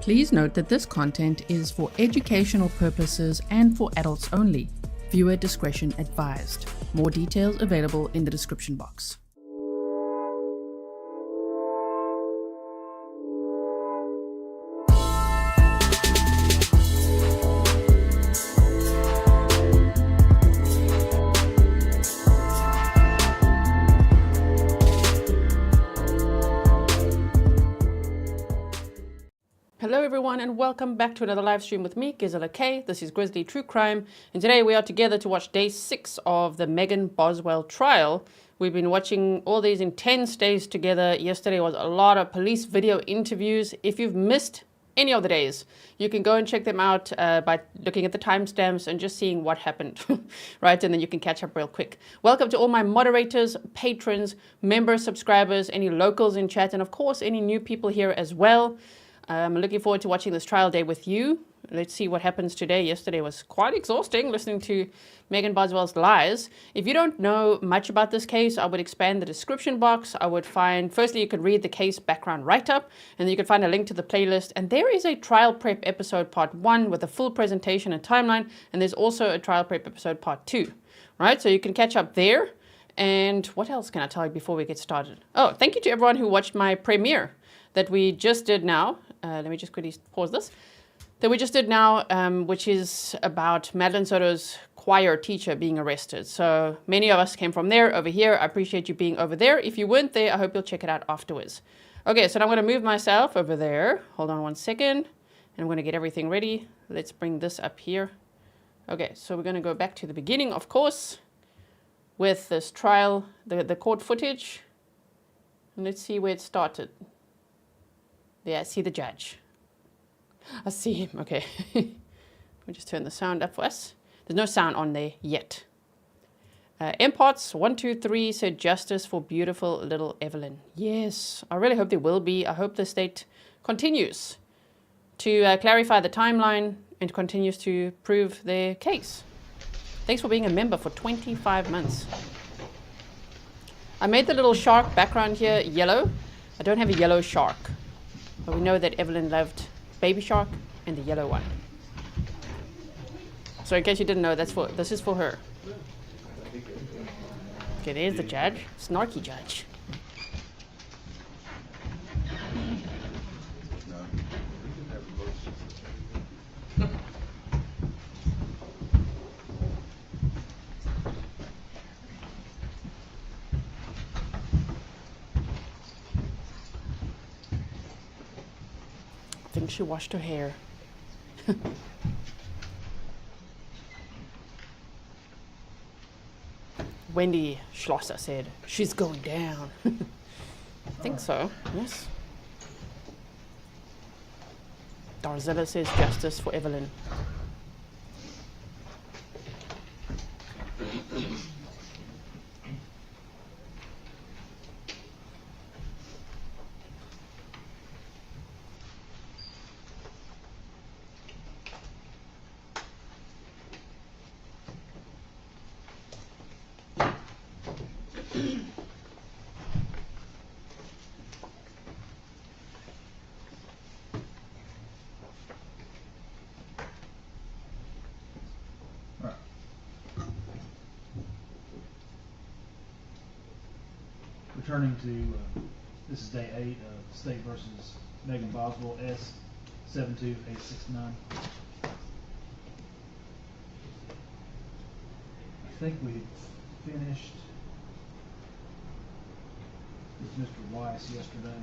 Please note that this content is for educational purposes and for adults only. Viewer discretion advised. More details available in the description box. Hello everyone and welcome back to another live stream with me, Grizzly. This is Grizzly True Crime, and today we are together to watch day 6 of the Megan Boswell trial. We've been watching all these intense days together. Yesterday was a lot of police video interviews. If you've missed any of the days, you can go and check them out by looking at the timestamps and just seeing what happened, right? And then you can catch up real quick. Welcome to all my moderators, patrons, members, subscribers, any locals in chat, and of course any new people here as well. I'm looking forward to watching this trial day with you. Let's see what happens today. Yesterday was quite exhausting listening to Megan Boswell's lies. If you don't know much about this case, I would expand the description box. I would find, firstly, you could read the case background write-up, and then you could find a link to the playlist. And there is a trial prep episode part 1 with a full presentation and timeline. And there's also a trial prep episode part 2, right? So you can catch up there. And what else can I tell you before we get started? Oh, thank you to everyone who watched my premiere that we just did now. Let me just quickly pause this. That we just did now, which is about Madeline Soto's choir teacher being arrested. So many of us came from there over here. I appreciate you being over there. If you weren't there, I hope you'll check it out afterwards. Okay, so now I'm going to move myself over there. Hold on one second. And I'm going to get everything ready. Let's bring this up here. Okay, so we're going to go back to the beginning, of course, with this trial, the court footage. And let's see where it started. Yeah, I see the judge. I see him. Okay. We'll just turn the sound up for us. There's no sound on there yet. Impots 1, 2, 3 said justice for beautiful little Evelyn. Yes, I really hope there will be. I hope the state continues to clarify the timeline and continues to prove their case. Thanks for being a member for 25 months. I made the little shark background here yellow. I don't have a yellow shark. But we know that Evelyn loved baby shark and the yellow one. So in case you didn't know, this is for her. Okay, there's the judge. Snarky judge. I think she washed her hair. Wendy Schlosser said, she's going down. I think so, yes. Darzella says justice for Evelyn. Returning to, this is day 8 of State versus Megan Boswell, S72869. I think we finished with Mr. Weiss yesterday.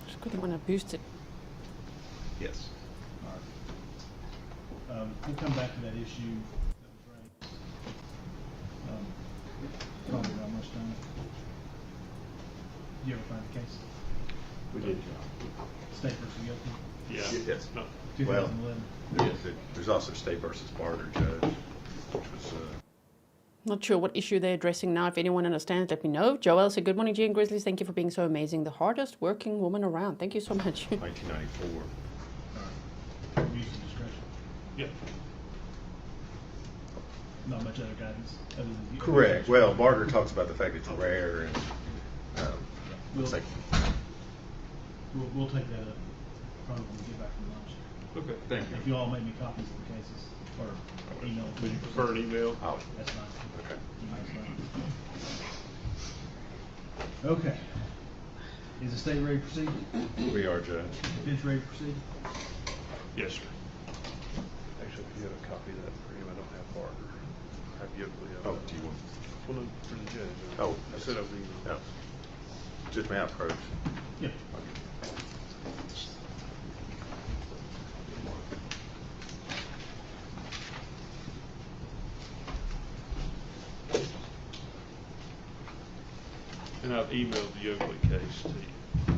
Just quickly want to boost it. Yes. All right. We'll come back to that issue that was raised. Probably not much time. Did you ever find the case? We did. State versus Wilhoit? Yeah. Yes. No. 2011. There's also State versus Barter, Judge, which was Not sure what issue they're addressing now. If anyone understands, let me know. Joelle said, good morning, G and Grizzlies. Thank you for being so amazing. The hardest working woman around. Thank you so much. 1994. Use of discretion. Yep. Not much other guidance. Other than Correct. Well, Barter talks about the fact it's rare and looks like We'll take that up probably when we get back from lunch. Okay, thank If you all make me copies of the cases, or email. Would you prefer an email? Oh, That's fine. okay. Email's fine. Okay. Is the state ready to proceed? We are, Judge. Defense ready to proceed? Yes, sir. Actually, if you have a copy of that for him, I don't have Barker. I have Yoakley. Oh, do you want? Well, no, for the judge. Oh, I said over the email. No. Just may I approach? Yep. And I've emailed the Yoakley case to you. I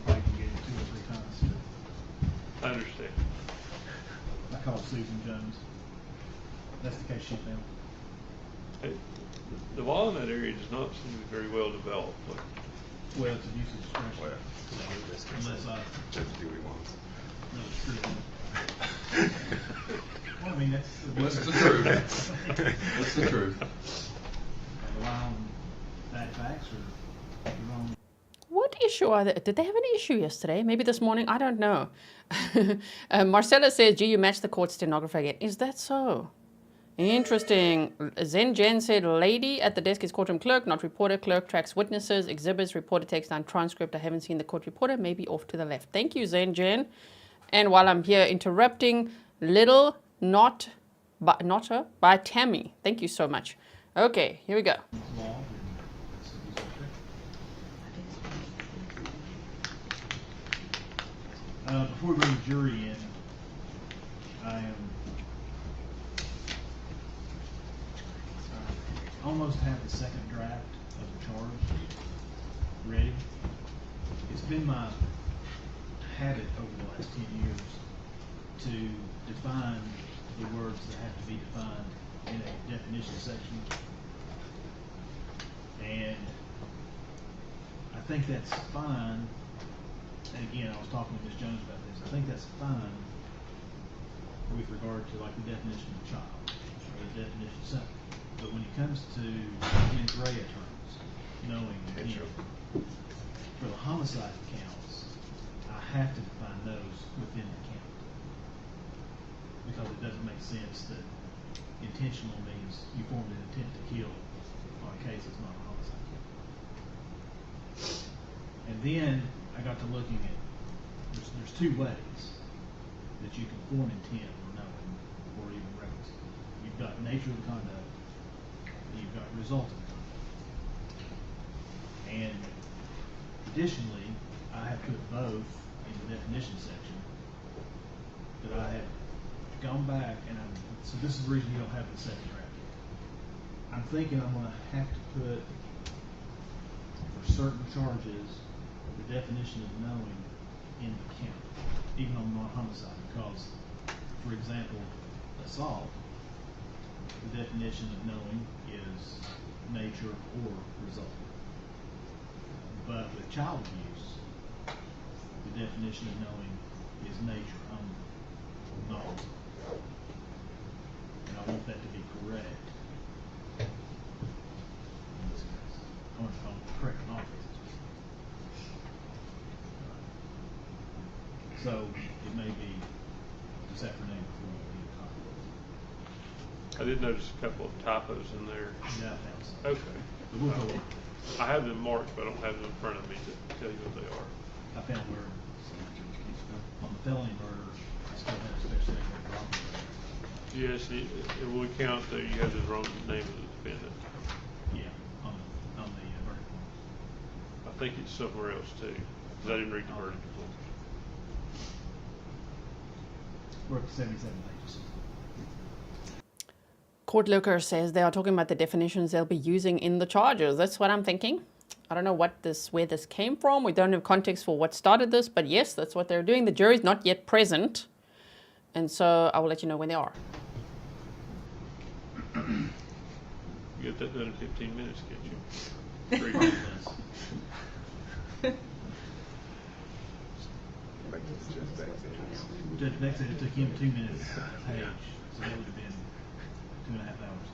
think I can get it 2 or 3 times. I understand. I called Susan Jones. That's the case she found. Hey, the law in that area does not seem to be very well developed. But Well, it's abuse of discretion. Well, Unless I Judge Dewey wants. know the truth. Well, I mean, that's What's the truth? What's the truth? Rely on bad facts or wrong. What issue are they? Did they have any issue yesterday? Maybe this morning? I don't know. Marcella says, gee, you matched the court stenographer again. Is that so? Interesting. Zen Jen said, lady at the desk is courtroom clerk, not reporter. Clerk tracks witnesses, exhibits, reporter takes down transcript. I haven't seen the court reporter, maybe off to the left. Thank you, Zen Jen. And while I'm here interrupting, little not by Tammy. Thank you so much. Okay, here we go. Law, then it's abuse of discretion. Before we bring the jury in, I almost have the second draft of the charge ready. It's been my habit over the last 10 years to define the words that have to be defined in a definition section. And I think that's fine. And again, I was talking to Ms. Jones about this. I think that's fine with regard to like the definition of child or the definition of something. But when it comes to mens rea terms, knowing intent, for the homicide counts, I have to define those within the count. Because it doesn't make sense that intentional means you formed an intent to kill on a case that's not a homicide count. And then I got to looking at, there's 2 ways that you can form intent or knowing or even reckless. You've got nature of the conduct, and you've got resultant conduct. And additionally, I have put both in the definition section, but I have gone back and so this is the reason you don't have the second draft yet. I'm thinking I'm going to have to put for certain charges the definition of knowing in the count, even on non-homicide, because, for example, assault, the definition of knowing is nature or result. But with child abuse, the definition of knowing is nature only, not result. And I want that to be correct in this case. I want to correct in all cases. So it may be this afternoon before we get a copy. I did notice a couple of typos in there. Yeah, I found some. Okay. But we'll go over. I have them marked, but I don't have them in front of me to tell you what they are. I found where on the felony murder, I still have especially that wrong. Yes, it will count that you have the wrong name of the defendant. Yeah, on the verdict form. I think it's somewhere else too, because I didn't read the verdict form. We're up to 77 pages. Court Looker says they are talking about the definitions they'll be using in the charges. That's what I'm thinking. I don't know where this came from. We don't have context for what started this, but yes, that's what they're doing. The jury's not yet present, and so I will let you know when they are. You get that done in 15 minutes, can't you? 3 Yes. minutes. Judge Beck said it took him 2 minutes a page, so that would have been 2.5 hours.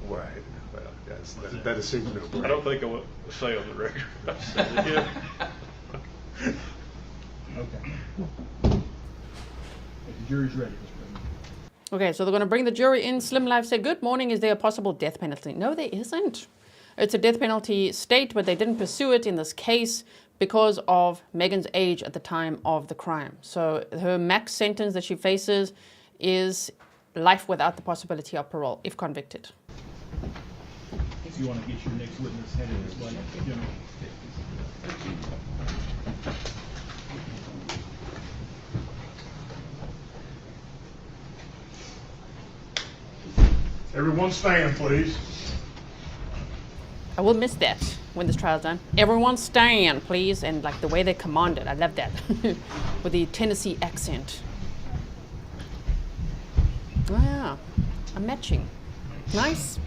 Right. Well, yeah, That assumes no break. I don't think I want to say on the record. I said it, yeah. Okay. If the jury's ready, Mr. President. Okay, so they're going to bring the jury in. Slim Life said, good morning, is there a possible death penalty? No, there isn't. It's a death penalty state, but they didn't pursue it in this case because of Megan's age at the time of the crime. So her max sentence that she faces is life without the possibility of parole, if convicted. If you want to get your next witness headed this way, gentlemen. Everyone stand, please. I will miss that when this trial's done. Everyone stand, please. And like the way they command it, I love that. With the Tennessee accent. Oh yeah, I'm matching. Nice.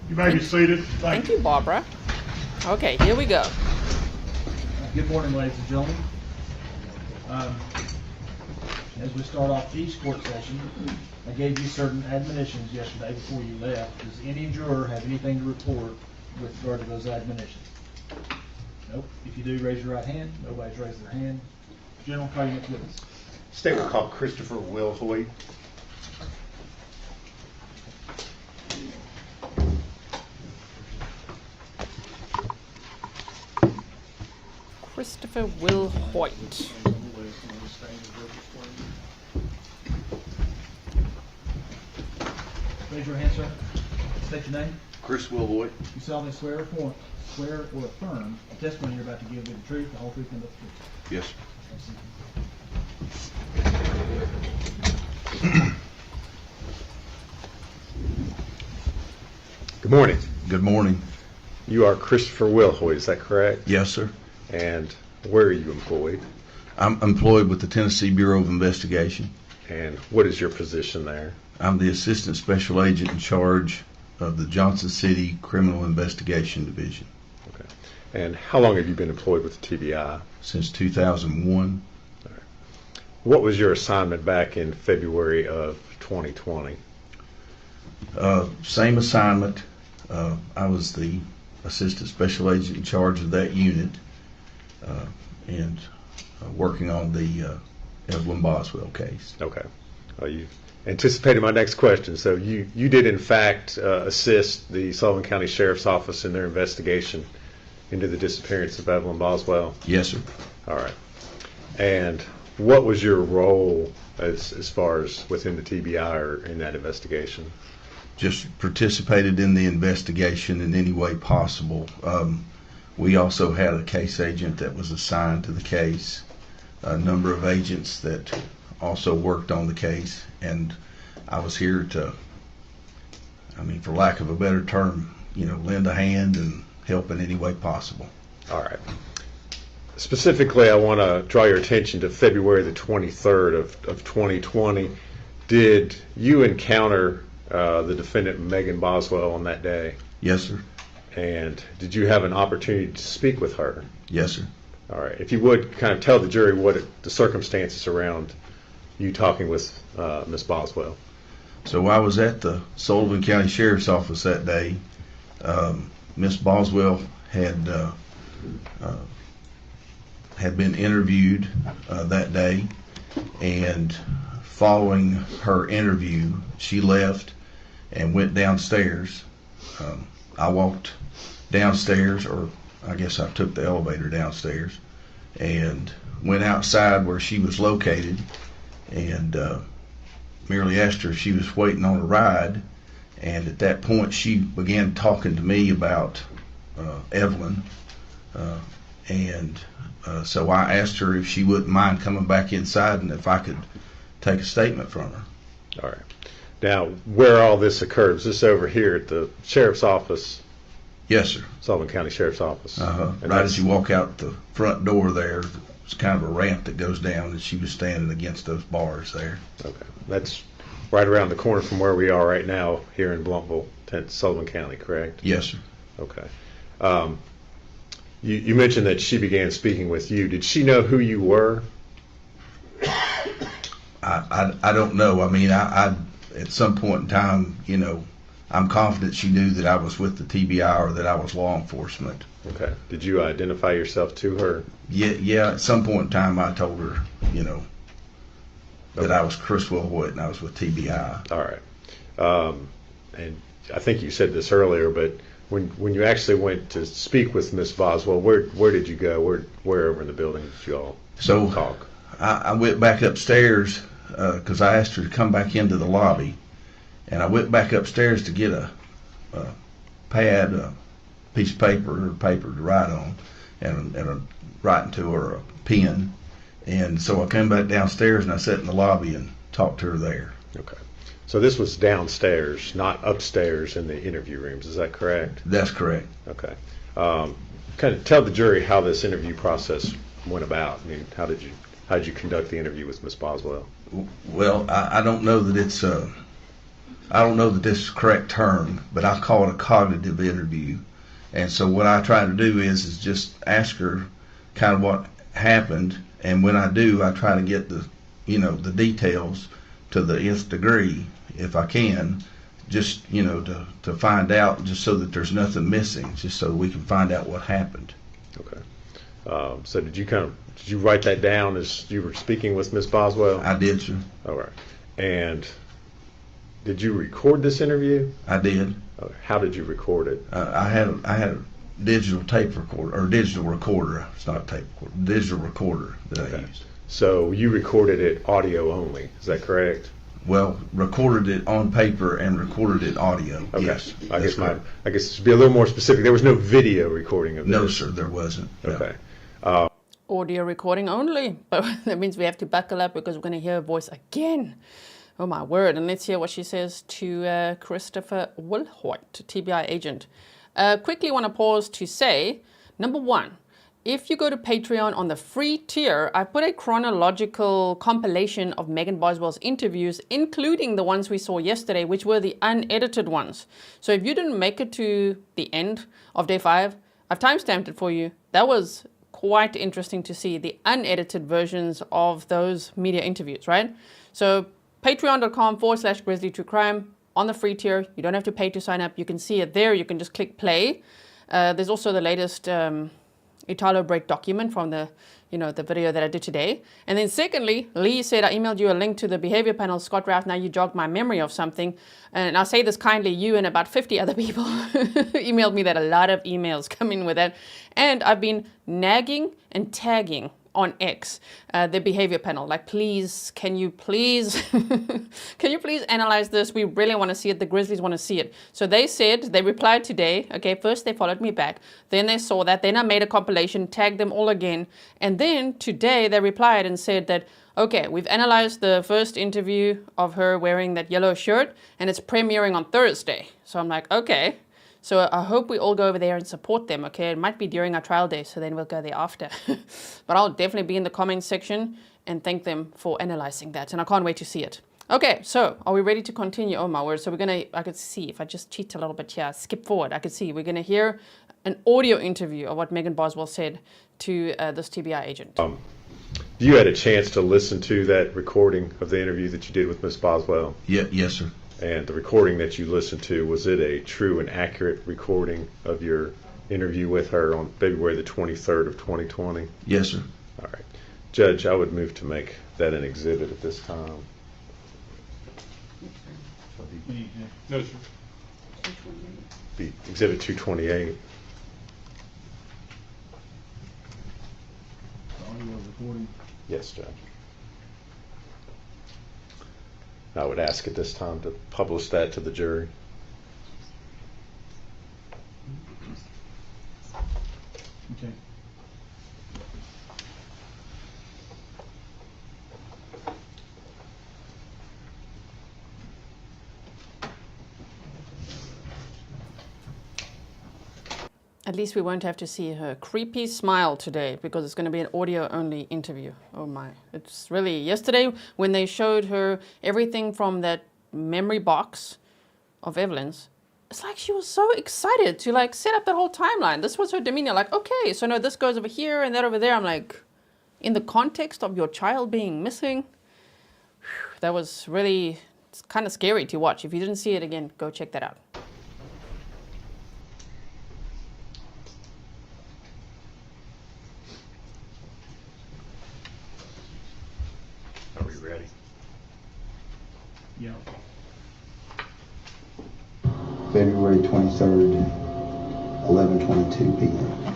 You may be seated. Thank you, Barbara. Okay, here we go. Good morning, ladies and gentlemen. As we start off each court session, I gave you certain admonitions yesterday before you left. Does any juror have anything to report with regard to those admonitions? Nope. If you do, raise your right hand. Nobody's raised their hand. General, call your next witness. Statement called Christopher Wilhoit. Christopher Wilhoit. Raise your hand, sir. State your name. Chris Wilhoit. You solemnly swear or affirm the testimony you're about to give will be the truth, the whole truth, and nothing but the truth. Yes. Good morning. Good morning. You are Christopher Wilhoit, is that correct? Yes, sir. And where are you employed? I'm employed with the Tennessee Bureau of Investigation. And what is your position there? I'm the Assistant Special Agent in charge of the Johnson City Criminal Investigation Division. Okay. And how long have you been employed with the TBI? Since 2001. What was your assignment back in February of 2020? Same assignment. I was the Assistant Special Agent in charge of that unit and working on the Evelyn Boswell case. Okay. Well, you anticipated my next question. So you did, in fact, assist the Sullivan County Sheriff's Office in their investigation into the disappearance of Evelyn Boswell? Yes, sir. All right. And what was your role as far as within the TBI or in that investigation? Just participated in the investigation in any way possible. We also had a case agent that was assigned to the case, a number of agents that also worked on the case, and I was here to, for lack of a better term, lend a hand and help in any way possible. All right. Specifically, I want to draw your attention to February the 23rd of 2020. Did you encounter the defendant Megan Boswell on that day? Yes, sir. And did you have an opportunity to speak with her? Yes, sir. All right. If you would kind of tell the jury what the circumstances around you talking with Miss Boswell. So I was at the Sullivan County Sheriff's Office that day. Miss Boswell had been interviewed that day, and following her interview, she left and went downstairs. I walked downstairs, or I guess I took the elevator downstairs, and went outside where she was located, and merely asked her if she was waiting on a ride. And at that point, she began talking to me about Evelyn, and so I asked her if she wouldn't mind coming back inside and if I could take a statement from her. All right. Now, where all this occurred, is this over here at the Sheriff's Office? Yes, sir. Sullivan County Sheriff's Office. Right as you walk out the front door there, it's kind of a ramp that goes down, and she was standing against those bars there. Okay. That's right around the corner from where we are right now here in Blumpville, Sullivan County, correct? Yes, sir. Okay. You mentioned that she began speaking with you. Did she know who you were? I don't know. I mean, I at some point in time, you know, I'm confident she knew that I was with the TBI or that I was law enforcement. Okay. Did you identify yourself to her? Yeah. At some point in time, I told her, you know, that I was Chris Wilhoit and I was with TBI. All right. And I think you said this earlier, but when you actually went to speak with Miss Boswell, where did you go? Where over in the building did you all talk? I went back upstairs because I asked her to come back into the lobby, and I went back upstairs to get a pad, a piece of paper to write on, and a writing to her, a pen. And so I came back downstairs and I sat in the lobby and talked to her there. Okay. So this was downstairs, not upstairs in the interview rooms. Is that correct? That's correct. Okay. Kind of tell the jury how this interview process went about. I mean, how did you conduct the interview with Miss Boswell? Well, I don't know that it's I don't know that this is the correct term, but I call it a cognitive interview. And so what I try to do is just ask her kind of what happened, and when I do, I try to get the details to the nth degree if I can, just to find out, just so that there's nothing missing, just so we can find out what happened. Okay. So did you write that down as you were speaking with Miss Boswell? I did, sir. All right. And did you record this interview? I did. How did you record it? I had a digital tape recorder, or digital recorder. It's not a tape recorder, digital recorder that I used. So you recorded it audio only, is that correct? Well, recorded it on paper and recorded it audio. Okay. Yes. I guess to be a little more specific, there was no video recording of this. No, sir, there wasn't. Okay. Audio recording only. But that means we have to buckle up because we're going to hear her voice again. Oh my word. And let's hear what she says to Christopher Wilhoit, TBI agent. Quickly want to pause to say, number one, if you go to Patreon on the free tier, I put a chronological compilation of Megan Boswell's interviews, including the ones we saw yesterday, which were the unedited ones. So if you didn't make it to the end of day 5, I've timestamped it for you. That was quite interesting to see the unedited versions of those media interviews, right? So patreon.com/Grizzly True Crime on the free tier. You don't have to pay to sign up. You can see it there. You can just click play. There's also the latest Italo break document from the video that I did today. And then secondly, Lee said, I emailed you a link to the behavior panel. Scott Ralph, now you jogged my memory of something. And I'll say this kindly, you and about 50 other people emailed me that. A lot of emails come in with that. And I've been nagging and tagging on X, the behavior panel. Like, please, can you please analyze this? We really want to see it. The Grizzlies want to see it. So they replied today. Okay, first they followed me back. Then they saw that. Then I made a compilation, tagged them all again. And then today they replied and said that, okay, we've analyzed the first interview of her wearing that yellow shirt and it's premiering on Thursday. So I'm like, okay. So I hope we all go over there and support them, okay? It might be during our trial day, so then we'll go there after. But I'll definitely be in the comments section and thank them for analyzing that. And I can't wait to see it. Okay, so are we ready to continue? Oh my word. So I could see, if I just cheat a little bit here, skip forward, I could see we're going to hear an audio interview of what Megan Boswell said to this TBI agent. You had a chance to listen to that recording of the interview that you did with Miss Boswell? Yes, sir. And the recording that you listened to, was it a true and accurate recording of your interview with her on February the 23rd of 2020? Yes, sir. All right. Judge, I would move to make that an exhibit at this time. No, sir. Be Exhibit 228. Audio recording. Yes, Judge. I would ask at this time to publish that to the jury. Okay. At least we won't have to see her creepy smile today because it's going to be an audio-only interview. Oh my. It's really, yesterday when they showed her everything from that memory box of Evelyn's, it's like she was so excited to like set up that whole timeline. This was her demeanor, like, okay, so no, this goes over here and that over there. I'm like, in the context of your child being missing, that was really, it's kind of scary to watch. If you didn't see it again, go check that out. Are we ready? Yep. February 23rd, 11:22 p.m.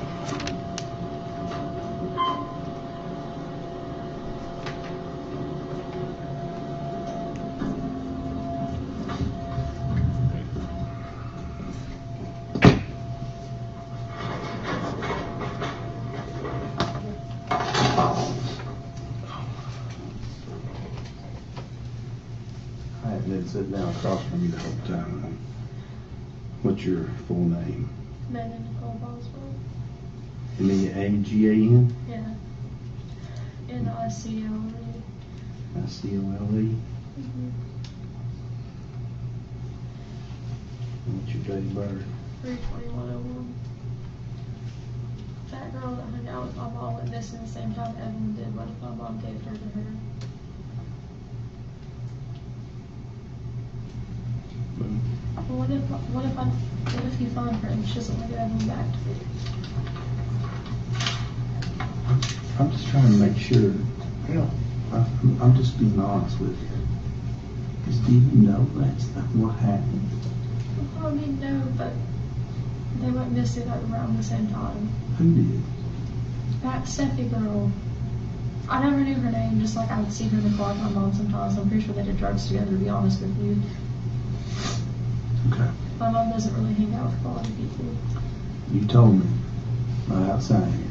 I have been sitting down across from you the whole time. What's your full name? Megan Boswell. Megan? Yeah. N-I-C-O-L-E. I-C-O-L-E. What's your date of birth? 3/21/01. That girl that hung out with my mom went missing the same time Evelyn did. What if my mom gave her to her? Well, what if you find her and she doesn't want to give Evelyn back to me? I'm just trying to make sure. I'm just being honest with you. Because do you know that's not what happened? Well, I mean, no, but they went missing like around the same time. Who did? That Steffi girl. I never knew her name, just like I would see her in the car with my mom sometimes. I'm pretty sure they did drugs together, to be honest with you. Okay. My mom doesn't really hang out with quality people. You told me right outside here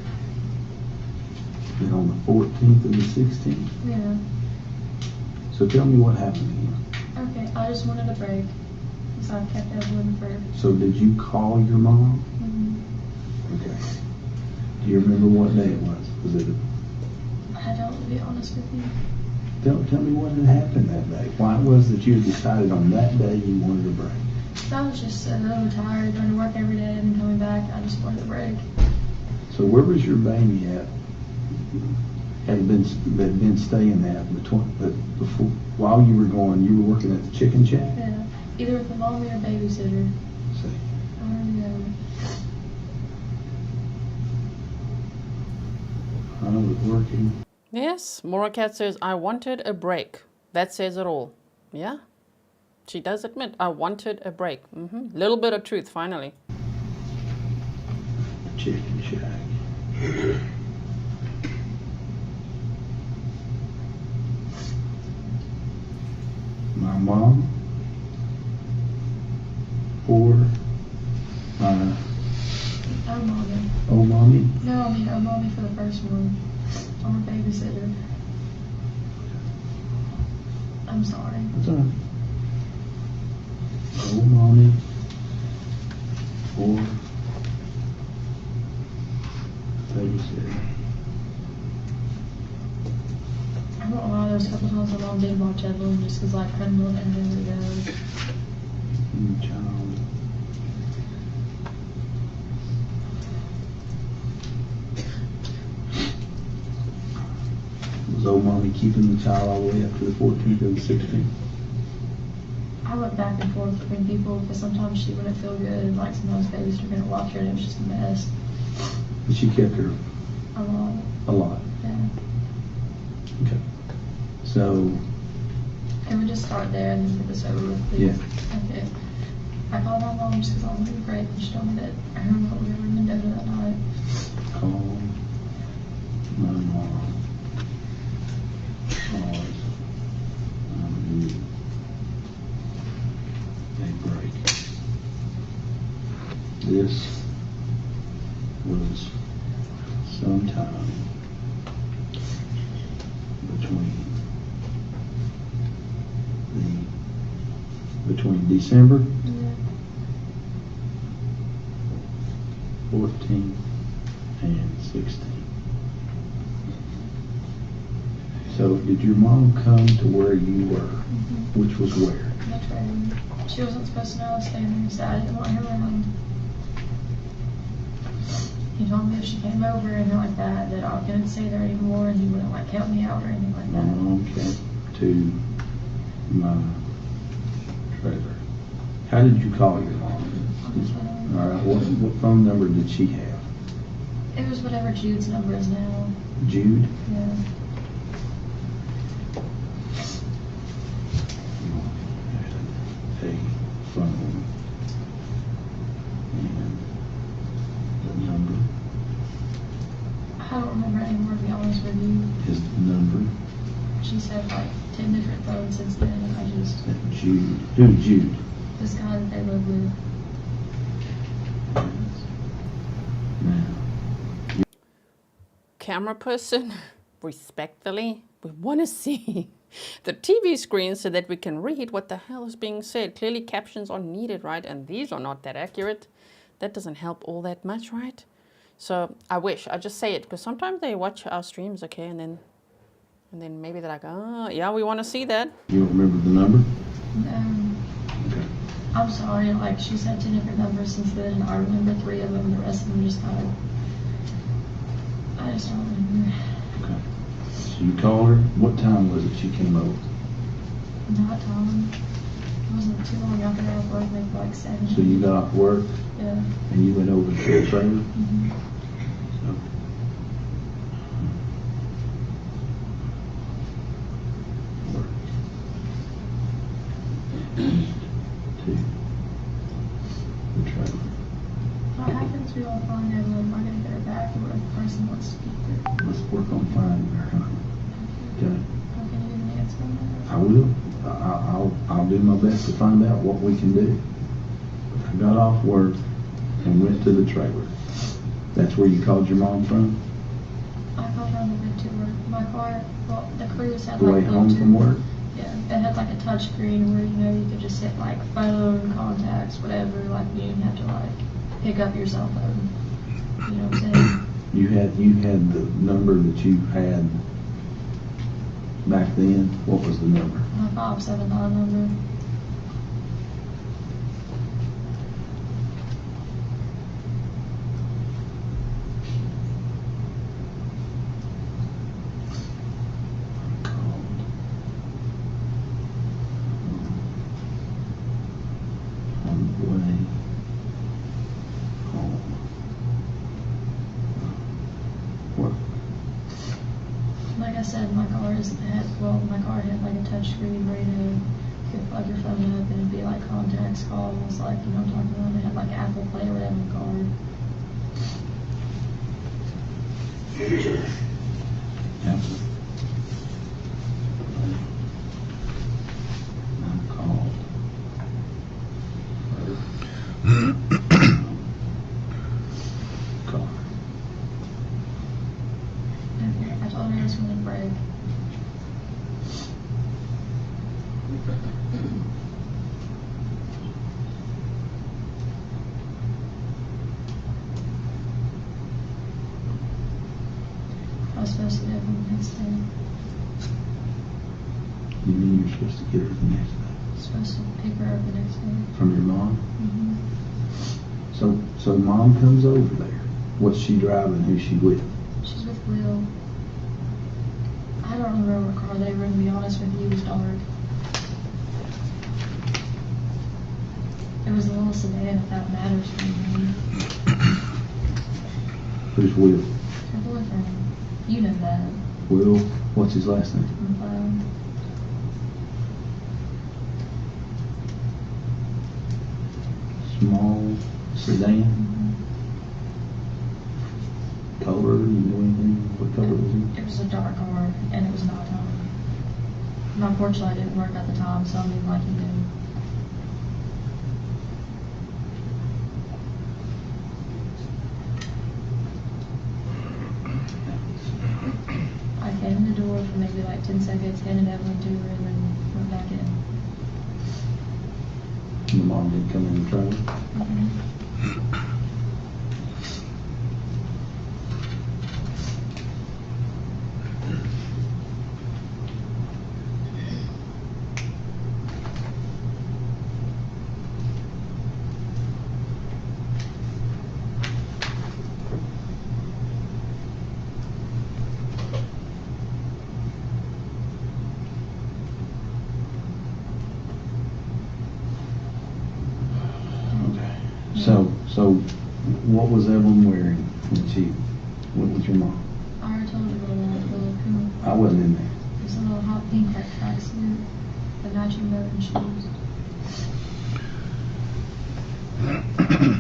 that on the 14th and the 16th. Yeah. So tell me what happened again. Okay, I just wanted a break. So I kept Evelyn for. So did you call your mom? Mm-hmm. Okay. Do you remember what day it was? Was it? I don't, to be honest with you. Tell me what had happened that day. Why it was that you decided on that day you wanted a break? I was just a little tired, going to work every day and coming back. I just wanted a break. So where was your baby at? Had been staying at before while you were going? You were working at the chicken shack. Yeah, either with a mommy or a babysitter. See. I don't know. I was working. Yes, Moracat says, I wanted a break. That says it all. Yeah? She does admit, I wanted a break. Little bit of truth, finally. Chicken shack. My mom or my Oh, mommy. old mommy? No, I mean, oh, mommy for the first one. I'm a babysitter. I'm sorry. That's all right. Old mommy or babysitter. I won't lie, there's a couple times my mom did watch Evelyn just because, like, couldn't let Evelyn go. Child. Was old mommy keeping the child all the way up to the 14th or the 16th? I went back and forth between people because sometimes she wouldn't feel good and, like, sometimes babies were going to watch her and it was just a mess. But she kept her A lot. a lot. Yeah. Okay. So, Can we just start there and then get this over with, please? Yeah. Okay. I called my mom just because I wanted a break and she told me that her and what we were in Mendoza that night. call my mom. Cause I need a break. This was sometime between December Yeah. 14th and 16th. So did your mom come to where you were, which was where? the trailer. She wasn't supposed to know I was staying there, so I didn't want her around. He told me if she came over and like that I couldn't stay there anymore, and he wouldn't like help me out or anything like My that. mom came to my trailer. How did you call your mom? On the phone. All right, what phone number did she have? It was whatever Jude's number is now. Jude? Yeah. A phone and the number I don't remember anymore, to be honest with you. is the number She's had like 10 different phones since then, and I just, that Jude. Who's Jude? this guy that they live with. Now, Camera person, respectfully, we want to see the TV screen so that we can read what the hell is being said. Clearly captions are needed, right? And these are not that accurate. That doesn't help all that much, right? So I just say it, because sometimes they watch our streams, okay, and then maybe they're like, oh, yeah, we want to see that. you don't remember the number? Okay. I'm sorry, like she's had 10 different numbers since then, and I remember 3 of them, the rest of them just kind of, I just don't remember. Okay. So you called her. What time was it she came over? Not Tom. It wasn't too long after I got off work, maybe like 7. So you got off work Yeah. and you went over to the trailer? Mm-hmm. To the trailer. What happens if we don't find Evelyn? Am I going to get her back, or what if the person wants to keep her? Let's work on finding her. Okay. Or can you give me an answer on that? I will. I'll do my best to find out what we can do. I got off work and went to the trailer. That's where you called your mom from? I called her on the way to work. My car, well, the cruise had The like way home from work? Yeah, it had like a touch screen where, you know, you could just hit like phone, contacts, whatever, like you didn't have to like pick up your cell phone. You know what I'm saying? You had the number that you had back then. What was the number? My 579 number. Like I said, my car had like a touch screen radio. You could plug your phone up and it'd be like contacts, calls, like, you know what I'm talking about. It had like Apple Play or whatever in the car. Apple. I'm called. Car. I told her I was going to break. I was supposed to get her the next day. You mean you're supposed to get her the next day? I was supposed to pick her up the next day. From your mom? Mm-hmm. So mom comes over there. What's she driving? Who's she with? She's with Will. I don't remember what car they were in, to be honest with you. It was dark. It was a little sedan, if that matters to me. Who's Will? Her boyfriend. You know that. Will, what's his last name? Small sedan? Color, you know anything? What color was it? It was a dark car, and it was not on. My porch light didn't work at the time, so I mean, like, you know. I came in the door for maybe like 10 seconds, handed Evelyn to her, and then went back in. The mom didn't come in the trailer? So what was Evelyn wearing when she went with your mom? I already told you about that little Puma. I wasn't in there. It's a little hot pink like tracksuit, the matching boat and shoes.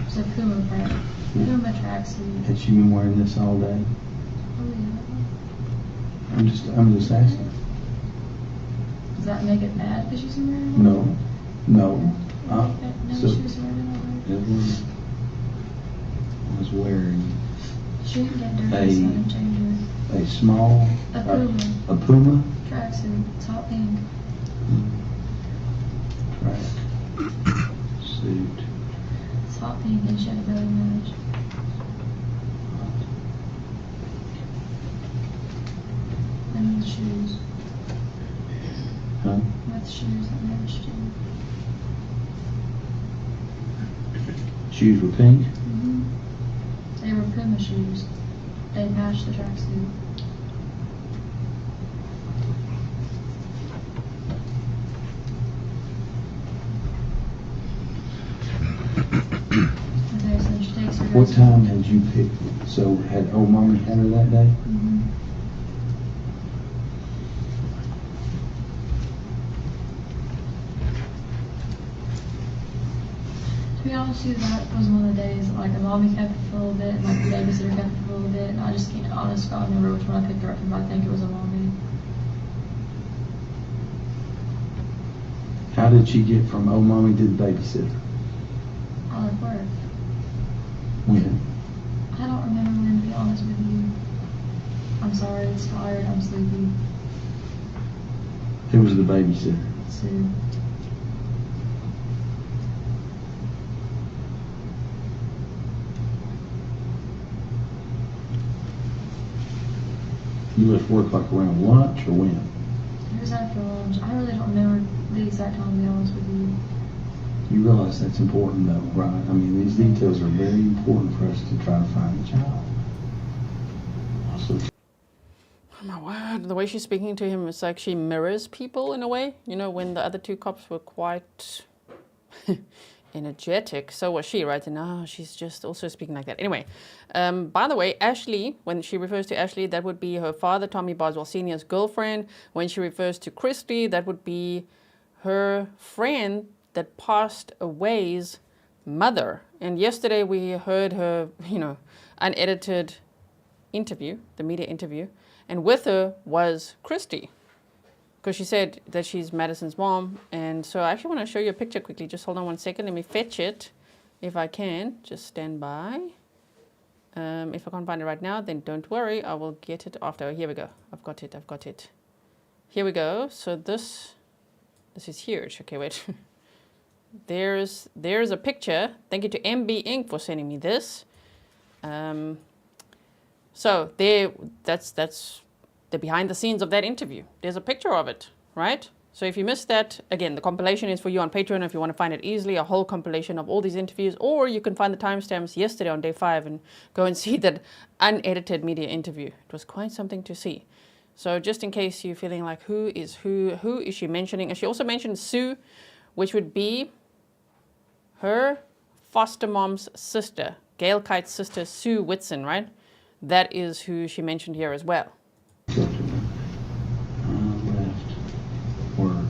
It's a Puma tracksuit. Had she been wearing this all day? Oh yeah. I'm just asking. Does that make it bad because she's wearing it? No. No, So she was wearing it all day. Evelyn was wearing She didn't get dirty, so I didn't change a small it. A Puma tracksuit. It's hot pink. track suit. It's hot pink and she had a belly match. And the shoes. Huh? With shoes that matched too. Shoes were pink. Mm-hmm. They were Puma shoes. They matched the tracksuit. Okay, so she takes her What dress time off. had you picked? So had old mommy had her that day? Mhm. To be honest with you, that was one of the days, like, the mommy kept it for a little bit, and like the babysitter kept it for a little bit, and I just can't, honest God, remember which one I picked her up from, but I think it was a mommy. How did she get from old mommy to the babysitter? I left work. When? I don't remember when, to be honest with you. I'm sorry, it's tired, I'm sleepy. Who was the babysitter? Sue. You left work like around lunch or when? It was after lunch. I really don't remember the exact time, to be honest with you. You realize that's important though, right? I mean, these details are very important for us to try to find the child. So, Oh my word, the way she's speaking to him, it's like she mirrors people in a way. You know, when the other two cops were quite energetic, so was she, right? And now she's just also speaking like that. Anyway, by the way, Ashley, when she refers to Ashley, that would be her father, Tommy Boswell Sr.'s girlfriend. When she refers to Grizzly, that would be her friend that passed away's mother. And yesterday we heard her, unedited interview, the media interview, and with her was Christy, because she said that she's Madison's mom. And so I actually want to show you a picture quickly. Just hold on 1 second. Let me fetch it if I can. Just stand by. If I can't find it right now, then don't worry. I will get it after. Oh, here we go. I've got it. Here we go. So this is huge. Okay, wait. There's a picture. Thank you to MB Inc. for sending me this. So that's the behind the scenes of that interview. There's a picture of it, right? So if you missed that, again, the compilation is for you on Patreon if you want to find it easily, a whole compilation of all these interviews, or you can find the timestamps yesterday on day 5 and go and see that unedited media interview. It was quite something to see. So just in case you're feeling like who is she mentioning? And she also mentioned Sue, which would be her foster mom's sister, Gail Kite's sister, Sue Whitson, right? That is who she mentioned here as well. left work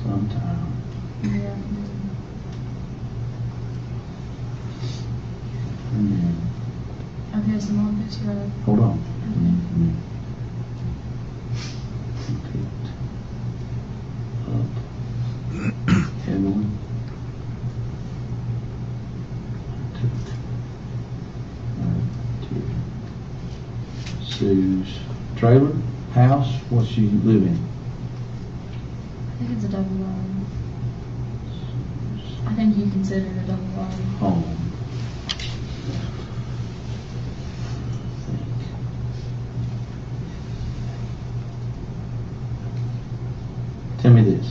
sometime. Yeah. And then, Okay, so mom picks her up. hold on. Picked up Evelyn. Took her to Sue's trailer, house. What's she live in? I think it's a double wide. I think you consider it a double wide. Home. Tell me this.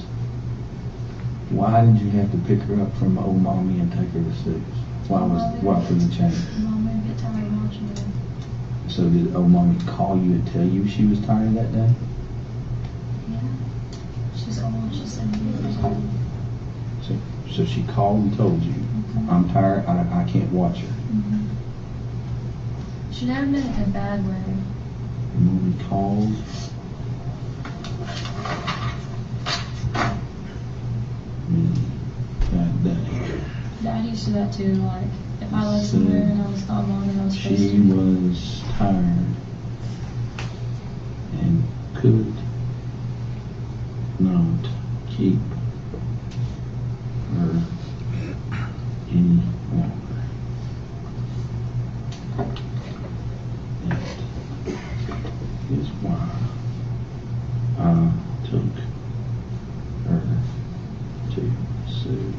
Why did you have to pick her up from old mommy and take her to Sue's? Why for the change? Mom may get tired of watching it. So did old mommy call you and tell you she was tired that day? Yeah. She's old. She's 70 years old. So So she called and told you, I'm tired, I can't watch her. Mm-hmm. She never meant it in a bad way. And when we called, that day, Dad used to do that too, like, if I left somewhere and I was gone longer than I was supposed she to. was tired and could not keep her any longer. That is why I took her to Sue.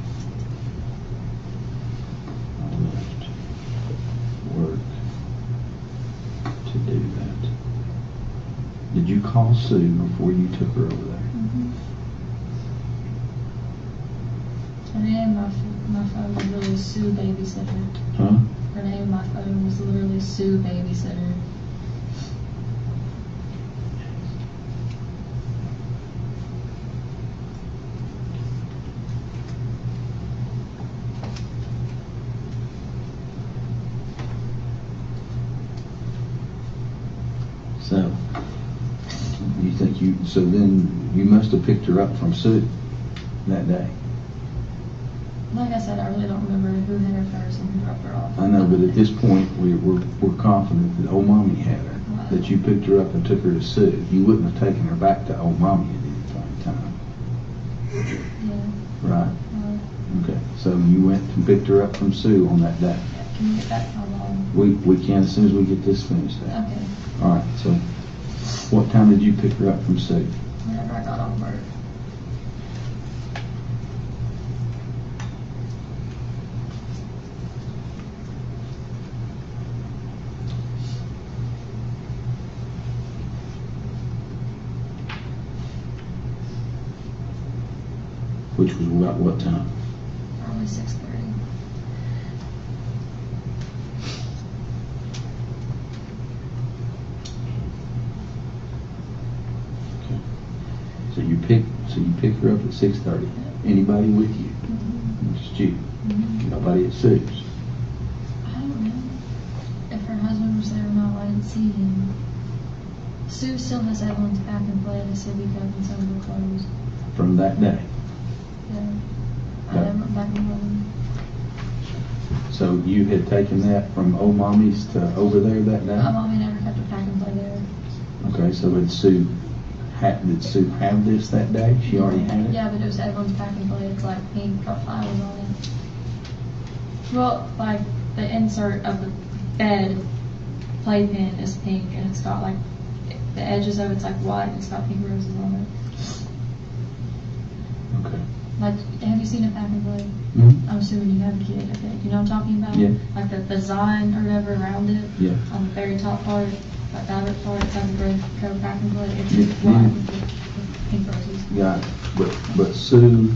I left work to do that. Did you call Sue before you took her over there? Mm-hmm. Her name on my phone was literally Sue Babysitter. Huh? Her name on my phone was literally Sue Babysitter. So, you think so then you must have picked her up from Sue that day. Like I said, I really don't remember who hit her first and who dropped her off. I know, but at this point, we're confident that old mommy had her, that you picked her up and took her to Sue. You wouldn't have taken her back to old mommy at any point in time. Yeah. Right? Okay, so you went and picked her up from Sue on that day. Yeah. Can you get back how long? We can as soon as we get this finished out. Okay. All right, so what time did you pick her up from Sue? Whenever I got off work. Which was about what time? Probably 6:30. So you pick her up at 6:30. Anybody with you? Mm-hmm. Just you. Mm-hmm. Nobody at Sue's. I don't know if her husband was there or not. I didn't see him. Sue still has Evelyn's pack and play, the sippy cup, and some of her clothes. From that day. Yeah. I Okay. never went back and home. So you had taken that from old mommy's to over there that day? My mommy never kept a pack and play there. Okay, so did Sue have this that day? She already had it? Yeah, but it was Evelyn's pack and play. It's like pink, got flowers on it. Well, like the insert of the bed playpen is pink, and it's got like the edges of it's like white, and it's got pink roses on it. Okay. Like, have you seen a pack and play? Mm-hmm. I'm assuming you have a kid. Okay, you know what I'm talking about? Yeah. Like the design or whatever around it. Yeah. On the very top part, that fabric part, it's like a gray coat pack and play. It's Yeah. white with pink roses. Got it. But Sue,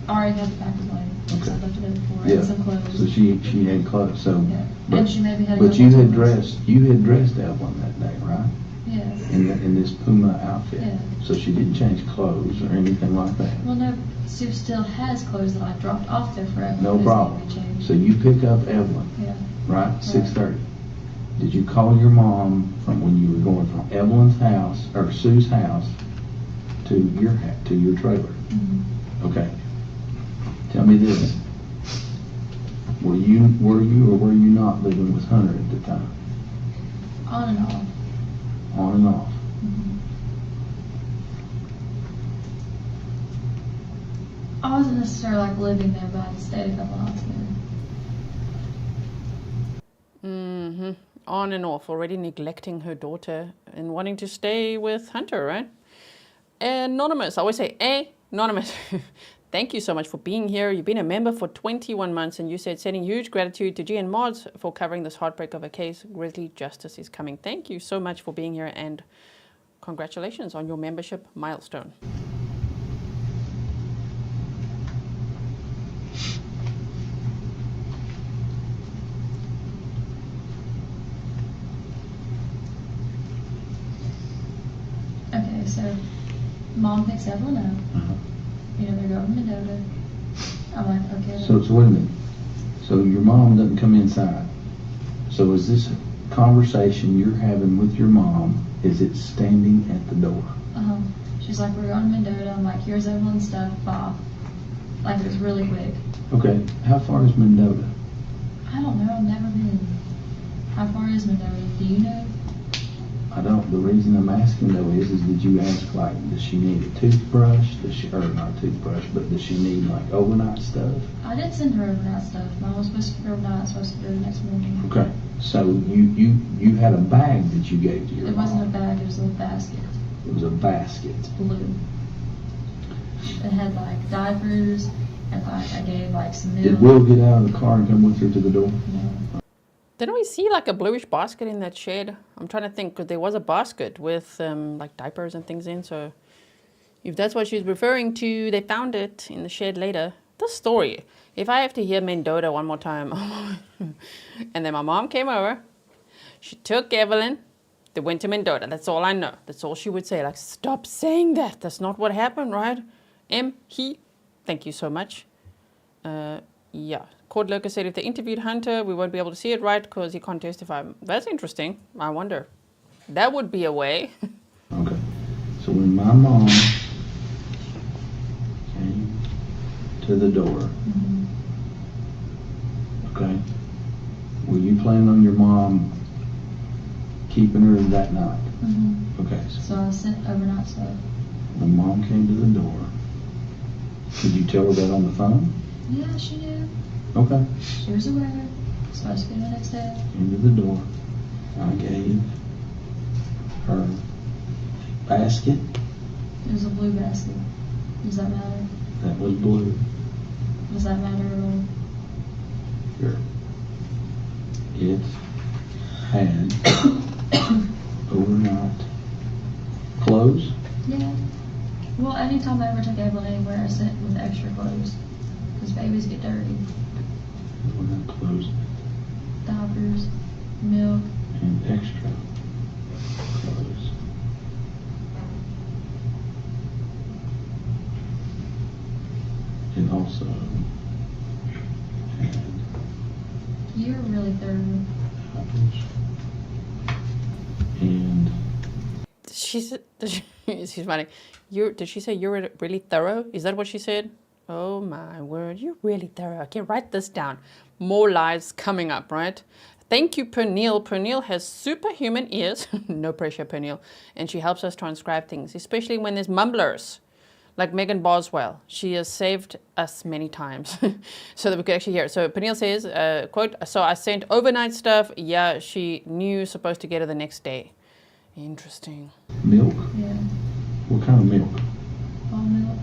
I already had the pack and play. Okay. So I left it there before. yeah. And some clothes. So she had clothes. So, Yeah. but, And she maybe had a but couple you of had clothes. dressed Evelyn that day, right? Yeah. In this Puma outfit. Yeah. So she didn't change clothes or anything like that. Well, no, Sue still has clothes that I dropped off there for Evelyn. No That problem. need to be changed. So you pick up Evelyn, Yeah. right? 6:30. Did you call your mom from when you were going from Evelyn's house or Sue's house to your trailer? Mm-hmm. Okay. Tell me this. Were you or were you not living with Hunter at the time? On and off. On and off. Mm-hmm. I wasn't necessarily like living there, but I stayed a couple nights there. Mm-hmm. On and off, already neglecting her daughter and wanting to stay with Hunter, right? Anonymous, I always say anonymous. Thank you so much for being here. You've been a member for 21 months, and you said sending huge gratitude to G and Mods for covering this heartbreak of a case. Grizzly justice is coming. Thank you so much for being here, and congratulations on your membership milestone. Okay, so Mom picks Evelyn up. Uh-huh. You know, they're going to Mendota. I'm like, okay. So wait a minute. So your mom doesn't come inside. So is this conversation you're having with your mom, is it standing at the door? She's like, we're going to Mendota. I'm like, here's Evelyn's stuff, bye. Like, it was really quick. Okay, how far is Mendota? I don't know, I've never been. How far is Mendota? Do you know? I don't. The reason I'm asking though is did you ask like, does she need a toothbrush? Or not a toothbrush, but does she need like overnight stuff? I did send her overnight stuff. Mom was supposed to be overnight. I was supposed to do it the next morning. Okay, so you had a bag that you gave to your It mom. wasn't a bag, it was a little basket. It was a basket. It's blue. It had like diapers and like I gave like some milk. Did Will get out of the car and come with her to the door? No. Didn't we see like a bluish basket in that shed? I'm trying to think, because there was a basket with like diapers and things in. So if that's what she's referring to, they found it in the shed later. The story. If I have to hear Mendota one more time, and then my mom came over, she took Evelyn, they went to Mendota. That's all I know. That's all she would say. Like, stop saying that. That's not what happened, right? Thank you so much. Yeah. Court Lurker said if they interviewed Hunter, we won't be able to see it right because he can't testify. That's interesting. I wonder. That would be a way. Okay. So when my mom came to the door, okay, were you planning on your mom keeping her that night? Okay. So I sent overnight stuff. When mom came to the door, did you tell her that on the phone? Yeah, she knew. Okay. She was aware. Supposed to be the next day. Into the door. I gave her basket. It was a blue basket. Does that matter? That was blue. Does that matter at all? Here. It had overnight clothes. Yeah. Well, anytime I ever took Evelyn anywhere, I sent with extra clothes. Because babies get dirty. Overnight clothes Diapers, milk. and extra clothes. It also had You're really thorough. apples and She's funny. Did she say you're really thorough? Is that what she said? Oh my word, you're really thorough. Okay, write this down. More lies coming up, right? Thank you, Pernille. Pernille has superhuman ears. No pressure, Pernille. And she helps us transcribe things, especially when there's mumblers, like Megan Boswell. She has saved us many times so that we could actually hear it. So Pernille says, quote, so I sent overnight stuff. Yeah, she knew supposed to get her the next day. Interesting. milk. Yeah. What kind of milk? Whole milk.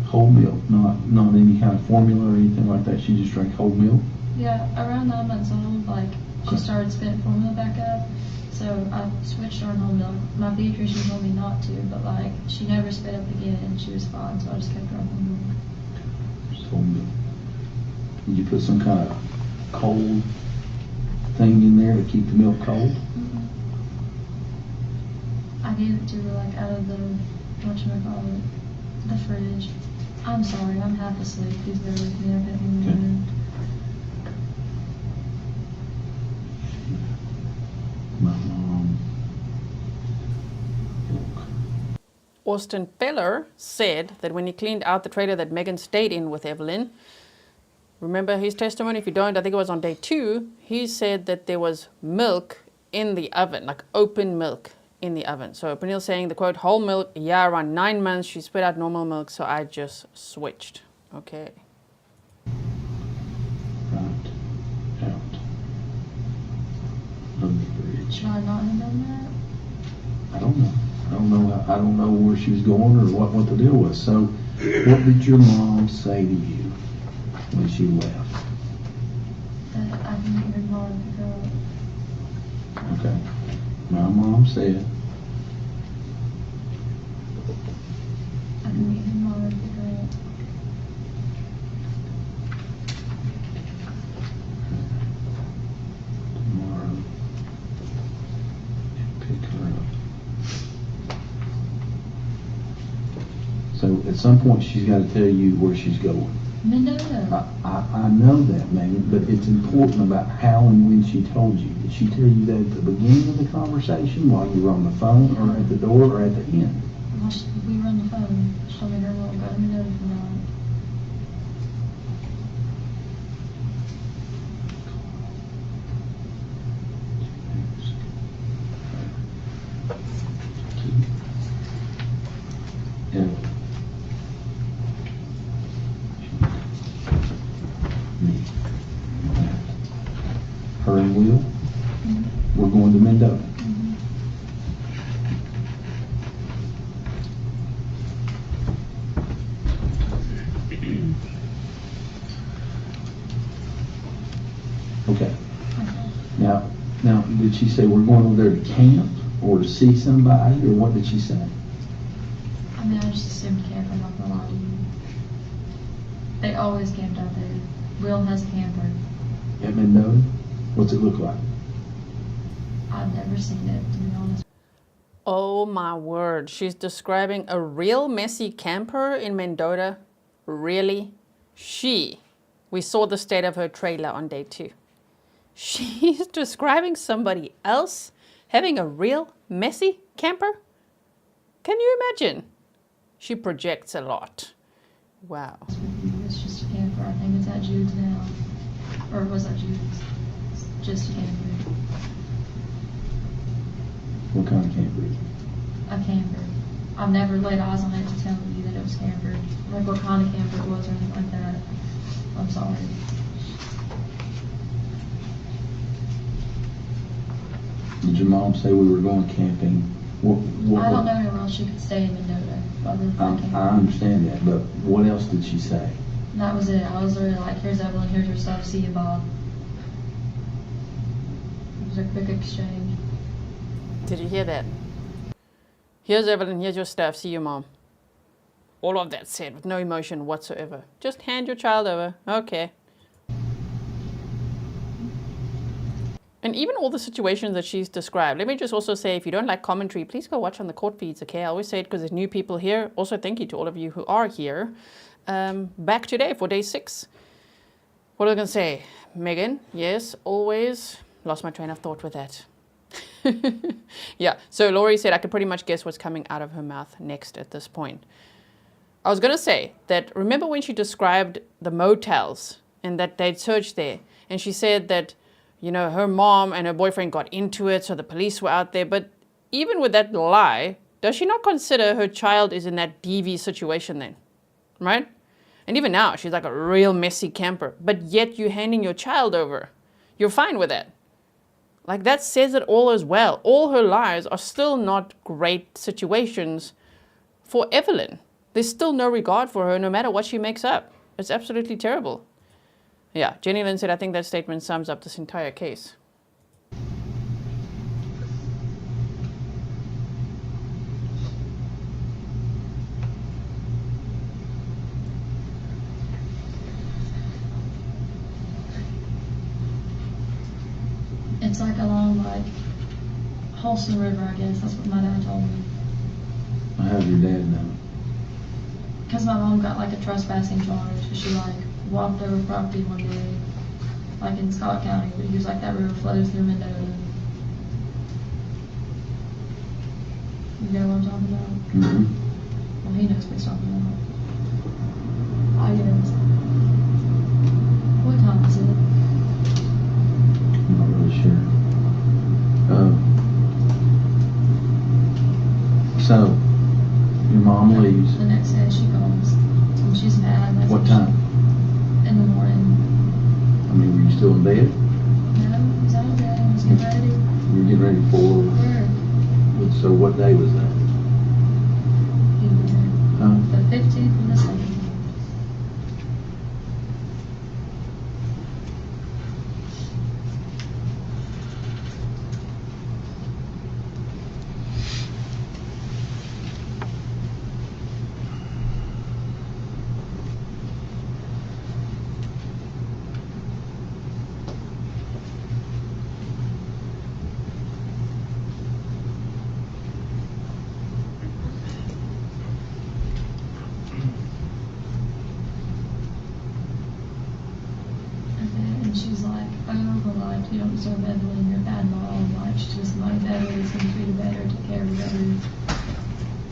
Whole milk, not any kind of formula or anything like that. She just drank whole milk. Yeah, around 9 months old, like, she started spitting formula back up. So I switched her on whole milk. My pediatrician told me not to, but like, she never spit up again and she was fine, so I just kept her on whole milk. Just whole milk. Did you put some kind of cold thing in there to keep the milk cold? I gave it to her like out of the, whatchamacallit, the fridge. I'm sorry, I'm half asleep. Please bear with me. I've been in the room. My mom. Austin Feller said that when he cleaned out the trailer that Megan stayed in with Evelyn, remember his testimony? If you don't, I think it was on day 2, he said that there was milk in the oven, like open milk in the oven. So Pernille saying the quote, whole milk, yeah, around 9 months, she spit out normal milk, so I just switched. Okay. Right out of the fridge. Should I not have done that? I don't know. I don't know where she was going or what the deal was. So, what did your mom say to you when she left? That I can get her tomorrow to pick her up. Okay. My mom said, I can meet her tomorrow to pick her up. tomorrow and pick her up. So at some point she's got to tell you where she's going. Mendota. I know that, Megan, but it's important about how and when she told you. Did she tell you that at the beginning of the conversation, while you were on the phone, or at the door, or at the end? We were on the phone. She told me her mom got a Mendota from now on. Yeah. Me. Her and Will, we're going to Mendota. Okay. Now, did she say we're going over there to camp or to see somebody, or what did she say? I mean, I just assumed camp, I'm not gonna lie to you. They always camped out there. Will has a camper. At Mendota? What's it look like? I've never seen it, to be honest. Oh my word. She's describing a real messy camper in Mendota. Really? We saw the state of her trailer on day 2. She's describing somebody else having a real messy camper? Can you imagine? She projects a lot. Wow. It's just a camper. I think it's at Jude's now. Or was that Jude's? It's just a camper. What kind of camper is it? A camper. I've never laid eyes on it to tell you that it was camper. Like what kind of camper it was or anything like that. I'm sorry. Did your mom say we were going camping? I don't know where else she could stay in Mendota other than camper. I understand that, but what else did she say? That was it. I was literally like, here's Evelyn, here's your stuff, see you, Bob. It was a quick exchange. Did you hear that? Here's Evelyn, here's your stuff, see you, Mom. All of that said with no emotion whatsoever. Just hand your child over. Okay. And even all the situations that she's described. Let me just also say, if you don't like commentary, please go watch on the court feeds, okay? I always say it because there's new people here. Also, thank you to all of you who are here. Back today for day 6. What was I going to say? Megan, yes, always. Lost my train of thought with that. Yeah, so Laurie said I could pretty much guess what's coming out of her mouth next at this point. I was going to say that, remember when she described the motels and that they'd searched there, and she said that, you know, her mom and her boyfriend got into it, so the police were out there. But even with that lie, does she not consider her child is in that DV situation then? Right? And even now, she's like a real messy camper. But yet you're handing your child over. You're fine with that. Like, that says it all as well. All her lies are still not great situations for Evelyn. There's still no regard for her, no matter what she makes up. It's absolutely terrible. Yeah, Jenny Lynn said, I think that statement sums up this entire case. It's like along like Holston River, I guess. That's what my dad told me. How'd your dad know? Because my mom got like a trespassing charge. She like walked over property one day, like in Scott County, but he was like, that river flows through Mendota. You know what I'm talking about? Mm-hmm. Well, he knows what he's talking about. I guess. What time is it? I'm not really sure. So, your mom leaves. The next day she calls. And she's mad. What time? In the morning. I mean, were you still in bed? No, I was out of bed. I was getting ready. You were getting ready for Work. So what day was that? The 15th and the 17th. like, you don't deserve Evelyn, you're a bad mom, like, she's just somebody better, that's gonna treat her better, take care of her better.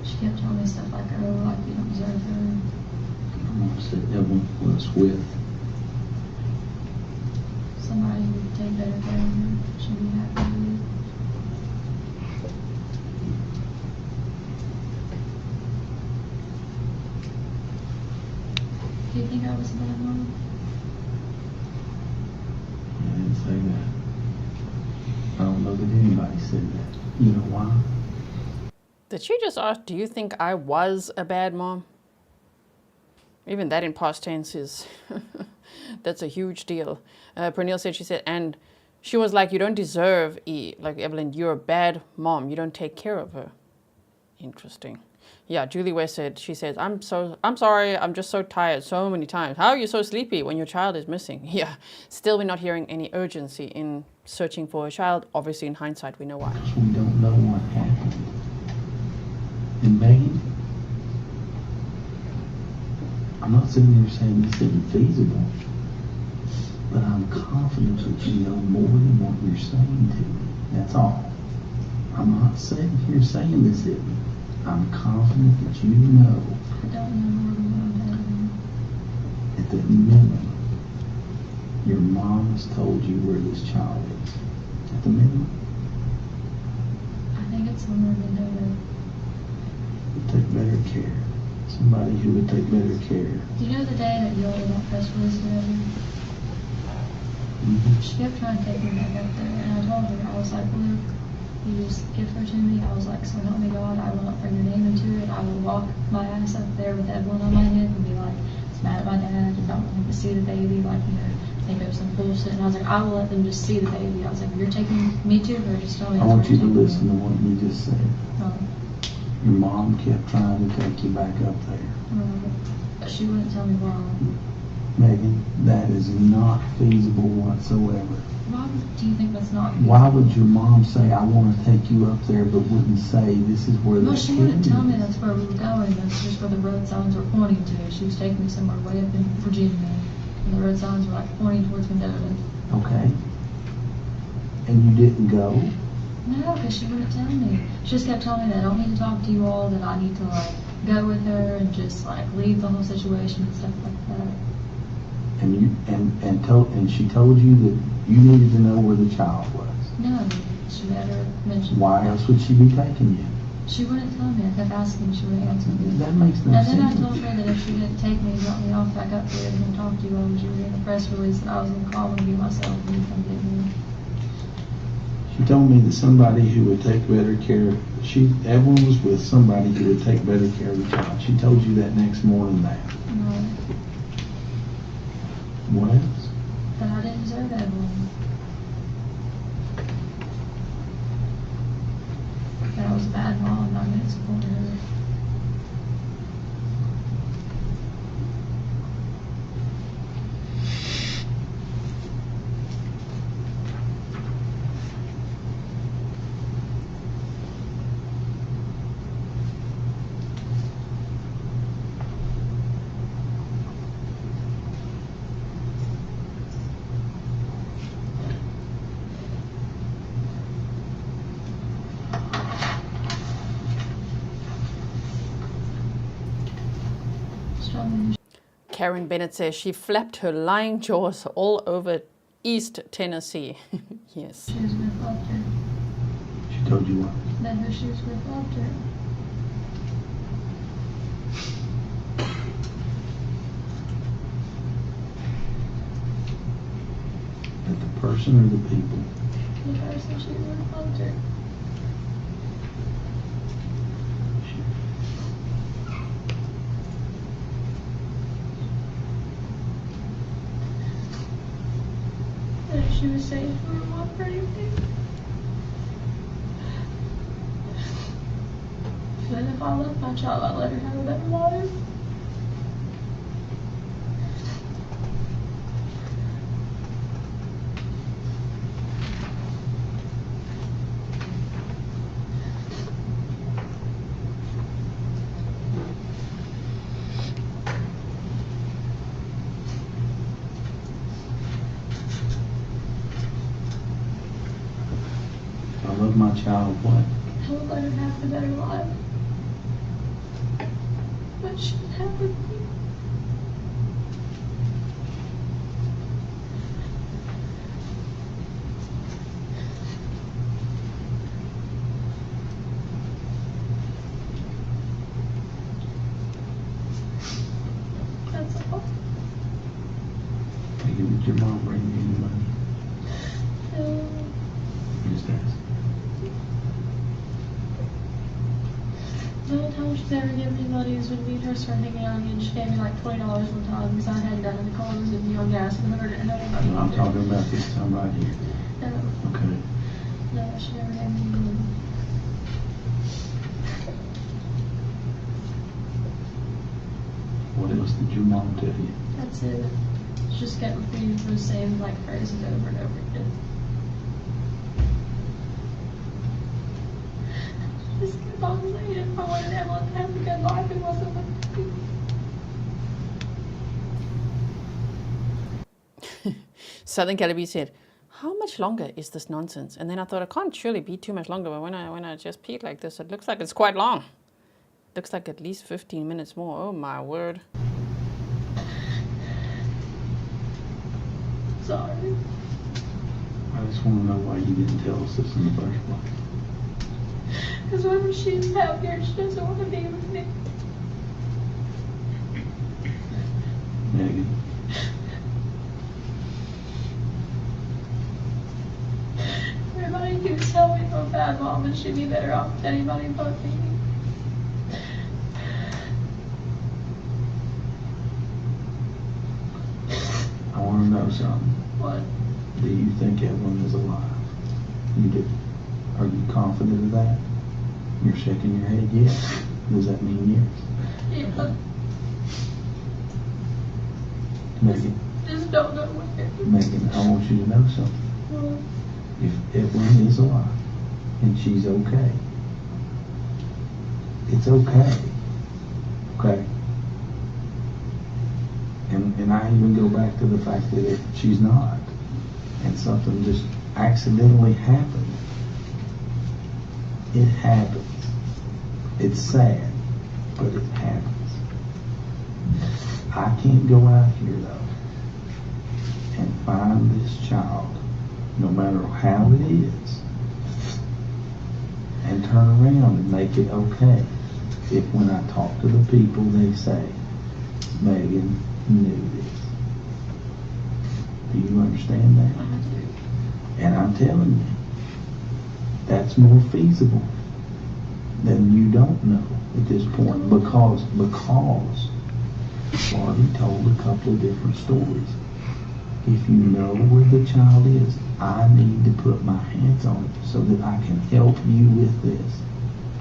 She kept telling me stuff like, oh, like, you don't deserve her. Almost that Evelyn was with. Somebody who would take better care of her, she'd be happy with. Do you think I was a bad mom? I didn't say that. I don't know that anybody said that. You know why? Did she just ask, do you think I was a bad mom? Even that in past tense is, that's a huge deal. Pernille said, she said, and she was like, you don't deserve E. Like, Evelyn, you're a bad mom. You don't take care of her. Interesting. Yeah, Julie West said, she says, I'm sorry, I'm just so tired so many times. How are you so sleepy when your child is missing? Yeah, still we're not hearing any urgency in searching for a child. Obviously, in hindsight, we know why. We don't know what happened. And Megan, I'm not sitting here saying this isn't feasible, but I'm confident that you know more than what you're saying to me. That's all. I'm not sitting here saying this isn't. I'm confident that you know. I don't know more than what I'm telling At the minimum, your mom has told you where this child is. At the minimum. you. I think it's somewhere we know that. Would take better care. Somebody who would take better care. Do you know the day that you all got press release together? She kept trying to take me back up there, and I told her, I was like, look, you just give her to me. I was like, so help me God, I will not bring your name into it. I will walk my ass up there with Evelyn on my head and be like, it's mad at my dad, and don't want him to see the baby, like, you know, think it was some bullshit. And I was like, I will let them just see the baby. I was like, you're taking me to her, just tell me. I want you to listen to what you just said. Oh. Your mom kept trying to take you back up there. But she wouldn't tell me why. Megan, that is not feasible whatsoever. Why do you think that's not? Why would your mom say, I want to take you up there, but wouldn't say, this is where Well, the she kid wouldn't tell me is? that's where we were going. That's just where the road signs were pointing to. She was taking me somewhere way up in Virginia, and the road signs were like pointing towards Mendota. Okay. And you didn't go? No, because she wouldn't tell me. She just kept telling me that I don't need to talk to you all, that I need to like go with her and just like leave the whole situation and stuff like that. And you and she told you that you needed to know where the child was. No, she never mentioned. Why else would she be taking you? She wouldn't tell me. I kept asking, she wouldn't answer me. That makes no And sense. then I told her that if she didn't take me and drop me off back up there and talk to you all, you were in a press release that I was going to call and be myself and you come get me. She told me that somebody who would take better care. Evelyn was with somebody who would take better care of the child. She told you that next morning that. No, What else? that I didn't deserve Evelyn. That I was a bad mom and I didn't support her. Karen Bennett says she flapped her lying jaws all over East Tennessee. Yes. She was with Walter. She told you what? That her she was with Walter. That the person or the people? The person she was with Walter. That she was saying to her mom or anything. if I left my child, I'd let her have a better life. I love my child, what? I would let her have a better life. But she didn't have with me. That's all. Megan, did your mom bring you any money? No. Just ask. The only time she's ever given me money is when me and her started hanging out again. She gave me like $20 one time because I hadn't gotten in the car. I was with me on gas and I didn't have anybody. No, I'm talking about this time right here. No, Okay. no, she never gave me money. What else did your mom tell you? That's it. She just kept repeating those same like phrases over and over again. Just kept on saying if I wanted Evelyn to have a good life, it wasn't with me. Southern Calibre said, how much longer is this nonsense? And then I thought, it can't surely be too much longer, but when I just peed like this, it looks like it's quite long. Looks like at least 15 minutes more. Oh my word. Sorry. I just want to know why you didn't tell us this in the first place. Because whenever she's happier, she doesn't want to be with me. Megan, Everybody keeps telling me I'm a bad mom and she'd be better off with anybody but me. I want to know something. What? Do you think Evelyn is alive? You do. Are you confident of that? You're shaking your head yes. Does that mean yes? Yeah. Megan, Just don't know where. Megan, I want you to know something. Well, If Evelyn is alive and she's okay, it's okay. Okay? And I even go back to the fact that if she's not and something just accidentally happened, it happens. It's sad, but it happens. I can't go out here though and find this child, no matter how it is, and turn around and make it okay if when I talk to the people they say, Megan knew this. Do you understand that? I do. And I'm telling you, that's more feasible than you don't know at this point because Barbie told a couple of different stories. If you know where the child is, I need to put my hands on it so that I can help you with this.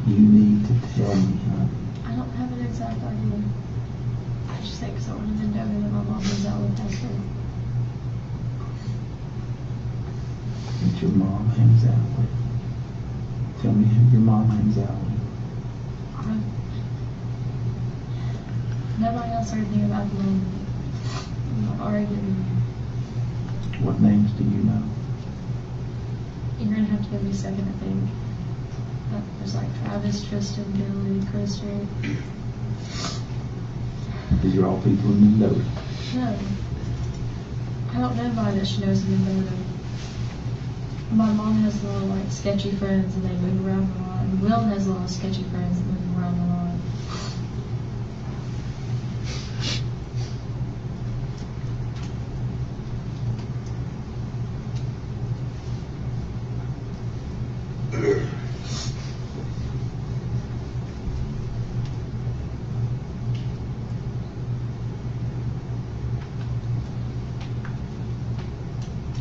You need to tell me, honey. I don't have an exact idea. I just think so would have been better that my mom was out with her. That your mom hangs out with. Tell me who your mom hangs out with. Nobody else heard me about the mom. I'm not arguing. What names do you know? You're gonna have to give me a second, I think. There's like Travis, Tristan, Billy, Christy. These are all people in Mendoza. No. I don't know anybody that she knows in Mendoza. My mom has little like sketchy friends and they move around a lot. And Will has little sketchy friends that move around a lot.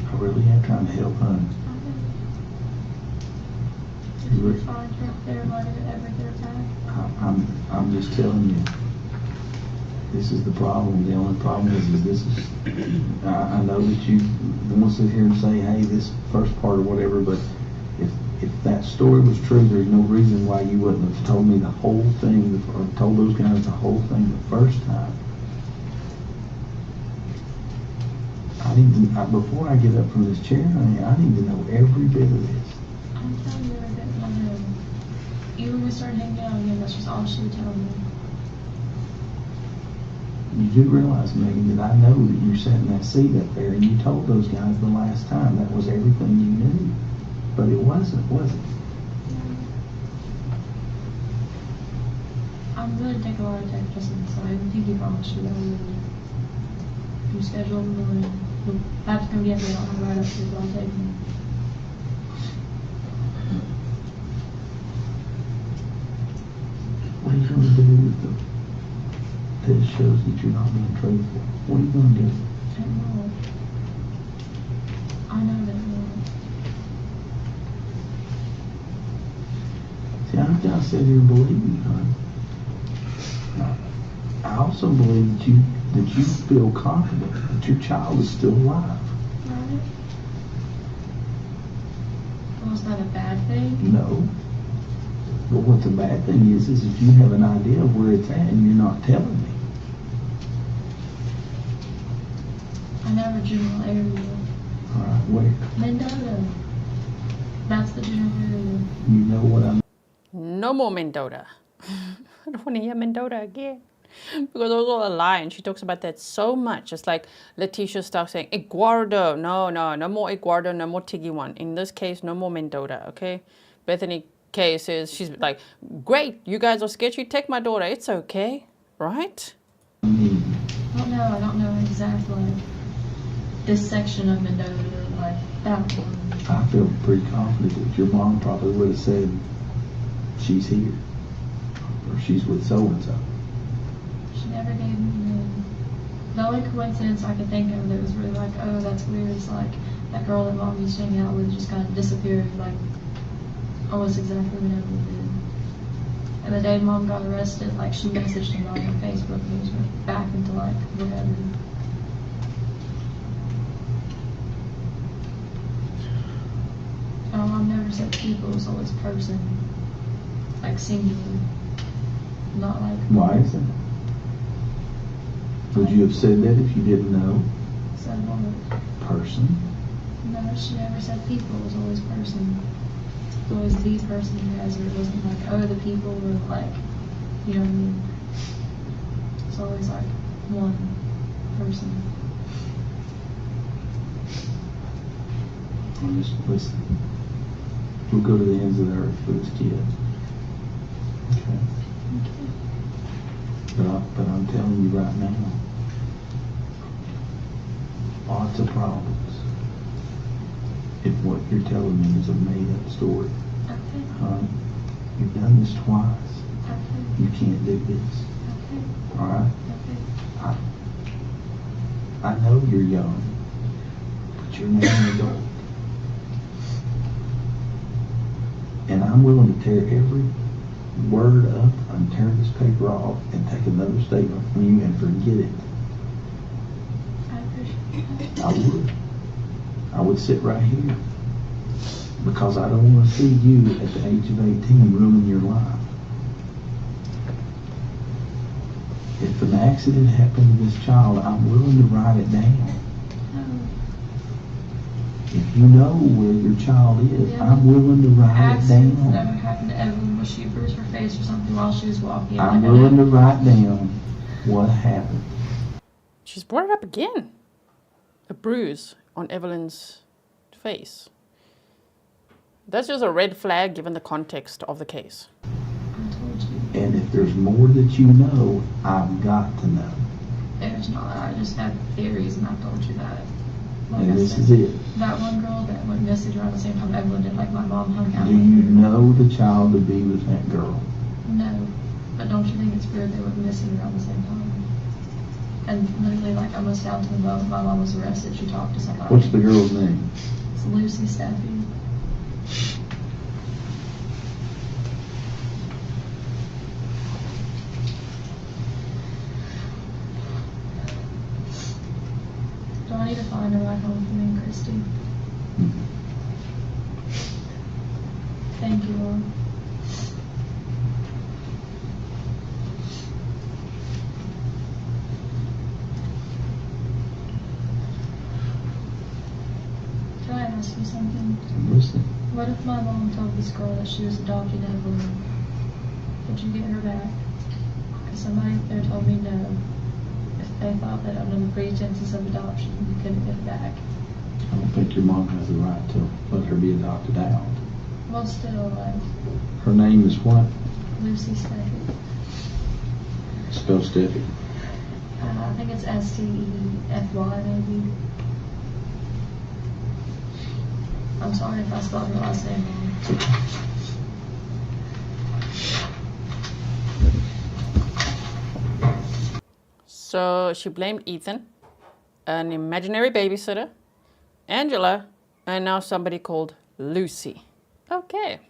I really am trying to help, honey. You would find her up there like every third time. I'm just telling you. This is the problem. The only problem is this is, I know that you want to sit here and say, hey, this first part or whatever, but if that story was true, there's no reason why you wouldn't have told me the whole thing, or told those guys the whole thing the first time. Before I get up from this chair, I need to know every bit of this. I'm telling you every bit I know. Even when we started hanging out again, that's just all she would tell me. You do realize, Megan, that I know that you sat in that seat up there and you told those guys the last time that was everything you knew. But it wasn't, was it? I'm going to take a lot of text lessons, so I pinky promise you that I will. You schedule in the morning. You'll have to come get me. I don't have to ride up to you, but I'll take you. What are you going to do with them? That shows that you're not being truthful. What are you going to do? I know. I know that it will. See, I've got to sit here and believe you, honey. I also believe that you feel confident that your child is still alive. Right? Well, is that a bad thing? No. But what the bad thing is if you have an idea of where it's at and you're not telling me. I know a general area. All right, where? Mendota. That's the general area. You know what I mean? No more Mendota. I don't want to hear Mendota again. Because it was all a lie, and she talks about that so much. It's like Letitia starts saying, Eduardo. No more Eduardo, no more Tiggy one. In this case, no more Mendota, okay? Bethany K says, she's like, great, you guys are sketchy, take my daughter, it's okay, right? I don't know exactly this section of Mendota, like that one. I feel pretty confident that your mom probably would have said, she's here. Or she's with so-and-so. She never gave me a name. The only coincidence I could think of that was really like, oh, that's weird, is like that girl that mom used to hang out with just kind of disappeared, like almost exactly when Evelyn did. And the day mom got arrested, like she messaged him on Facebook and he was back into like whatever. Mom never said people, it was always person. Like singular. Not like. Why is that? Would you have said that if you didn't know? Said what? Person? No, she never said people, it was always person. It was always the person you guys were. It wasn't like, oh, the people were like, you know what I mean? It's always like one person. Well, just listen. We'll go to the ends of the earth for this kid. Okay? Okay. But I'm telling you right now, lots of problems if what you're telling me is a made-up story. Okay. You've done this twice. Okay. You can't do this. Okay. All right? Okay. I know you're young, but you're now an adult. And I'm willing to tear every word up and tear this paper off and take another statement from you and forget it. I appreciate that. I would sit right here because I don't want to see you at the age of 18 ruin your life. If an accident happened to this child, I'm willing to write it down. No. If you know where your child is, I'm willing to write it Accidents down. never happened to Evelyn, but she bruised her face or something while she was walking. I'm willing to write down what happened. She's brought it up again. A bruise on Evelyn's face. That's just a red flag given the context of the case. I told you. And if there's more that you know, I've got to know. There's not. I just have theories, and I told you that. Like And I this said, is it. that one girl that went missing around the same time Evelyn did, like my mom hung out Do with you her. know the child to be with that girl? No. But don't you think it's weird they went missing around the same time? And literally, like, almost down to the moment my mom was arrested, she talked to somebody. What's the girl's name? It's Lucy Steffi. find her right home for me and Christy. Thank you, Lord. Can I ask you something? I'm listening. What if my mom told this girl that she was adopted Evelyn? Would you get her back? Because somebody up there told me no. If they thought that under the pretenses of adoption, you couldn't get her back. I don't think your mom has the right to let her be adopted out. Well, still, like, Her name is what? Lucy Steffi. Spell Steffi. I think it's Stefy, maybe. I'm sorry if I spelled her last name wrong. So she blamed Ethan, an imaginary babysitter, Angela, and now somebody called Lucy. Okay.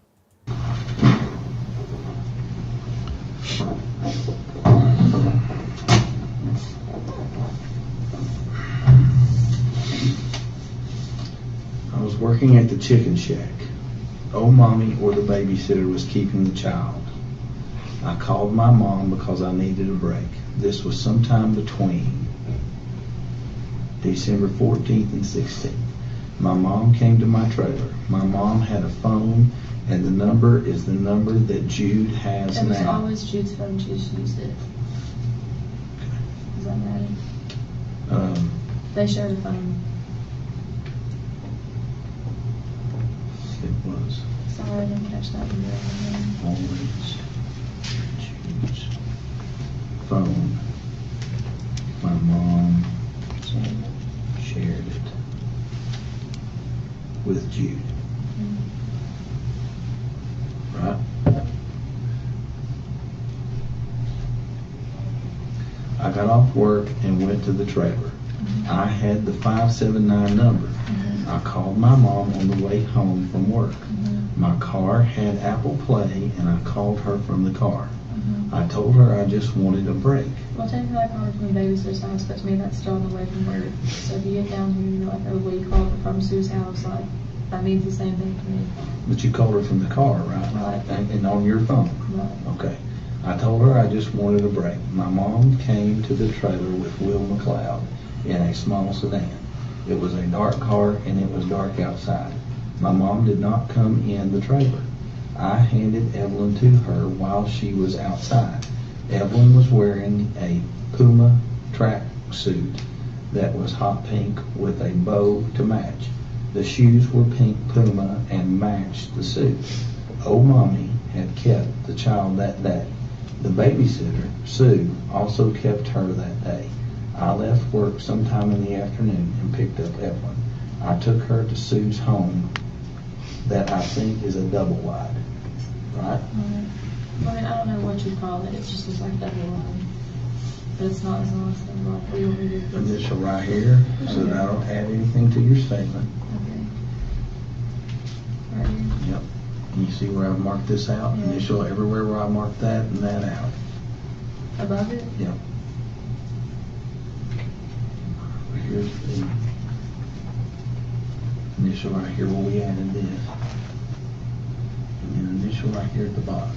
I was working at the chicken shack. Old mommy or the babysitter was keeping the child. I called my mom because I needed a break. This was sometime between December 14th and 16th. My mom came to my trailer. My mom had a phone, and the number is the number that Jude has It was now. always Jude's phone, she just used it. Does that matter? They shared a phone. It was Sorry, I didn't catch that one. always Jude's phone. My mom shared it with Jude. Right? I got off work and went to the trailer. I had the 579 number. I called my mom on the way home from work. My car had Apple Play, and I called her from the car. I told her I just wanted a break. Well, technically I called her from the babysitter's house, but to me that's still on the way from work. So if you get down here and you're like, oh, well, you called her from Sue's house, like, that means the same thing to me. But you called her from the car, right? Right. And on your phone? Right. Okay. I told her I just wanted a break. My mom came to the trailer with Will McLeod in a small sedan. It was a dark car and it was dark outside. My mom did not come in the trailer. I handed Evelyn to her while she was outside. Evelyn was wearing a Puma track suit that was hot pink with a bow to match. The shoes were pink Puma and matched the suit. Old mommy had kept the child that day. The babysitter, Sue, also kept her that day. I left work sometime in the afternoon and picked up Evelyn. I took her to Sue's home that I think is a double wide. Right? I mean, I don't know what you call it. It just looks like double line. But it's not as long as double line. What do you want me to do? Initial right here, so that I don't add anything to your statement. Okay. Right here. Yep. And you see where I've marked this out? Yeah. Initial everywhere where I marked that and that out. Above it? Yep. Here's the initial right here where we added this. And then initial right here at the bottom.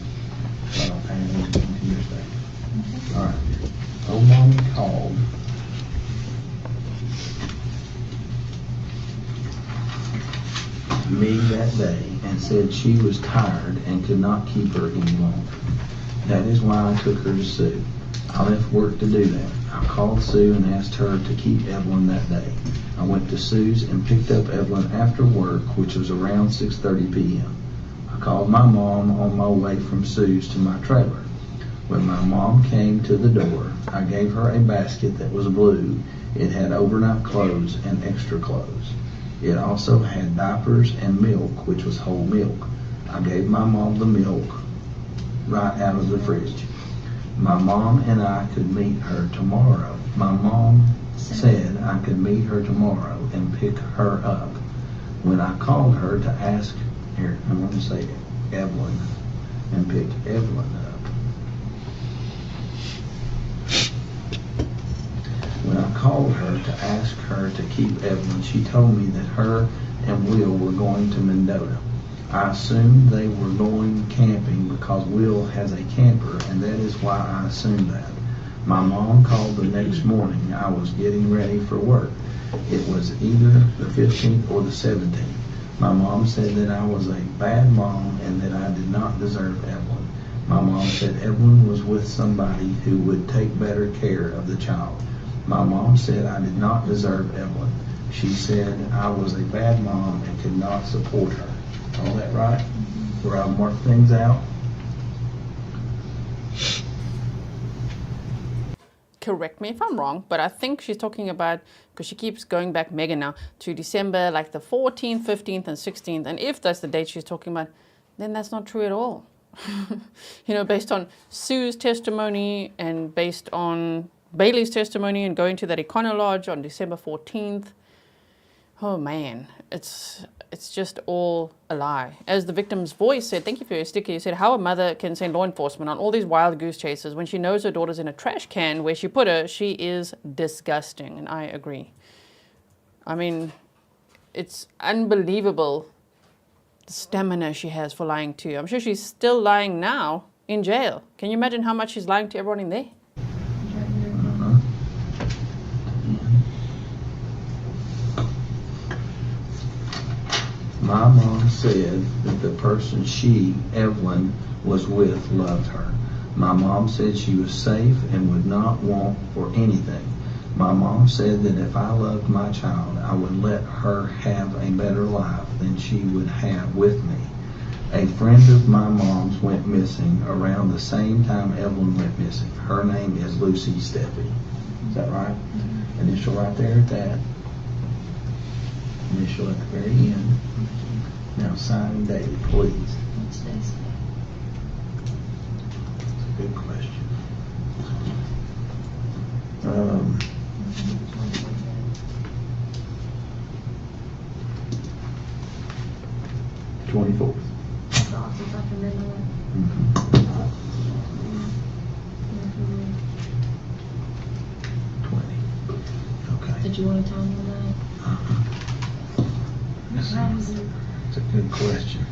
So I don't add anything to your statement. All right. Old mommy called. Me that day and said she was tired and could not keep her any longer. That is why I took her to Sue. I left work to do that. I called Sue and asked her to keep Evelyn that day. I went to Sue's and picked up Evelyn after work, which was around 6:30 p.m. I called my mom on my way from Sue's to my trailer. When my mom came to the door, I gave her a basket that was blue. It had overnight clothes and extra clothes. It also had diapers and milk, which was whole milk. I gave my mom the milk right out of the fridge. My mom and I could meet her tomorrow. My mom said I could meet her tomorrow and pick her up. When I called her to ask, here, I'm going to say Evelyn, and picked Evelyn up. When I called her to ask her to keep Evelyn. She told me that her and Will were going to Mendota. I assumed they were going camping because Will has a camper, and that is why I assumed that. My mom called the next morning. I was getting ready for work. It was either the 15th or the 17th. My mom said that I was a bad mom and that I did not deserve Evelyn. My mom said Evelyn was with somebody who would take better care of the child. My mom said I did not deserve Evelyn. She said I was a bad mom and could not support her. All that right? Where I marked things out? Correct me if I'm wrong, but I think she's talking about, because she keeps going back, Megan now, to December, like the 14th, 15th, and 16th. And if that's the date she's talking about, then that's not true at all. You know, based on Sue's testimony and based on Bailey's testimony and going to that Econo Lodge on December 14th. Oh man, it's just all a lie. As the victim's voice said, thank you for your sticker, you said how a mother can send law enforcement on all these wild goose chases when she knows her daughter's in a trash can where she put her. She is disgusting, and I agree. I mean, it's unbelievable the stamina she has for lying too. I'm sure she's still lying now in jail. Can you imagine how much she's lying to everyone in there? My mom said that the person she, Evelyn, was with loved her. My mom said she was safe and would not want for anything. My mom said that if I loved my child, I would let her have a better life than she would have with me. A friend of my mom's went missing around the same time Evelyn went missing. Her name is Lucy Steffi. Is that right? Initial right there at that. Initial at the very end. Now sign and date, please. What's today's date? That's a good question. 24th. Doctor's after midnight. Mm-hmm. 20. Okay. Did you want to tell me that? How was it? It's a good question.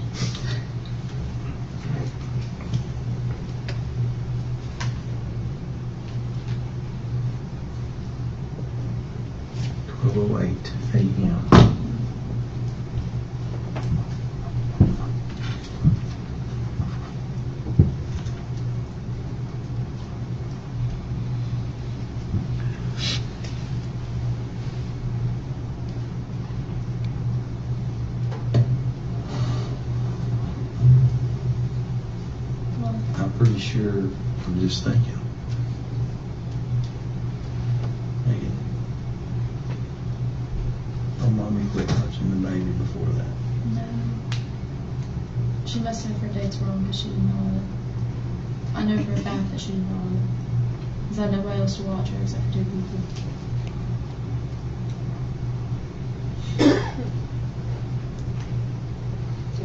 (12:08 a.m.) I'm pretty sure, I'm just thinking. Megan, don't mommy quit touching the baby before that. No. She must have her dates wrong because she didn't know it. I know for a fact that she didn't know it. Because I had nobody else to watch her except for 2 people.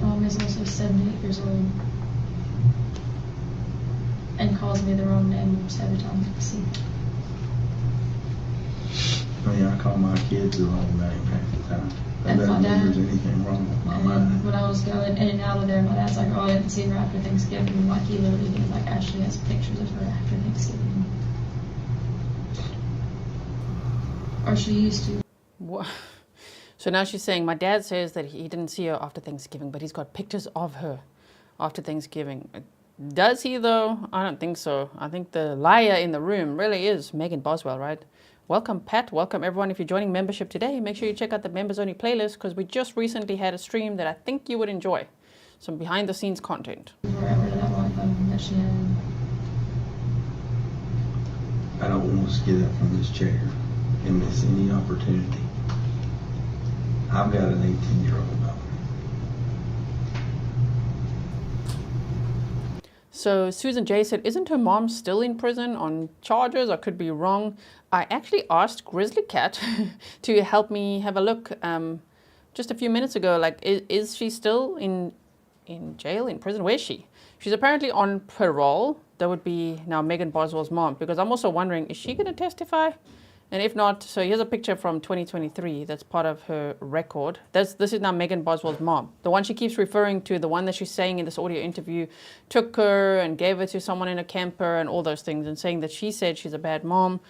Mom is also 78 years old. And calls me the wrong name almost every time I see her. I mean, I call my kids the wrong name half the time. That And my doesn't mean dad. there's anything wrong with my And mind. when I was going in and out of there, my dad's like, oh, I haven't seen her after Thanksgiving. Like, he literally did, like, actually has pictures of her after Thanksgiving. Or she used to. What? So now she's saying, my dad says that he didn't see her after Thanksgiving, but he's got pictures of her after Thanksgiving. Does he, though? I don't think so. I think the liar in the room really is Megan Boswell, right? Welcome, Pat. Welcome, everyone. If you're joining membership today, make sure you check out the members-only playlist because we just recently had a stream that I think you would enjoy. Some behind-the-scenes content. Wherever that iPhone that she had. I don't want us to get up from this chair and miss any opportunity. I've got an 18-year-old daughter. So Susan J said, isn't her mom still in prison on charges? I could be wrong. I actually asked Grizzly Cat to help me have a look just a few minutes ago. Like, is she still in jail, in prison? Where is she? She's apparently on parole. That would be now Megan Boswell's mom, because I'm also wondering, is she going to testify And if not, so here's a picture from 2023 that's part of her record. This is now Megan Boswell's mom. The one she keeps referring to, the one that she's saying in this audio interview, took her and gave her to someone in a camper and all those things, and saying that she said she's a bad mom.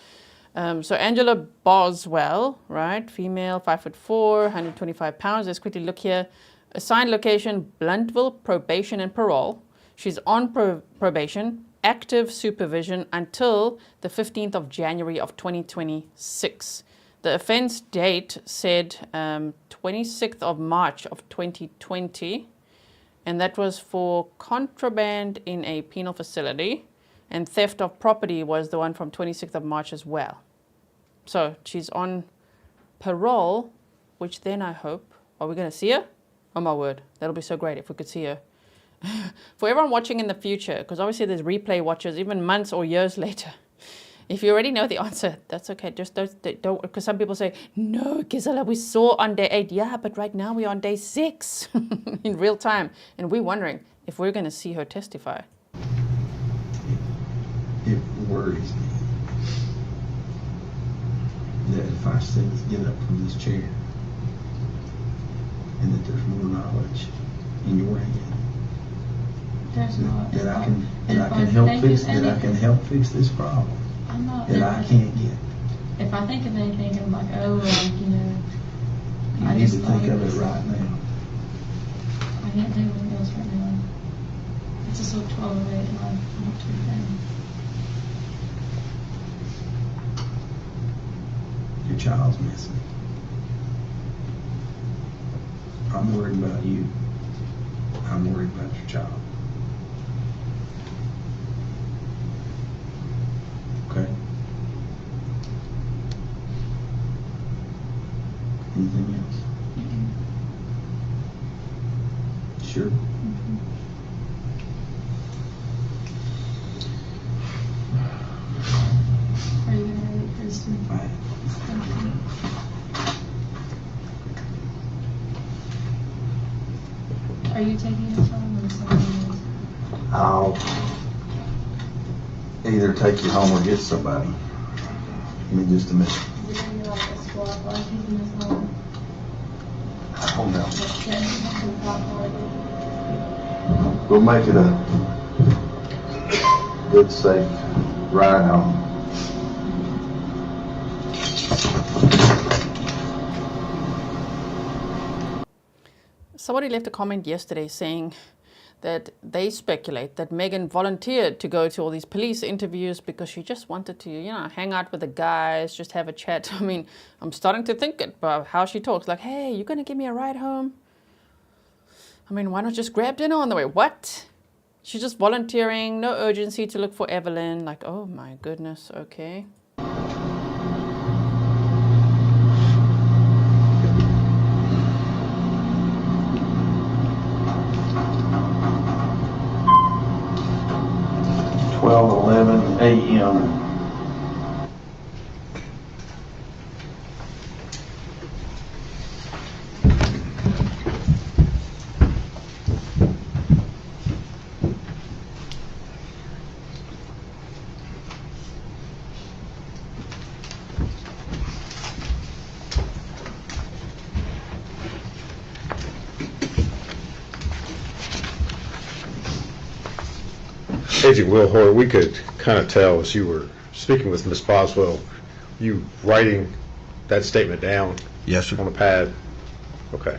So Angela Boswell, right, female, 5'4", 125 pounds. Let's quickly look here. Assigned location, Bluntville, probation and parole. She's on probation, active supervision until the 15th of January of 2026. The offense date said 26th of March of 2020, and that was for contraband in a penal facility, and theft of property was the one from 26th of March as well. So she's on parole, which then I hope, are we going to see her? Oh my word, that'll be so great if we could see her. For everyone watching in the future, because obviously there's replay watchers even months or years later. If you already know the answer, that's okay. Just don't, because some people say, no, Gisela, we saw on day 8. Yeah, but right now we're on day 6 in real time. And we're wondering if we're going to see her testify. It worries me that if I say get up from this chair and that there's more knowledge in your head, There's not. that I can help fix this problem I'm not. that I can't get. If I think of anything, I'm like, oh, you know. You I need just to think of like it right now. I can't think of anything else right now. It's just like 12:08 and I'm not too bad. Your child's missing. I'm worried about you. I'm worried about your child. Okay? Anything else? Sure. Are you gonna read Kristen? Fine. Are you taking us home or somebody else? I'll either take you home or get somebody. Give me just a minute. We're gonna be like a squad, like taking us home. Hold on. Yeah, some pop party. We'll make it a good, safe ride home. Somebody left a comment yesterday saying that they speculate that Megan volunteered to go to all these police interviews because she just wanted to, you know, hang out with the guys, just have a chat. I mean, I'm starting to think about how she talks. Like, hey, you going to give me a ride home? I mean, why not just grab dinner on the way? What? She's just volunteering, no urgency to look for Evelyn. Like, oh my goodness, okay. a.m. Agent Wilhoit, we could kind of tell as you were speaking with Ms. Boswell, you writing that statement down Yes, sir. on a pad? Okay.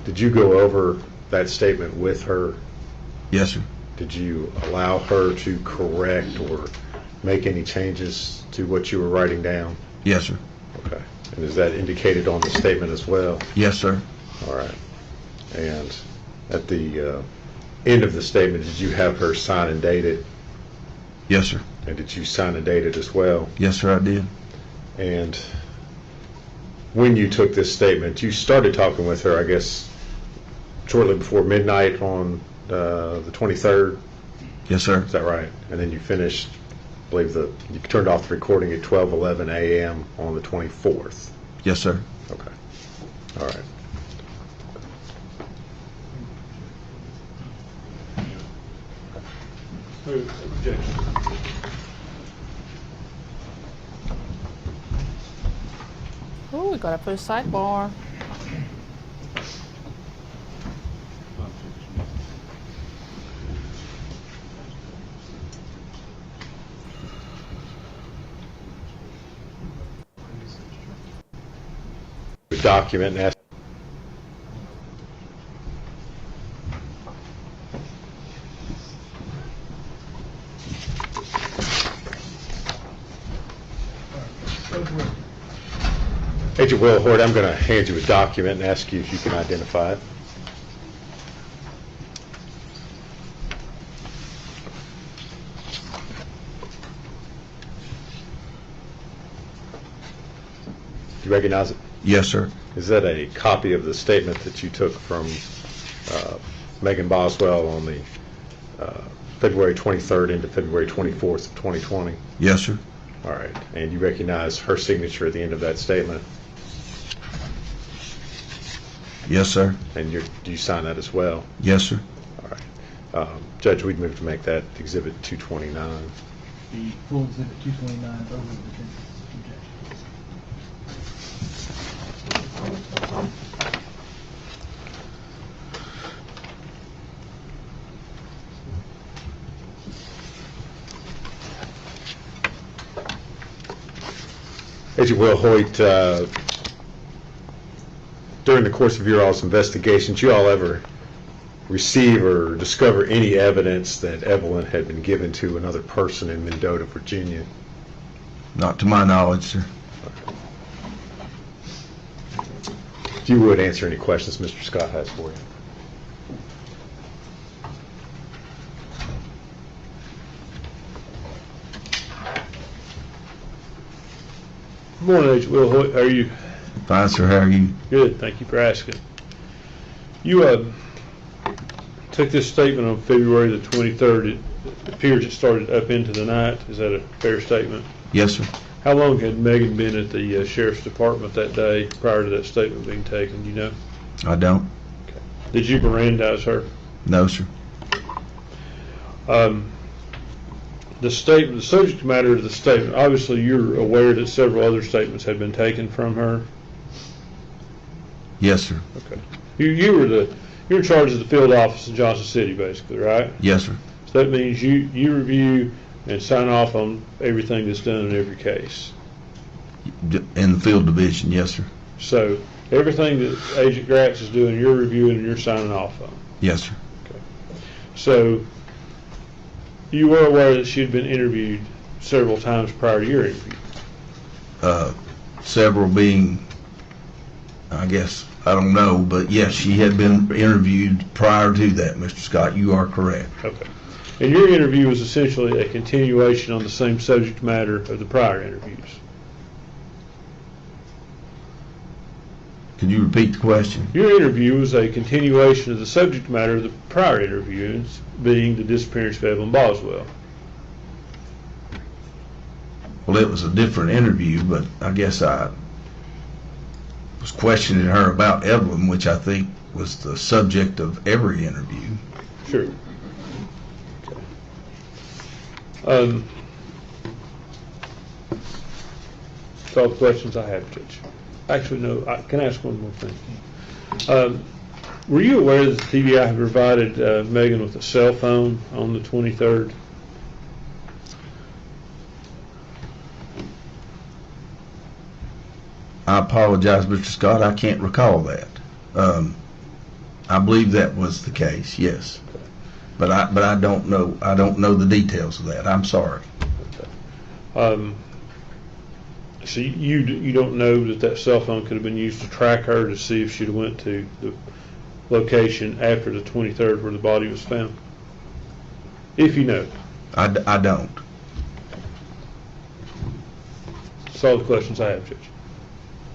Did you go over that statement with her? Yes, sir. Did you allow her to correct or make any changes to what you were writing down? Yes, sir. Okay. And is that indicated on the statement as well? Yes, sir. All right. And at the end of the statement, did you have her sign and date it? Yes, sir. And did you sign and date it as well? Yes, sir, I did. And when you took this statement, you started talking with her, I guess, shortly before midnight on the 23rd? Yes, sir. Is that right? And then you finished, I believe you turned off the recording at 12:11 a.m. on the 24th? Yes, sir. Okay. All right. Objection. Oh, we got our first sidebar. Document and ask. Agent Wilhoit, I'm going to hand you a document and ask you if you can identify it. Do you recognize it? Yes, sir. Is that a copy of the statement that you took from Megan Boswell on the February 23rd into February 24th of 2020? Yes, sir. All right. And you recognize her signature at the end of that statement? Yes, sir. And do you sign that as well? Yes, sir. All right. Judge, we'd move to make that Exhibit 229. The full exhibit 229 over the defendant's objection. Agent Wilhoit, during the course of your all's investigations, you all ever receive or discover any evidence that Evelyn had been given to another person in Mendota, Virginia? Not to my knowledge, sir. If you would answer any questions Mr. Scott has for you. Good morning, Agent Wilhoit. How are you? Fine, sir. How are you? Good. Thank you for asking. You took this statement on February the 23rd. It appears it started up into the night. Is that a fair statement? Yes, sir. How long had Megan been at the Sheriff's Department that day prior to that statement being taken? Do you know? I don't. Okay. Did you Mirandize her? No, sir. The statement, the subject matter of the statement, obviously you're aware that several other statements had been taken from her? Yes, sir. Okay. You're in charge of the field office in Johnson City, basically, right? Yes, sir. So that means you review and sign off on everything that's done in every case. In the field division, yes, sir. So everything that Agent Gratz is doing, you're reviewing and you're signing off on. Yes, sir. Okay. So you were aware that she had been interviewed several times prior to your interview? Several being, I guess, I don't know, but yes, she had been interviewed prior to that, Mr. Scott. You are correct. Okay. And your interview was essentially a continuation on the same subject matter of the prior interviews? Could you repeat the question? Your interview was a continuation of the subject matter of the prior interviews, being the disappearance of Evelyn Boswell. Well, it was a different interview, but I guess I was questioning her about Evelyn, which I think was the subject of every interview. Sure. Okay. That's all the questions I have, Judge. Actually, no, I can ask one more thing. Were you aware that the TBI had provided Megan with a cell phone on the 23rd? I apologize, Mr. Scott. I can't recall that. I believe that was the case, yes. But I don't know. I don't know the details of that. I'm sorry. Okay. So you don't know that cell phone could have been used to track her to see if she'd went to the location after the 23rd where the body was found? If you know. I don't. That's all the questions I have, Judge.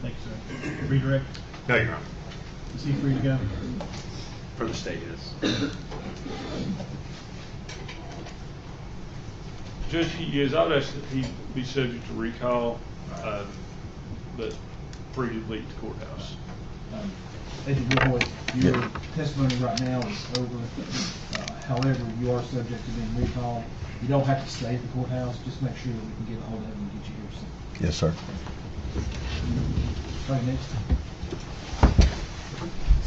Thank you, sir. Redirect. No, Your Honor. Is he free to go? For the state, yes. Judge, I would ask that he be subject to recall, but free to leave the courthouse. Agent Wilhoit, your testimony right now is over. However, you are subject to being recalled. You don't have to stay at the courthouse. Just make sure that we can get a hold of him and get you here soon. Yes, sir. Right, next.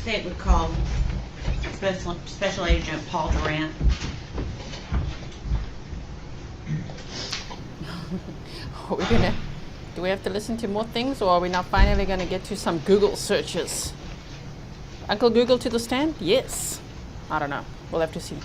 State would call Special Agent Paul Durant. Are we gonna, do we have to listen to more things, or are we now finally gonna get to some Google searches? Uncle Google to the stand? Yes. I don't know. We'll have to see.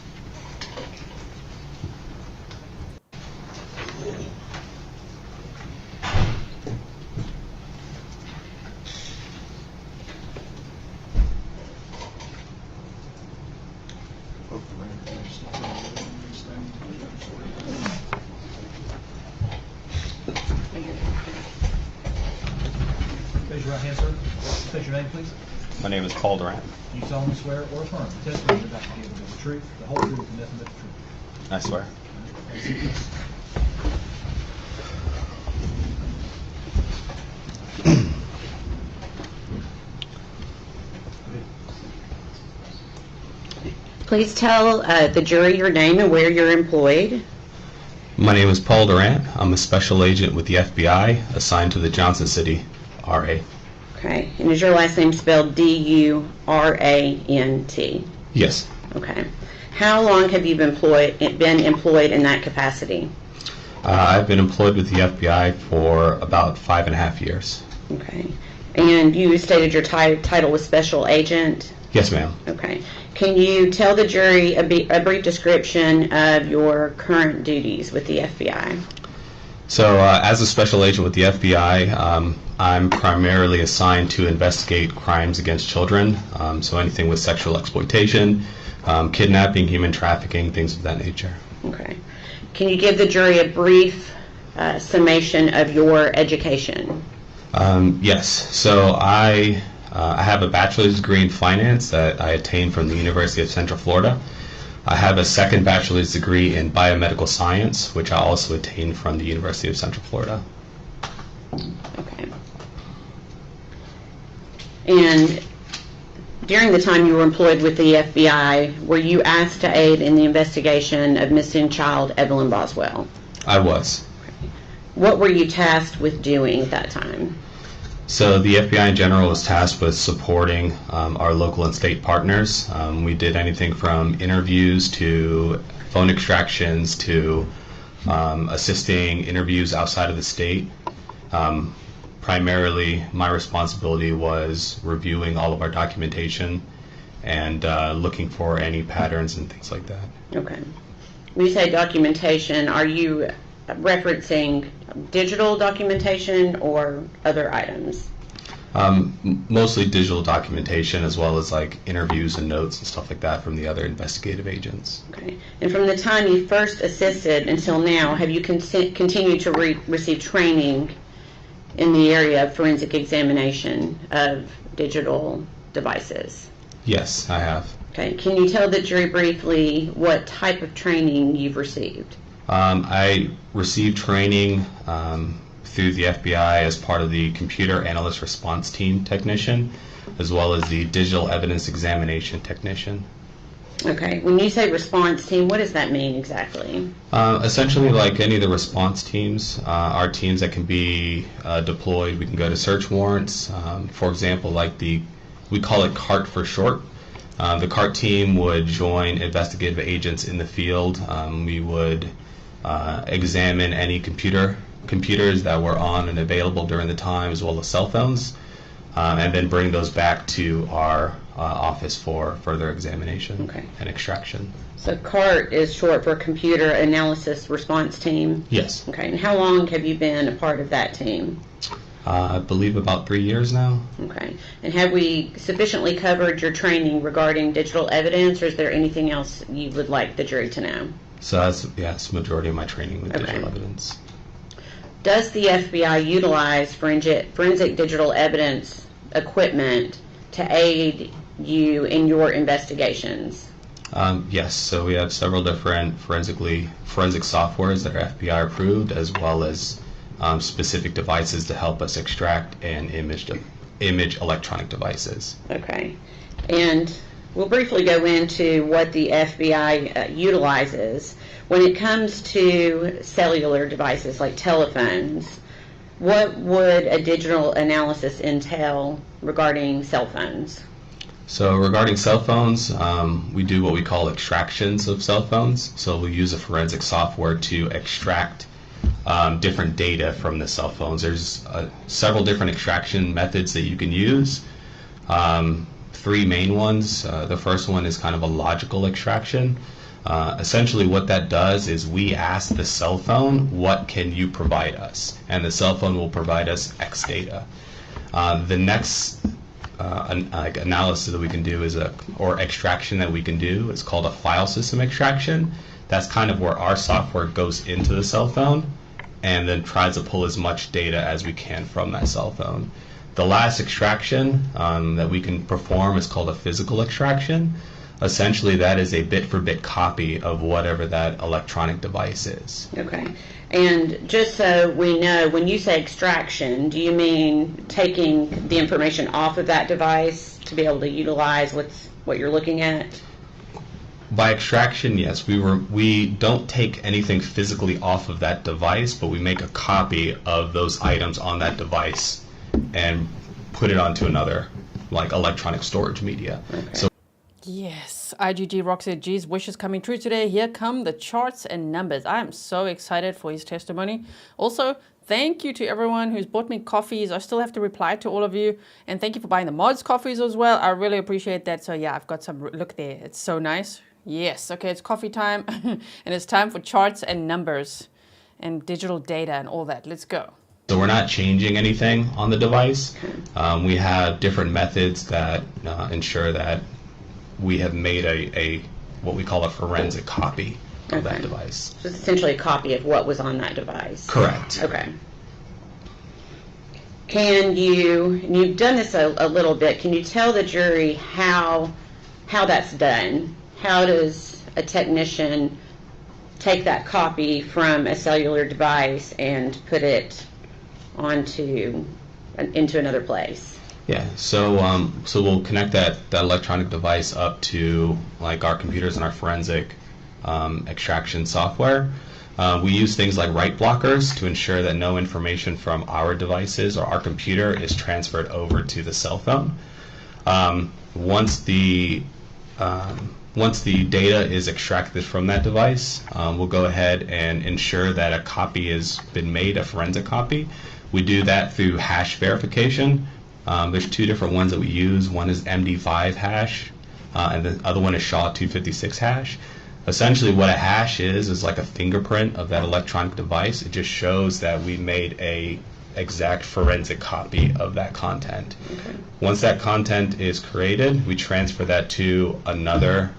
Raise your right hand, sir. State your name, please. My name is Paul Durant. You solemnly swear or affirm the testimony you're about to give is the truth, the whole truth, and nothing but the truth. I swear. Please tell the jury your name and where you're employed. My name is Paul Durant. I'm a special agent with the FBI assigned to the Johnson City RA. Okay. And is your last name spelled D-U-R-A-N-T? Yes. Okay. How long have you been employed in that capacity? I've been employed with the FBI for about 5.5 years. Okay. And you stated your title was special agent? Yes, ma'am. Okay. Can you tell the jury a brief description of your current duties with the FBI? So as a special agent with the FBI, I'm primarily assigned to investigate crimes against children, so anything with sexual exploitation, kidnapping, human trafficking, things of that nature. Okay. Can you give the jury a brief summation of your education? Yes. So I have a bachelor's degree in finance that I attained from the University of Central Florida. I have a second bachelor's degree in biomedical science, which I also attained from the University of Central Florida. Okay. And during the time you were employed with the FBI, were you asked to aid in the investigation of missing child Evelyn Boswell? I was. What were you tasked with doing at that time? So the FBI in general was tasked with supporting our local and state partners. We did anything from interviews to phone extractions to assisting interviews outside of the state. Primarily, my responsibility was reviewing all of our documentation and looking for any patterns and things like that. Okay. When you say documentation, are you referencing digital documentation or other items? Mostly digital documentation, as well as like interviews and notes and stuff like that from the other investigative agents. Okay. And from the time you first assisted until now, have you continued to receive training in the area of forensic examination of digital devices? Yes, I have. Okay. Can you tell the jury briefly what type of training you've received? I received training through the FBI as part of the Computer Analyst Response Team technician, as well as the Digital Evidence Examination technician. Okay. When you say response team, what does that mean exactly? Essentially, like any of the response teams, are teams that can be deployed. We can go to search warrants. For example, like we call it CART for short. The CART team would join investigative agents in the field. We would examine any computers that were on and available during the time, as well as cell phones, and then bring those back to our office for further examination and extraction. So CART is short for Computer Analysis Response Team? Yes. Okay. And how long have you been a part of that team? I believe about 3 years now. Okay. And have we sufficiently covered your training regarding digital evidence, or is there anything else you would like the jury to know? So that's the majority of my training with digital evidence. Does the FBI utilize forensic digital evidence equipment to aid you in your investigations? Yes, so we have several different forensic softwares that are FBI approved, as well as specific devices to help us extract and image electronic devices. Okay. And we'll briefly go into what the FBI utilizes. When it comes to cellular devices like telephones, What would a digital analysis entail regarding cell phones? So regarding cell phones, we do what we call extractions of cell phones. So we use a forensic software to extract different data from the cell phones. There's several different extraction methods that you can use. Three main ones. The first one is kind of a logical extraction. Essentially what that does is we ask the cell phone, what can you provide us? And the cell phone will provide us X data. The next analysis that we can do is or extraction that we can do is called a file system extraction. That's kind of where our software goes into the cell phone and then tries to pull as much data as we can from that cell phone. The last extraction that we can perform is called a physical extraction. Essentially, that is a bit-for-bit copy of whatever that electronic device is. Okay. And just so we know, when you say extraction, do you mean taking the information off of that device to be able to utilize what you're looking at? By extraction, yes. We don't take anything physically off of that device, but we make a copy of those items on that device and put it onto another, like electronic storage media. Okay. So. Yes, IGG Rock said, geez, wishes coming true today. Here come the charts and numbers. I am so excited for his testimony. Also, thank you to everyone who's bought me coffees. I still have to reply to all of you. And thank you for buying the mods coffees as well. I really appreciate that. So yeah, I've got some, look there. It's so nice. Yes, okay, it's coffee time. And it's time for charts and numbers and digital data and all that. Let's go. So we're not changing anything on the device. We have different methods that ensure that we have made a what we call a forensic copy of that device. So it's essentially a copy of what was on that device. Correct. Okay. Can you, and you've done this a little bit, can you tell the jury how that's done? How does a technician take that copy from a cellular device and put it into another place? Yeah, so we'll connect that electronic device up to like our computers and our forensic extraction software. We use things like write blockers to ensure that no information from our devices or our computer is transferred over to the cell phone. Once the data is extracted from that device, we'll go ahead and ensure that a copy has been made, a forensic copy. We do that through hash verification. There's two different ones that we use. One is MD5 hash, and the other one is SHA-256 hash. Essentially what a hash is like a fingerprint of that electronic device. It just shows that we made a exact forensic copy of that content. Okay. Once that content is created, we transfer that to another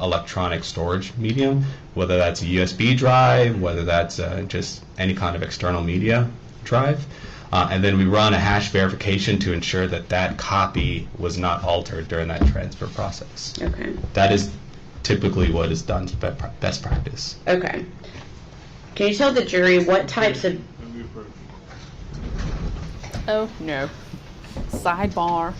electronic storage medium, whether that's a USB drive, whether that's just any kind of external media drive. And then we run a hash verification to ensure that that copy was not altered during that transfer process. Okay. That is typically what is done to best practice. Okay. Can you tell the jury what types of... Oh, no. Sidebar.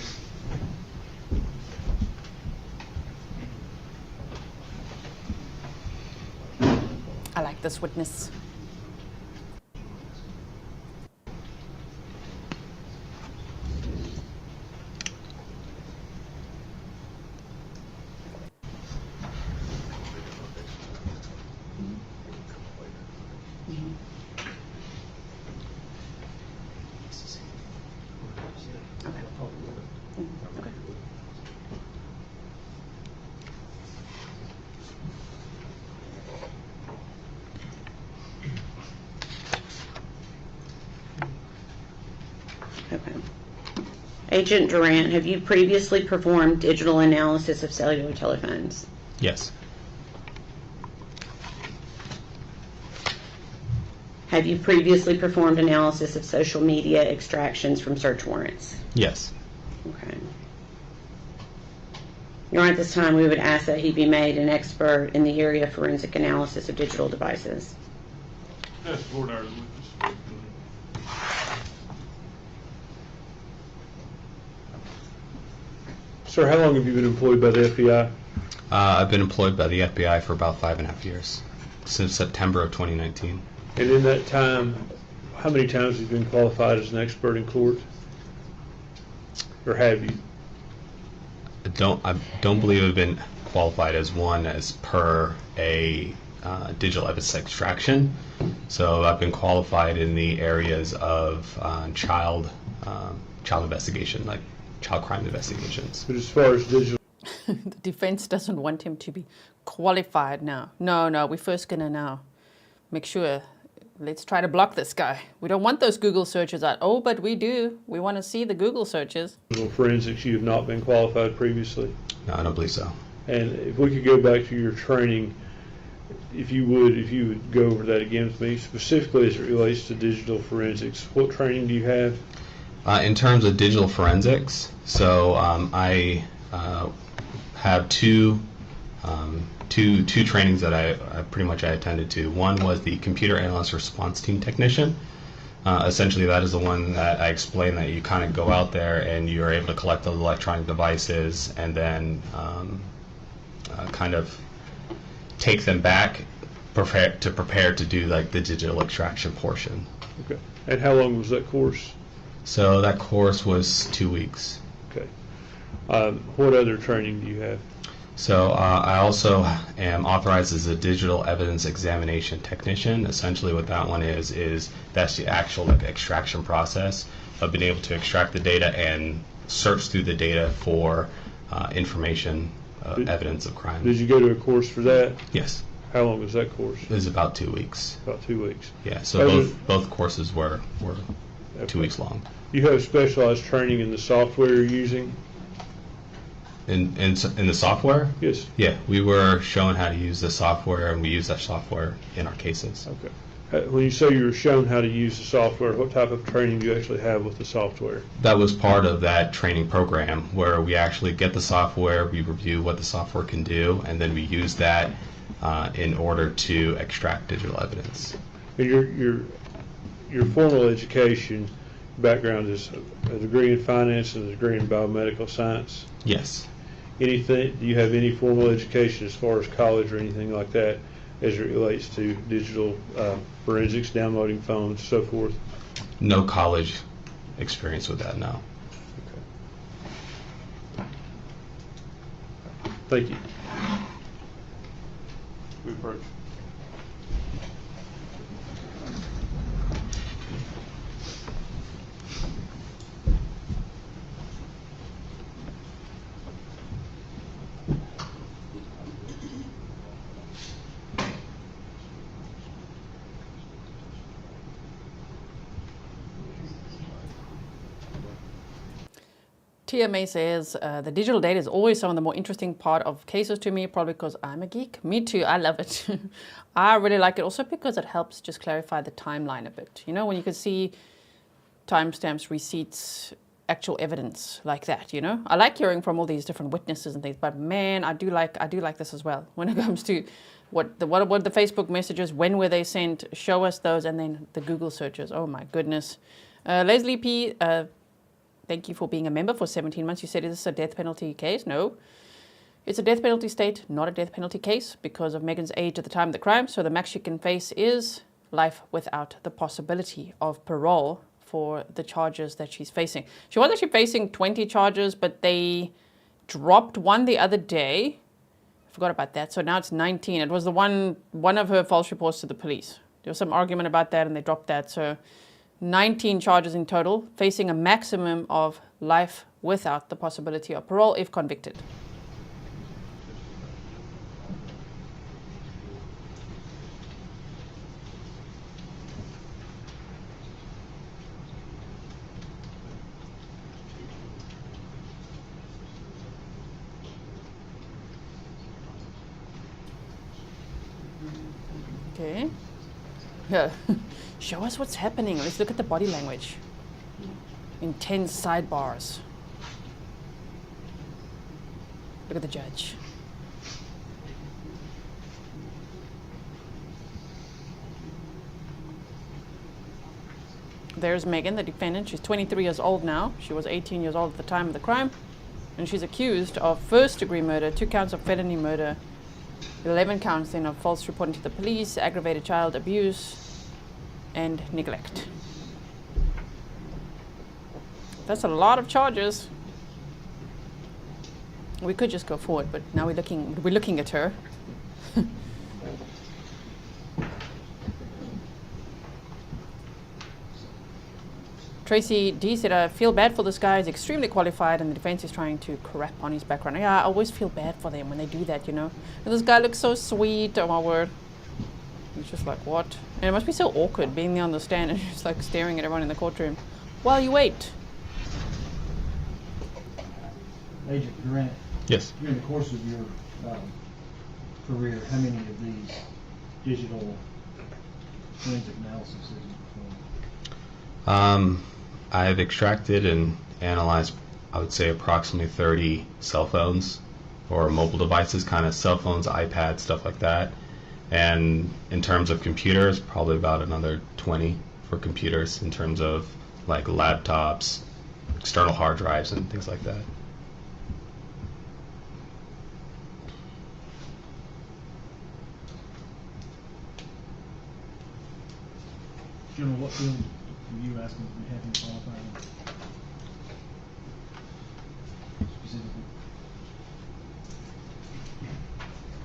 I like this witness. Okay. Agent Durant, have you previously performed digital analysis of cellular telephones? Yes. Have you previously performed analysis of social media extractions from search warrants? Yes. Okay. Your Honor, at this time, we would ask that he be made an expert in the area of forensic analysis of digital devices. That's 4 hours. Sir, how long have you been employed by the FBI? I've been employed by the FBI for about 5.5 years, since September of 2019. And in that time, how many times have you been qualified as an expert in court? Or have you? I don't believe I've been qualified as one as per a digital evidence extraction. So I've been qualified in the areas of child investigation, like child crime investigations. But as far as digital, The defense doesn't want him to be qualified now. No, we're first going to now make sure. Let's try to block this guy. We don't want those Google searches out. Oh, but we do. We want to see the Google searches. forensics, you have not been qualified previously. No, I don't believe so. And if we could go back to your training, if you would go over that again with me, specifically as it relates to digital forensics, what training do you have? In terms of digital forensics, so I have two trainings that I attended to. One was the computer analyst response team technician. Essentially, that is the one that I explained, that you kind of go out there and you're able to collect those electronic devices and then kind of take them back, prepare to do like the digital extraction portion. Okay. And how long was that course? So that course was 2 weeks. Okay. What other training do you have? So I also am authorized as a digital evidence examination technician. Essentially what that one is that's the actual extraction process of being able to extract the data and search through the data for information, evidence of crime. Did you go to a course for that? Yes. How long was that course? It was about 2 weeks. About 2 weeks. Yeah, so both courses were Okay. 2 weeks long. You have specialized training in the software you're using? In the software? Yes. Yeah, we were shown how to use the software, and we use that software in our cases. Okay. When you say you were shown how to use the software, what type of training do you actually have with the software? That was part of that training program, where we actually get the software, we review what the software can do, and then we use that in order to extract digital evidence. And your formal education background is a degree in finance and a degree in biomedical science? Yes. Do you have any formal education as far as college or anything like that as it relates to digital forensics, downloading phones, so forth? No college experience with that, no. Okay. Thank you. We approach. TMA says, the digital data is always some of the more interesting part of cases to me, probably because I'm a geek. Me too, I love it. I really like it also because it helps just clarify the timeline a bit. You know, when you can see timestamps, receipts, actual evidence like that, you know. I like hearing from all these different witnesses and things, but man, I do like this as well. When it comes to what the Facebook messages, when were they sent, show us those, and then the Google searches. Oh my goodness. Leslie P., thank you for being a member for 17 months. You said, is this a death penalty case? No. It's a death penalty state, not a death penalty case because of Megan's age at the time of the crime. So the max she can face is life without the possibility of parole for the charges that she's facing. She was actually facing 20 charges, but they dropped one the other day. I forgot about that. So now it's 19. It was the one of her false reports to the police. There was some argument about that and they dropped that. So 19 charges in total, facing a maximum of life without the possibility of parole if convicted. Okay. Yeah. Show us what's happening. Let's look at the body language. Intense sidebars. Look at the judge. There's Megan, the defendant. She's 23 years old now. She was 18 years old at the time of the crime. And she's accused of first-degree murder, 2 counts of felony murder, 11 counts then of false reporting to the police, aggravated child abuse, and neglect. That's a lot of charges. We could just go forward, but now we're looking at her. Tracy D said, I feel bad for this guy. He's extremely qualified and the defense is trying to crap on his background. Yeah, I always feel bad for them when they do that, you know. And this guy looks so sweet, oh my word. He's just like, what? And it must be so awkward being there on the stand and just like staring at everyone in the courtroom while you wait. Agent Durant, Yes. during the course of your career, how many of these digital forensic analysis have you performed? I've extracted and analyzed, I would say, approximately 30 cell phones or mobile devices, kind of cell phones, iPads, stuff like that. And in terms of computers, probably about another 20 for computers in terms of like laptops, external hard drives, and things like that. General, what field were you asking if you have him qualified in? Specifically?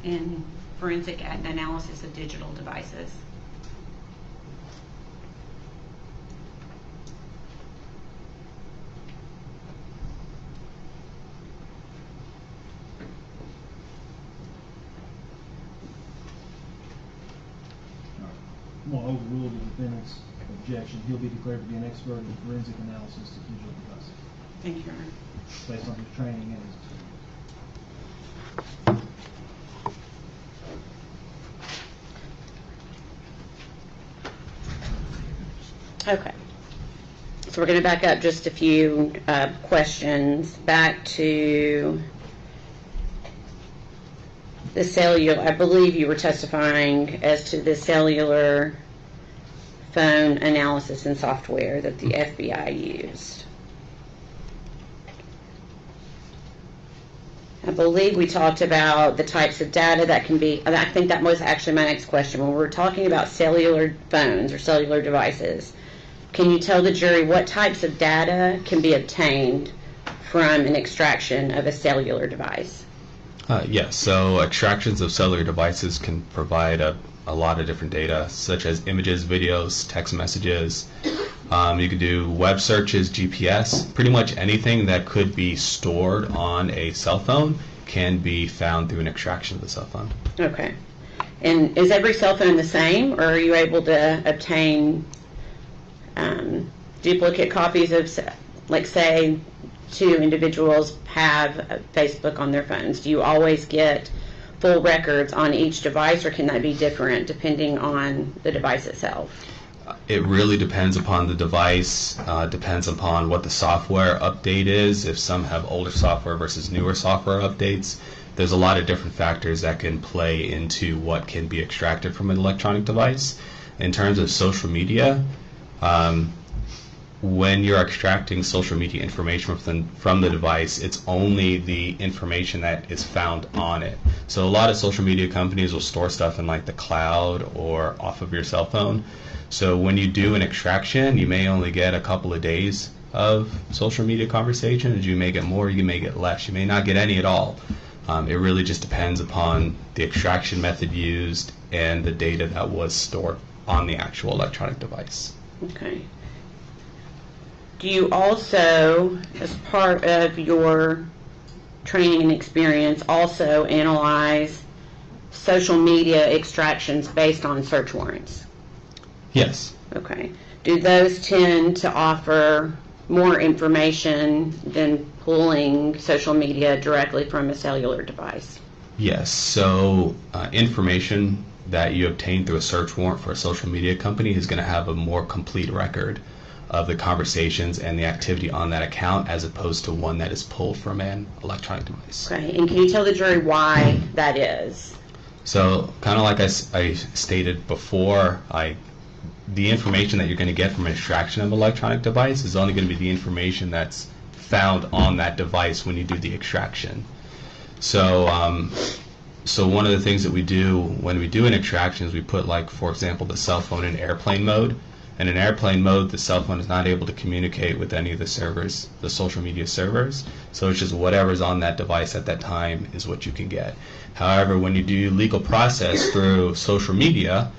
In forensic analysis of digital devices. I'm going to overrule the defendant's objection. He'll be declared to be an expert in forensic analysis of digital devices. Thank you, Your Honor. Based on his training and his experience. Okay. So we're going to back up just a few questions back to the cellular. I believe you were testifying as to the cellular phone analysis and software that the FBI used. I believe we talked about the types of data that can be, and I think that was actually my next question. When we're talking about cellular phones or cellular devices, can you tell the jury what types of data can be obtained from an extraction of a cellular device? Yes, so extractions of cellular devices can provide a lot of different data, such as images, videos, text messages. You can do web searches, GPS. Pretty much anything that could be stored on a cell phone can be found through an extraction of the cell phone. Okay. And is every cell phone the same, or are you able to obtain duplicate copies of, like, say, two individuals have Facebook on their phones? Do you always get full records on each device, or can that be different depending on the device itself? It really depends upon the device, depends upon what the software update is, if some have older software versus newer software updates. There's a lot of different factors that can play into what can be extracted from an electronic device. In terms of social media, when you're extracting social media information from the device, it's only the information that is found on it. So a lot of social media companies will store stuff in like the cloud or off of your cell phone. So when you do an extraction, you may only get a couple of days of social media conversations. You may get more, you may get less. You may not get any at all. It really just depends upon the extraction method used and the data that was stored on the actual electronic device. Okay. Do you also, as part of your training and experience, also analyze social media extractions based on search warrants? Yes. Okay. Do those tend to offer more information than pulling social media directly from a cellular device? Yes. So information that you obtain through a search warrant for a social media company is going to have a more complete record of the conversations and the activity on that account, as opposed to one that is pulled from an electronic device. Okay. And can you tell the jury why that is? So kind of like I stated before, the information that you're going to get from an extraction of an electronic device is only going to be the information that's found on that device when you do the extraction. So one of the things that we do when we do an extraction is we put, like, for example, the cell phone in airplane mode, In an airplane mode, the cell phone is not able to communicate with any of the servers, the social media servers, so it's just whatever's on that device at that time is what you can get. However, when you do legal process through social media,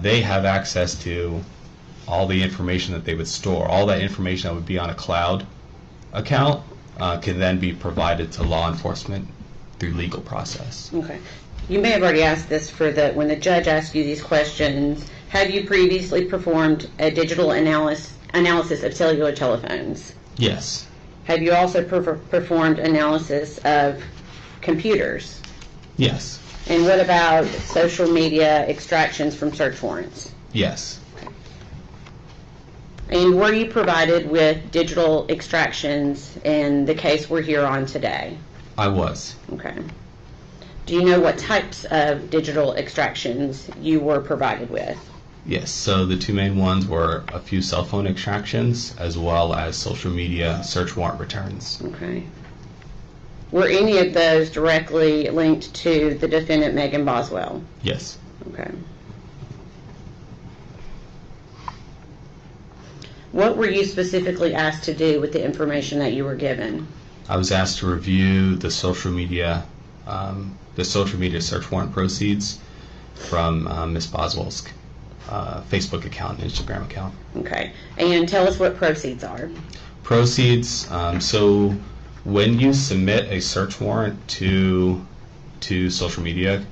they have access to all the information that they would store. All that information that would be on a cloud account can then be provided to law enforcement through legal process. Okay. You may have already asked this when the judge asked you these questions. Have you previously performed a digital analysis of cellular telephones? Yes. Have you also performed analysis of computers? Yes. And what about social media extractions from search warrants? Yes. And were you provided with digital extractions in the case we're here on today? I was. Okay. Do you know what types of digital extractions you were provided with? Yes, so the two main ones were a few cell phone extractions as well as social media search warrant returns. Okay. Were any of those directly linked to the defendant, Megan Boswell? Yes. Okay. What were you specifically asked to do with the information that you were given? I was asked to review the social media search warrant proceeds from Ms. Boswell's Facebook account and Instagram account. Okay. And tell us what proceeds are. Proceeds, so when you submit a search warrant to social media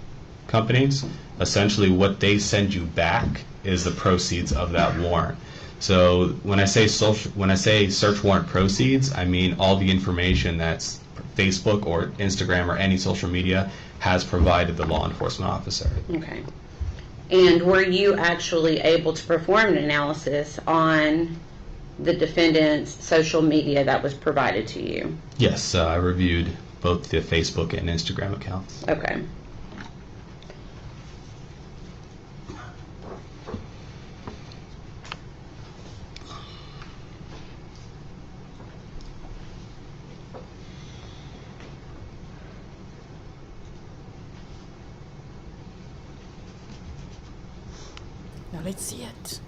companies, essentially what they send you back is the proceeds of that warrant. So when I say search warrant proceeds, I mean all the information that's Facebook or Instagram or any social media has provided the law enforcement officer. Okay. And were you actually able to perform an analysis on the defendant's social media that was provided to you? Yes, I reviewed both the Facebook and Instagram accounts. Okay. Now let's see it.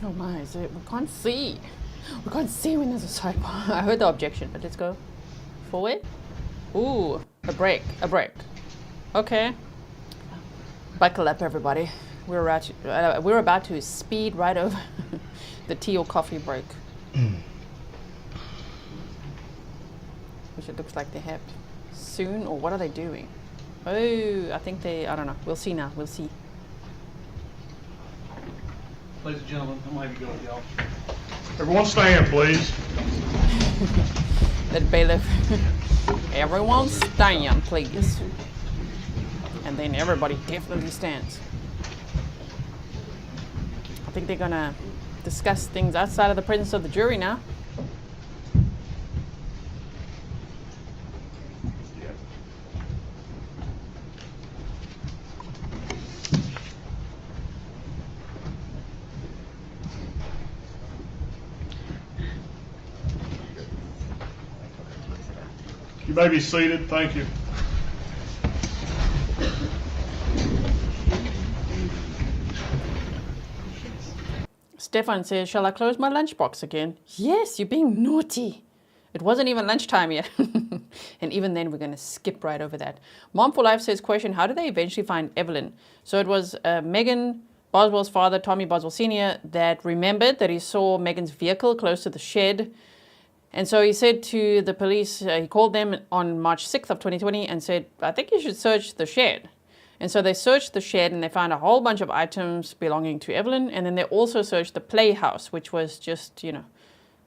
Oh my, is it? We can't see. We can't see when there's a sidebar. I heard the objection, but let's go forward. Ooh, a break. Okay. Buckle up, everybody. We're about to speed right over the tea or coffee break. Which it looks like they have soon, or what are they doing? Oh, I think I don't know. We'll see now. We'll see. Ladies and gentlemen, I'm going to go with y'all. Everyone stand, please. That bailiff. Everyone stand, please. And then everybody definitely stands. I think they're going to discuss things outside of the presence of the jury now. You may be seated. Thank you. Stefan says, shall I close my lunchbox again? Yes, you're being naughty. It wasn't even lunchtime yet. And even then, we're going to skip right over that. Mom for Life says, question, how did they eventually find Evelyn? So it was Megan Boswell's father, Tommy Boswell Sr., that remembered that he saw Megan's vehicle close to the shed. And so he said to the police, he called them on March 6th of 2020 and said, I think you should search the shed. And so they searched the shed and they found a whole bunch of items belonging to Evelyn. And then they also searched the playhouse, which was just,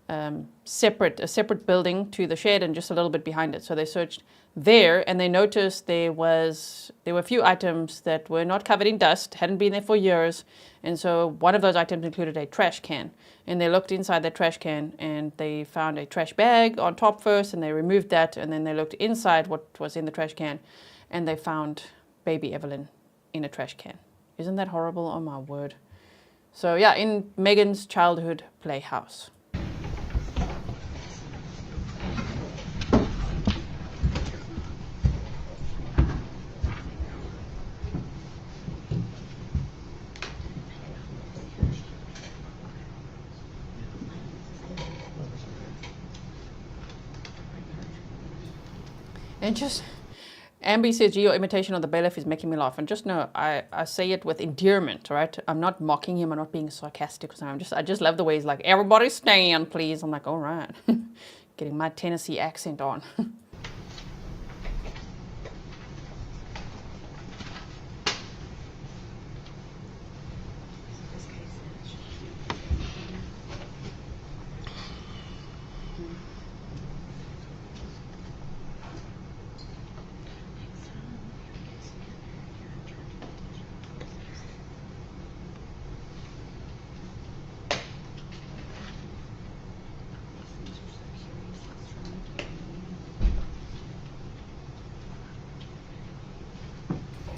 a separate building to the shed and just a little bit behind it. So they searched there, and they noticed there were a few items that were not covered in dust, hadn't been there for years, and so one of those items included a trash can. And they looked inside the trash can, and they found a trash bag on top first, and they removed that, and then they looked inside what was in the trash can, and they found baby Evelyn in a trash can. Isn't that horrible? Oh my word. So yeah, in Megan's childhood playhouse. And just, Amby says, your imitation of the bailiff is making me laugh. And just know, I say it with endearment, right? I'm not mocking him. I'm not being sarcastic or something. I just love the way he's like, everybody stand, please. I'm like, all right. Getting my Tennessee accent on.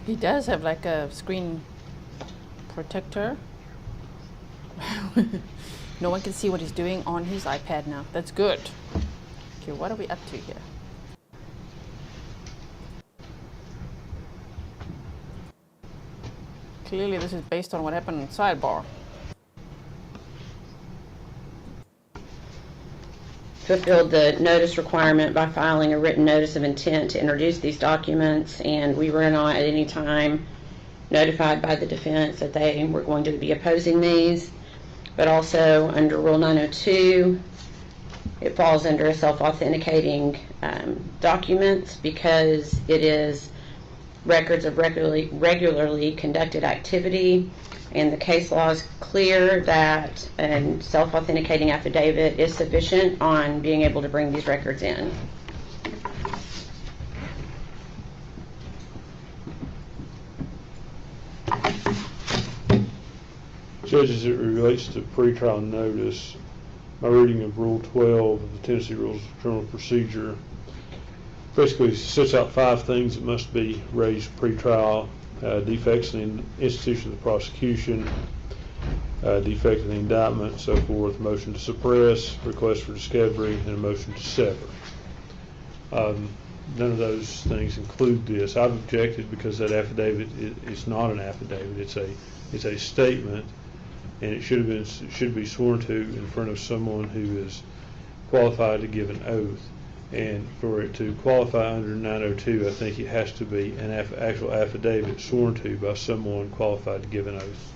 He does have like a screen protector. No one can see what he's doing on his iPad now. That's good. Okay, what are we up to here? Clearly this is based on what happened in sidebar. Fulfilled the notice requirement by filing a written notice of intent to introduce these documents, and we were not at any time notified by the defense that they were going to be opposing these. But also under Rule 902, it falls under a self-authenticating documents because it is records of regularly conducted activity, and the case law is clear that a self-authenticating affidavit is sufficient on being able to bring these records in. Judge, as it relates to pretrial notice, my reading of Rule 12 of the Tennessee Rules of Criminal Procedure basically sets out 5 things that must be raised pretrial: defects in the institution of the prosecution, defect in the indictment, so forth, motion to suppress, request for discovery, and a motion to sever. None of those things include this. I've objected because that affidavit is not an affidavit. It's a statement, and it should be sworn to in front of someone who is qualified to give an oath. And for it to qualify under 902, I think it has to be an actual affidavit sworn to by someone qualified to give an oath.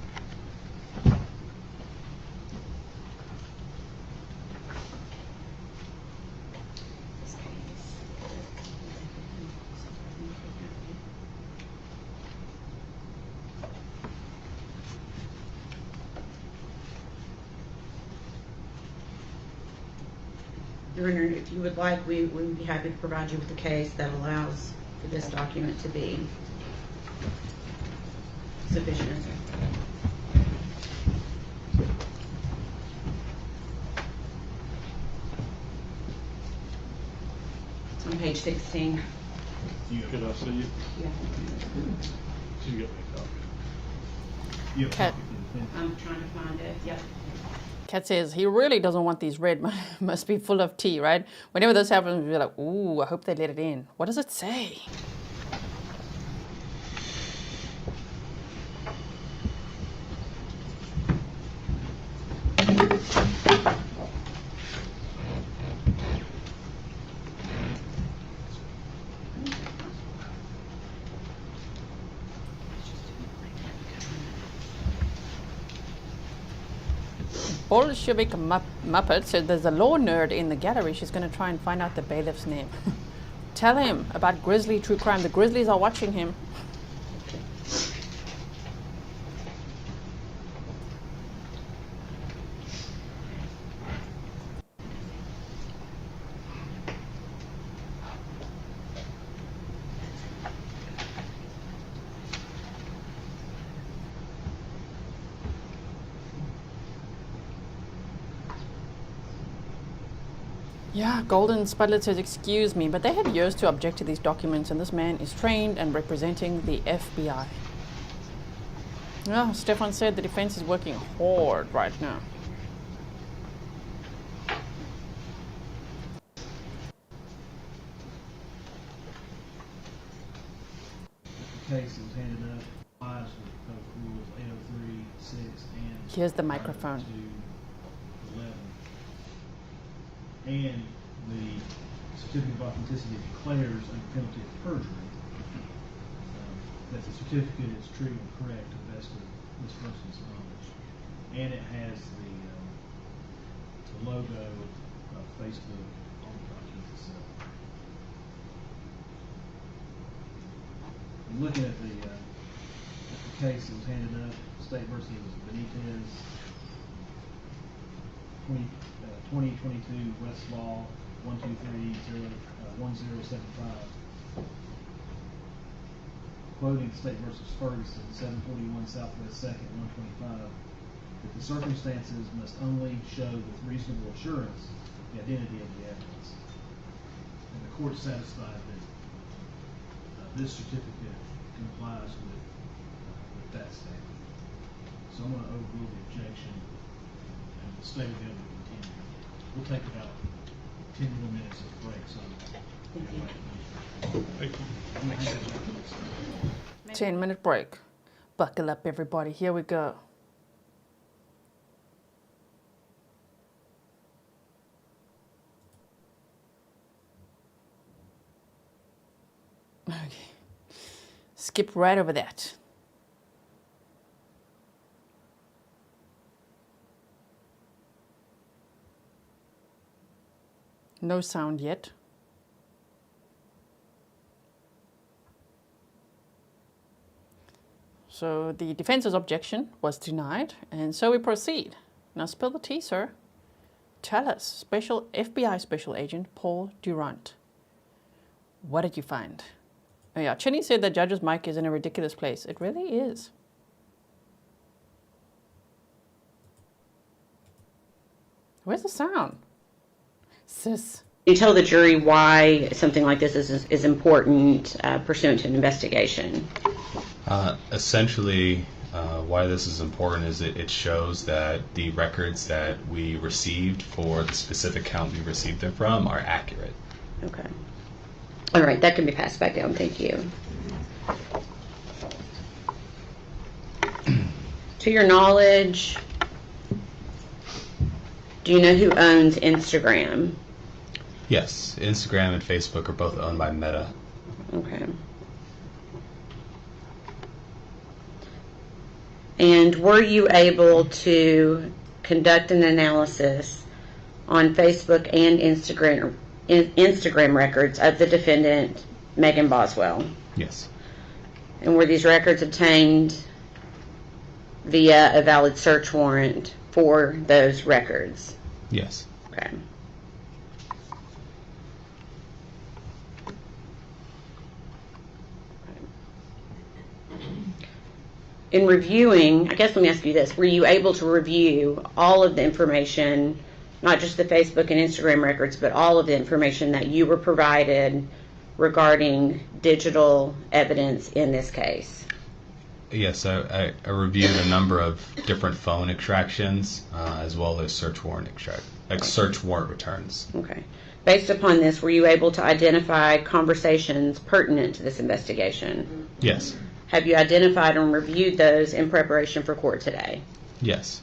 Your Honor, if you would like, we would be happy to provide you with a case that allows for this document to be sufficient. It's on page 16. Could I see it? Yeah. You get me a copy. You have a Okay. copy for the defense? I'm trying to find it. Yep. Kat says he really doesn't want these read. Must be full of tea, right? Whenever this happens, we're like, ooh, I hope they let it in. What does it say? Bolshevik Muppet said there's a law nerd in the gallery. She's going to try and find out the bailiff's name. Tell him about Grizzly True Crime. The Grizzlies are watching him. Yeah, Golden Spudlet says, excuse me, but they had years to object to these documents, and this man is trained and representing the FBI. Oh, Stefan said the defense is working hard right now. The case that was handed up complies with Code Rules 803, 6, and Here's the microphone. 11. And the certificate of authenticity declares under penalty of perjury that the certificate is true and correct to the best of this person's knowledge. And it has the logo of Facebook on the document itself. I'm looking at the case that was handed up, State versus Benitez, 2022 Westlaw 123-1075. Quoting State versus Ferguson, 741 Southwest 2nd, 125, that the circumstances must only show with reasonable assurance the identity of the evidence. And the court is satisfied that this certificate complies with that standard. So I'm going to overrule the objection, and the state will be able to continue. We'll take about 10 more minutes of break, so Thank you. 10-minute break. Buckle up, everybody. Here we go. Okay. Skip right over that. No sound yet. So the defense's objection was denied, and so we proceed. Now spill the tea, sir. Tell us, FBI Special Agent Paul Durant, what did you find? Oh yeah, Chinny said that Judge's mic is in a ridiculous place. It really is. Where's the sound? Sis. You tell the jury why something like this is important pursuant to an investigation. Essentially, why this is important is it shows that the records that we received for the specific count we received them from are accurate. Okay. All right, that can be passed back down. Thank you. To your knowledge, do you know who owns Instagram? Yes, Instagram and Facebook are both owned by Meta. Okay. And were you able to conduct an analysis on Facebook and Instagram records of the defendant, Megan Boswell? Yes. And were these records obtained via a valid search warrant for those records? Yes. Okay. In reviewing, I guess let me ask you this, were you able to review all of the information, not just the Facebook and Instagram records, but all of the information that you were provided regarding digital evidence in this case? Yes, I reviewed a number of different phone extractions as well as search warrant returns. Okay. Based upon this, were you able to identify conversations pertinent to this investigation? Yes. Have you identified and reviewed those in preparation for court today? Yes.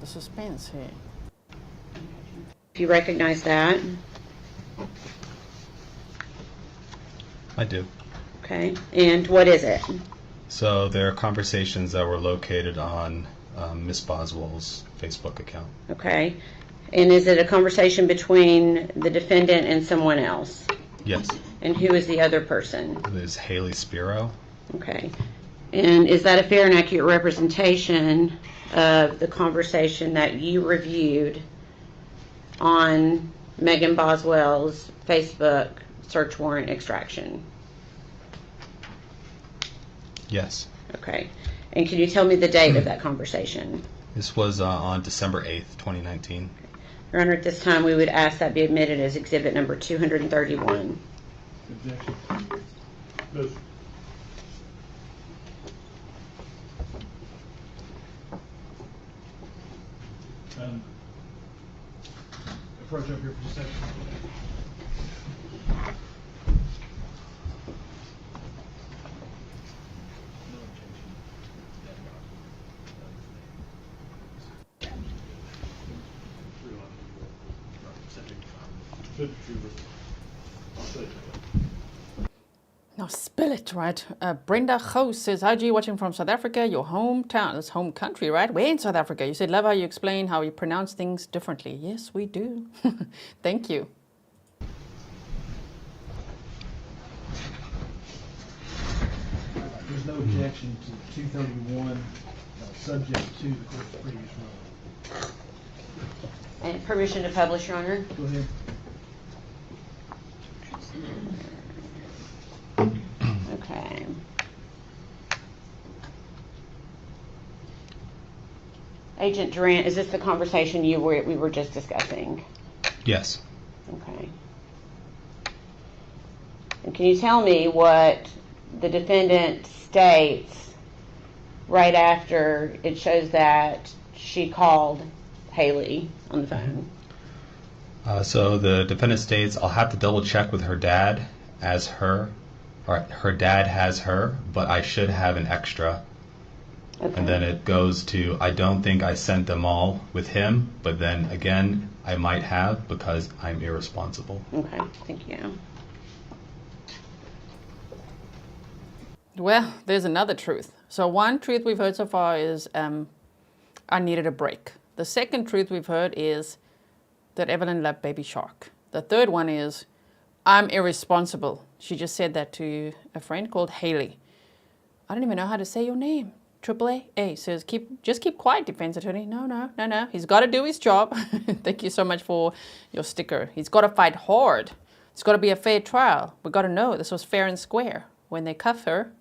the suspense here. If you recognize that. I do. Okay. And what is it? So there are conversations that were located on Miss Boswell's Facebook account. Okay. And is it a conversation between the defendant and someone else? Yes. And who is the other person? It is Haley Spiro. Okay. And is that a fair and accurate representation of the conversation that you reviewed on Megan Boswell's Facebook search warrant extraction? Yes. Okay. And can you tell me the date of that conversation? This was on December 8th, 2019. Your Honor, at this time we would ask that be admitted as exhibit number 231. Objection. Motion. Approach up here for just a second. Now spill it, right? Brenda Goos says, hi G, watching from South Africa, your hometown. That's home country, right? We're in South Africa. You said, love how you explain how you pronounce things differently. Yes, we do. Thank you. There's no objection to 231, subject to the court's previous ruling. And permission to publish, Your Honor? Go ahead. Okay. Agent Durant, is this the conversation we were just discussing? Yes. Okay. And can you tell me what the defendant states right after it shows that she called Haley on the phone? So the defendant states, I'll have to double check with her dad as her, or her dad has her, but I should have an extra. Okay. And then it goes to, I don't think I sent them all with him, but then again, I might have because I'm irresponsible. Okay, thank you. Well, there's another truth. So one truth we've heard so far is I needed a break. The second truth we've heard is that Evelyn loved Baby Shark. The third one is I'm irresponsible. She just said that to a friend called Haley. I don't even know how to say your name. AAA says, just keep quiet, defense attorney. No. He's got to do his job. Thank you so much for your sticker. He's got to fight hard. It's got to be a fair trial. We got to know this was fair and square when they cuff her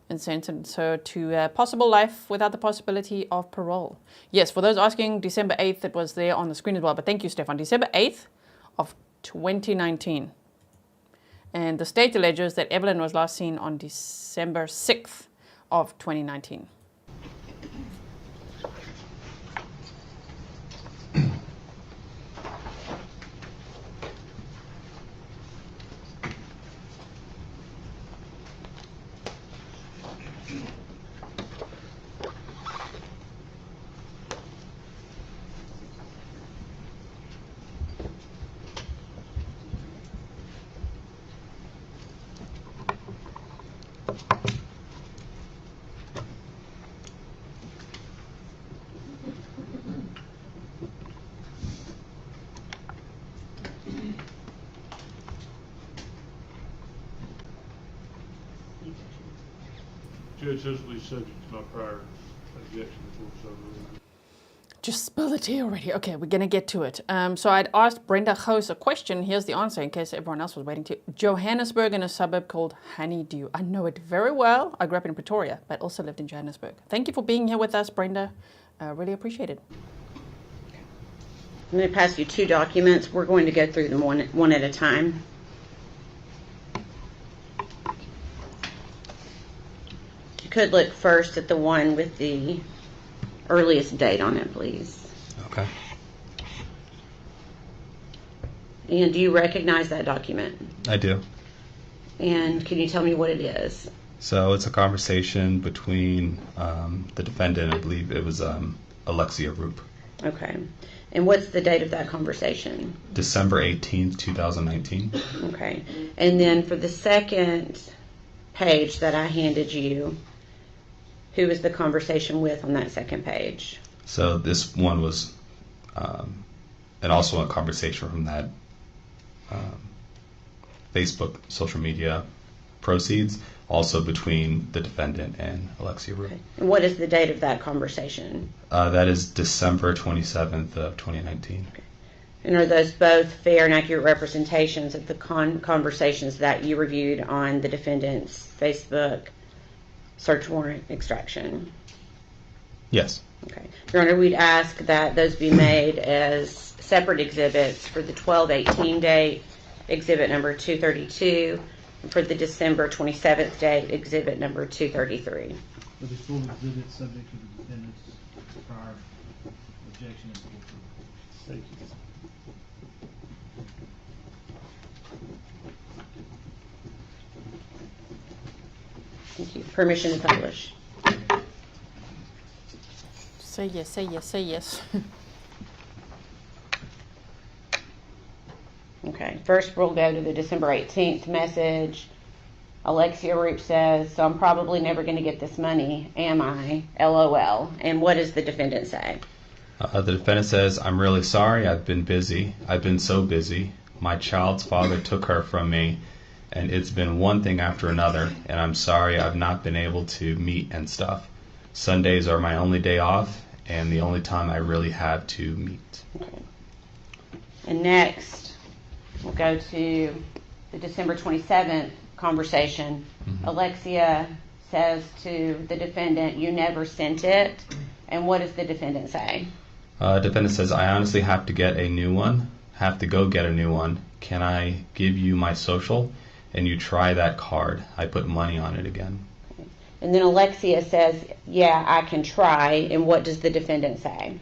and sentenced her to possible life without the possibility of parole. Yes, for those asking, December 8th, it was there on the screen as well. But thank you, Stefan. December 8th of 2019. And the state alleges that Evelyn was last seen on December 6th of 2019. Judge, this will be subject to my prior objection before it's overruled. Just spill the tea already. Okay, we're going to get to it. So I'd asked Brenda Goos a question. Here's the answer in case everyone else was waiting to. Johannesburg in a suburb called Honeydew. I know it very well. I grew up in Pretoria, but also lived in Johannesburg. Thank you for being here with us, Brenda. Really appreciate it. I'm going to pass you two documents. We're going to go through them one at a time. You could look first at the one with the earliest date on it, please. Okay. And do you recognize that document? I do. And can you tell me what it is? So it's a conversation between the defendant, I believe it was Alexia Roop. Okay. And what's the date of that conversation? December 18th, 2019. Okay. And then for the second page that I handed you, who was the conversation with on that second page? So this one was, and also a conversation from that Facebook social media proceeds, also between the defendant and Alexia Roop. Okay. And what is the date of that conversation? That is December 27th of 2019. Okay. And are those both fair and accurate representations of the conversations that you reviewed on the defendant's Facebook search warrant extraction? Yes. Okay. Your Honor, we'd ask that those be made as separate exhibits for the 12/18 date, exhibit number 232, and for the December 27th date, exhibit number 233. For the full exhibit subject to the defendant's prior objection and full approval. Thank you. Thank you. Permission to publish. Say yes, say yes, say yes. Okay. First, we'll go to the December 18th message. Alexia Roop says, "So I'm probably never going to get this money, am I? LOL." And what does the defendant say? The defendant says, "I'm really sorry. I've been busy. I've been so busy. My child's father took her from me, and it's been one thing after another, and I'm sorry I've not been able to meet and stuff. Sundays are my only day off, and the only time I really have to meet." Okay. And next, we'll go to the December 27th conversation. Alexia says to the defendant, "You never sent it." And what does the defendant say? Defendant says, "I honestly have to get a new one. Have to go get a new one. Can I give you my social? And you try that card. I put money on it again." And then Alexia says, "Yeah, I can try." And what does the defendant say?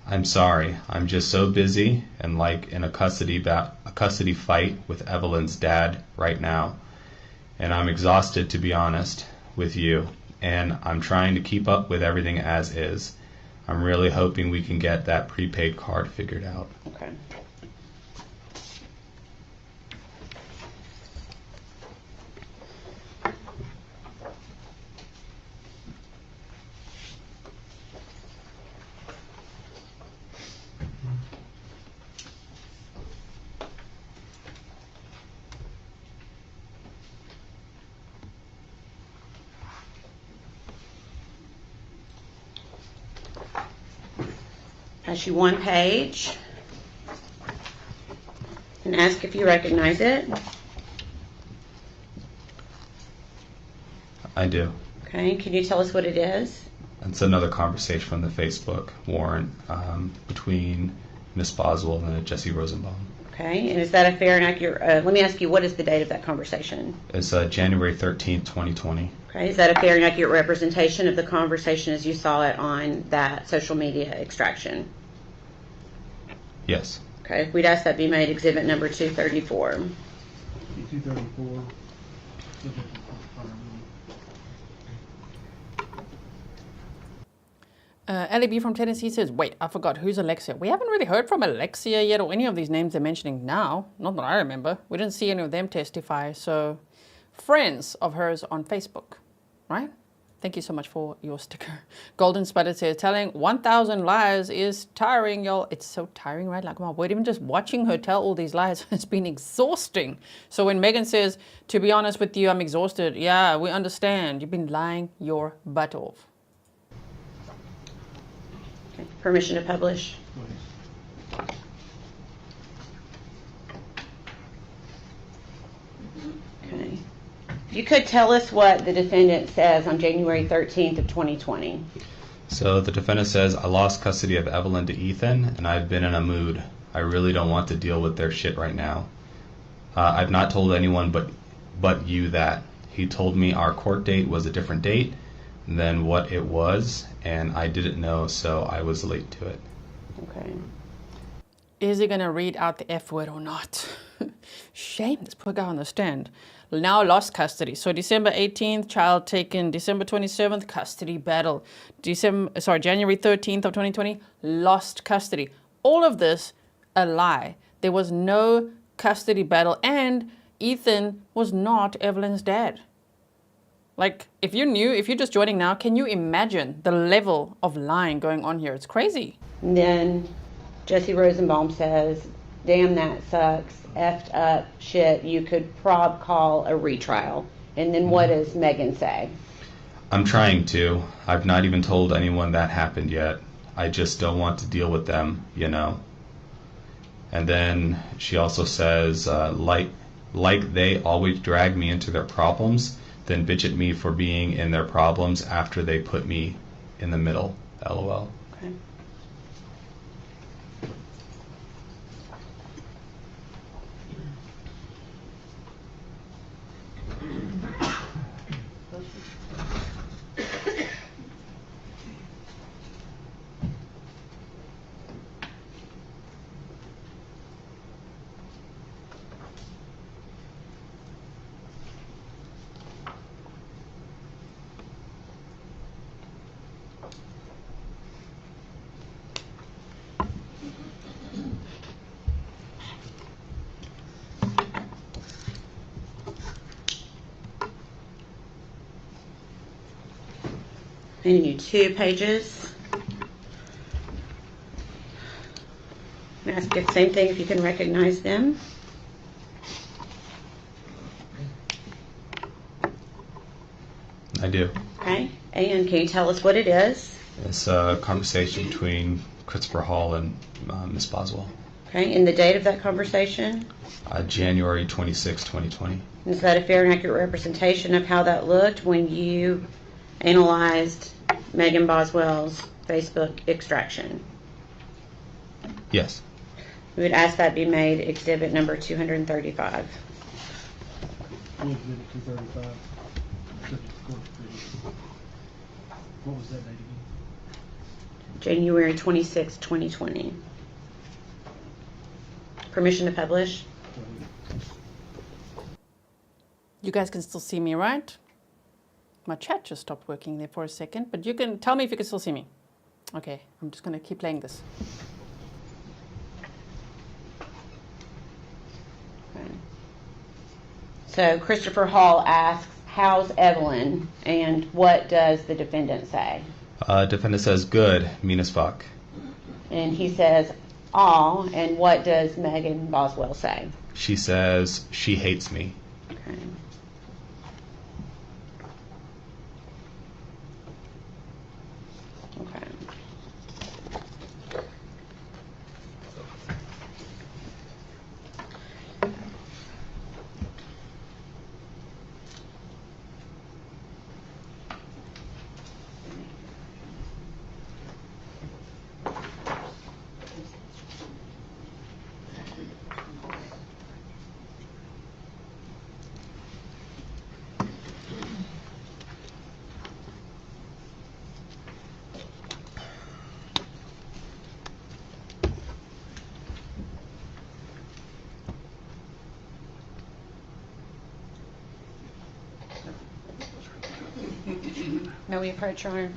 "I'm sorry. I'm just so busy and like in a custody fight with Evelyn's dad right now. And I'm exhausted, to be honest with you. And I'm trying to keep up with everything as is. I'm really hoping we can get that prepaid card figured out." Okay. Pass you one page and ask if you recognize it. I do. Okay, can you tell us what it is? It's another conversation from the Facebook warrant between Miss Boswell and Jesse Rosenbaum. Okay, and is that a fair and accurate, let me ask you, what is the date of that conversation? It's January 13th, 2020. Okay, is that a fair and accurate representation of the conversation as you saw it on that social media extraction? Yes. Okay, we'd ask that be made exhibit number 234. 234, subject to prior ruling. Ellie B from Tennessee says, "Wait, I forgot, who's Alexia?" We haven't really heard from Alexia yet, or any of these names they're mentioning now. Not that I remember. We didn't see any of them testify. So, friends of hers on Facebook, right? Thank you so much for your sticker. Golden Sputtered says, "Telling 1,000 lies is tiring, y'all." It's so tiring, right? Like, my word, even just watching her tell all these lies has been exhausting. So when Megan says, "To be honest with you, I'm exhausted," yeah, we understand. You've been lying your butt off. Okay, permission to publish. Go ahead. Okay. If you could tell us what the defendant says on January 13th of 2020. So the defendant says, "I lost custody of Evelyn to Ethan, and I've been in a mood. I really don't want to deal with their shit right now. I've not told anyone but you that. He told me our court date was a different date than what it was, and I didn't know, so I was late to it." Okay. Is he going to read out the F word or not? Shame this poor guy on the stand. now lost custody. So December 18th, child taken. December 27th, custody battle. January 13th of 2020, lost custody. All of this, a lie. There was no custody battle, and Ethan was not Evelyn's dad. Like, if you're just joining now, can you imagine the level of lying going on here? It's crazy. And then Jesse Rosenbaum says, damn, that sucks, effed up, shit, you could call a retrial. And then what does Megan say? I'm trying to. I've not even told anyone that happened yet. I just don't want to deal with them, you know. And then she also says, like they always drag me into their problems, then bitch at me for being in their problems after they put me in the middle. LOL. Okay. I need 2 pages. I'm ask you the same thing if you can recognize them. I do. Okay. And can you tell us what it is? It's a conversation between Christopher Hall and Miss Boswell. Okay. And the date of that conversation? January 26, 2020. Is that a fair and accurate representation of how that looked when you analyzed Megan Boswell's Facebook extraction? Yes. We would ask that be made exhibit number 235. Exhibit 235. Subject to court decision. What was that date again? January 26, 2020. Permission to publish? You guys can still see me, right? My chat just stopped working there for a second, but you can tell me if you can still see me. Okay, I'm just going to keep playing this. Okay. So Christopher Hall asks, how's Evelyn? And what does the defendant say? Defendant says, good, mean as fuck. And he says, aw. And what does Megan Boswell say? She says, she hates me. Okay. Okay. Now we approach your arm.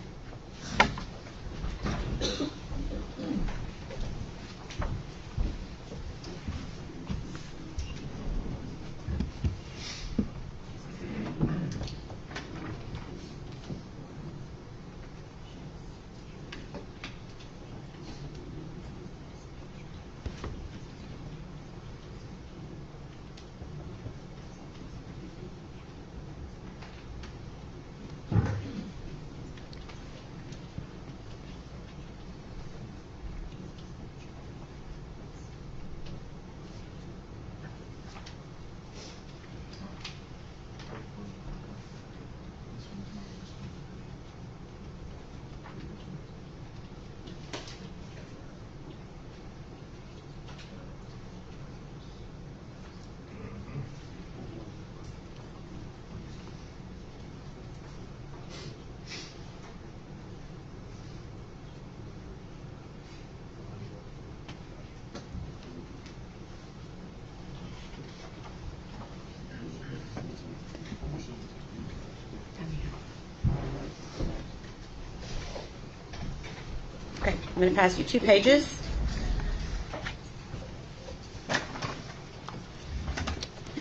Okay, I'm going to pass you 2 pages.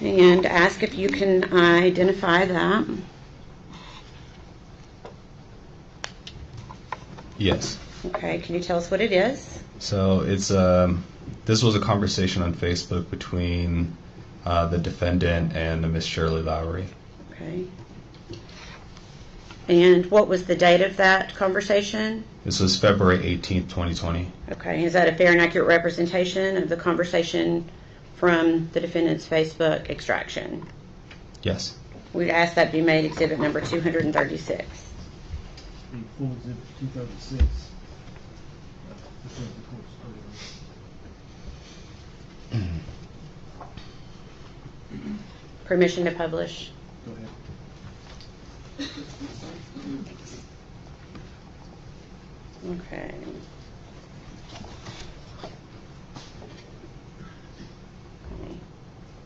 And ask if you can identify that. Yes. Okay, can you tell us what it is? So it's this was a conversation on Facebook between the defendant and Miss Shirley Lowry. Okay. And what was the date of that conversation? This was February 18th, 2020. Okay, is that a fair and accurate representation of the conversation from the defendant's Facebook extraction? Yes. We'd ask that be made exhibit number 236. The full exhibit 236. This is the court's order. Permission to publish. Go ahead. Okay.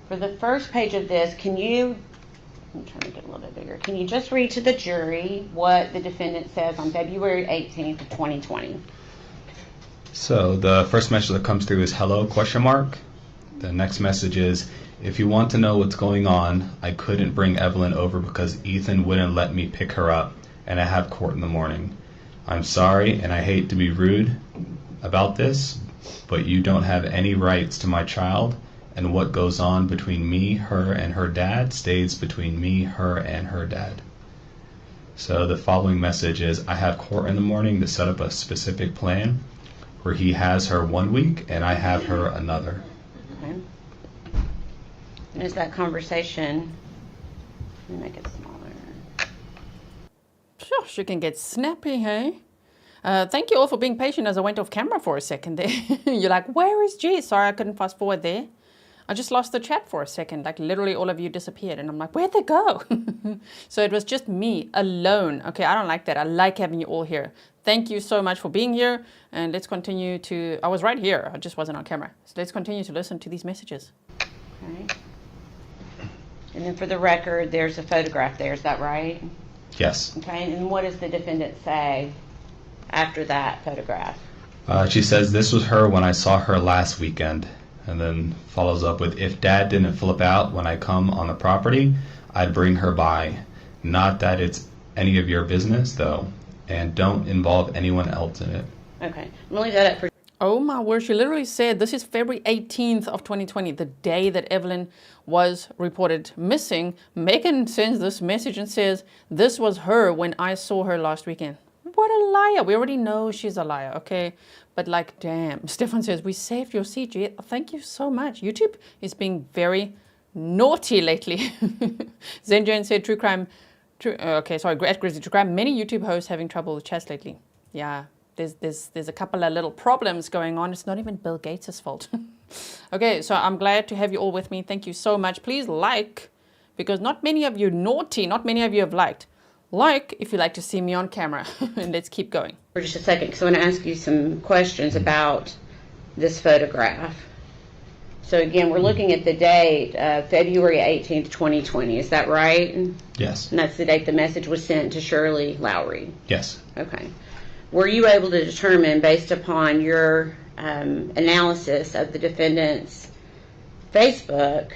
For the first page of this, I'm trying to get a little bit bigger. Can you just read to the jury what the defendant says on February 18th of 2020? So the first message that comes through is hello, question mark. The next message is, if you want to know what's going on, I couldn't bring Evelyn over because Ethan wouldn't let me pick her up, and I have court in the morning. I'm sorry, and I hate to be rude about this, but you don't have any rights to my child, and what goes on between me, her, and her dad stays between me, her, and her dad. So the following message is, I have court in the morning to set up a specific plan where he has her 1 week and I have her another. Okay. And is that conversation, let me make it smaller. Sure, she can get snappy, hey? Thank you all for being patient as I went off camera for a second there. You're like, where is G? Sorry, I couldn't fast forward there. I just lost the chat for a second. Like, literally all of you disappeared. And I'm like, where'd they go? So it was just me alone. Okay, I don't like that. I like having you all here. Thank you so much for being here. And let's continue to... I was right here. I just wasn't on camera. So let's continue to listen to these messages. Okay. And then for the record, there's a photograph there. Is that right? Yes. Okay, and what does the defendant say after that photograph? She says, this was her when I saw her last weekend. And then follows up with, if Dad didn't flip out when I come on the property, I'd bring her by. Not that it's any of your business, though. And don't involve anyone else in it. Okay, I'm going to leave that up for... Oh my word, she literally said, this is February 18th of 2020, the day that Evelyn was reported missing. Megan sends this message and says, this was her when I saw her last weekend. What a liar. We already know she's a liar, okay? But like, damn. Stefan says, we saved your CG. Thank you so much. YouTube is being very naughty lately. Zenjan said, true crime, at Grizzly True Crime, many YouTube hosts having trouble with chats lately. Yeah, there's a couple of little problems going on. It's not even Bill Gates' fault. Okay, so I'm glad to have you all with me. Thank you so much. Please like, because not many of you naughty, not many of you have liked. Like if you like to see me on camera. And let's keep going. For just a second, because I want to ask you some questions about this photograph. So again, we're looking at the date, February 18th, 2020. Is that right? Yes. And that's the date the message was sent to Shirley Lowry? Yes. Okay. Were you able to determine, based upon your analysis of the defendant's Facebook,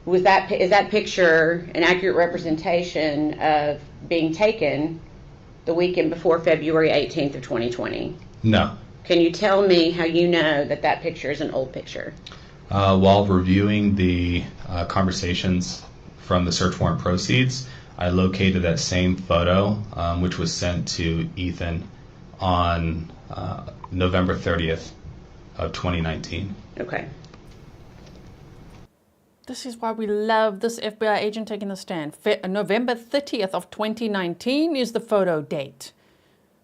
is that picture an accurate representation of being taken the weekend before February 18th of 2020? No. Can you tell me how you know that picture is an old picture? While reviewing the conversations from the search warrant proceeds, I located that same photo, which was sent to Ethan on November 30th of 2019. Okay. This is why we love this FBI agent taking the stand. November 30th of 2019 is the photo date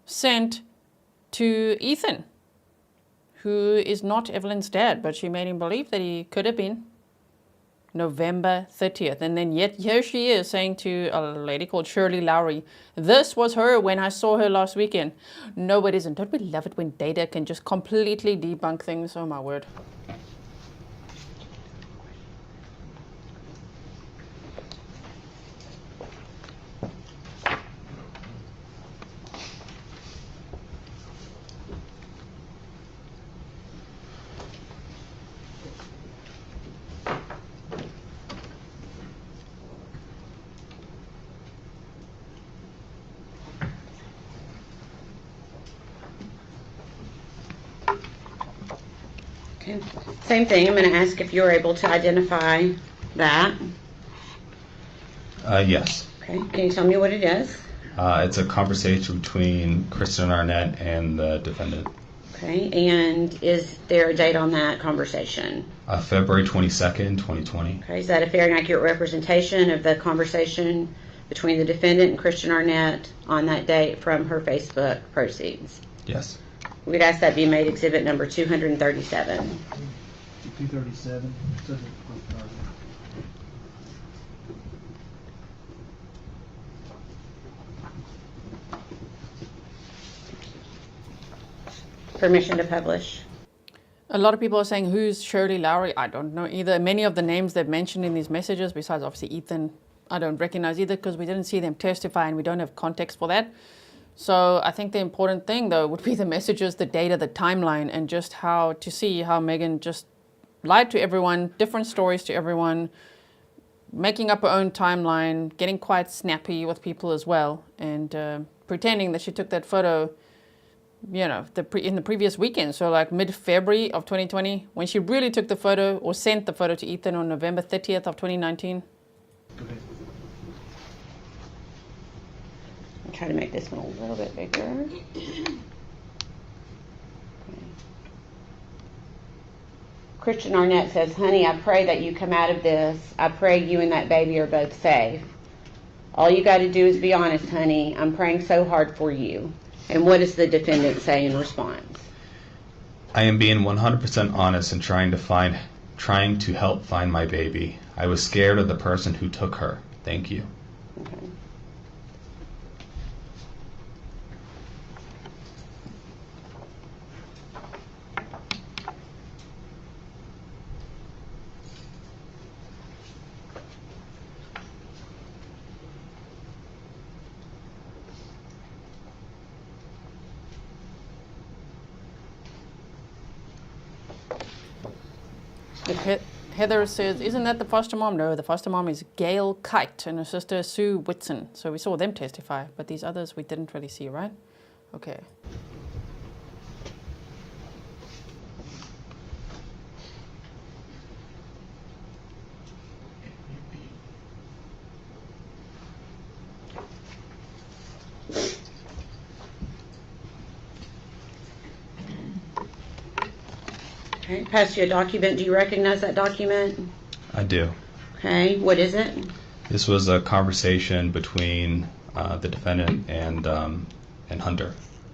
sent to Ethan, who is not Evelyn's dad, but she made him believe that he could have been. November 30th. And then yet here she is saying to a lady called Shirley Lowry, this was her when I saw her last weekend. No, it isn't. Don't we love it when data can just completely debunk things? Oh my word. Okay. Same thing, I'm going to ask if you're able to identify that. Yes. Okay, can you tell me what it is? It's a conversation between Kristen Arnett and the defendant. Okay, and is there a date on that conversation? February 22nd, 2020. Okay, is that a fair and accurate representation of the conversation between the defendant and Kristen Arnett on that date from her Facebook proceeds? Yes. We'd ask that be made exhibit number 237. 237. Permission to publish. A lot of people are saying, who's Shirley Lowry? I don't know either. Many of the names they've mentioned in these messages, besides obviously Ethan, I don't recognize either because we didn't see them testify and we don't have context for that. So I think the important thing, though, would be the messages, the data, the timeline, and just how to see how Megan just lied to everyone, different stories to everyone, making up her own timeline, getting quite snappy with people as well, and pretending that she took that photo, you know, in the previous weekend. So like mid-February of 2020, when she really took the photo or sent the photo to Ethan on November 30th of 2019. I'll try to make this one a little bit bigger. Christian Arnett says, honey, I pray that you come out of this. I pray you and that baby are both safe. All you got to do is be honest, honey. I'm praying so hard for you. And what does the defendant say in response? I am being 100% honest and trying to help find my baby. I was scared of the person who took her. Thank you. Okay. Heather says, isn't that the foster mom? No, the foster mom is Gail Kite and her sister Sue Whitson. So we saw them testify, but these others we didn't really see, right? Okay. Okay, pass you a document. Do you recognize that document? I do. Okay, what is it? This was a conversation between the defendant and Hunter.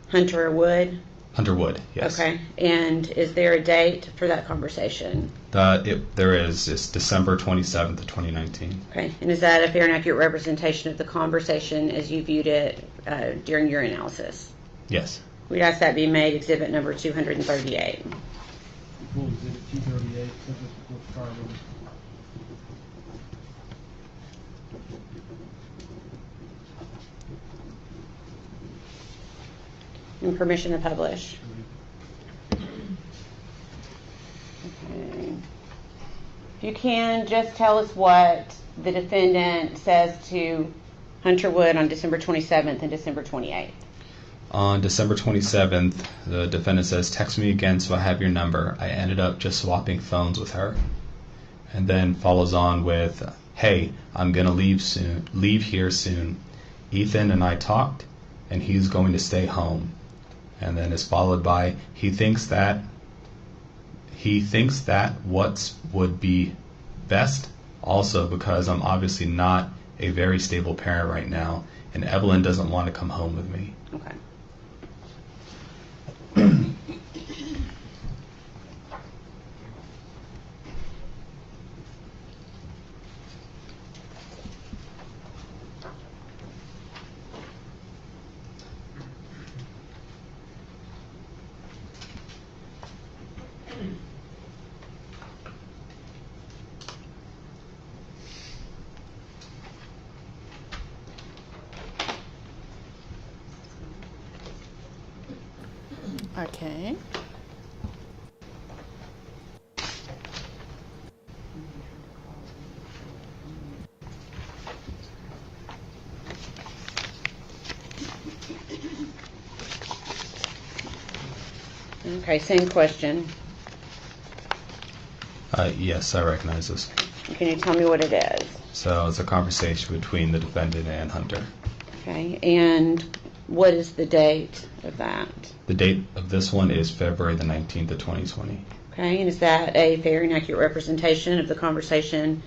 Hunter Wood? Hunter Wood, yes. Okay, and is there a date for that conversation? There is. It's December 27th of 2019. Okay, and is that a fair and accurate representation of the conversation as you viewed it during your analysis? Yes. We'd ask that be made exhibit number 238. Full exhibit 238, And permission to publish. Okay. If you can, just tell us what the defendant says to Hunter Wood on December 27th and December 28th. On December 27th, the defendant says, text me again so I have your number. I ended up just swapping phones with her. And then follows on with, hey, I'm going to leave here soon. Ethan and I talked, and he's going to stay home. And then is followed by, he thinks that what would be best, also because I'm obviously not a very stable parent right now, and Evelyn doesn't want to come home with me. Okay. Okay. Okay, same question. Yes, I recognize this. Can you tell me what it is? So it's a conversation between the defendant and Hunter. Okay, and what is the date of that? The date of this one is February the 19th of 2020. Okay, and is that a fair and accurate representation of the conversation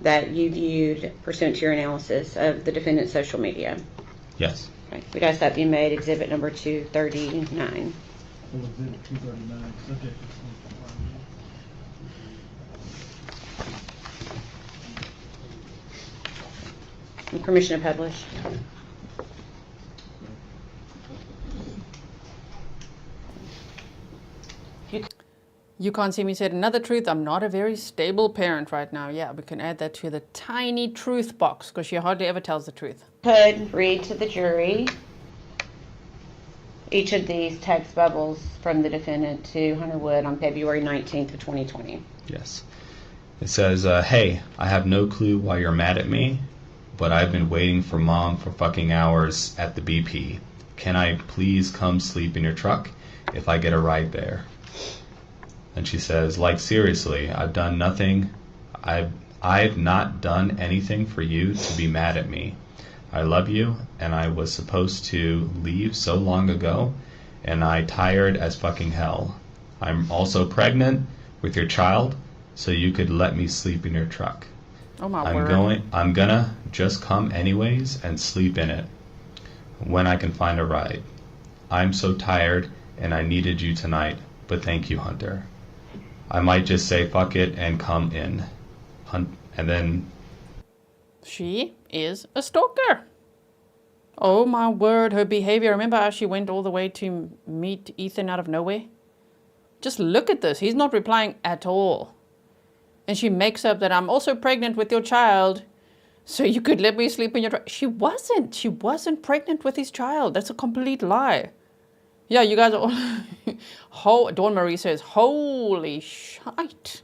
that you viewed pursuant to your analysis of the defendant's social media? Yes. Okay, we'd ask that be made exhibit number 239. Full exhibit 239, subject to And permission to publish. You can't see me said another truth. I'm not a very stable parent right now. Yeah, we can add that to the tiny truth box because she hardly ever tells the truth. Could read to the jury each of these text bubbles from the defendant to Hunter Wood on February 19th of 2020. Yes. It says, hey, I have no clue why you're mad at me, but I've been waiting for Mom for fucking hours at the BP. Can I please come sleep in your truck if I get a ride there? And she says, like, seriously, I've done nothing. I've not done anything for you to be mad at me. I love you, and I was supposed to leave so long ago, and I tired as fucking hell. I'm also pregnant with your child, so you could let me sleep in your truck. Oh my word. I'm gonna just come anyways and sleep in it when I can find a ride. I'm so tired, and I needed you tonight, but thank you, Hunter. I might just say fuck it and come in. And then... She is a stalker. Oh my word, her behavior. Remember how she went all the way to meet Ethan out of nowhere? Just look at this. He's not replying at all. And she makes up that I'm also pregnant with your child, so you could let me sleep in your truck. She wasn't. She wasn't pregnant with his child. That's a complete lie. Yeah, you guys are all... Dawn Marie says, holy shite.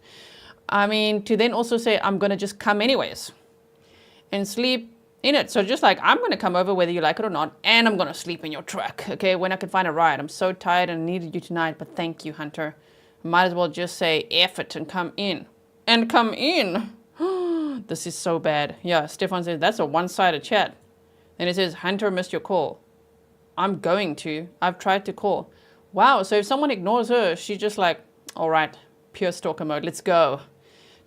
I mean, to then also say, I'm going to just come anyways and sleep in it. So just like, I'm going to come over whether you like it or not, and I'm going to sleep in your truck, okay, when I can find a ride. I'm so tired and I needed you tonight, but thank you, Hunter. Might as well just say F it and come in. And come in. This is so bad. Yeah, Stefan says, that's a one-sided chat. And it says, Hunter missed your call. I'm going to. I've tried to call. Wow, so if someone ignores her, she's just like, all right, pure stalker mode, let's go.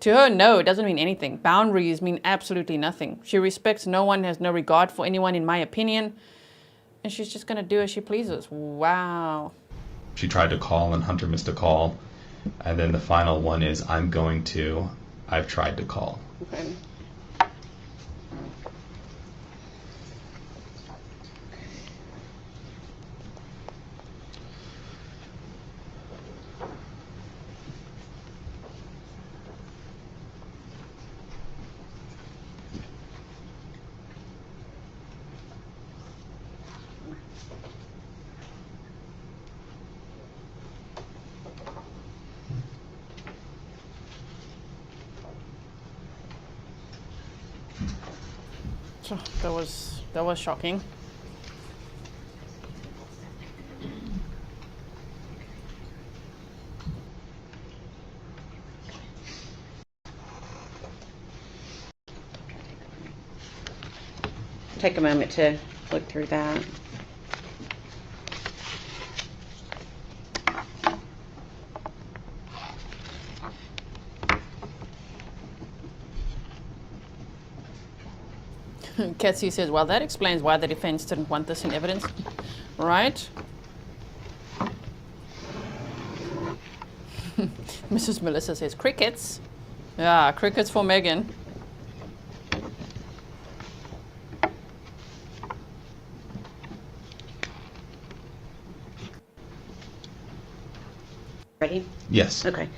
To her, no, it doesn't mean anything. Boundaries mean absolutely nothing. She respects no one, has no regard for anyone, in my opinion. And she's just going to do as she pleases. Wow. She tried to call and Hunter missed a call. And then the final one is, I've tried to call. Okay. That was shocking. Take a moment to look through that. Ketsy says, well, that explains why the defense didn't want this in evidence, right? Mrs. Melissa says, crickets. Yeah, crickets for Megan. Ready? Yes. Okay.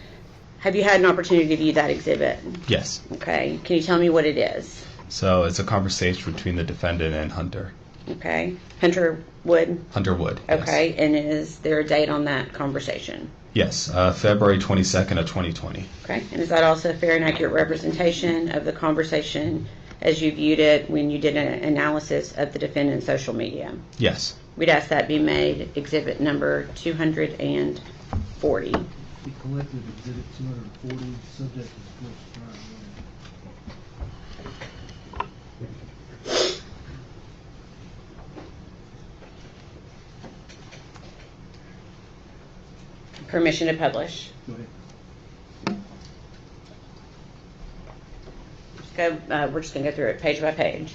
Have you had an opportunity to view that exhibit? Yes. Okay. Can you tell me what it is? So it's a conversation between the defendant and Hunter. Okay. Hunter Wood? Hunter Wood. Yes. Okay. And is there a date on that conversation? Yes. February 22nd of 2020. Okay. And is that also a fair and accurate representation of the conversation as you viewed it when you did an analysis of the defendant's social media? Yes. We'd ask that be made exhibit number 240. He collected exhibit 240, subject is first trial. Permission to publish. Go ahead. We're just going to go through it page by page.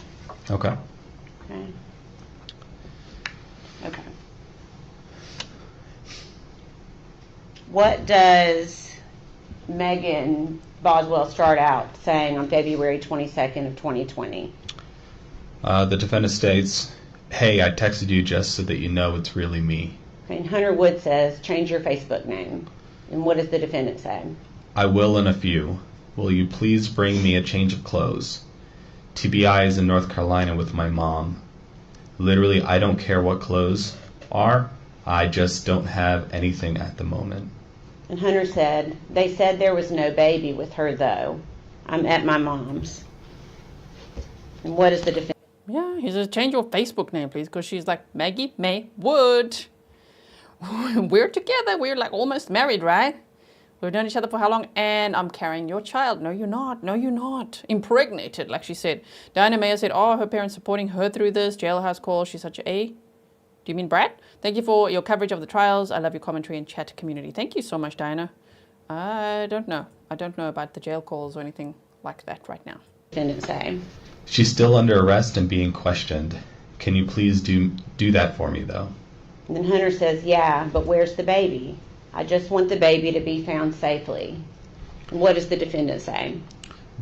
Okay. Okay. Okay. What does Megan Boswell start out saying on February 22nd of 2020? The defendant states, "Hey, I texted you just so that you know it's really me." And Hunter Wood says, change your Facebook name. And what does the defendant say? "I will in a few. Will you please bring me a change of clothes? TBI is in North Carolina with my mom. Literally, I don't care what clothes are. I just don't have anything at the moment." And Hunter said, they said there was no baby with her, though. I'm at my mom's. And what is the defendant? Yeah, he says, change your Facebook name, please, because she's like, Maggie May Wood. We're together. We're like almost married, right? We've known each other for how long? And I'm carrying your child. No, you're not. No, you're not. Impregnated, like she said. Diana Mayer said, oh, her parents supporting her through this. Jailhouse call. She's such a... Do you mean Brad? Thank you for your coverage of the trials. I love your commentary and chat community. Thank you so much, Diana. I don't know. I don't know about the jail calls or anything like that right now. Defendant say? "She's still under arrest and being questioned. Can you please do that for me, though?" And then Hunter says, yeah, but where's the baby? I just want the baby to be found safely. And what does the defendant say?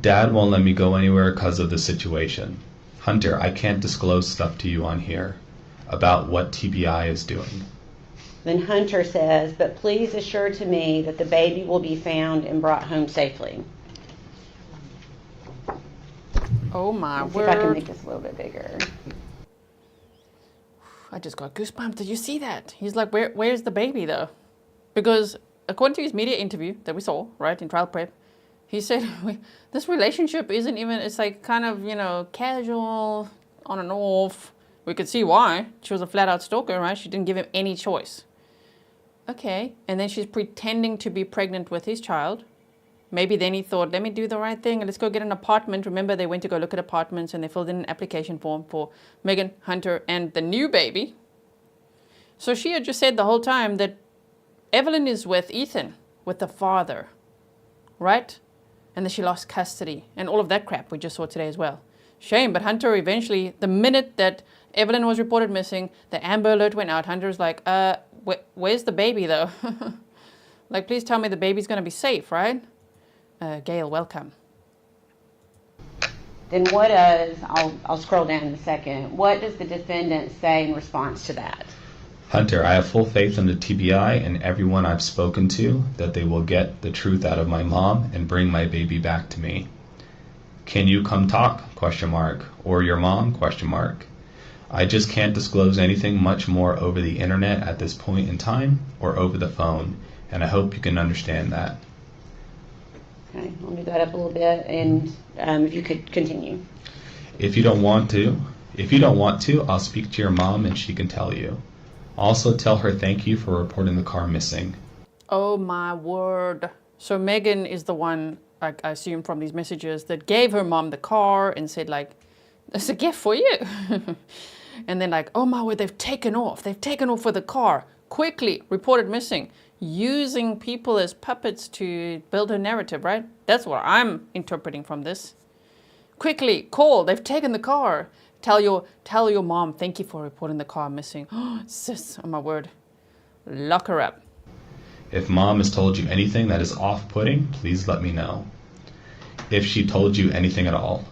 "Dad won't let me go anywhere because of the situation. Hunter, I can't disclose stuff to you on here about what TBI is doing." Then Hunter says, but please assure to me that the baby will be found and brought home safely. Oh my Let's word. see if I can make this a little bit bigger. I just got goosebumps. Did you see that? He's like, where's the baby though? Because according to his media interview that we saw, right, in trial prep, he said, this relationship isn't even, it's like kind of, casual, on and off. We could see why. She was a flat out stalker, right? She didn't give him any choice. Okay. And then she's pretending to be pregnant with his child. Maybe then he thought, let me do the right thing and let's go get an apartment. Remember, they went to go look at apartments and they filled in an application form for Megan, Hunter, and the new baby. So she had just said the whole time that Evelyn is with Ethan, with the father, right? And then she lost custody and all of that crap we just saw today as well. Shame, but Hunter eventually, the minute that Evelyn was reported missing, the Amber Alert went out. Hunter's like, where's the baby though? Like, please tell me the baby's going to be safe, right? Gail, welcome. Then what does, I'll scroll down in a second, what does the defendant say in response to that? "Hunter, I have full faith in the TBI and everyone I've spoken to that they will get the truth out of my mom and bring my baby back to me. Can you come talk? ? Or your mom? ? I just can't disclose anything much more over the internet at this point in time or over the phone, and I hope you can understand that." Okay, I'll move that up a little bit, and if you could continue. If you don't want to, I'll speak to your mom and she can tell you. Also tell her thank you for reporting the car missing. Oh my word. So Megan is the one, I assume from these messages, that gave her mom the car and said like, it's a gift for you. And then like, oh my word, they've taken off with the car. Quickly reported missing. Using people as puppets to build her narrative, right? That's what I'm interpreting from this. Quickly, call, they've taken the car. Tell your mom, thank you for reporting the car missing. Oh, sis, oh my word. Lock her up. If mom has told you anything that is off-putting, please let me know. If she told you anything at all.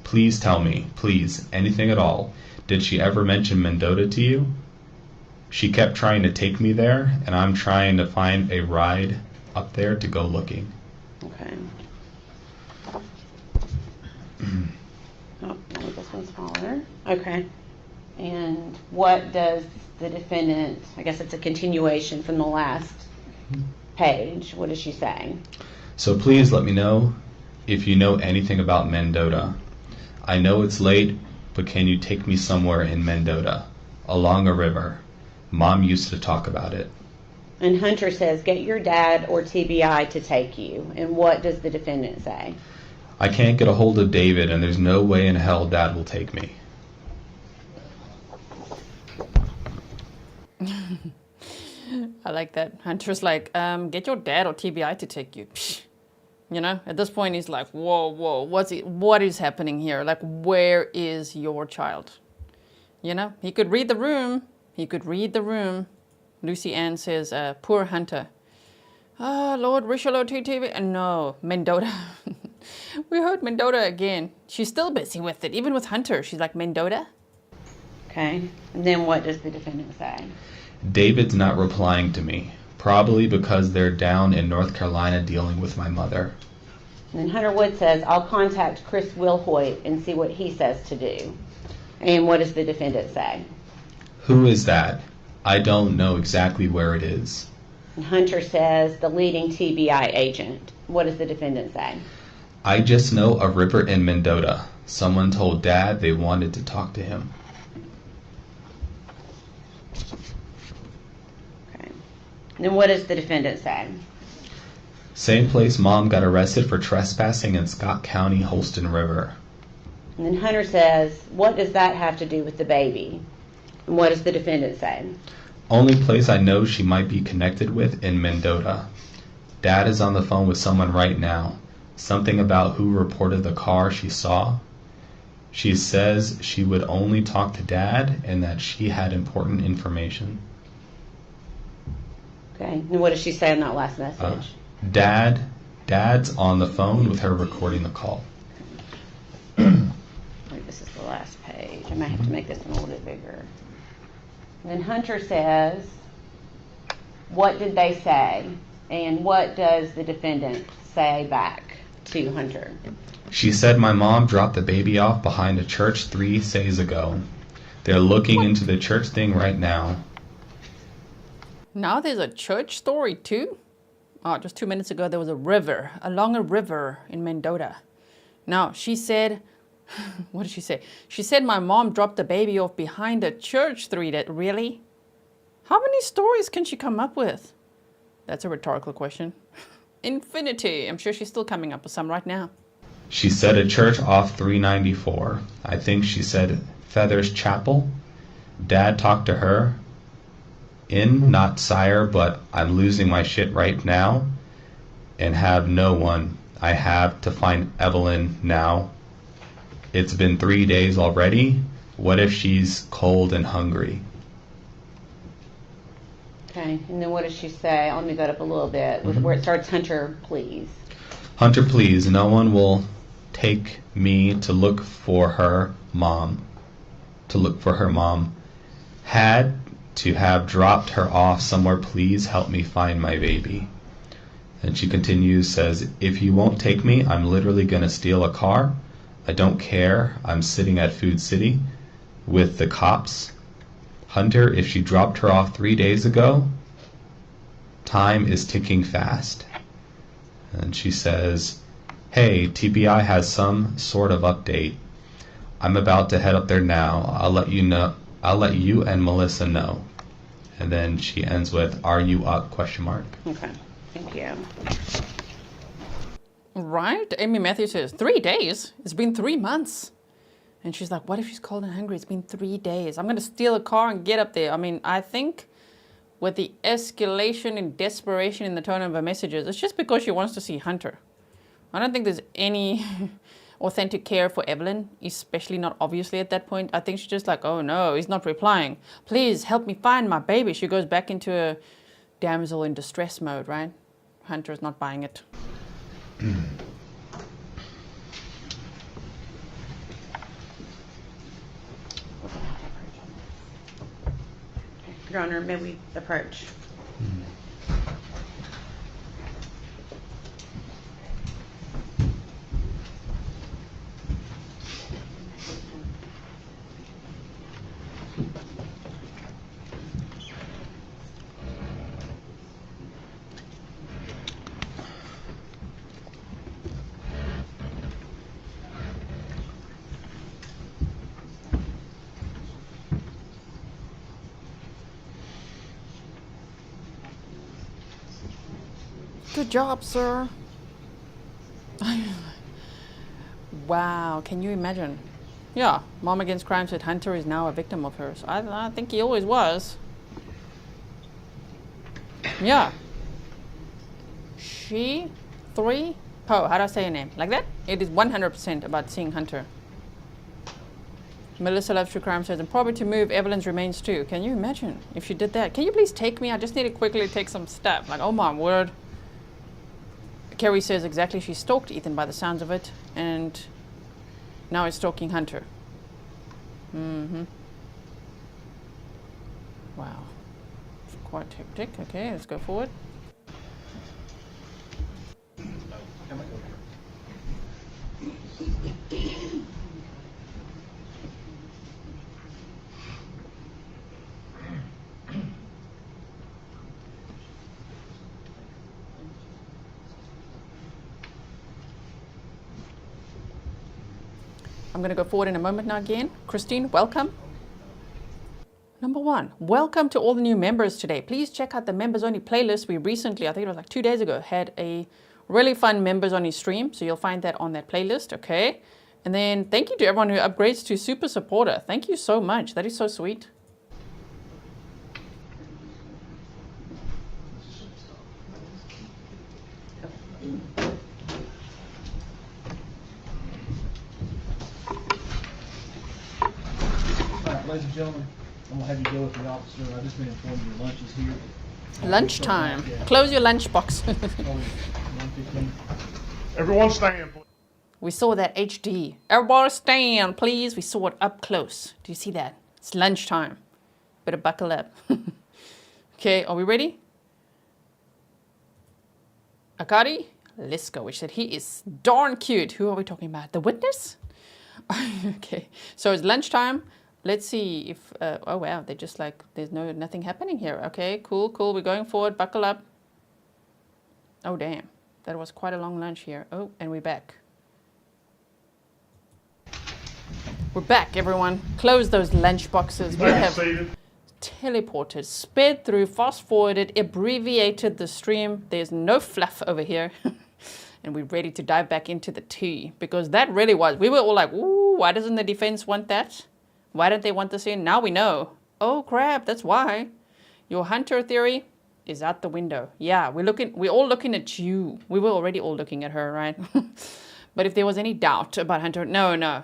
Please tell me, please, anything at all. Did she ever mention Mendota to you? She kept trying to take me there, and I'm trying to find a ride up there to go looking. Okay. Oh, this one's smaller. Okay. And what does the defendant, I guess it's a continuation from the last page, what is she saying? So please let me know if you know anything about Mendota. I know it's late, but can you take me somewhere in Mendota, along a river? Mom used to talk about it. And Hunter says, get your dad or TBI to take you. And what does the defendant say? I can't get a hold of David, and there's no way in hell Dad will take me. I like that. Hunter's like, get your dad or TBI to take you. Psh. You know, at this point he's like, whoa, what is happening here? Like, where is your child? You know, he could read the room. Lucy Ann says, poor Hunter. Oh, Lord Richelieu TV. And no, Mendota. We heard Mendota again. She's still busy with it. Even with Hunter, she's like, Mendota? Okay. And then what does the defendant say? David's not replying to me, probably because they're down in North Carolina dealing with my mother. And then Hunter Wood says, I'll contact Chris Wilhoit and see what he says to do. And what does the defendant say? Who is that? I don't know exactly where it is. And Hunter says, the leading TBI agent. What does the defendant say? I just know a river in Mendota. Someone told Dad they wanted to talk to him. Okay. And then what does the defendant say? Same place Mom got arrested for trespassing in Scott County, Holston River. And then Hunter says, what does that have to do with the baby? And what does the defendant say? Only place I know she might be connected with in Mendota. Dad is on the phone with someone right now. Something about who reported the car she saw. She says she would only talk to Dad and that she had important information. Okay. And what does she say in that last message? Dad's on the phone with her recording the call. Wait, this is the last page. I might have to make this one a little bit bigger. And then Hunter says, what did they say? And what does the defendant say back to Hunter? She said my mom dropped the baby off behind a church 3 days ago. They're looking into the church thing right now. Now there's a church story too? Oh, just 2 minutes ago there was along a river in Mendota. Now she said, what did she say? She said my mom dropped the baby off behind a church 3 days. Really? How many stories can she come up with? That's a rhetorical question. Infinity. I'm sure she's still coming up with some right now. She said a church off 394. I think she said Feathers Chapel. Dad talked to her. Not sire, but I'm losing my shit right now and have no one. I have to find Evelyn now. It's been 3 days already. What if she's cold and hungry? Okay, and then what does she say? Let me go up a little bit. With where it starts, Hunter, please. Hunter, please. No one will take me to look for her mom. Had to have dropped her off somewhere. Please help me find my baby. And she continues, says, if you won't take me, I'm literally going to steal a car. I don't care. I'm sitting at Food City with the cops. Hunter, if she dropped her off 3 days ago, time is ticking fast. And she says, hey, TBI has some sort of update. I'm about to head up there now. I'll let you and Melissa know. And then she ends with, are you up? ? Okay, thank you. Right? Amy Matthews says, 3 days? It's been 3 months. And she's like, what if she's cold and hungry? It's been 3 days. I'm going to steal a car and get up there. I mean, I think with the escalation and desperation in the tone of her messages, it's just because she wants to see Hunter. I don't think there's any authentic care for Evelyn, especially not obviously at that point. I think she's just like, oh no, he's not replying. Please help me find my baby. She goes back into a damsel in distress mode, right? Hunter's not buying it. Your Honor, may we approach? Good job, sir. Wow, can you imagine? Yeah, Mom Against Crime said Hunter is now a victim of hers. I think he always was. Yeah. Po, how do I say your name? Like that? It is 100% about seeing Hunter. Melissa Loves True Crime says, and probably to move Evelyn's remains too. Can you imagine if she did that? Can you please take me? I just need to quickly take some stuff. Like, oh my word. Kerry says exactly, she stalked Ethan by the sounds of it, and now is stalking Hunter. Mm-hmm. Wow. It's quite hectic. Okay, let's go forward. I'm going to go forward in a moment now again. Christine, welcome. Number 1, welcome to all the new members today. Please check out the members only playlist. We recently, I think it was like 2 days ago, had a really fun members only stream. So you'll find that on that playlist, okay? And then thank you to everyone who upgrades to super supporter. Thank you so much. That is so sweet. Ladies and gentlemen, I'm going to have you go with the officer. I've just been informed your lunch is here. Lunchtime. Close your lunch box. 1:15. Everyone stand, please. We saw that HD. Everybody stand, please. We saw it up close. Do you see that? It's lunchtime. Better buckle up. Okay, are we ready? Akari, let's go. Which said he is darn cute. Who are we talking about? The witness? Okay, so it's lunchtime. Let's see if, oh wow, they're just like, there's nothing happening here. Okay, cool. We're going forward, buckle up. Oh damn, that was quite a long lunch here. Oh, and we're back. We're back, everyone. Close those lunch boxes. We have teleported, sped through, fast forwarded, abbreviated the stream. There's no fluff over here. And we're ready to dive back into the tea, because that really was, we were all like, ooh, why doesn't the defense want that? Why don't they want this in? Now we know. Oh crap, that's why. Your Hunter theory is out the window. Yeah, we're all looking at you. We were already all looking at her, right? But if there was any doubt about Hunter, no.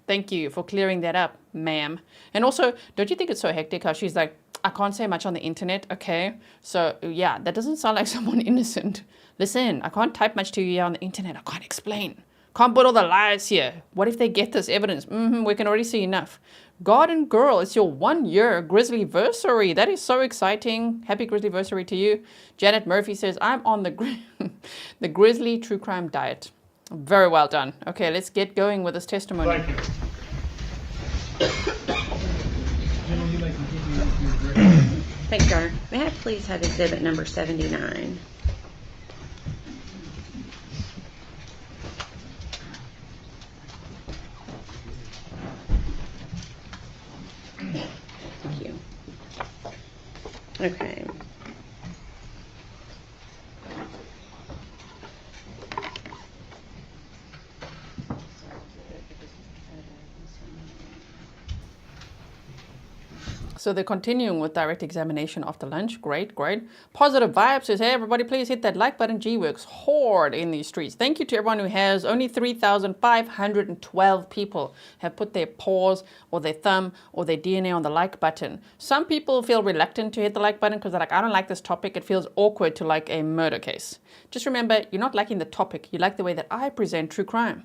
Thank you for clearing that up, ma'am. And also, don't you think it's so hectic how she's like, I can't say much on the internet, okay? So yeah, that doesn't sound like someone innocent. Listen, I can't type much to you here on the internet. I can't explain. Can't put all the lies here. What if they get this evidence? We can already see enough. Garden Girl, it's your 1-year Grizzly-versary. That is so exciting. Happy Grizzly-versary to you. Janet Murphy says, I'm on the Grizzly True Crime diet. Very well done. Okay, let's get going with this testimony. Thank you. Gentlemen, you may continue with your direction. Thanks, Your Honor. May I please have exhibit number 79? Thank you. Okay. So they're continuing with direct examination after lunch. Great. Positive Vibe says, hey, everybody, please hit that like button. G works hard in these streets. Thank you to everyone who has. Only 3,512 people have put their paws or their thumb or their DNA on the like button. Some people feel reluctant to hit the like button because they're like, I don't like this topic. It feels awkward to like a murder case. Just remember, you're not liking the topic. You like the way that I present true crime.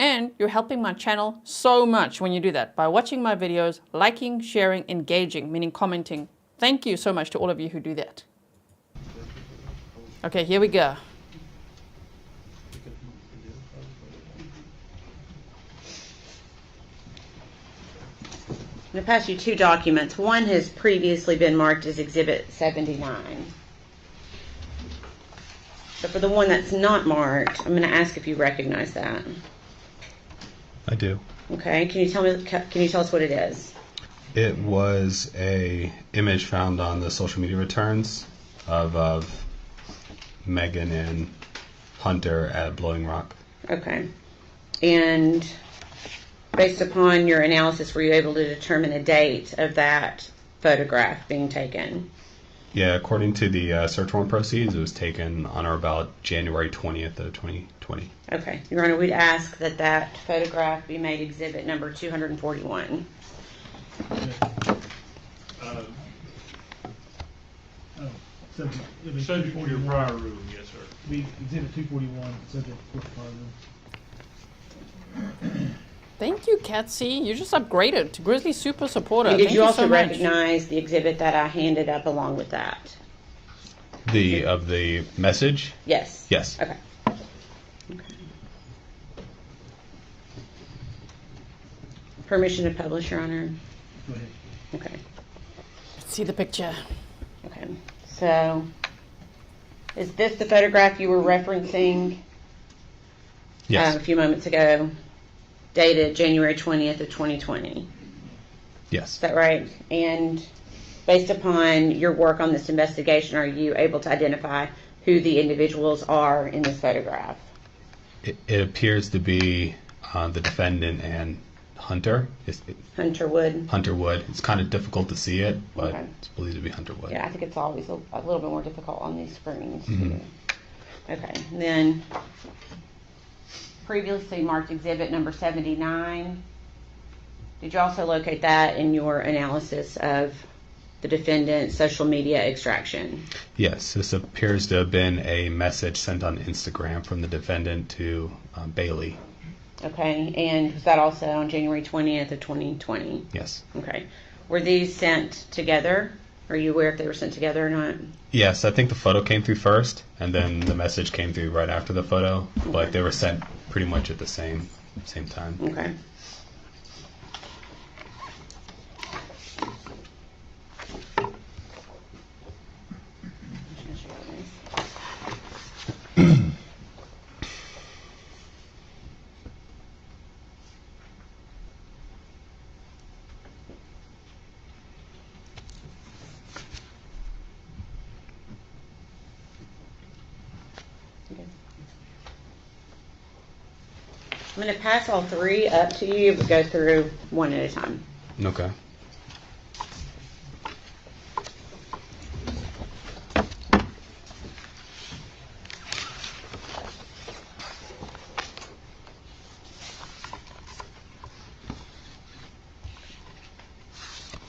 And you're helping my channel so much when you do that by watching my videos, liking, sharing, engaging, meaning commenting. Thank you so much to all of you who do that. Okay, here we go. I'm going to pass you 2 documents. One has previously been marked as Exhibit 79. But for the one that's not marked, I'm going to ask if you recognize that. I do. Okay, can you tell us what it is? It was a image found on the social media returns of Megan and Hunter at Blowing Rock. Okay. And based upon your analysis, were you able to determine a date of that photograph being taken? Yeah, according to the search warrant proceeds, it was taken on or about January 20th of 2020. Okay. Your Honor, we'd ask that that photograph be made exhibit number 241. Subject for your prior ruling, yes, sir. We exhibit 241, subject to prior ruling. Thank you, Catsy. You just upgraded to Grizzly Super Supporter. And did Thank you also so much. recognize the exhibit that I handed up along with that? Of the message? Yes. Yes. Okay. Permission to publish, Your Honor? Go ahead. Okay. Let's see the picture. Okay. So, is this the photograph you were referencing Yes. a few moments ago, dated January 20th of 2020? Yes. Is that right? And based upon your work on this investigation, are you able to identify who the individuals are in this photograph? It appears to be the defendant and Hunter. Hunter Wood? Hunter Wood. It's kind of difficult to see it, but Okay. it's believed to be Hunter Wood. Yeah, I think it's always a little bit more difficult on these screens. Mhm. Okay. And then previously marked exhibit number 79. Did you also locate that in your analysis of the defendant's social media extraction? Yes, this appears to have been a message sent on Instagram from the defendant to Bailey. Okay, and was that also on January 20th of 2020? Yes. Okay. Were these sent together? Are you aware if they were sent together or not? Yes, I think the photo came through first, and then the message came through right after the photo, but they were sent pretty much at the same time. Okay. I'm going to pass all three up to you, but go through one at a time. Okay.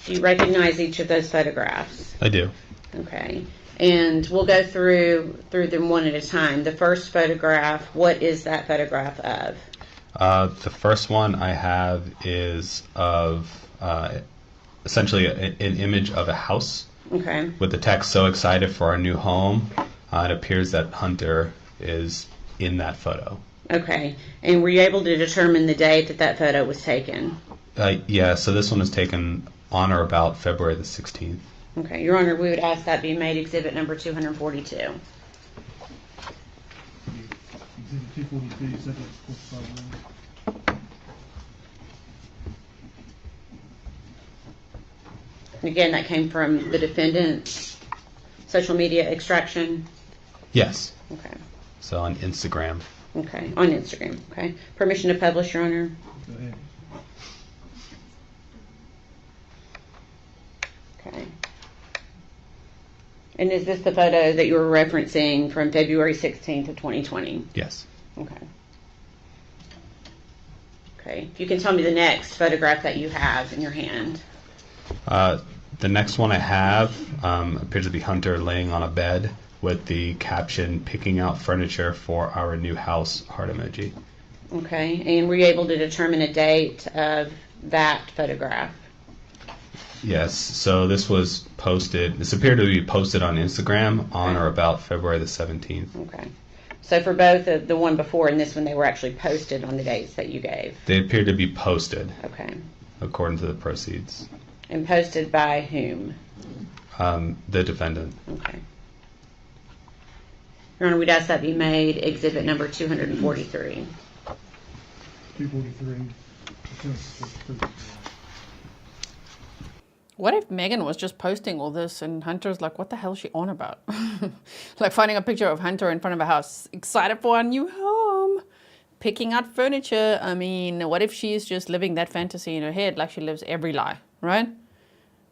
Do you recognize each of those photographs? I do. Okay. And we'll go through them one at a time. The first photograph, what is that photograph of? The first one I have is of essentially an image of a house Okay. with the text, "So excited for our new home." It appears that Hunter is in that photo. Okay. And were you able to determine the date that that photo was taken? Yeah, so this one was taken on or about February the 16th. Okay. Your Honor, we would ask that be made exhibit number 242. Exhibit 242, subject to prior ruling. And again, that came from the defendant's social media extraction? Yes. Okay. So on Instagram. Okay. On Instagram. Okay. Permission to publish, Your Honor? Go ahead. Okay. And is this the photo that you were referencing from February 16th of 2020? Yes. Okay. Okay. If you can tell me the next photograph that you have in your hand. The next one I have appears to be Hunter laying on a bed with the caption, "Picking out furniture for our new house," heart emoji. Okay. And were you able to determine a date of that photograph? Yes, so this appeared to be posted on Instagram on or about February the 17th. Okay. So for both the one before and this one, they were actually posted on the dates that you gave? They appear to be posted, Okay. according to the proceeds. And posted by whom? The defendant. Okay. Your Honor, we'd ask that be made exhibit number 243. 243. What if Megan was just posting all this and Hunter's like, what the hell is she on about? Like finding a picture of Hunter in front of a house, excited for a new home, picking out furniture. I mean, what if she's just living that fantasy in her head like she lives every lie, right?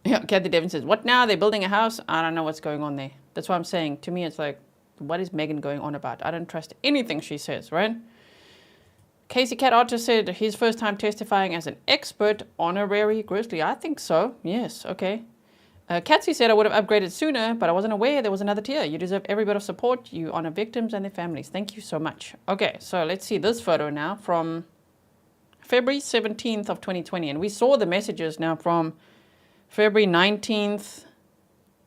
Yeah, Kathy Devon says, what now? They're building a house? I don't know what's going on there. That's what I'm saying. To me, it's like, what is Megan going on about? I don't trust anything she says, right? Casey Cat Archer said his first time testifying as an expert, honorary Grizzly. I think so. Yes, okay. Katsy said I would have upgraded sooner, but I wasn't aware there was another tier. You deserve every bit of support. You honor victims and their families. Thank you so much. Okay, so let's see this photo now from February 17th of 2020. And we saw the messages now from February 19th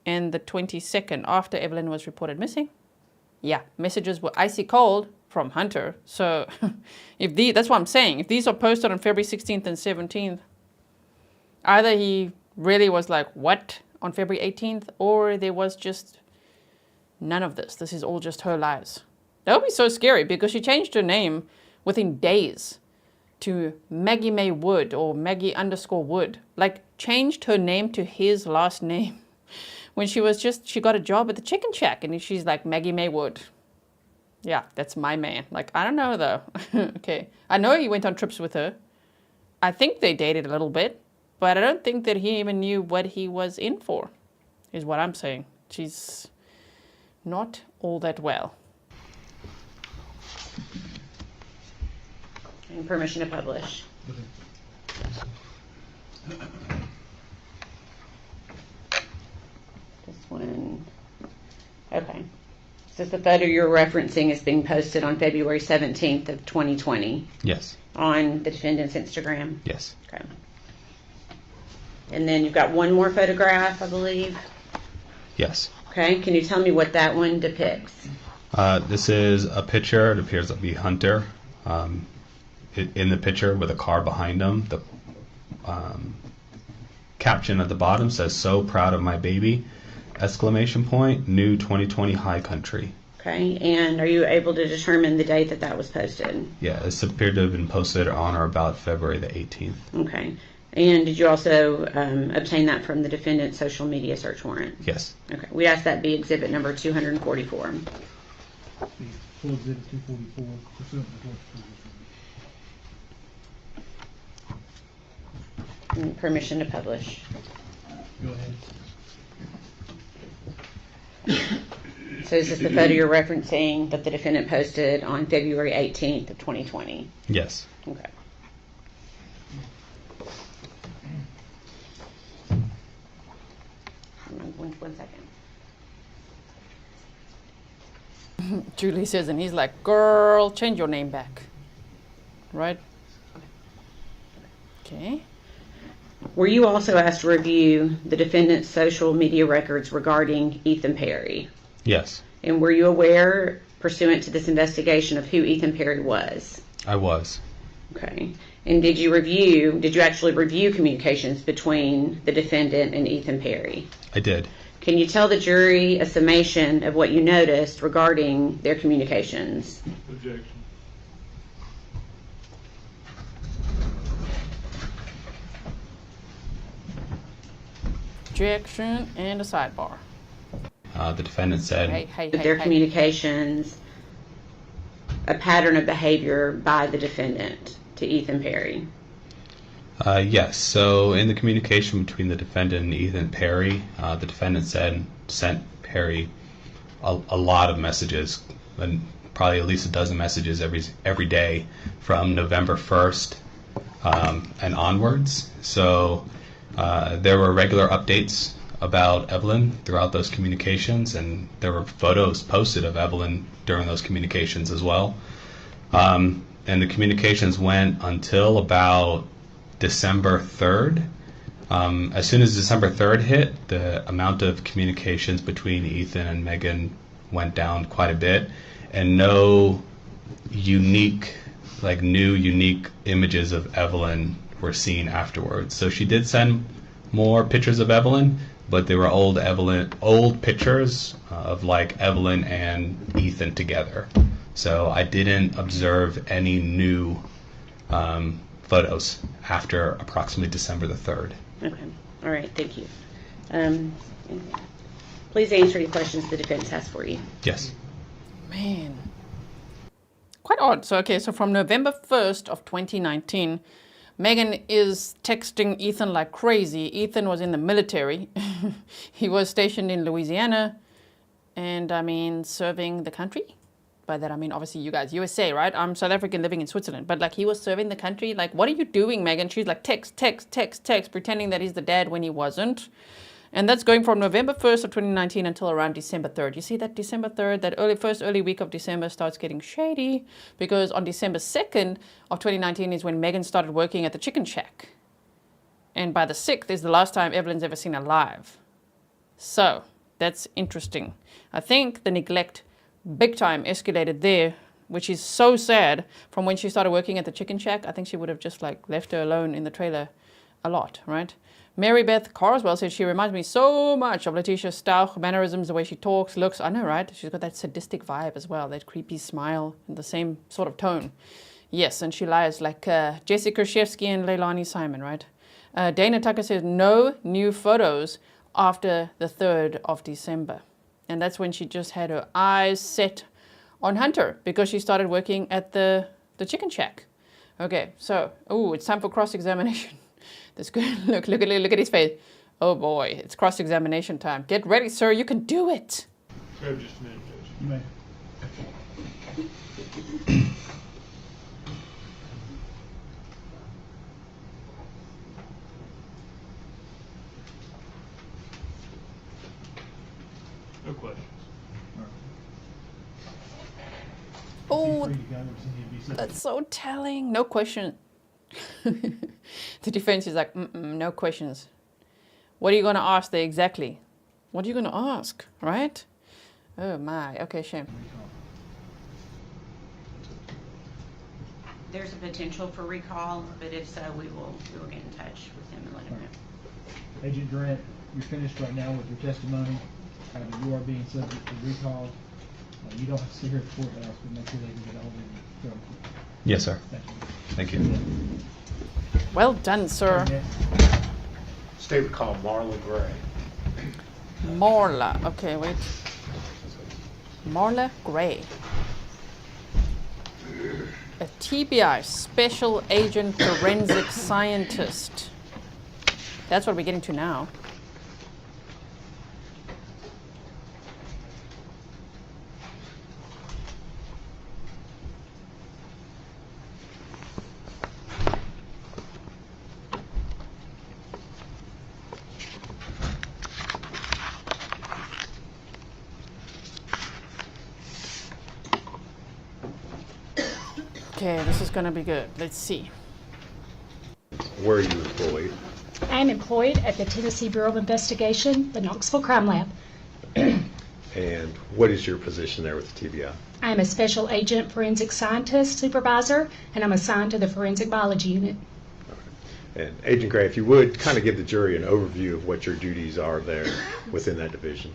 and the 22nd after Evelyn was reported missing. Yeah, messages were icy cold from Hunter. So if that's what I'm saying. If these are posted on February 16th and 17th, either he really was like, what, on February 18th, or there was just none of this. This is all just her lies. That would be so scary because she changed her name within days to Maggie May Wood or Maggie _Wood. Like changed her name to his last name when she got a job at the Chicken Shack and she's like Maggie May Wood. Yeah, that's my man. Like, I don't know, though. Okay. I know he went on trips with her. I think they dated a little bit, but I don't think that he even knew what he was in for, is what I'm saying. She's not all that well. And permission to publish. This one. Okay. So the photo you're referencing is being posted on February 17th of 2020. Yes. On the defendant's Instagram. Yes. Okay. And then you've got one more photograph, I believe. Yes. Okay. Can you tell me what that one depicts? This is a picture. It appears to be Hunter in the picture with a car behind him. The caption at the bottom says, "So proud of my baby!" ! New 2020 high country. Okay, and are you able to determine the date that was posted? Yeah, this appeared to have been posted on or about February the 18th. Okay, and did you also obtain that from the defendant's social media search warrant? Yes. Okay, we asked that be exhibit number 244. Full exhibit 244, pursuant to court And permission to publish. Go ahead. So is this the photo you're referencing that the defendant posted on February 18th of 2020? Yes. Okay. One second. Julie says, and he's like, girl, change your name back. Right? Okay. Were you also asked to review the defendant's social media records regarding Ethan Perry? Yes. And were you aware, pursuant to this investigation, of who Ethan Perry was? I was. Okay. And did you actually review communications between the defendant and Ethan Perry? I did. Can you tell the jury a summation of what you noticed regarding their communications? Objection. Objection and a sidebar. The defendant said Their communications, a pattern of behavior by the defendant to Ethan Perry. Yes. So in the communication between the defendant and Ethan Perry, the defendant sent Perry a lot of messages, and probably at least a dozen messages every day from November 1st and onwards. So there were regular updates about Evelyn throughout those communications, and there were photos posted of Evelyn during those communications as well. And the communications went until about December 3rd. As soon as December 3rd hit, the amount of communications between Ethan and Megan went down quite a bit, and no unique images of Evelyn were seen afterwards. So she did send more pictures of Evelyn, but they were old pictures of like Evelyn and Ethan together. So I didn't observe any new photos after approximately December the 3rd. Okay. All right, thank you. Please answer any questions the defense has for you. Yes. Man. Quite odd. So from November 1st of 2019, Megan is texting Ethan like crazy. Ethan was in the military. He was stationed in Louisiana and, serving the country. By that, obviously you guys, USA, right? I'm South African living in Switzerland. But, he was serving the country. What are you doing, Megan? She's like, text, pretending that he's the dad when he wasn't. And that's going from November 1st of 2019 until around December 3rd. You see that December 3rd, that early week of December starts getting shady, because on December 2nd of 2019 is when Megan started working at the chicken shack. And by the 6th is the last time Evelyn's ever seen her live. So that's interesting. I think the neglect big time escalated there, which is so sad. From when she started working at the chicken shack, I think she would have just left her alone in the trailer a lot, right? Mary Beth Carswell said she reminds me so much of Letitia Stauch, mannerisms, the way she talks, looks. I know, right? She's got that sadistic vibe as well, that creepy smile and the same sort of tone. Yes, and she lies like Jessica Krzyzewski and Leilani Simon, right? Dana Tucker says no new photos after the 3rd of December. And that's when she just had her eyes set on Hunter, because she started working at the chicken shack. Okay, so, it's time for cross-examination. That's good. Look at his face. Oh boy, it's cross-examination time. Get ready, sir. You can do it. Grab just a minute, Judge. You may. No questions. Oh, Free to go, or does he need to be separate? that's so telling. No question. The defense is like, no questions. What are you going to ask there exactly? What are you going to ask, right? Oh my. Okay, shame. There's a potential for recall, but if so, we will get in touch with him and let him know. Agent Durant, you're finished right now with your testimony. You are being subject to recall. You don't have to sit here at the courthouse, but make sure they can get a hold of you. Yes, sir. Thank you. Thank you. Well done, sir. State would call Marla Gray. Marla. Okay, wait. Marla Gray. A TBI, Special Agent Forensic Scientist. That's what we're getting to now. Okay, this is going to be good. Let's see. Where are you employed? I am employed at the Tennessee Bureau of Investigation, the Knoxville Crime Lab. And what is your position there with the TBI? I am a Special Agent Forensic Scientist Supervisor, and I'm assigned to the Forensic Biology Unit. And Agent Gray, if you would, kind of give the jury an overview of what your duties are there within that division.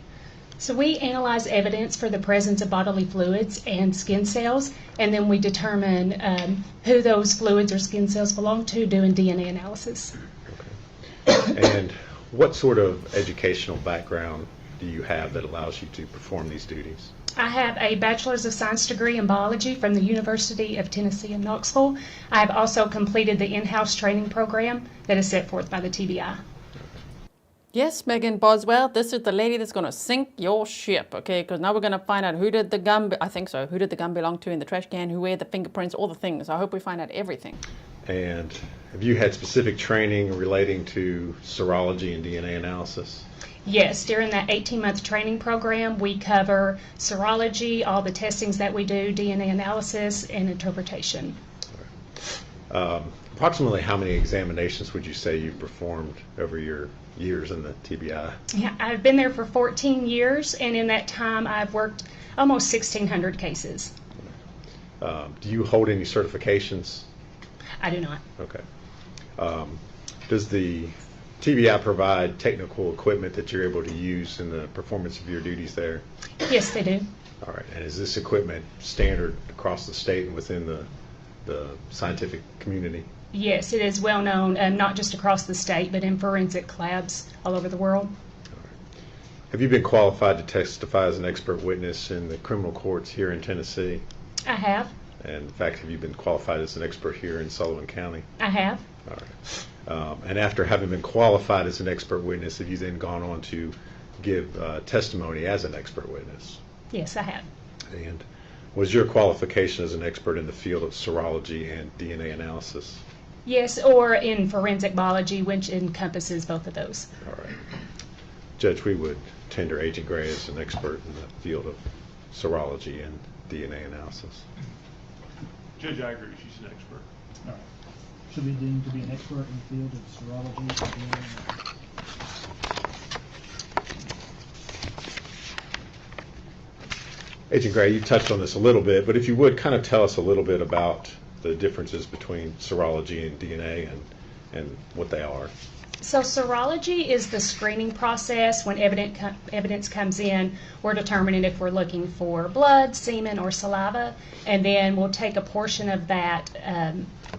So we analyze evidence for the presence of bodily fluids and skin cells, and then we determine who those fluids or skin cells belong to, doing DNA analysis. Okay. And what sort of educational background do you have that allows you to perform these duties? I have a Bachelor's of Science degree in biology from the University of Tennessee in Knoxville. I have also completed the in-house training program that is set forth by the TBI. Yes, Megan Boswell, this is the lady that's going to sink your ship, okay? Because now we're going to find out who did the gun, I think so, who did the gun belong to in the trash can, who had the fingerprints, all the things. I hope we find out everything. And have you had specific training relating to serology and DNA analysis? Yes, during that 18-month training program, we cover serology, all the testings that we do, DNA analysis, and interpretation. Approximately how many examinations would you say you've performed over your years in the TBI? Yeah, I've been there for 14 years, and in that time I've worked almost 1,600 cases. Do you hold any certifications? I do not. Okay. Does the TBI provide technical equipment that you're able to use in the performance of your duties there? Yes, they do. All right. And is this equipment standard across the state and within the scientific community? Yes, it is well known, not just across the state, but in forensic labs all over the world. Have you been qualified to testify as an expert witness in the criminal courts here in Tennessee? I have. And in fact, have you been qualified as an expert here in Sullivan County? I have. All right. And after having been qualified as an expert witness, have you then gone on to give testimony as an expert witness? Yes, I have. And was your qualification as an expert in the field of serology and DNA analysis? Yes, or in forensic biology, which encompasses both of those. All right. Judge, we would tender Agent Gray as an expert in the field of serology and DNA analysis. Judge, I agree. She's an expert. All right. Should be deemed to be an expert in the field of serology and DNA. Agent Gray, you touched on this a little bit, but if you would kind of tell us a little bit about the differences between serology and DNA and what they are. So serology is the screening process. When evidence comes in, we're determining if we're looking for blood, semen, or saliva, and then we'll take a portion of that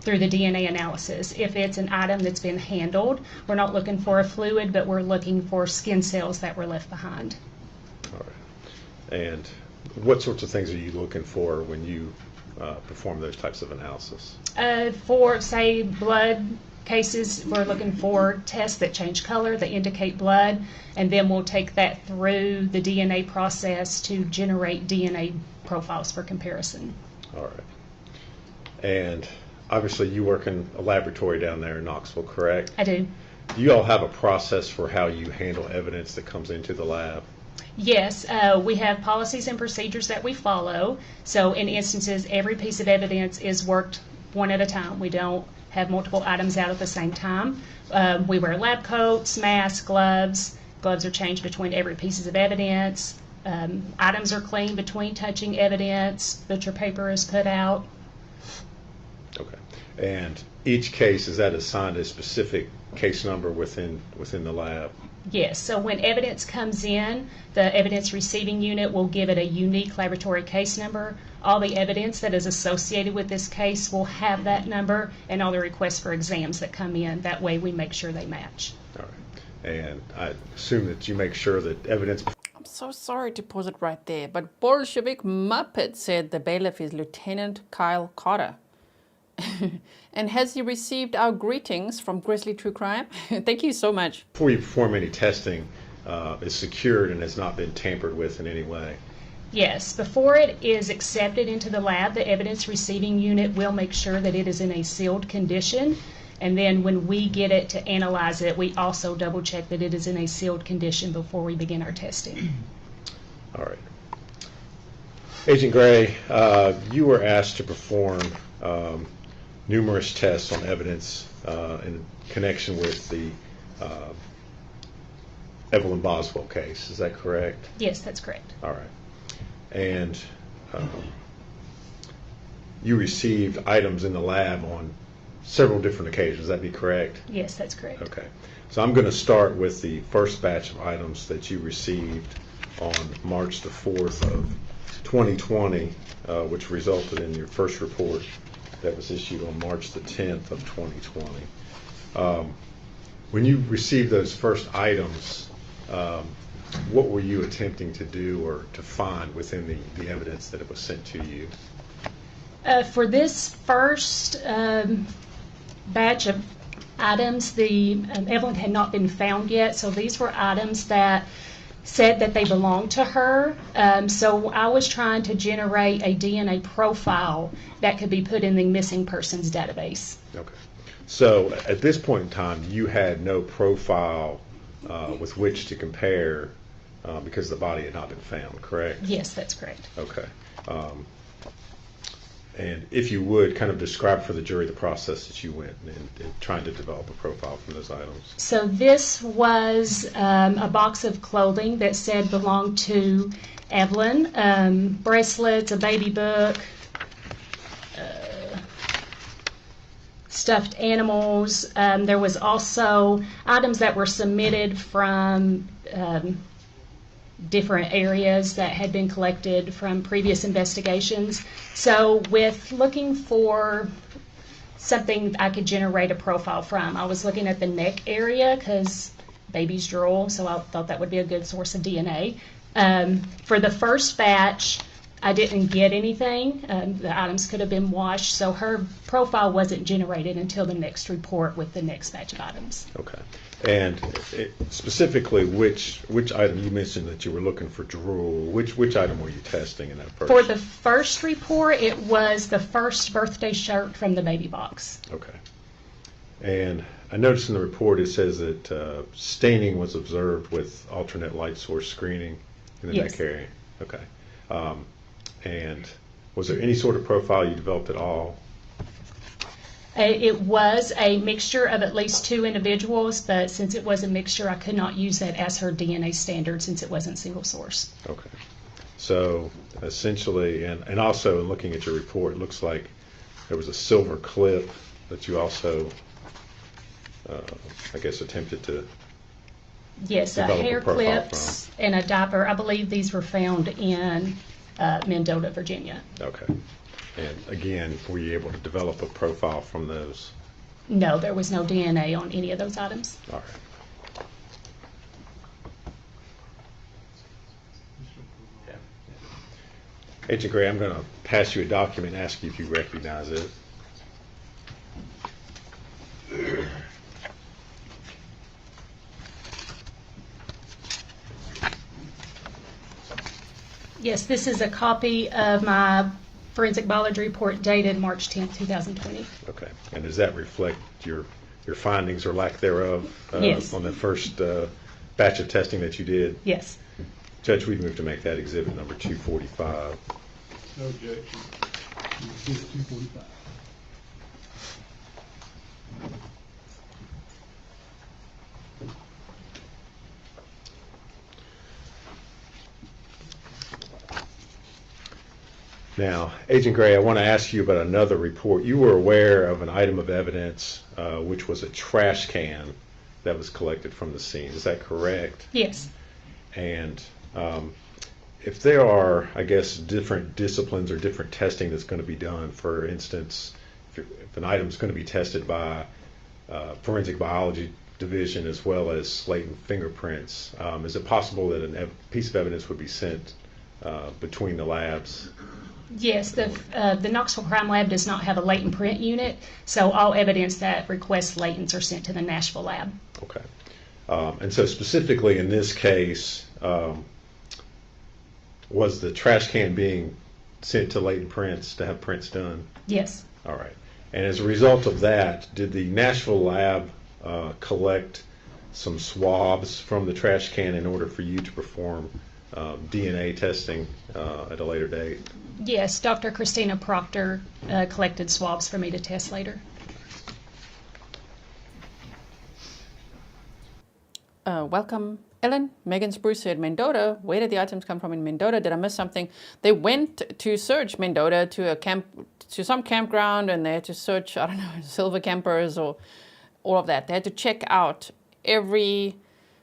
through the DNA analysis. If it's an item that's been handled, we're not looking for a fluid, but we're looking for skin cells that were left behind. All right. And what sorts of things are you looking for when you perform those types of analysis? For, say, blood cases, we're looking for tests that change color, that indicate blood, and then we'll take that through the DNA process to generate DNA profiles for comparison. All right. And obviously you work in a laboratory down there in Knoxville, correct? I do. Do you all have a process for how you handle evidence that comes into the lab? Yes, we have policies and procedures that we follow. So in instances, every piece of evidence is worked one at a time. We don't have multiple items out at the same time. We wear lab coats, masks, gloves. Gloves are changed between every piece of evidence. Items are cleaned between touching evidence. Butcher paper is put out. Okay. And each case, is that assigned a specific case number within the lab? Yes, so when evidence comes in, the evidence receiving unit will give it a unique laboratory case number. All the evidence that is associated with this case will have that number, and all the requests for exams that come in. That way we make sure they match. All right. And I assume that you make sure that evidence... I'm so sorry to pause it right there, but Bolshevik Muppet said the bailiff is Lieutenant Kyle Carter. And has he received our greetings from Grizzly True Crime? Thank you so much. Before you perform any testing, it's secured and has not been tampered with in any way. Yes, before it is accepted into the lab, the evidence receiving unit will make sure that it is in a sealed condition. And then when we get it to analyze it, we also double check that it is in a sealed condition before we begin our testing. All right. Agent Gray, you were asked to perform numerous tests on evidence in connection with the Evelyn Boswell case. Is that correct? Yes, that's correct. All right. And you received items in the lab on several different occasions. Would that be correct? Yes, that's correct. Okay. So I'm going to start with the first batch of items that you received on March the 4th of 2020, which resulted in your first report that was issued on March the 10th of 2020. When you received those first items, what were you attempting to do or to find within the evidence that it was sent to you? For this first batch of items, the Evelyn had not been found yet, so these were items that said that they belonged to her. So I was trying to generate a DNA profile that could be put in the missing persons database. Okay. So at this point in time, you had no profile with which to compare because the body had not been found, correct? Yes, that's correct. Okay. And if you would kind of describe for the jury the process that you went in trying to develop a profile from those items. So this was a box of clothing that said belonged to Evelyn, bracelets, a baby book, stuffed animals. There was also items that were submitted from different areas that had been collected from previous investigations. So with looking for something I could generate a profile from. I was looking at the neck area because babies drool, so I thought that would be a good source of DNA. For the first batch, I didn't get anything. The items could have been washed, so her profile wasn't generated until the next report with the next batch of items. Okay. And specifically, which item, you mentioned that you were looking for drool. Which item were you testing in that first? For the first report, it was the first birthday shirt from the baby box. Okay. And I noticed in the report it says that staining was observed with alternate light source screening in the Yes. neck area. Okay. And was there any sort of profile you developed at all? It was a mixture of at least 2 individuals, but since it was a mixture, I could not use that as her DNA standard since it wasn't single source. Okay. So essentially, and also in looking at your report, it looks like there was a silver clip that you also, I guess, attempted to Yes, a develop hair a profile clips and a diaper. I believe these were found in Mendota, Virginia. Okay. And again, were you able to develop a profile from those? No, there was no DNA on any of those items. All right. Agent Gray, I'm going to pass you a document and ask you if you recognize it. Yes, this is a copy of my forensic biology report dated March 10th, 2020. Okay. And does that reflect your findings or lack thereof Yes. on the first batch of testing that you did? Yes. Judge, we'd move to make that exhibit number 245. No objection. Exhibit 245. Now, Agent Gray, I want to ask you about another report. You were aware of an item of evidence, which was a trash can that was collected from the scene. Is that correct? Yes. And if there are, I guess, different disciplines or different testing that's going to be done, for instance, if an item is going to be tested by forensic biology division as well as latent fingerprints, is it possible that a piece of evidence would be sent between the labs? Yes, the Knoxville Crime Lab does not have a latent print unit, so all evidence that requests latents are sent to the Nashville lab. Okay. And so specifically in this case, was the trash can being sent to latent prints to have prints done? Yes. All right. And as a result of that, did the Nashville lab collect some swabs from the trash can in order for you to perform DNA testing at a later date? Yes, Dr. Christina Proctor collected swabs for me to test later. Welcome, Ellen. Megan Spruce said, Mendota, where did the items come from in Mendota? Did I miss something? They went to search Mendota to some campground, and they had to search, I don't know, silver campers or all of that. They had to check out every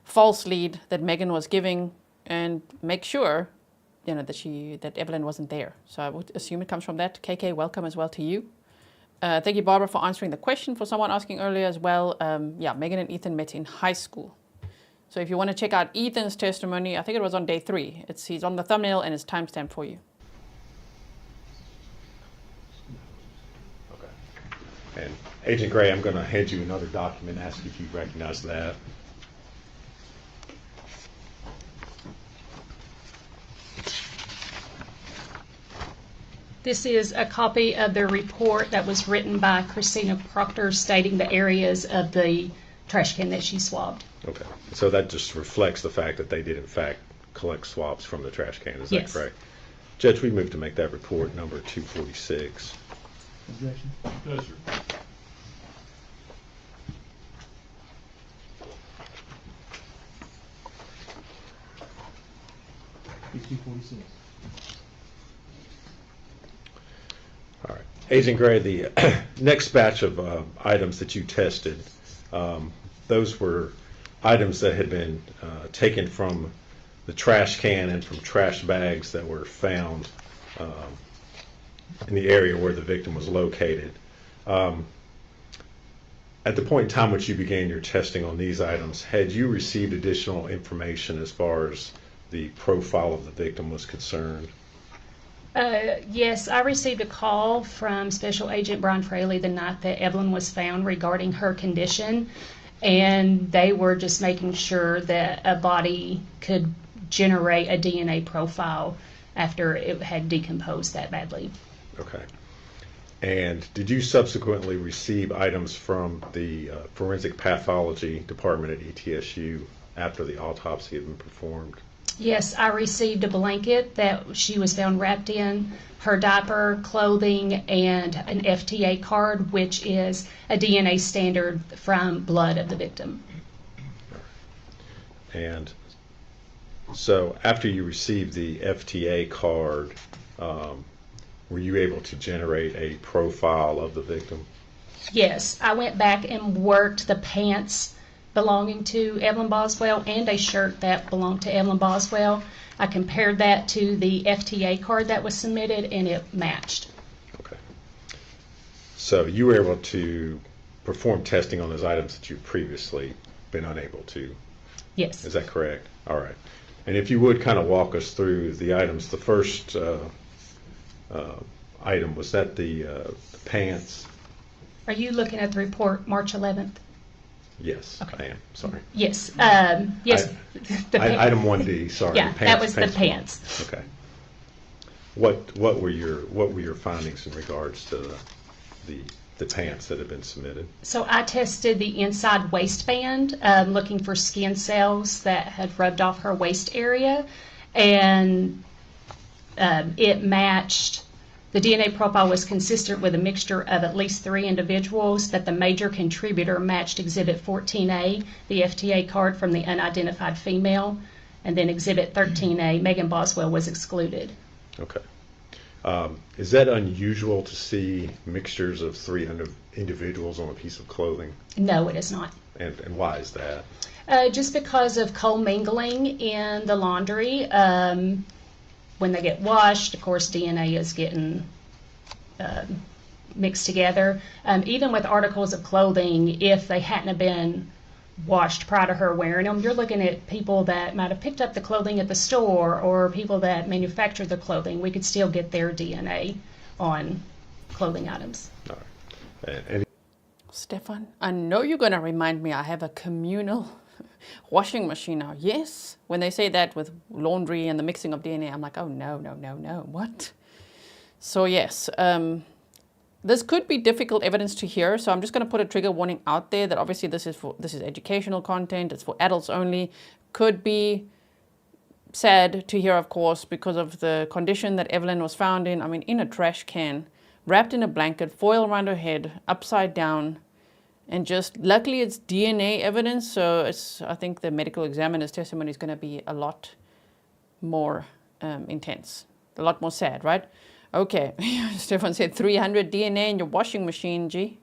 false lead that Megan was giving and make sure, you know, that Evelyn wasn't there. So I would assume it comes from that. KK, welcome as well to you. Thank you, Barbara, for answering the question for someone asking earlier as well. Yeah, Megan and Ethan met in high school. So if you want to check out Ethan's testimony, I think it was on day 3. He's on the thumbnail and it's timestamped for you. Okay. And Agent Gray, I'm going to hand you another document and ask if you recognize that. This is a copy of the report that was written by Christina Proctor stating the areas of the trash can that she swabbed. Okay. So that just reflects the fact that they did, in fact, collect swabs from the trash can. Is Yes. that correct? Judge, we move to make that report number 246. Objection? No, sir. It's 246. All right. Agent Gray, the next batch of items that you tested, those were items that had been taken from the trash can and from trash bags that were found in the area where the victim was located. At the point in time which you began your testing on these items, had you received additional information as far as the profile of the victim was concerned? Yes, I received a call from Special Agent Brian Fraley the night that Evelyn was found regarding her condition, and they were just making sure that a body could generate a DNA profile after it had decomposed that badly. Okay. And did you subsequently receive items from the Forensic Pathology Department at ETSU after the autopsy had been performed? Yes, I received a blanket that she was found wrapped in, her diaper, clothing, and an FTA card, which is a DNA standard from blood of the victim. And so after you received the FTA card, were you able to generate a profile of the victim? Yes, I went back and worked the pants belonging to Evelyn Boswell and a shirt that belonged to Evelyn Boswell. I compared that to the FTA card that was submitted, and it matched. Okay. So you were able to perform testing on those items that you've previously been unable to? Yes. Is that correct? All right. And if you would kind of walk us through the items, the first item, was that the pants? Are you looking at the report March 11th? Yes, Okay. I am. Sorry. Yes. Yes. Item 1D. Sorry. Yeah, that was the pants. Okay. What were your findings in regards to the pants that have been submitted? So I tested the inside waistband, looking for skin cells that had rubbed off her waist area, and it matched. The DNA profile was consistent with a mixture of at least 3 individuals, that the major contributor matched Exhibit 14A, the FTA card from the unidentified female, and then Exhibit 13A, Megan Boswell, was excluded. Okay. Is that unusual to see mixtures of 3 individuals on a piece of clothing? No, it is not. And why is that? Just because of commingling in the laundry. When they get washed, of course, DNA is getting mixed together. Even with articles of clothing, if they hadn't have been washed prior to her wearing them, you're looking at people that might have picked up the clothing at the store or people that manufactured the clothing. We could still get their DNA on clothing items. All right. Stefan, I know you're going to remind me I have a communal washing machine now. Yes, when they say that with laundry and the mixing of DNA, I'm like, oh no, what? So yes, this could be difficult evidence to hear, so I'm just going to put a trigger warning out there that obviously this is educational content, it's for adults only. Could be sad to hear, of course, because of the condition that Evelyn was found in. I mean, in a trash can, wrapped in a blanket, foil around her head, upside down, and just luckily it's DNA evidence, so I think the medical examiner's testimony is going to be a lot more intense, a lot more sad, right? Okay, Stefan said 300 DNA in your washing machine, gee.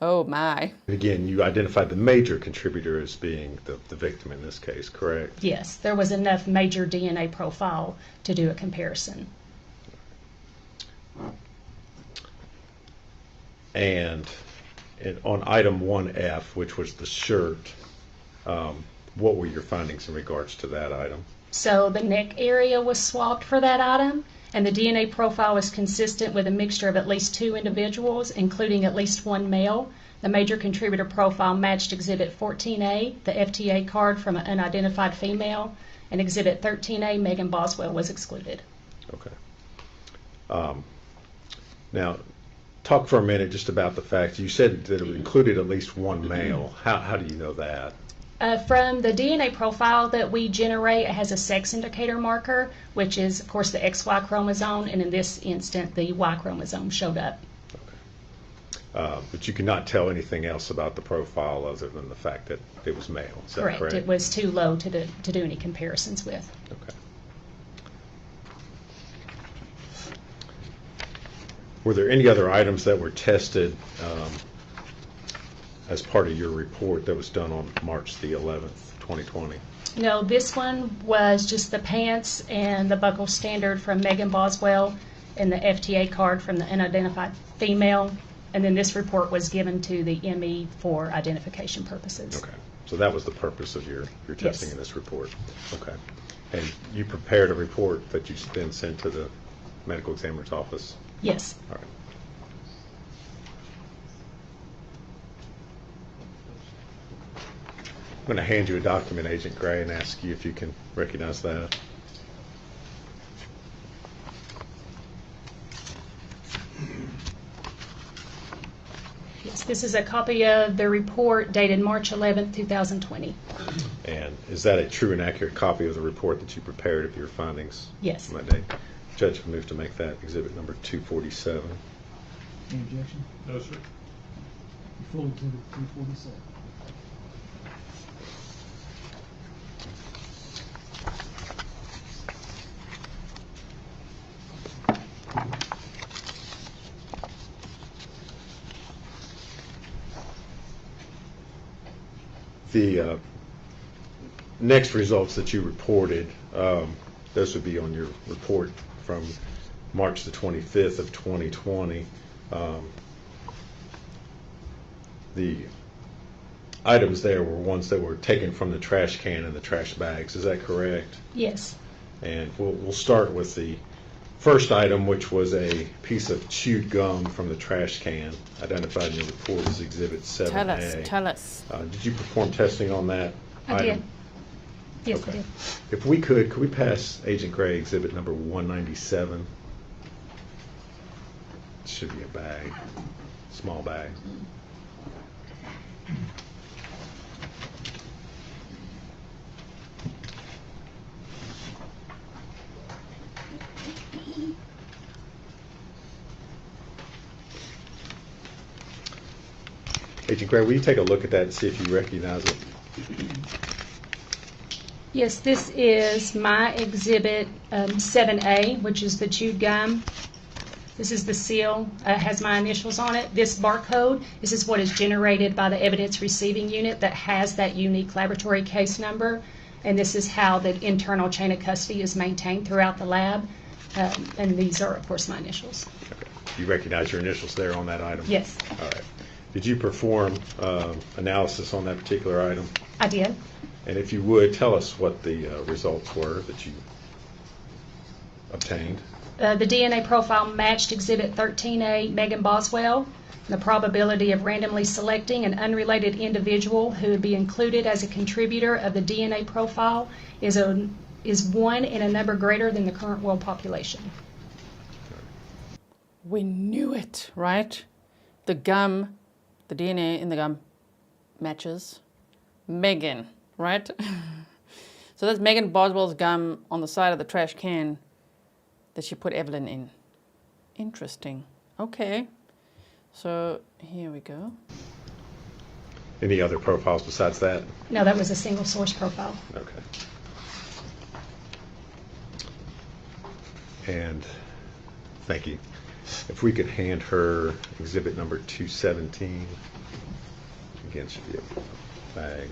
Oh my. Again, you identified the major contributor as being the victim in this case, correct? Yes, there was enough major DNA profile to do a comparison. And on item 1F, which was the shirt, what were your findings in regards to that item? So the neck area was swabbed for that item, and the DNA profile was consistent with a mixture of at least 2 individuals, including at least 1 male. The major contributor profile matched Exhibit 14A, the FTA card from an unidentified female, and Exhibit 13A, Megan Boswell, was excluded. Okay. Now, talk for a minute just about the fact you said that it included at least 1 male. How do you know that? From the DNA profile that we generate, it has a sex indicator marker, which is, of course, the XY chromosome, and in this instant, the Y chromosome showed up. Okay. But you cannot tell anything else about the profile other than the fact that it was male. Is that correct? It was too low to do any comparisons with. Okay. Were there any other items that were tested as part of your report that was done on March the 11th, 2020? No, this one was just the pants and the buckle standard from Megan Boswell and the FTA card from the unidentified female. And then this report was given to the ME for identification purposes. Okay. So that was the purpose of your testing Yes. in this report. Okay. And you prepared a report that you then sent to the medical examiner's office? Yes. All right. I'm going to hand you a document, Agent Gray, and ask you if you can recognize that. Yes, this is a copy of the report dated March 11th, 2020. And is that a true and accurate copy of the report that you prepared of your findings? Yes. On that day? Judge can move to make that exhibit number 247. Any objection? No, sir. Full exhibit 247. The next results that you reported, those would be on your report from March the 25th of 2020. The items there were ones that were taken from the trash can and the trash bags. Is that correct? Yes. And we'll start with the first item, which was a piece of chewed gum from the trash can, identified in your report as Exhibit 7A. Tell us. Did you perform testing on that I item? did. Yes, Okay. I did. If we could we pass Agent Gray exhibit number 197? It should be a bag, small bag. Agent Gray, will you take a look at that and see if you recognize it? Yes, this is my exhibit 7A, which is the chewed gum. This is the seal, has my initials on it. This barcode, this is what is generated by the evidence receiving unit that has that unique laboratory case number. And this is how the internal chain of custody is maintained throughout the lab. And these are, of course, my initials. Okay. You recognize your initials there on that item? Yes. All right. Did you perform analysis on that particular item? I did. And if you would, tell us what the results were that you obtained. The DNA profile matched Exhibit 13A, Megan Boswell. The probability of randomly selecting an unrelated individual who would be included as a contributor of the DNA profile is 1 in a number greater than the current world population. We knew it, right? The gum, the DNA in the gum matches Megan, right? So that's Megan Boswell's gum on the side of the trash can that she put Evelyn in. Interesting. Okay. So here we go. Any other profiles besides that? No, that was a single source profile. Okay. And thank you. If we could hand her exhibit number 217. Again, should be a bag.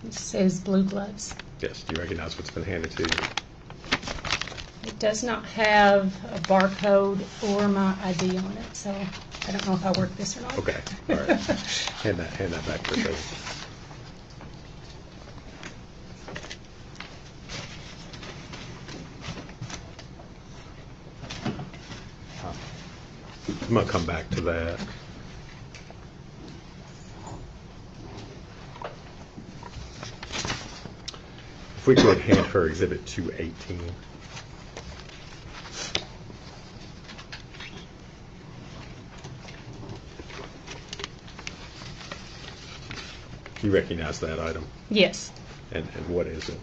It says blue gloves. Yes, do you recognize what's been handed to you? It does not have a barcode or my ID on it, so I don't know if I work this or not. Okay, all right. Hand that back for a second. I'm going to come back to that. If we could hand her exhibit 218. You recognize that item? Yes. And what is it?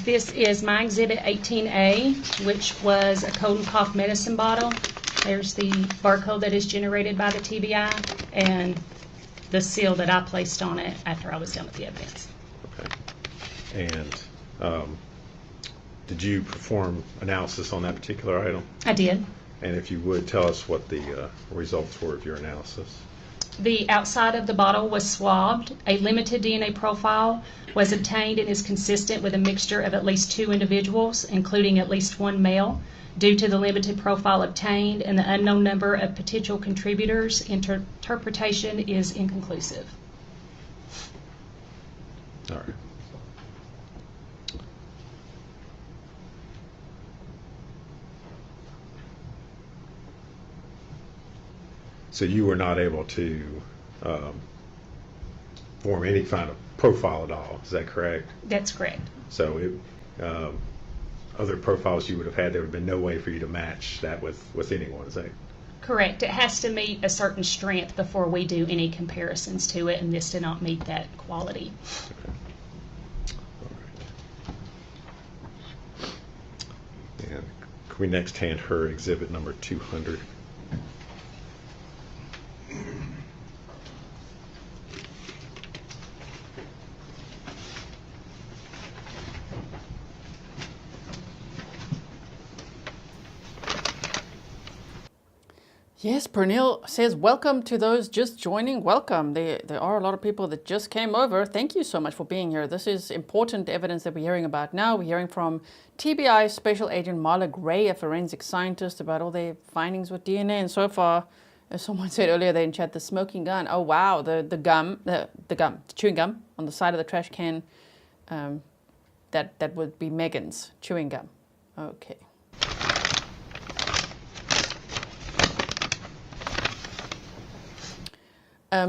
This is my exhibit 18A, which was a cold and cough medicine bottle. There's the barcode that is generated by the TBI and the seal that I placed on it after I was done with the evidence. Okay. And did you perform analysis on that particular item? I did. And if you would, tell us what the results were of your analysis. The outside of the bottle was swabbed. A limited DNA profile was obtained and is consistent with a mixture of at least 2 individuals, including at least 1 male. Due to the limited profile obtained and the unknown number of potential contributors, interpretation is inconclusive. All right. So you were not able to form any kind of profile at all, is that correct? That's correct. So other profiles you would have had, there would have been no way for you to match that with anyone, is that? Correct. It has to meet a certain strength before we do any comparisons to it, and this did not meet that quality. Okay. All right. And can we next hand her exhibit number 200? Yes, Pernille says, welcome to those just joining. Welcome. There are a lot of people that just came over. Thank you so much for being here. This is important evidence that we're hearing about now. We're hearing from TBI Special Agent Marla Gray, a forensic scientist, about all their findings with DNA. And so far, as someone said earlier there in chat, the smoking gun. Oh, wow. The chewing gum on the side of the trash can. That would be Megan's chewing gum. Okay.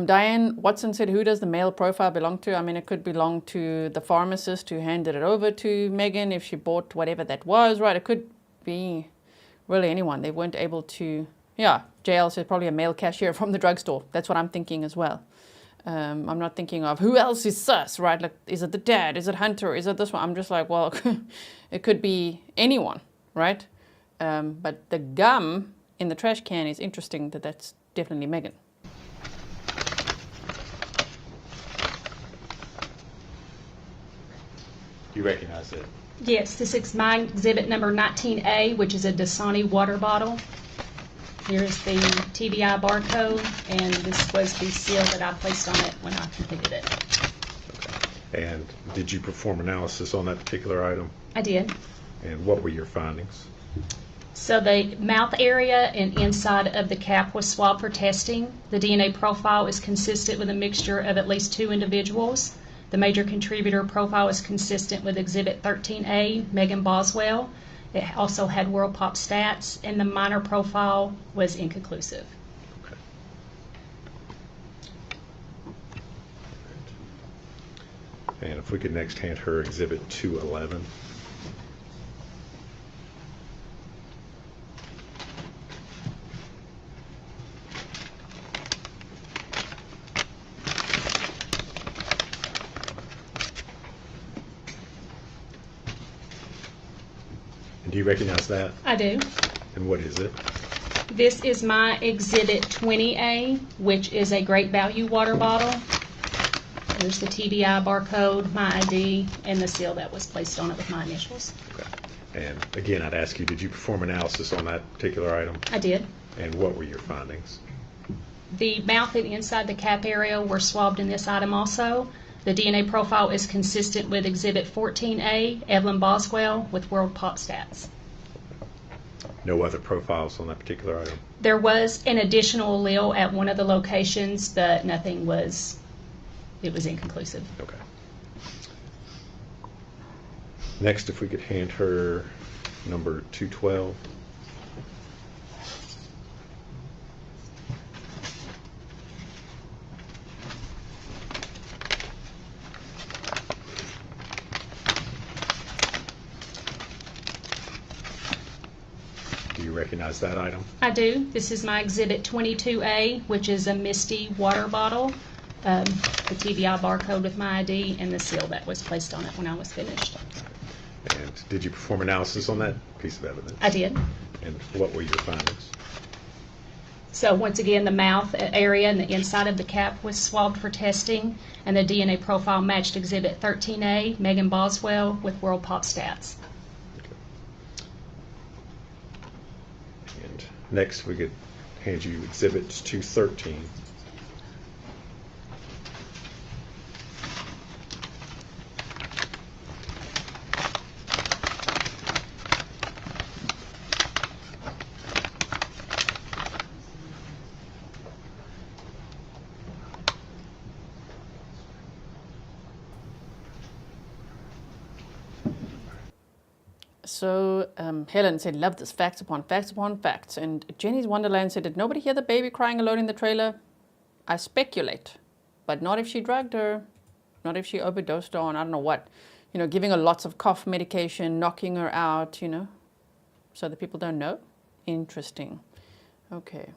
Diane Watson said, who does the male profile belong to? I mean, it could belong to the pharmacist who handed it over to Megan if she bought whatever that was, right? It could be really anyone. They weren't able to, yeah, JL says probably a male cashier from the drugstore. That's what I'm thinking as well. I'm not thinking of who else is sus, right? Like, is it the dad? Is it Hunter? Is it this one? I'm just like, well, it could be anyone, right? But the gum in the trash can is interesting that that's definitely Megan. You recognize it? Yes, this is my exhibit number 19A, which is a Dasani water bottle. Here's the TBI barcode, and this was the seal that I placed on it when I completed it. Okay. And did you perform analysis on that particular item? I did. And what were your findings? So the mouth area and inside of the cap was swabbed for testing. The DNA profile is consistent with a mixture of at least 2 individuals. The major contributor profile is consistent with Exhibit 13A, Megan Boswell. It also had World Pop stats, and the minor profile was inconclusive. Okay. And if we could next hand her Exhibit 211. Do you recognize that? I do. And what is it? This is my Exhibit 20A, which is a great value water bottle. There's the TBI barcode, my ID, and the seal that was placed on it with my initials. Okay. And again, I'd ask you, did you perform analysis on that particular item? I did. And what were your findings? The mouth and inside the cap area were swabbed in this item also. The DNA profile is consistent with Exhibit 14A, Evelyn Boswell, with World Pop stats. No other profiles on that particular item? There was an additional allele at one of the locations, but nothing was, it was inconclusive. Okay. Next, if we could hand her number 212. Do you recognize that item? I do. This is my Exhibit 22A, which is a Misty water bottle. The TBI barcode with my ID and the seal that was placed on it when I was finished. And did you perform analysis on that piece of evidence? I did. And what were your findings? So once again, the mouth area and the inside of the cap was swabbed for testing, and the DNA profile matched Exhibit 13A, Megan Boswell, with World Pop Stats. And next, we could hand you Exhibits 213. So Helen said, love this, facts upon facts upon facts. And Jenny's Wonderland said, did nobody hear the baby crying alone in the trailer? I speculate, but not if she drugged her, not if she overdosed her on, I don't know what. You know, giving her lots of cough medication, knocking her out, you know, so the people don't know. Interesting. Okay.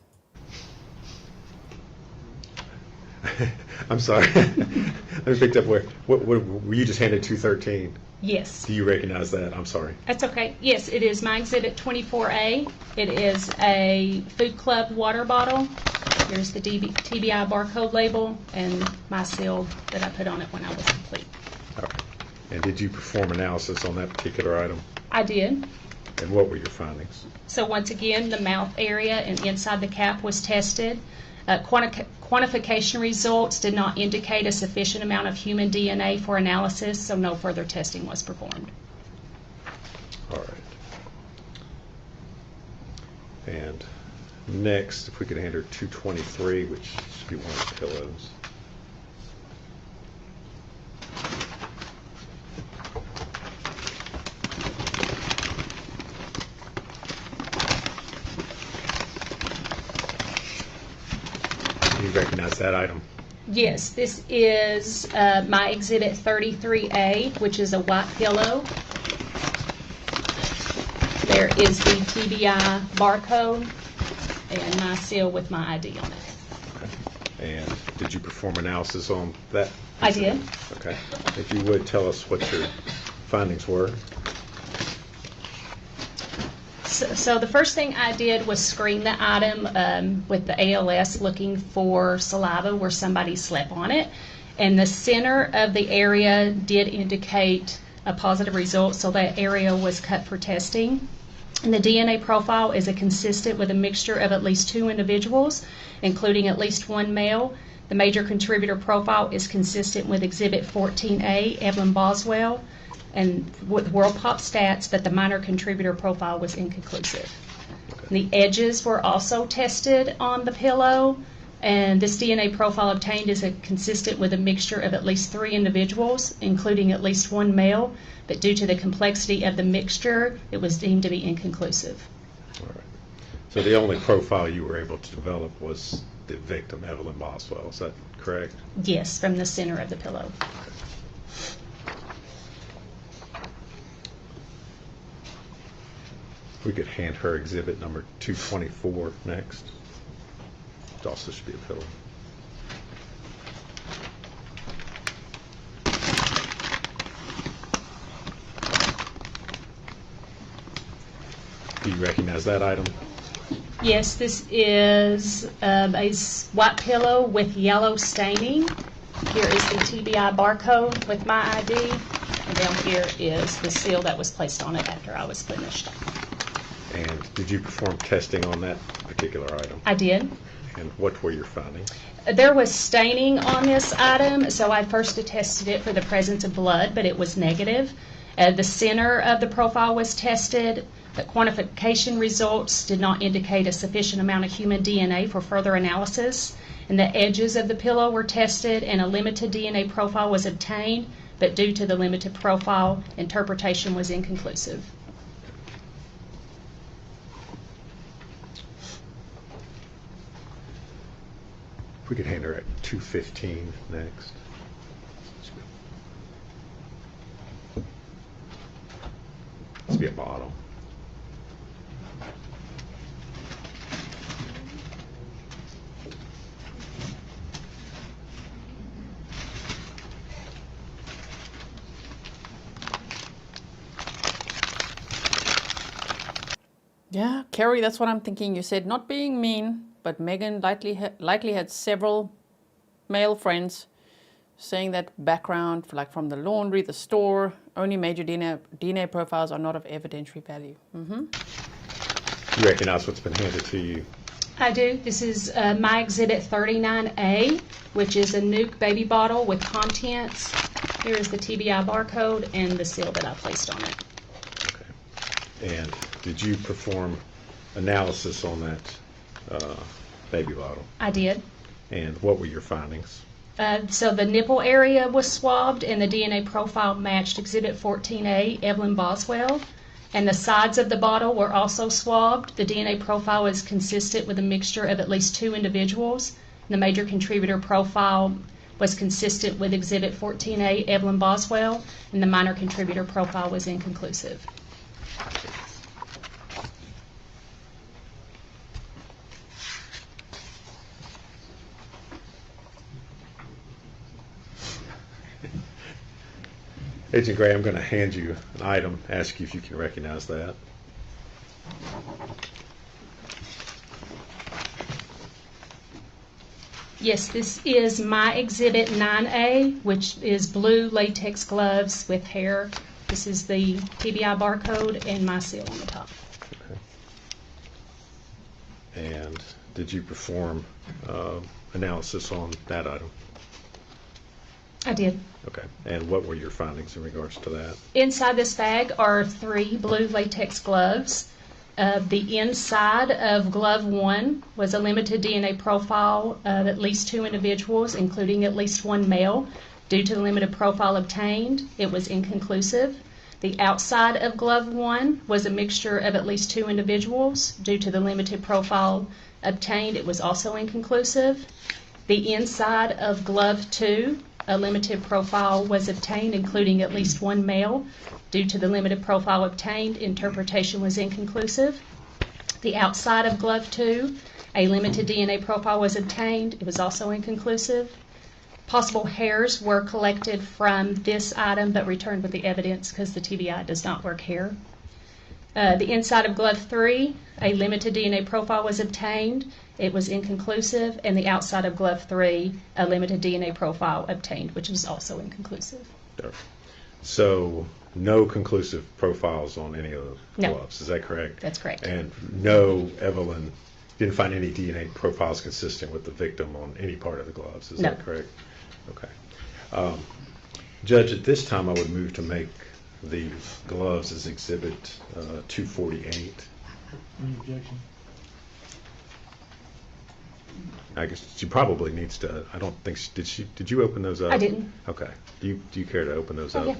I'm sorry. Let me pick up what were you just handed 213? Yes. Do you recognize that? I'm sorry. That's okay. Yes, it is my Exhibit 24A. It is a Food Club water bottle. Here's the TBI barcode label and my seal that I put on it when I was complete. Okay. And did you perform analysis on that particular item? I did. And what were your findings? So once again, the mouth area and inside the cap was tested. Quantification results did not indicate a sufficient amount of human DNA for analysis, so no further testing was performed. All right. And next, if we could hand her 223, which should be one of the pillows. You recognize that item? Yes, this is my Exhibit 33A, which is a white pillow. There is the TBI barcode and my seal with my ID on it. Okay. And did you perform analysis on that? I did. Okay. If you would, tell us what your findings were. So the first thing I did was screen the item with the ALS, looking for saliva where somebody slept on it. And the center of the area did indicate a positive result, so that area was cut for testing. And the DNA profile is consistent with a mixture of at least 2 individuals, including at least 1 male. The major contributor profile is consistent with Exhibit 14A, Evelyn Boswell, and with World Pop Stats, but the minor contributor profile was inconclusive. The edges were also tested on the pillow, and this DNA profile obtained is consistent with a mixture of at least 3 individuals, including at least 1 male, but due to the complexity of the mixture, it was deemed to be inconclusive. All right. So the only profile you were able to develop was the victim, Evelyn Boswell. Is that correct? Yes, from the center of the pillow. We could hand her exhibit number 224 next. It also should be a pillow. Do you recognize that item? Yes, this is a white pillow with yellow staining. Here is the TBI barcode with my ID, and down here is the seal that was placed on it after I was finished. And did you perform testing on that particular item? I did. And what were your findings? There was staining on this item, so I first tested it for the presence of blood, but it was negative. The center of the profile was tested. The quantification results did not indicate a sufficient amount of human DNA for further analysis. And the edges of the pillow were tested, and a limited DNA profile was obtained, but due to the limited profile, interpretation was inconclusive. If we could hand her at 215 next. This be a bottle. Yeah, Kerry, that's what I'm thinking. You said not being mean, but Megan likely had several male friends saying that background, like from the laundry, the store, only major DNA profiles are not of evidentiary value. You recognize what's been handed to you? I do. This is my exhibit 39A, which is a nuke baby bottle with contents. Here is the TBI barcode and the seal that I placed on it. Okay. And did you perform analysis on that baby bottle? I did. And what were your findings? So the nipple area was swabbed and the DNA profile matched exhibit 14A, Evelyn Boswell. And the sides of the bottle were also swabbed. The DNA profile was consistent with a mixture of at least 2 individuals. The major contributor profile was consistent with exhibit 14A, Evelyn Boswell, and the minor contributor profile was inconclusive. Agent Gray, I'm going to hand you an item, ask you if you can recognize that. Yes, this is my exhibit 9A, which is blue latex gloves with hair. This is the TBI barcode and my seal on the top. Okay. And did you perform analysis on that item? I did. Okay. And what were your findings in regards to that? Inside this bag are 3 blue latex gloves. The inside of glove 1 was a limited DNA profile of at least 2 individuals, including at least 1 male. Due to the limited profile obtained, it was inconclusive. The outside of glove 1 was a mixture of at least 2 individuals. Due to the limited profile obtained, it was also inconclusive. The inside of glove 2, a limited profile was obtained, including at least 1 male. Due to the limited profile obtained, interpretation was inconclusive. The outside of glove 2, a limited DNA profile was obtained. It was also inconclusive. Possible hairs were collected from this item but returned with the evidence because the TBI does not work hair. The inside of glove 3, a limited DNA profile was obtained. It was inconclusive. And the outside of glove 3, a limited DNA profile obtained, which was also inconclusive. So no conclusive profiles on any of the No. gloves, is that correct? That's correct. And no, Evelyn didn't find any DNA profiles consistent with the victim on any part of the gloves, is No. that correct? Okay. Judge, at this time I would move to make the gloves as exhibit 248. Any objection? I guess she probably needs to, I don't think, did you open those up? I didn't. Okay. Do you care to open those up? Yeah.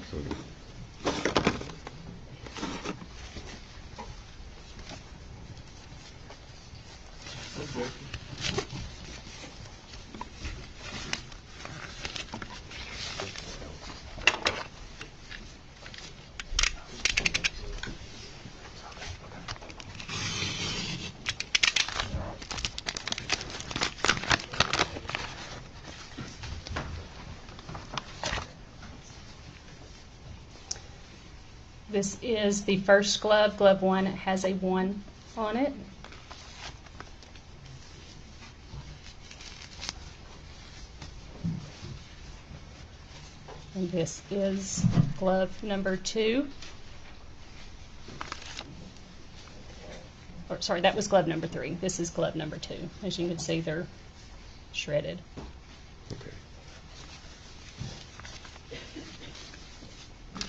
This is the first glove, glove 1. It has a 1 on it. And this is glove number 2. Or sorry, that was glove number 3. This is glove number 2. As you can see, they're shredded. Okay.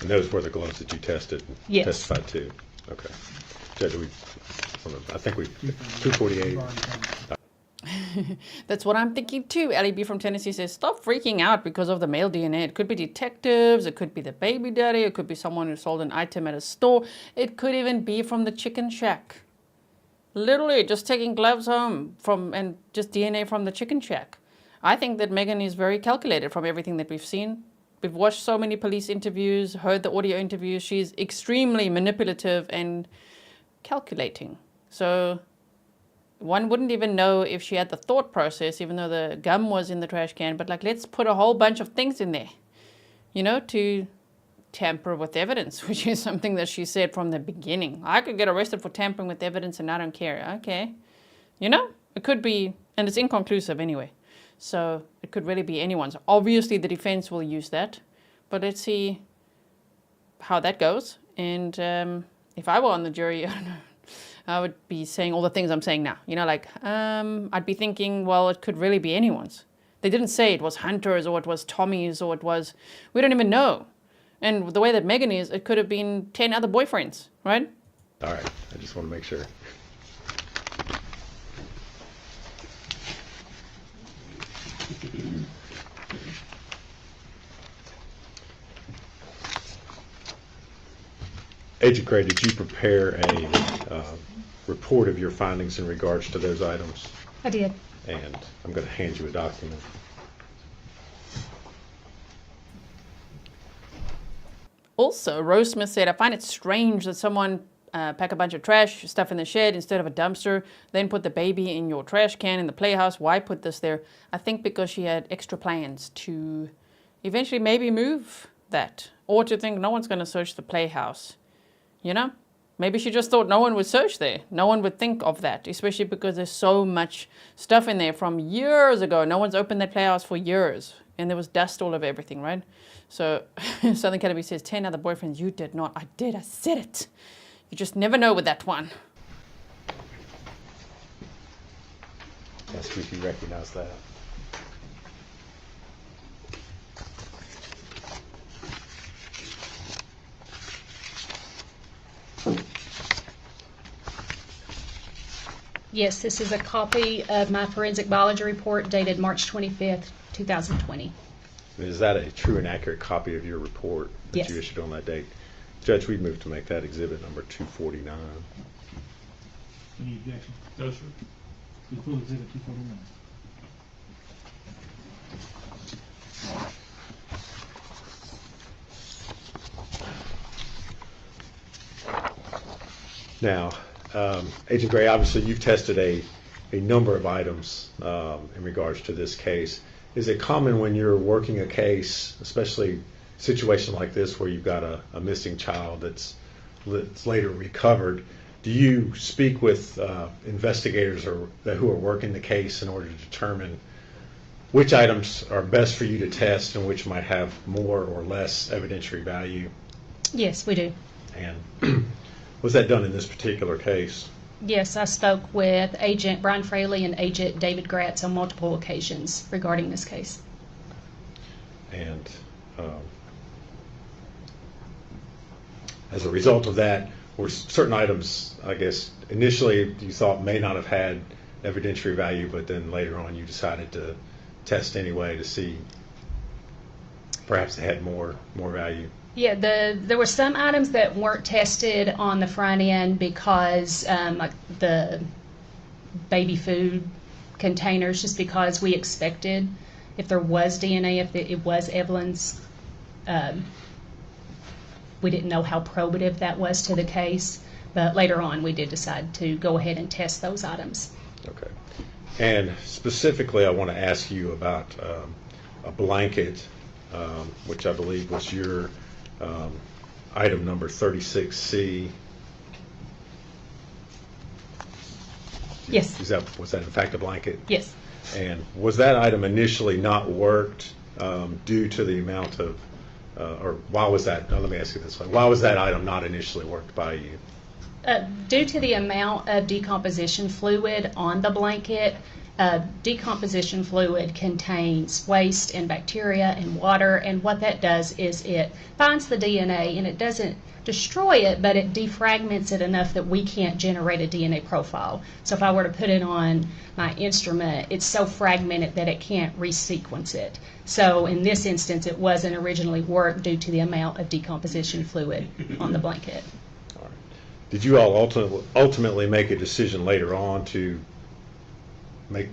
And those were the gloves that you tested? Yes. Testified to? Okay. Judge, I think 248. That's what I'm thinking too. Ellie B from Tennessee says, stop freaking out because of the male DNA. It could be detectives, it could be the baby daddy, it could be someone who sold an item at a store, it could even be from the chicken shack. Literally just taking gloves home and just DNA from the chicken shack. I think that Megan is very calculated from everything that we've seen. We've watched so many police interviews, heard the audio interviews. She's extremely manipulative and calculating. So one wouldn't even know if she had the thought process, even though the gum was in the trash can. But like, let's put a whole bunch of things in there, you know, to tamper with evidence, which is something that she said from the beginning. I could get arrested for tampering with evidence and I don't care. Okay. You know, it could be, and it's inconclusive anyway. So it could really be anyone's. Obviously, the defense will use that, but let's see how that goes. And if I were on the jury, I don't know, I would be saying all the things I'm saying now. You know, like, I'd be thinking, well, it could really be anyone's. They didn't say it was Hunter's or it was Tommy's or it was, we don't even know. And the way that Megan is, it could have been 10 other boyfriends, right? All right, I just want to make sure. Agent Gray, did you prepare a report of your findings in regards to those items? I did. And I'm going to hand you a document. Also, Rose Smith said, I find it strange that someone pack a bunch of trash stuff in the shed instead of a dumpster, then put the baby in your trash can in the playhouse. Why put this there? I think because she had extra plans to eventually maybe move that, or to think no one's going to search the playhouse. You know? Maybe she just thought no one would search there. No one would think of that, especially because there's so much stuff in there from years ago. No one's opened that playhouse for years, and there was dust all over everything, right? So Southern Cannabis says, 10 other boyfriends. You did not. I did. I said it. You just never know with that one. Yes, we can recognize that. Yes, this is a copy of my forensic biology report dated March 25th, 2020. Is that a true and accurate copy of your report that Yes. you issued on that date? Judge, we'd move to make that exhibit number 249. Any objection? No, sir. Please pull exhibit 249. Now, Agent Gray, obviously you've tested a number of items in regards to this case. Is it common when you're working a case, especially a situation like this where you've got a missing child that's later recovered, do you speak with investigators who are working the case in order to determine which items are best for you to test and which might have more or less evidentiary value? Yes, we do. And was that done in this particular case? Yes, I spoke with Agent Brian Fraley and Agent David Gratz on multiple occasions regarding this case. And as a result of that, were certain items, I guess, initially you thought may not have had evidentiary value, but then later on you decided to test anyway to see perhaps they had more value? Yeah, there were some items that weren't tested on the front end because like the baby food containers, just because we expected if there was DNA, if it was Evelyn's, we didn't know how probative that was to the case. But later on we did decide to go ahead and test those items. Okay. And specifically I want to ask you about a blanket, which I believe was your item number 36C. Yes. Was that in fact a blanket? Yes. And was that item initially not worked due to the amount of, or why was that, let me ask you this way, why was that item not initially worked by you? Due to the amount of decomposition fluid on the blanket, decomposition fluid contains waste and bacteria and water, and what that does is it finds the DNA and it doesn't destroy it, but it defragments it enough that we can't generate a DNA profile. So if I were to put it on my instrument, it's so fragmented that it can't resequence it. So in this instance, it wasn't originally worked due to the amount of decomposition fluid on the blanket. All right. Did you all ultimately make a decision later on to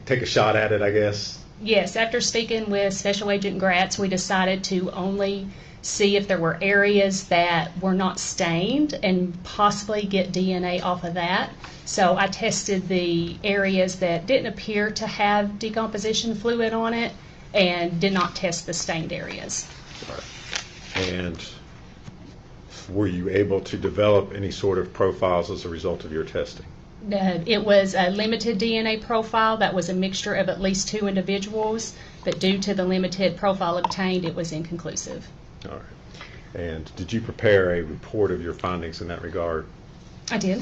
take a shot at it, I guess? Yes, after speaking with Special Agent Gratz, we decided to only see if there were areas that were not stained and possibly get DNA off of that. So I tested the areas that didn't appear to have decomposition fluid on it and did not test the stained areas. Right. And were you able to develop any sort of profiles as a result of your testing? It was a limited DNA profile that was a mixture of at least 2 individuals, but due to the limited profile obtained, it was inconclusive. All right. And did you prepare a report of your findings in that regard? I did.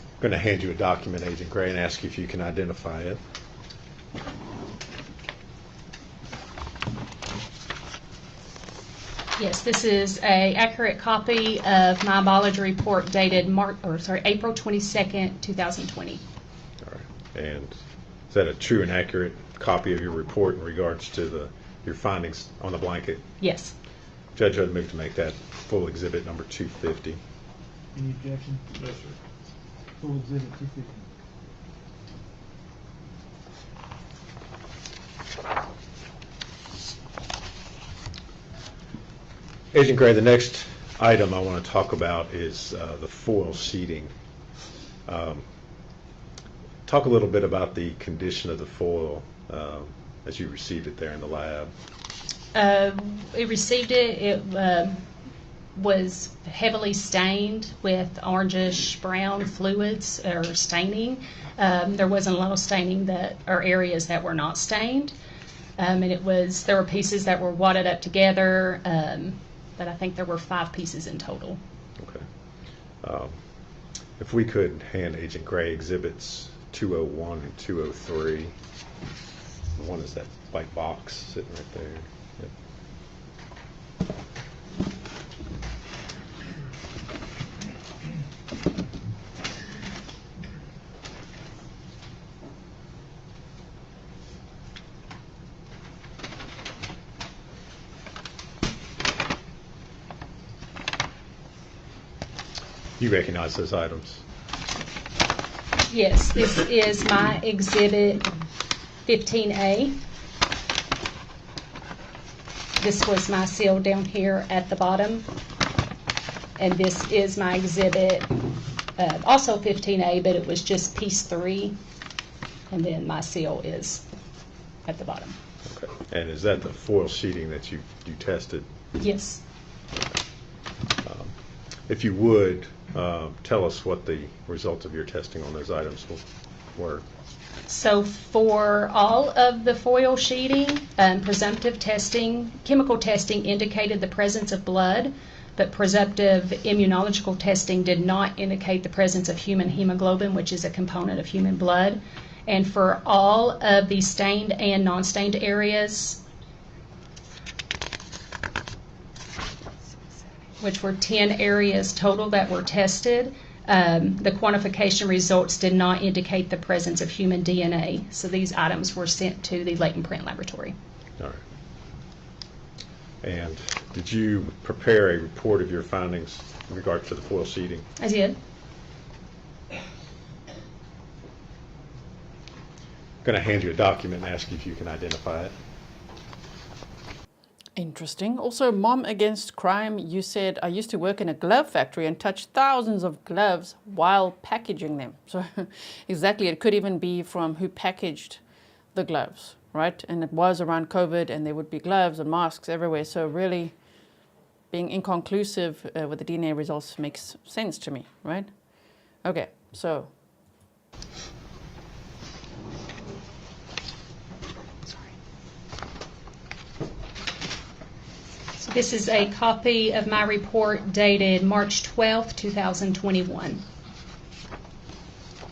I'm going to hand you a document, Agent Gray, and ask you if you can identify it. Yes, this is a accurate copy of my biology report dated April 22nd, 2020. All right. And is that a true and accurate copy of your report in regards to your findings on the blanket? Yes. Judge, I'd move to make that full exhibit number 250. Any objection? No, sir. Full exhibit 250. Agent Gray, the next item I want to talk about is the foil sheeting. Talk a little bit about the condition of the foil as you received it there in the lab. We received it. It was heavily stained with orangish brown fluids or staining. There wasn't a lot of staining or areas that were not stained. And there were pieces that were wadded up together, but I think there were 5 pieces in total. Okay. If we could hand Agent Gray exhibits 201 and 203. One is that white box sitting right there. Yep. You recognize those items? Yes, this is my exhibit 15A. This was my seal down here at the bottom. And this is my exhibit, also 15A, but it was just piece 3. And then my seal is at the bottom. Okay. And is that the foil sheeting that you tested? Yes. If you would, tell us what the results of your testing on those items were. So for all of the foil sheeting, presumptive testing, chemical testing indicated the presence of blood, but presumptive immunological testing did not indicate the presence of human hemoglobin, which is a component of human blood. And for all of the stained and non-stained areas, which were 10 areas total that were tested, the quantification results did not indicate the presence of human DNA. So these items were sent to the latent print laboratory. All right. And did you prepare a report of your findings in regard to the foil sheeting? I did. I'm going to hand you a document and ask you if you can identify it. Interesting. Also, Mom Against Crime, you said, I used to work in a glove factory and touch thousands of gloves while packaging them. So exactly, it could even be from who packaged the gloves, right? And it was around COVID and there would be gloves and masks everywhere. So really being inconclusive with the DNA results makes sense to me, right? Okay, so. This is a copy of my report dated March 12th, 2021.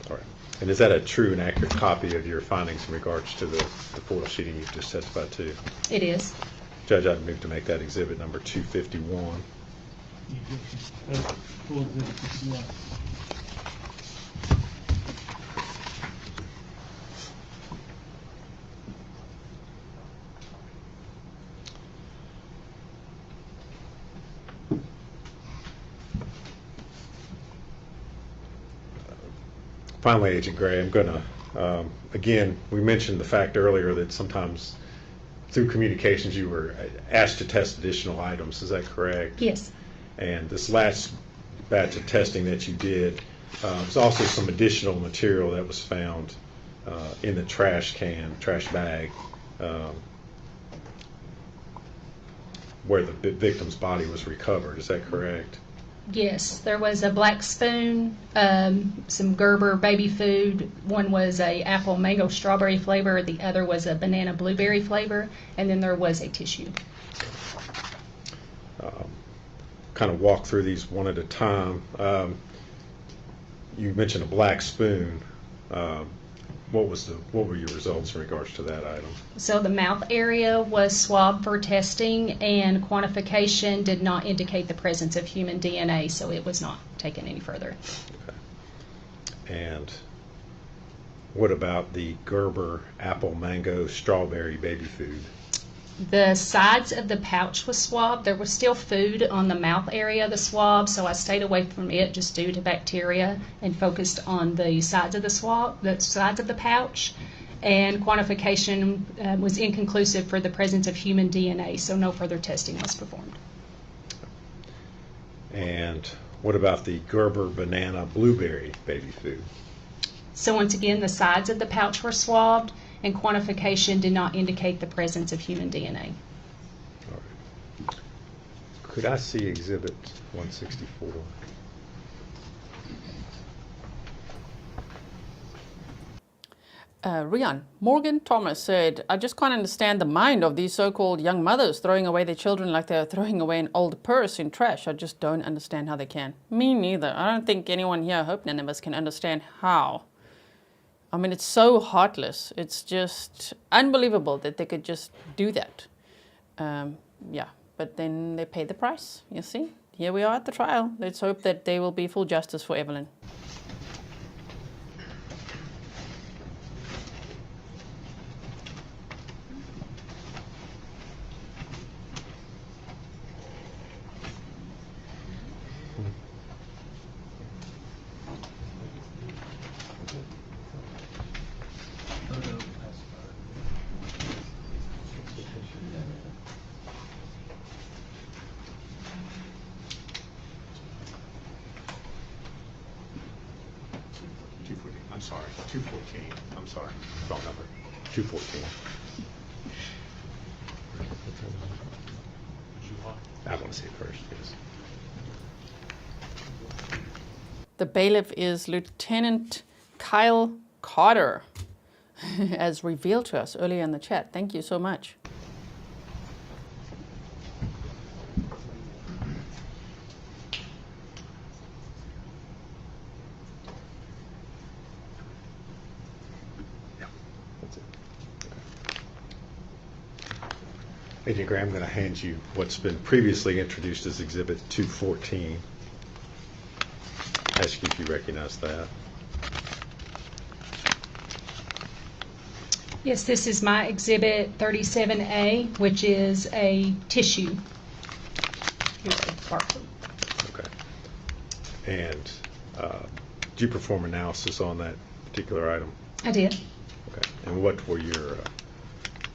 All right. And is that a true and accurate copy of your findings in regards to the foil sheeting you've just testified to? It is. Judge, I'd move to make that exhibit number 251. Full exhibit 61. Finally, Agent Gray, I'm going to, again, we mentioned the fact earlier that sometimes through communications you were asked to test additional items. Is that correct? Yes. And this last batch of testing that you did, there's also some additional material that was found in the trash bag. where the victim's body was recovered. Is that correct? Yes, there was a black spoon, some Gerber baby food. One was a apple mango strawberry flavor. The other was a banana blueberry flavor. And then there was a tissue. Kind of walk through these one at a time. You mentioned a black spoon. What were your results in regards to that item? So the mouth area was swabbed for testing, and quantification did not indicate the presence of human DNA, so it was not taken any further. Okay. And what about the Gerber apple mango strawberry baby food? The sides of the pouch was swabbed. There was still food on the mouth area of the swab, so I stayed away from it just due to bacteria and focused on the sides of the swab, the sides of the pouch. And quantification was inconclusive for the presence of human DNA, so no further testing was performed. And what about the Gerber banana blueberry baby food? So once again, the sides of the pouch were swabbed, and quantification did not indicate the presence of human DNA. All right. Could I see Exhibit 164? Rian, Morgan Thomas said, I just can't understand the mind of these so-called young mothers throwing away their children like they're throwing away an old purse in trash. I just don't understand how they can. Me neither. I don't think anyone here, I hope none of us can understand how. I mean, it's so heartless. It's just unbelievable that they could just do that. Yeah, but then they pay the price, you see. Here we are at the trial. Let's hope that there will be full justice for Evelyn. I'm sorry, 214. I'm sorry, wrong number. 214. I want to see it first, yes. The bailiff is Lieutenant Kyle Carter, as revealed to us earlier in the chat. Thank you so much. Agent Graham, I'm going to hand you what's been previously introduced as Exhibit 214. Ask you if you recognize that. Yes, this is my Exhibit 37A, which is a tissue. Here's a barcode. Okay. And did you perform analysis on that particular item? I did. Okay. And what were your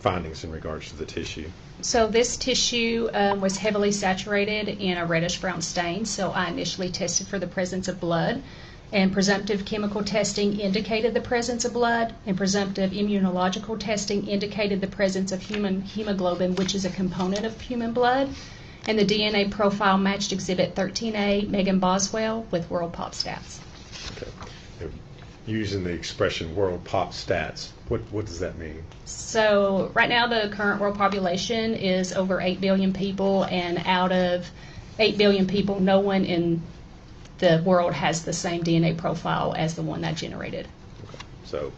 findings in regards to the tissue? So this tissue was heavily saturated in a reddish-brown stain, so I initially tested for the presence of blood, and presumptive chemical testing indicated the presence of blood, and presumptive immunological testing indicated the presence of human hemoglobin, which is a component of human blood, and the DNA profile matched Exhibit 13A, Megan Boswell, with World Pop Stats. Okay. Using the expression World Pop Stats, what does that mean? So right now the current world population is over 8 billion people, and out of 8 billion people, no one in the world has the same DNA profile as the one that generated. Okay. So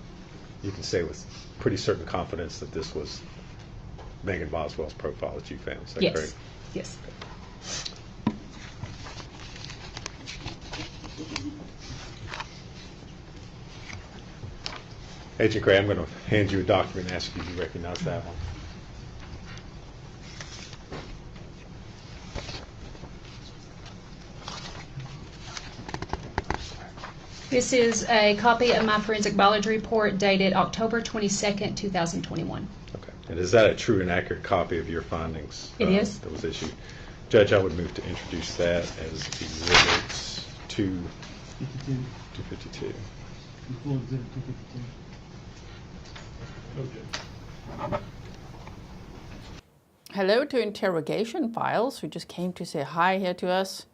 you can say with pretty certain confidence that this was Megan Boswell's profile that you found. Is that correct? Yes. Agent Gray, I'm going to hand you a document and ask you if you recognize that one. This is a copy of my forensic biology report dated October 22nd, 2021. Okay. And is that a true and accurate copy of your findings? It is. That was issued. Judge, I would move to introduce that as Exhibit 252. Full Exhibit 252. Hello to Interrogation Files, who just came to say hi here to us.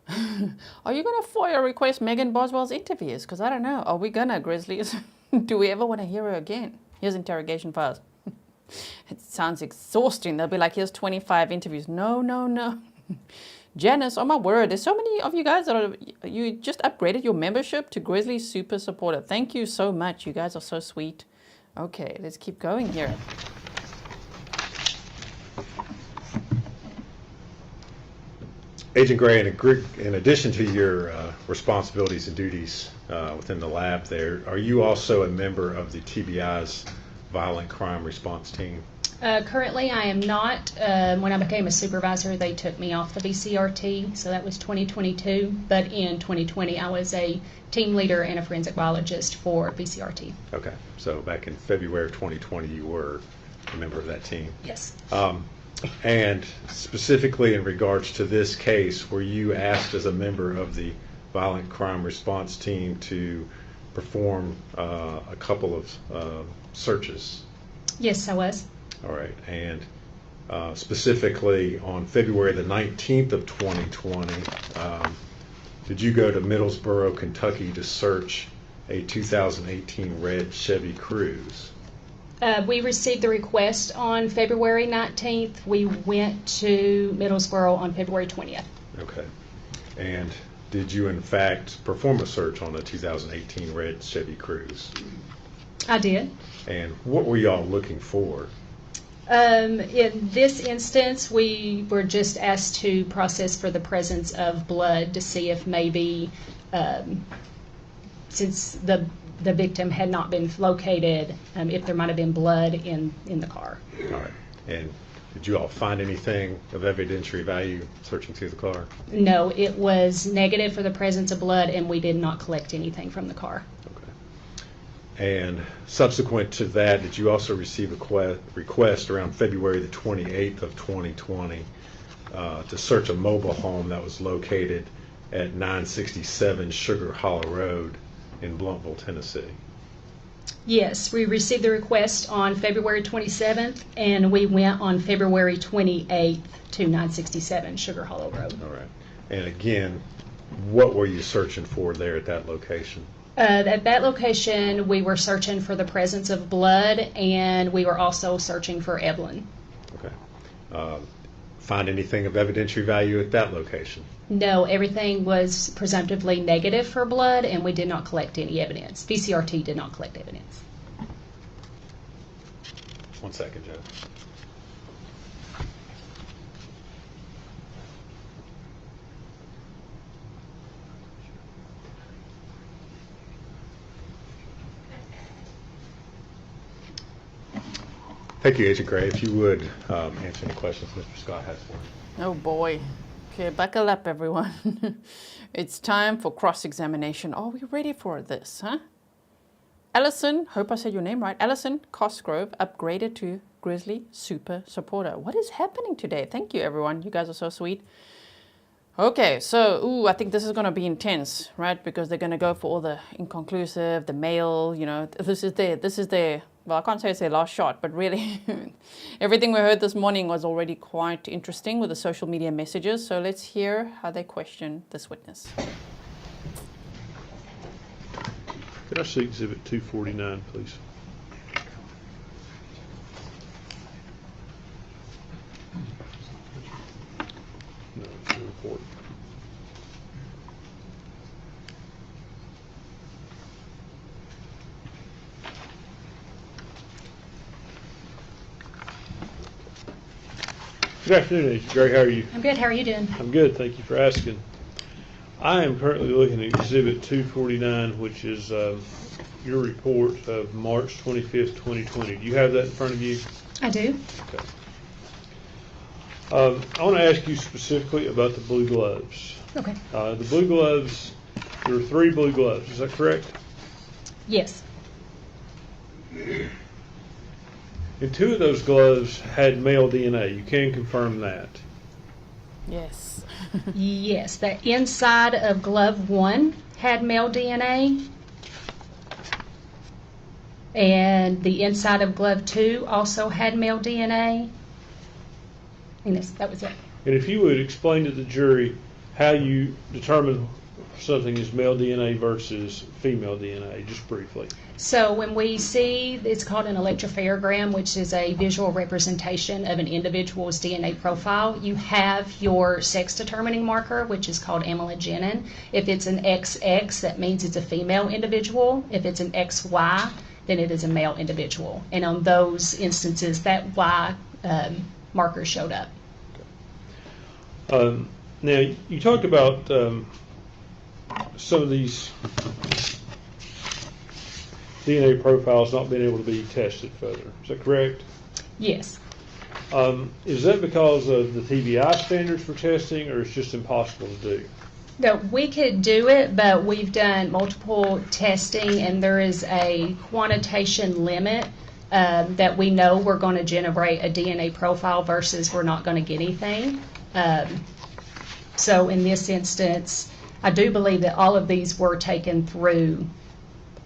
Are you going to FOIA request Megan Boswell's interviews? Because I don't know. Are we going to, Grizzlies? Do we ever want to hear her again? Here's Interrogation Files. It sounds exhausting. They'll be like, here's 25 interviews. No, no, no. Janice, oh my word, there's so many of you guys that are, you just upgraded your membership to Grizzly Super Supporter. Thank you so much. You guys are so sweet. Okay, let's keep going here. Agent Gray, in addition to your responsibilities and duties within the lab there, are you also a member of the TBI's Violent Crime Response Team? Currently, I am not. When I became a supervisor, they took me off the VCRT, so that was 2022. But in 2020, I was a team leader and a forensic biologist for VCRT. Okay, so back in February of 2020, you were a member of that team. Yes. And specifically in regards to this case, were you asked as a member of the Violent Crime Response Team to perform a couple of searches? Yes, I was. All right, and specifically on February the 19th of 2020, did you go to Middlesboro, Kentucky to search a 2018 red Chevy Cruze? We received the request on February 19th. We went to Middlesboro on February 20th. Okay. And did you in fact perform a search on a 2018 red Chevy Cruze? I did. And what were y'all looking for? In this instance, we were just asked to process for the presence of blood to see if maybe, since the victim had not been located, if there might have been blood in the car. All right. And did you all find anything of evidentiary value searching through the car? No, it was negative for the presence of blood, and we did not collect anything from the car. Okay. And subsequent to that, did you also receive a request around February the 28th of 2020 to search a mobile home that was located at 967 Sugar Hollow Road in Blunteville, Tennessee? Yes, we received the request on February 27th, and we went on February 28th to 967 Sugar Hollow Road. All right. And again, what were you searching for there at that location? At that location, we were searching for the presence of blood, and we were also searching for Evelyn. Okay. Find anything of evidentiary value at that location? No, everything was presumptively negative for blood, and we did not collect any evidence. VCRT did not collect evidence. 1 second, Joe. Thank you, Agent Gray. If you would answer any questions Mr. Scott has for you. Oh boy. Okay, buckle up, everyone. It's time for cross-examination. Are we ready for this, huh? Allison, hope I said your name right. Allison Cosgrove upgraded to Grizzly Super Supporter. What is happening today? Thank you, everyone. You guys are so sweet. Okay, so, I think this is going to be intense, right? Because they're going to go for all the inconclusive, the mail, you know, this is their, well, I can't say it's their last shot, but really, everything we heard this morning was already quite interesting with the social media messages. So let's hear how they question this witness. Could I see Exhibit 249, please? No, it's the report. Good afternoon, Agent Gray. How are you? I'm good. How are you doing? I'm good. Thank you for asking. I am currently looking at Exhibit 249, which is your report of March 25th, 2020. Do you have that in front of you? I do. Okay. I want to ask you specifically about the blue gloves. Okay. The blue gloves, there are 3 blue gloves. Is that correct? Yes. And 2 of those gloves had male DNA. You can confirm that. Yes. Yes, the inside of glove 1 had male DNA, and the inside of glove 2 also had male DNA. And that was it. And if you would explain to the jury how you determine something is male DNA versus female DNA, just briefly. So when we see, it's called an electropherogram, which is a visual representation of an individual's DNA profile. You have your sex determining marker, which is called amylogenin. If it's an XX, that means it's a female individual. If it's an XY, then it is a male individual. And on those instances, that Y marker showed up. Now, you talked about some of these DNA profiles not being able to be tested further. Is that correct? Yes. Is that because of the TBI standards for testing, or it's just impossible to do? No, we could do it, but we've done multiple testing, and there is a quantitation limit that we know we're going to generate a DNA profile versus we're not going to get anything. So in this instance, I do believe that all of these were taken through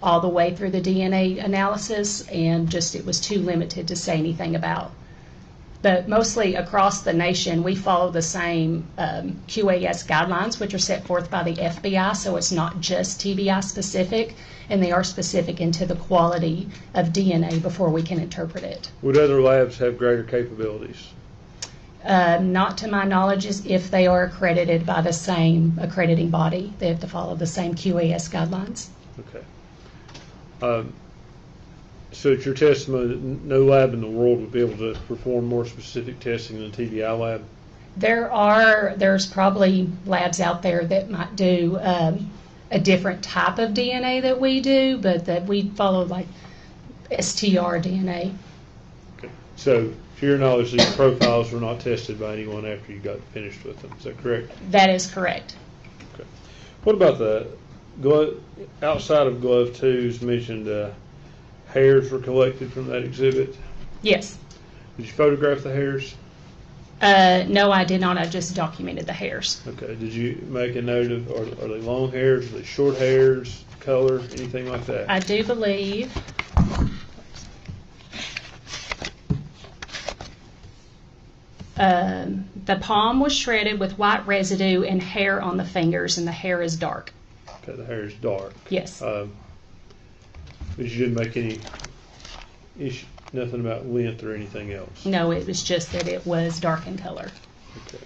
all the way through the DNA analysis, and just it was too limited to say anything about. But mostly across the nation, we follow the same QAS guidelines, which are set forth by the FBI, so it's not just TBI specific, and they are specific into the quality of DNA before we can interpret it. Would other labs have greater capabilities? Not to my knowledge, is if they are accredited by the same accrediting body. They have to follow the same QAS guidelines. Okay. So it's your testimony that no lab in the world would be able to perform more specific testing than the TBI lab? There's probably labs out there that might do a different type of DNA that we do, but that we follow like STR DNA. Okay. So to your knowledge, these profiles were not tested by anyone after you got finished with them. Is that correct? That is correct. Okay. What about the glove, outside of glove 2s mentioned hairs were collected from that exhibit? Yes. Did you photograph the hairs? No, I did not. I just documented the hairs. Okay. Did you make a note of, are they long hairs, are they short hairs, color, anything like that? I do believe the palm was shredded with white residue and hair on the fingers, and the hair is dark. Okay, the hair is dark. Yes. But you didn't make any issue, nothing about length or anything else? No, it was just that it was dark in color. Okay.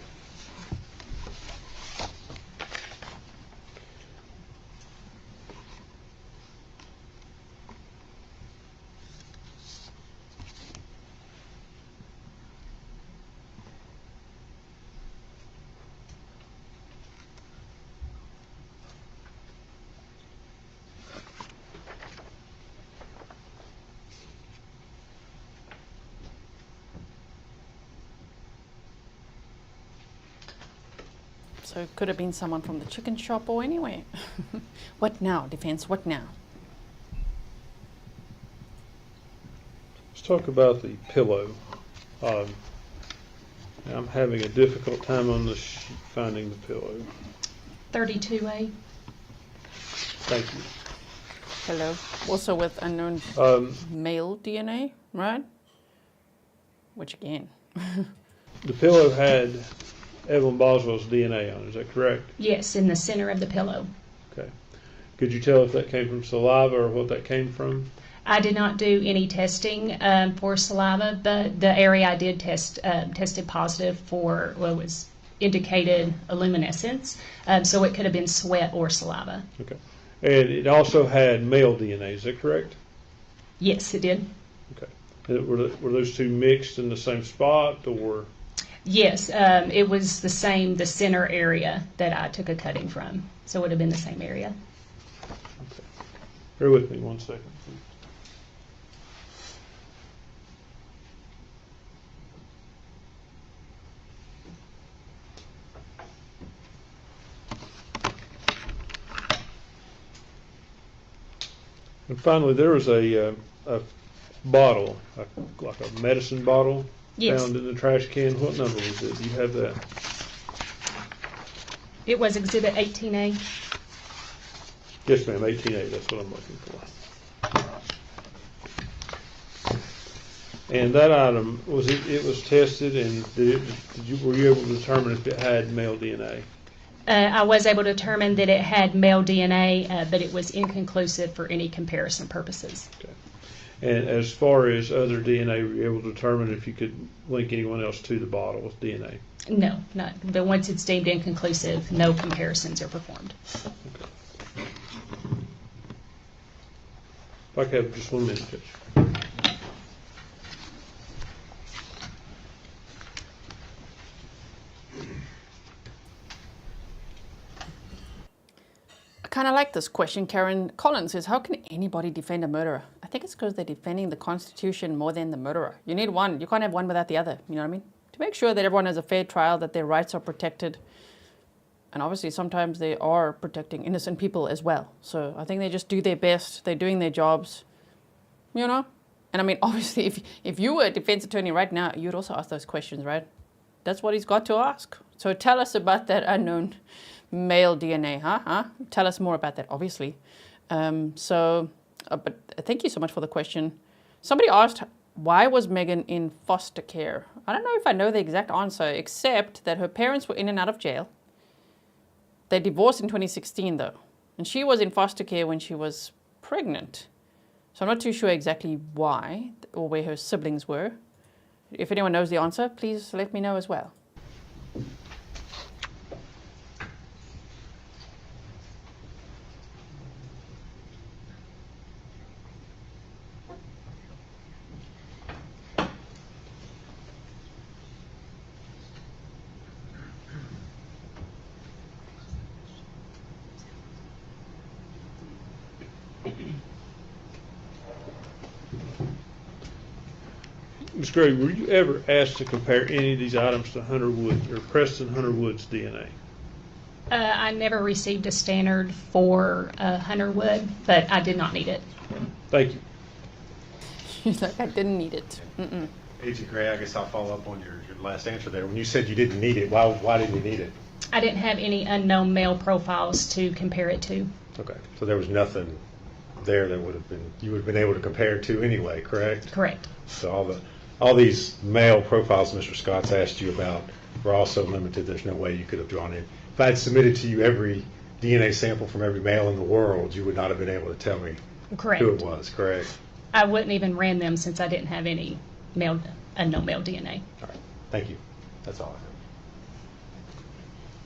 So it could have been someone from the chicken shop or anywhere. What now, defense? What now? Let's talk about the pillow. I'm having a difficult time on this finding the pillow. 32A. Thank you. Hello. Also with unknown male DNA, right? Which again. The pillow had Evelyn Boswell's DNA on it, is that correct? Yes, in the center of the pillow. Okay. Could you tell if that came from saliva or what that came from? I did not do any testing for saliva, but the area I did test tested positive for what was indicated a luminescence, so it could have been sweat or saliva. Okay. And it also had male DNA, is that correct? Yes, it did. Okay. And were those two mixed in the same spot, or? Yes, it was the center area that I took a cutting from, so it would have been the same area. Okay. Bear with me 1 second, please. And finally, there was a bottle, like a medicine bottle, yes, found in the trash can. What number was it? Do you have that? It was Exhibit 18A. Yes, ma'am, 18A. That's what I'm looking for. And that item, it was tested, and were you able to determine if it had male DNA? I was able to determine that it had male DNA, but it was inconclusive for any comparison purposes. Okay. And as far as other DNA, were you able to determine if you could link anyone else to the bottle with DNA? No, not. But once it's deemed inconclusive, no comparisons are performed. Okay. If I could have just 1 minute, Judge. I kind of like this question. Karen Collins says, how can anybody defend a murderer? I think it's because they're defending the Constitution more than the murderer. You need one. You can't have one without the other. You know what I mean? To make sure that everyone has a fair trial, that their rights are protected. And obviously sometimes they are protecting innocent people as well. So I think they just do their best. They're doing their jobs, you know? And I mean, obviously, if you were a defense attorney right now, you'd also ask those questions, right? That's what he's got to ask. So tell us about that unknown male DNA, huh? Tell us more about that, obviously. But thank you so much for the question. Somebody asked, why was Megan in foster care? I don't know if I know the exact answer, except that her parents were in and out of jail. They divorced in 2016, though. And she was in foster care when she was pregnant. So I'm not too sure exactly why or where her siblings were. If anyone knows the answer, please let me know as well. Ms. Gray, were you ever asked to compare any of these items to Hunter Woods or Preston Hunter Woods DNA? I never received a standard for Hunter Wood, but I did not need it. Thank you. She's like, I didn't need it. Agent Gray, I guess I'll follow up on your last answer there. When you said you didn't need it, why didn't you need it? I didn't have any unknown male profiles to compare it to. Okay, so there was nothing there that you would have been able to compare to anyway, correct? Correct. So all these male profiles Mr. Scott's asked you about were also limited. There's no way you could have drawn it. If I had submitted to you every DNA sample from every male in the world, you would not have been able to tell me Correct. who it was, correct? I wouldn't even ran them since I didn't have any unknown male DNA. All right, thank you. That's all I have.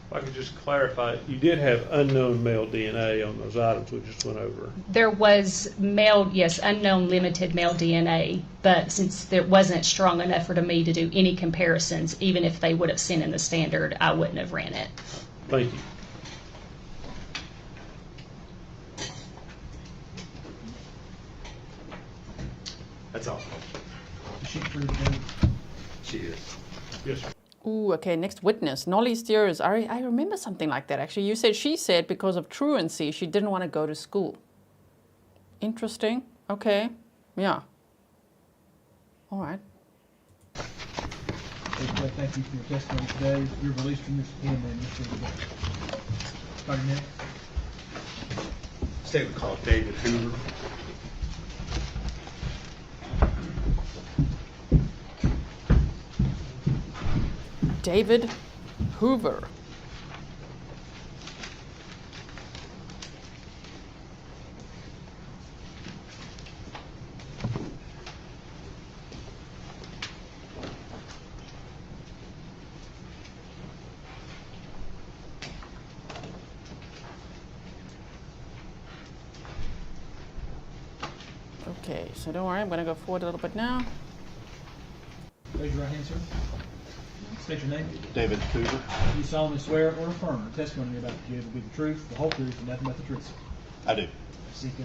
If I could just clarify, you did have unknown male DNA on those items we just went over. There was unknown limited male DNA, but since there wasn't strong enough for me to do any comparisons, even if they would have sent in the standard, I wouldn't have ran it. Thank you. That's all. Is she free to go? She is. Yes, sir. Ooh, okay, next witness. Nolly Steers. I remember something like that, actually. She said because of truancy, she didn't want to go to school. Interesting. Okay. Yeah. All right. Okay, thank you for your testimony today. You're released from your subpoena and you're free to go. Starting next. State would call David Hoover. David Hoover. Okay, so don't worry, I'm going to go forward a little bit now. Raise your right hand, sir. State your name. David Hoover. You solemnly swear or affirm the testimony you're about to give will be the truth, the whole truth, and nothing but the truth, sir. I do. Seeker.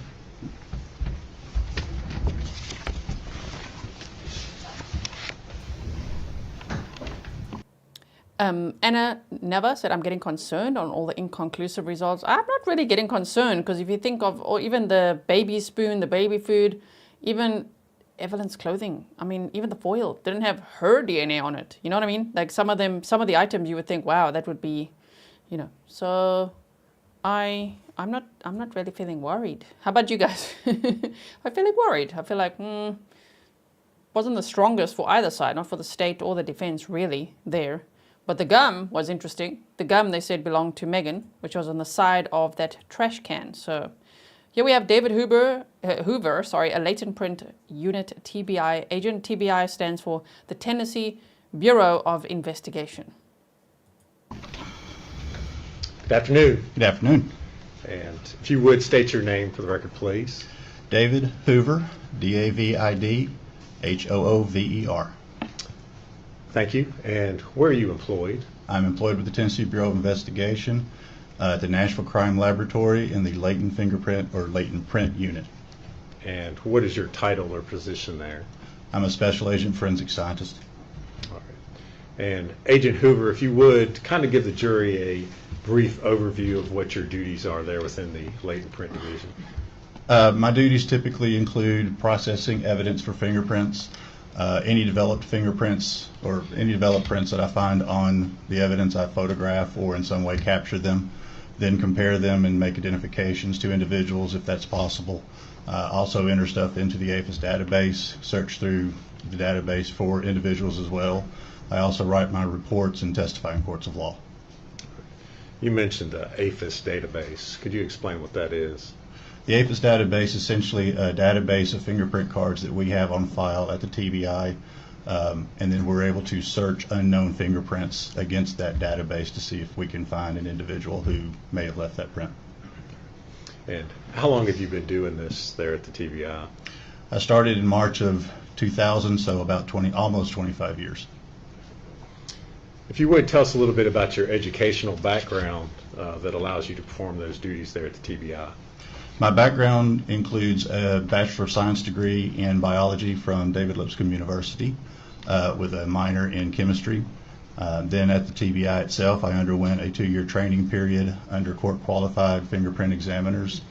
Anna Neva said, I'm getting concerned on all the inconclusive results. I'm not really getting concerned because if you think of, or even the baby spoon, the baby food, even Evelyn's clothing, I mean, even the foil didn't have her DNA on it. You know what I mean? Like some of the items you would think, wow, that would be, you know. So I'm not really feeling worried. How about you guys? I'm feeling worried. I feel like, wasn't the strongest for either side, not for the state or the defense really there. But the gum was interesting. The gum, they said, belonged to Megan, which was on the side of that trash can. So here we have David Hoover, a latent print unit TBI agent. TBI stands for the Tennessee Bureau of Investigation. Good afternoon. Good afternoon. And if you would state your name for the record, please. David Hoover, David Hoover. Thank you. And where are you employed? I'm employed with the Tennessee Bureau of Investigation at the Nashville Crime Laboratory in the latent fingerprint or latent print unit. And what is your title or position there? I'm a special agent forensic scientist. All right. And Agent Hoover, if you would kind of give the jury a brief overview of what your duties are there within the latent print division. My duties typically include processing evidence for fingerprints, any developed fingerprints or any developed prints that I find on the evidence I photograph or in some way capture them, then compare them and make identifications to individuals if that's possible. Also enter stuff into the APHIS database, search through the database for individuals as well. I also write my reports and testify in courts of law. You mentioned the APHIS database. Could you explain what that is? The APHIS database is essentially a database of fingerprint cards that we have on file at the TBI, and then we're able to search unknown fingerprints against that database to see if we can find an individual who may have left that print. And how long have you been doing this there at the TBI? I started in March of 2000, so about almost 25 years. If you would, tell us a little bit about your educational background that allows you to perform those duties there at the TBI. My background includes a Bachelor of Science degree in biology from David Lipscomb University with a minor in chemistry. Then at the TBI itself, I underwent a 2-year training period under court-qualified fingerprint examiners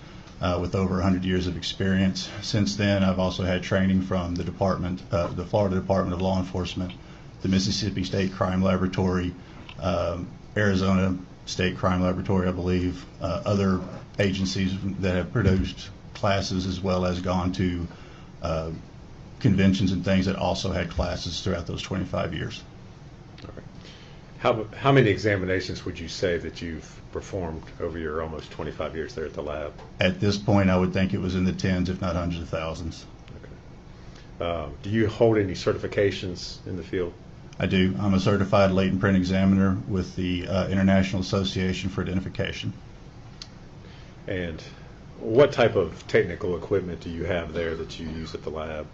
with over 100 years of experience. Since then, I've also had training from the Florida Department of Law Enforcement, the Mississippi State Crime Laboratory, Arizona State Crime Laboratory, I believe, other agencies that have produced classes, as well as gone to conventions and things that also had classes throughout those 25 years. All right. How many examinations would you say that you've performed over your almost 25 years there at the lab? At this point, I would think it was in the tens, if not hundreds of thousands. Okay. Do you hold any certifications in the field? I do. I'm a certified latent print examiner with the International Association for Identification. And what type of technical equipment do you have there that you use at the lab?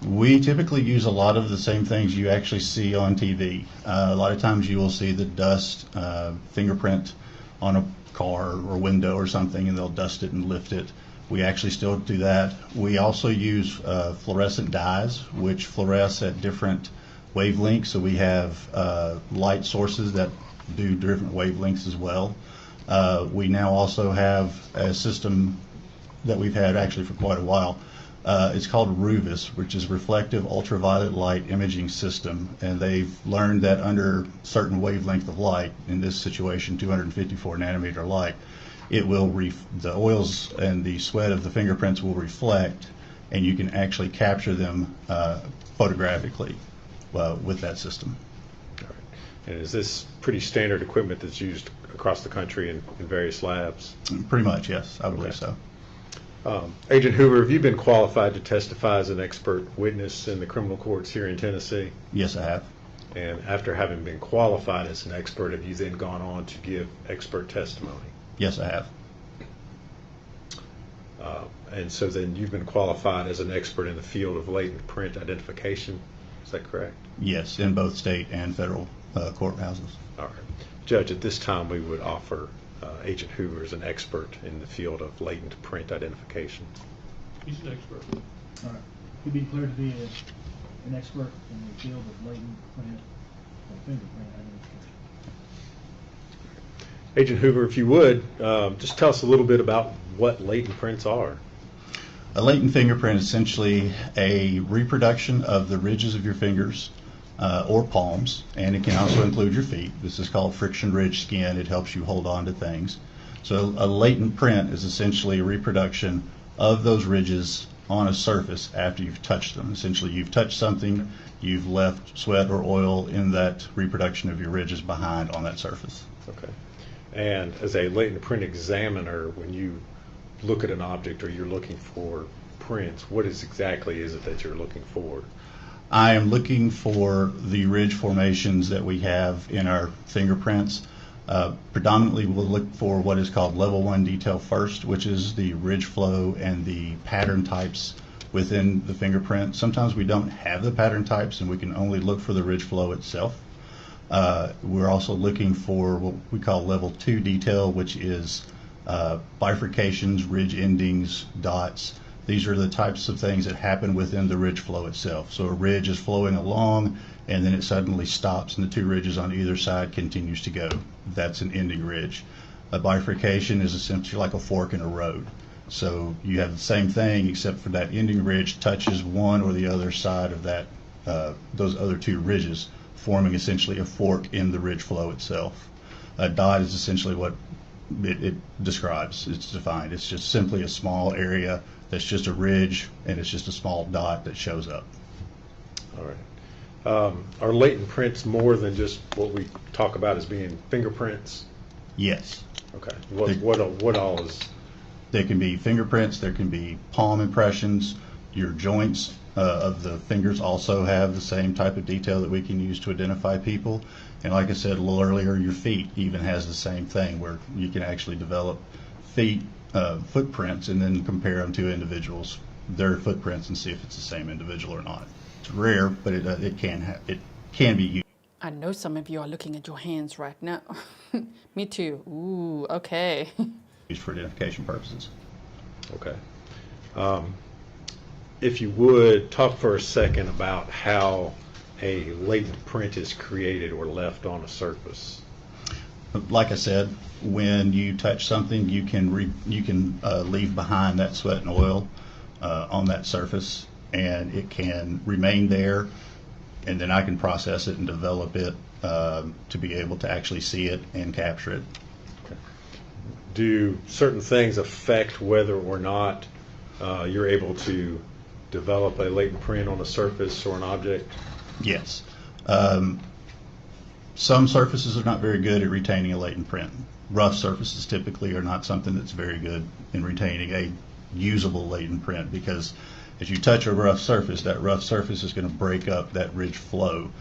We typically use a lot of the same things you actually see on TV. A lot of times you will see the dust fingerprint on a car or window or something, and they'll dust it and lift it. We actually still do that. We also use fluorescent dyes, which fluoresce at different wavelengths. So we have light sources that do different wavelengths as well. We now also have a system that we've had actually for quite a while. It's called RUVIS, which is Reflective Ultraviolet Light Imaging System, and they've learned that under certain wavelength of light, in this situation 254 nanometer light, it will the oils and the sweat of the fingerprints will reflect, and you can actually capture them photographically with that system. All right. And is this pretty standard equipment that's used across the country in various labs? Pretty much, yes. I believe so. Agent Hoover, have you been qualified to testify as an expert witness in the criminal courts here in Tennessee? Yes, I have. And after having been qualified as an expert, have you then gone on to give expert testimony? Yes, I have. And so then you've been qualified as an expert in the field of latent print identification, is that correct? Yes, in both state and federal courthouses. All right. Judge, at this time we would offer Agent Hoover as an expert in the field of latent print identification. He's an expert. All right. He'd be declared to be an expert in the field of latent print or fingerprint identification. Agent Hoover, if you would, just tell us a little bit about what latent prints are. A latent fingerprint is essentially a reproduction of the ridges of your fingers or palms, and it can also include your feet. This is called friction ridge skin. It helps you hold on to things. So a latent print is essentially a reproduction of those ridges on a surface after you've touched them. Essentially, you've touched something, you've left sweat or oil in that reproduction of your ridges behind on that surface. Okay. And as a latent print examiner, when you look at an object or you're looking for prints, what exactly is it that you're looking for? I am looking for the ridge formations that we have in our fingerprints. Predominantly, we'll look for what is called level 1 detail first, which is the ridge flow and the pattern types within the fingerprint. Sometimes we don't have the pattern types and we can only look for the ridge flow itself. We're also looking for what we call level 2 detail, which is bifurcations, ridge endings, dots. These are the types of things that happen within the ridge flow itself. So a ridge is flowing along and then it suddenly stops and the two ridges on either side continues to go. That's an ending ridge. A bifurcation is essentially like a fork in a road. So you have the same thing except for that ending ridge touches one or the other side of that those other two ridges, forming essentially a fork in the ridge flow itself. A dot is essentially what it describes. It's defined. It's just simply a small area that's just a ridge and it's just a small dot that shows up. All right. Are latent prints more than just what we talk about as being fingerprints? Yes. Okay. What all is? There can be fingerprints, there can be palm impressions. Your joints of the fingers also have the same type of detail that we can use to identify people. And like I said a little earlier, your feet even has the same thing where you can actually develop feet footprints and then compare them to individuals, their footprints, and see if it's the same individual or not. It's rare, but it can be used. I know some of you are looking at your hands right now. Me too. Ooh, okay. Used for identification purposes. Okay. If you would, talk for a second about how a latent print is created or left on a surface. Like I said, when you touch something, you can leave behind that sweat and oil on that surface, and it can remain there, and then I can process it and develop it to be able to actually see it and capture it. Okay. Do certain things affect whether or not you're able to develop a latent print on a surface or an object? Yes. Some surfaces are not very good at retaining a latent print. Rough surfaces typically are not something that's very good in retaining a usable latent print, because as you touch a rough surface, that rough surface is going to break up that ridge flow.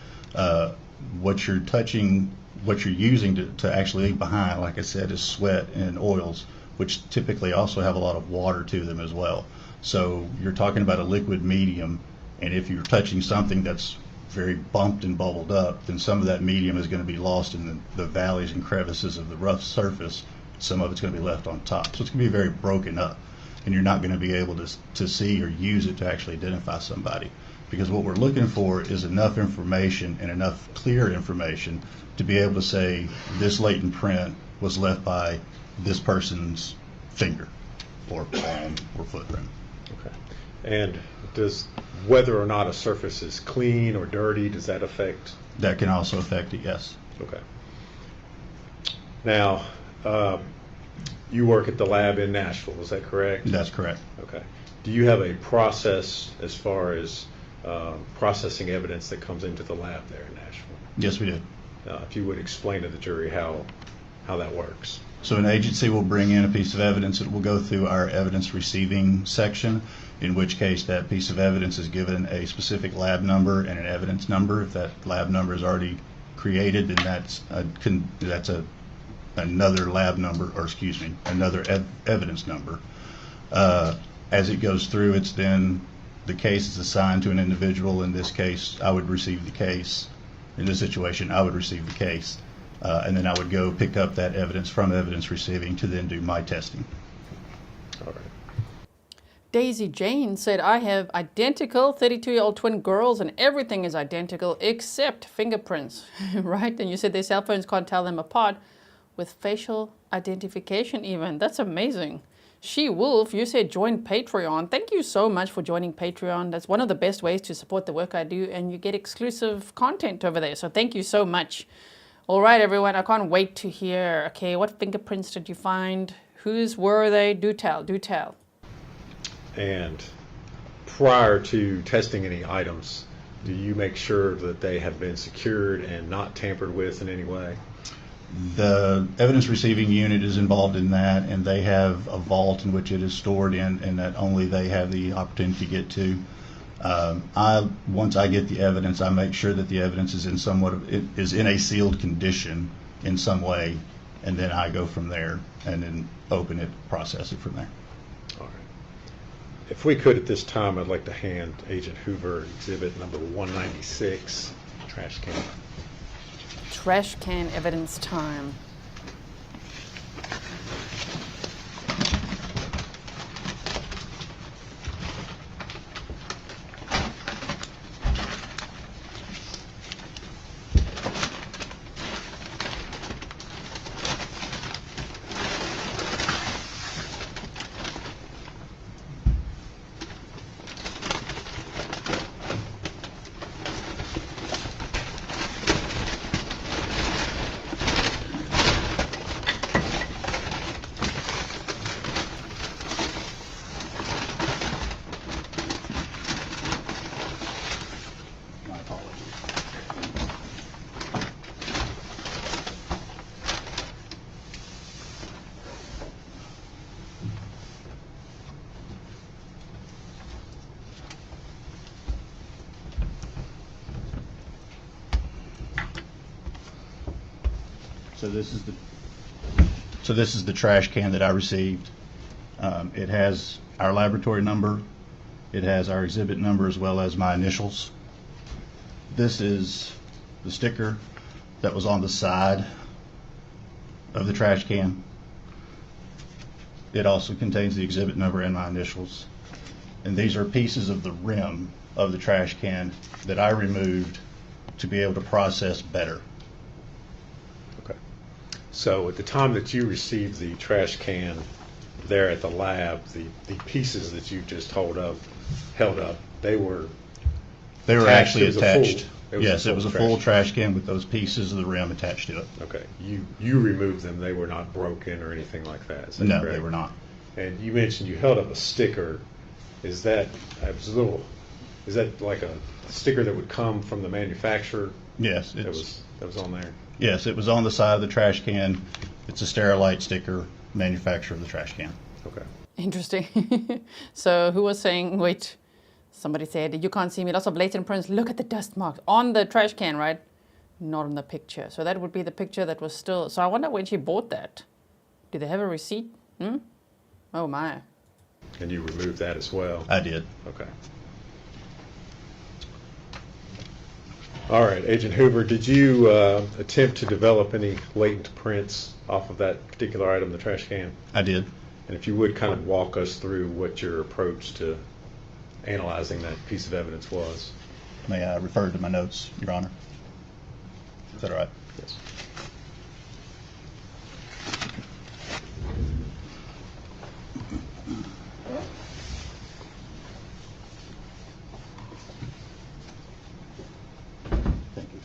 What you're touching, what you're using to actually leave behind, like I said, is sweat and oils, which typically also have a lot of water to them as well. So you're talking about a liquid medium, and if you're touching something that's very bumped and bubbled up, then some of that medium is going to be lost in the valleys and crevices of the rough surface. Some of it's going to be left on top. So it's going to be very broken up, and you're not going to be able to see or use it to actually identify somebody. Because what we're looking for is enough information and enough clear information to be able to say this latent print was left by this person's finger or palm or footprint. Okay. And does whether or not a surface is clean or dirty, does that affect? That can also affect it, yes. Okay. Now, you work at the lab in Nashville, is that correct? That's correct. Okay. Do you have a process as far as processing evidence that comes into the lab there in Nashville? Yes, we do. If you would explain to the jury how that works. So an agency will bring in a piece of evidence. It will go through our evidence receiving section, in which case that piece of evidence is given a specific lab number and an evidence number. If that lab number is already created, then that's another lab number, or excuse me, another evidence number. As it goes through, it's then the case is assigned to an individual. In this case, I would receive the case. In this situation, I would receive the case. And then I would go pick up that evidence from evidence receiving to then do my testing. All right. Daisy Jane said, I have identical 32-year-old twin girls and everything is identical except fingerprints, right? And you said their cell phones can't tell them apart with facial identification even. That's amazing. She Wolf, you said join Patreon. Thank you so much for joining Patreon. That's one of the best ways to support the work I do, and you get exclusive content over there. So thank you so much. All right, everyone, I can't wait to hear. Okay, what fingerprints did you find? Whose were they? Do tell, do tell. And prior to testing any items, do you make sure that they have been secured and not tampered with in any way? The evidence receiving unit is involved in that, and they have a vault in which it is stored in, and that only they have the opportunity to get to. Once I get the evidence, I make sure that the evidence is in a sealed condition in some way, and then I go from there and then open it, process it from there. All right. If we could at this time, I'd like to hand Agent Hoover exhibit number 196, trash can. Trash can evidence time. My apologies. So this is the trash can that I received. It has our laboratory number, it has our exhibit number, as well as my initials. This is the sticker that was on the side of the trash can. It also contains the exhibit number and my initials. And these are pieces of the rim of the trash can that I removed to be able to process better. Okay. So at the time that you received the trash can there at the lab, the pieces that you just held up, they were actually It was attached. Yes, it was a full trash can with those pieces of the rim attached to it. Okay. You removed them. They were not broken or anything like that. Is that No, correct? they were not. And you mentioned you held up a sticker. Is that like a sticker that would come from the manufacturer? Yes, That was on there. yes, it was on the side of the trash can. It's a Sterilite sticker, manufacturer of the trash can. Okay. Interesting. So who was saying, wait, somebody said, you can't see me, lots of latent prints, look at the dust marks on the trash can, right? Not on the picture. So that would be the picture that was still, so I wonder when she bought that. Do they have a receipt? Oh my. And you removed that as well? I did. Okay. All right, Agent Hoover, did you attempt to develop any latent prints off of that particular item, the trash can? I did. And if you would kind of walk us through what your approach to analyzing that piece of evidence was. May I refer to my notes, Your Honor? Is that all right? Yes. Thank you.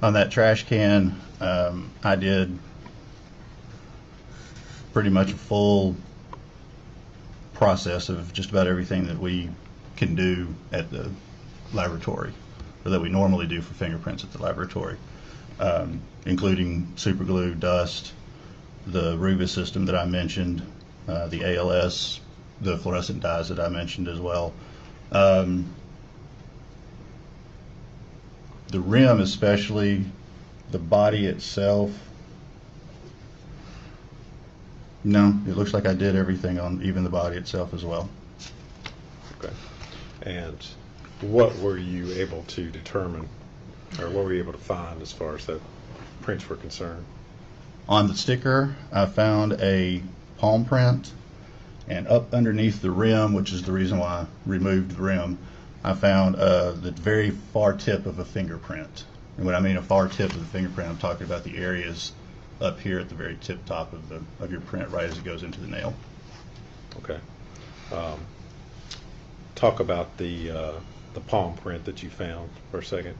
On that trash can, I did pretty much a full process of just about everything that we can do at the laboratory, or that we normally do for fingerprints at the laboratory, including super glue, dust, the Ruva system that I mentioned, the ALS, the fluorescent dyes that I mentioned as well. The rim, especially the body itself, no, it looks like I did everything on even the body itself as well. Okay. And what were you able to determine, or what were you able to find as far as the prints were concerned? On the sticker, I found a palm print, and up underneath the rim, which is the reason why I removed the rim, I found the very far tip of a fingerprint And when I mean a far tip of the fingerprint, I'm talking about the areas up here at the very tip top of your print, right as it goes into the nail. Okay. Talk about the palm print that you found for a second.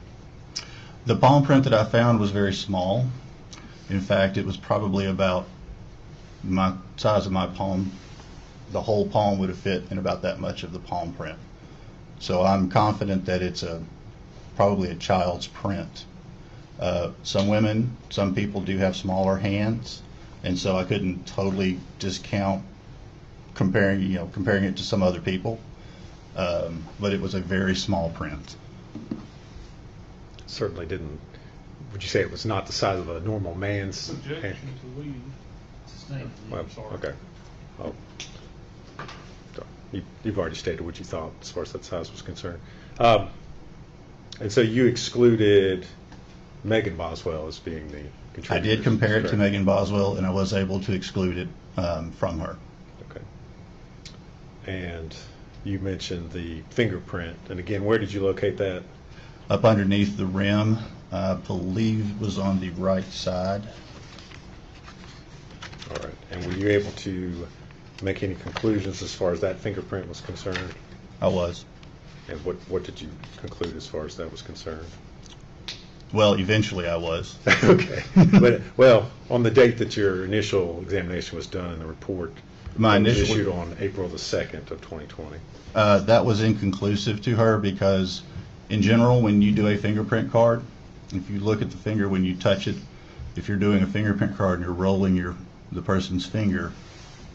The palm print that I found was very small. In fact, it was probably about my size of my palm. The whole palm would have fit in about that much of the palm print. So I'm confident that it's probably a child's print. Some people do have smaller hands, and so I couldn't totally discount comparing it to some other people. But it was a very small print. Certainly didn't. Would you say it was not the size of a normal man's hand? Objection to leave. Sustain. Well, Sorry. okay. Oh. You've already stated what you thought as far as that size was concerned. And so you excluded Megan Boswell as being the contributor. I did compare it to Megan Boswell, and I was able to exclude it from her. Okay. And you mentioned the fingerprint. And again, where did you locate that? Up underneath the rim, I believe it was on the right side. All right. And were you able to make any conclusions as far as that fingerprint was concerned? I was. And what did you conclude as far as that was concerned? Well, eventually I was. Okay. But, well, on the date that your initial examination was done and the report was issued on April the 2nd of 2020. That was inconclusive to her because, in general, when you do a fingerprint card, if you look at the finger when you touch it, if you're doing a fingerprint card and you're rolling the person's finger,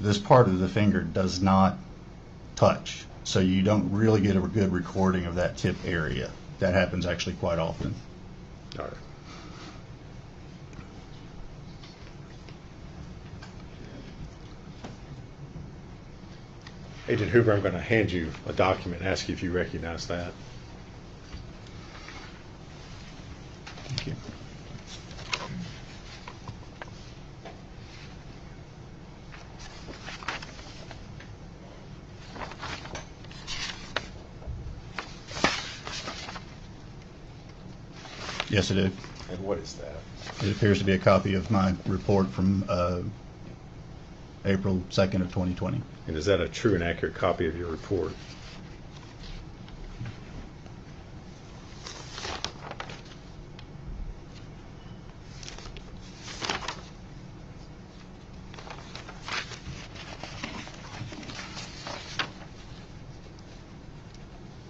this part of the finger does not touch. So you don't really get a good recording of that tip area. That happens actually quite often. All right. Agent Hoover, I'm going to hand you a document and ask you if you recognize that. Thank you. Yes, I do. And what is that? It appears to be a copy of my report from April 2nd of 2020. And is that a true and accurate copy of your report?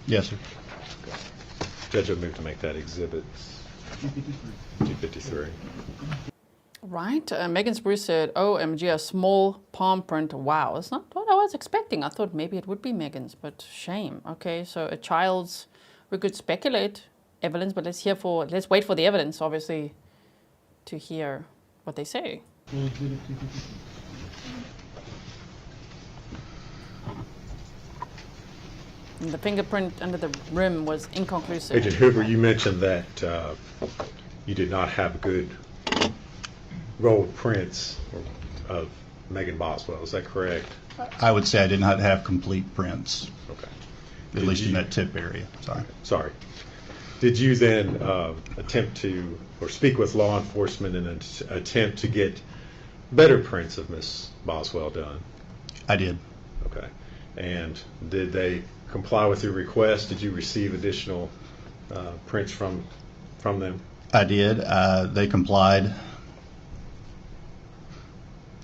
Yes, sir. Judge will move to make that exhibit 253. Right. Megan Spruce said, OMG, a small palm print. Wow, that's not what I was expecting. I thought maybe it would be Megan's, but shame. Okay, so a child's, we could speculate Evelyn's, but let's wait for the evidence, obviously, to hear what they say. And the fingerprint under the rim was inconclusive. Agent Hoover, you mentioned that you did not have good rolled prints of Megan Boswell. Is that correct? I would say I did not have complete prints. Okay. At least in that tip area. Sorry. Did you then attempt to, or speak with law enforcement in an attempt to get better prints of Miss Boswell done? I did. Okay. And did they comply with your request? Did you receive additional prints from them? I did. They complied.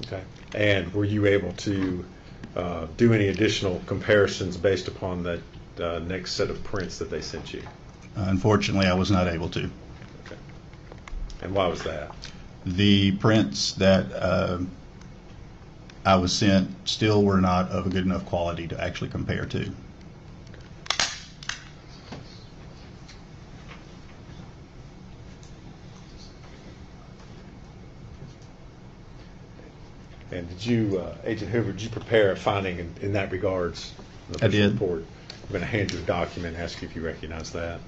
Okay. And were you able to do any additional comparisons based upon that next set of prints that they sent you? Unfortunately, I was not able to. Okay. And why was that? The prints that I was sent still were not of a good enough quality to actually compare to. And did you, Agent Hoover, did you prepare a finding in that regards? I did. Report? I'm going to hand you a document and ask you if you recognize that.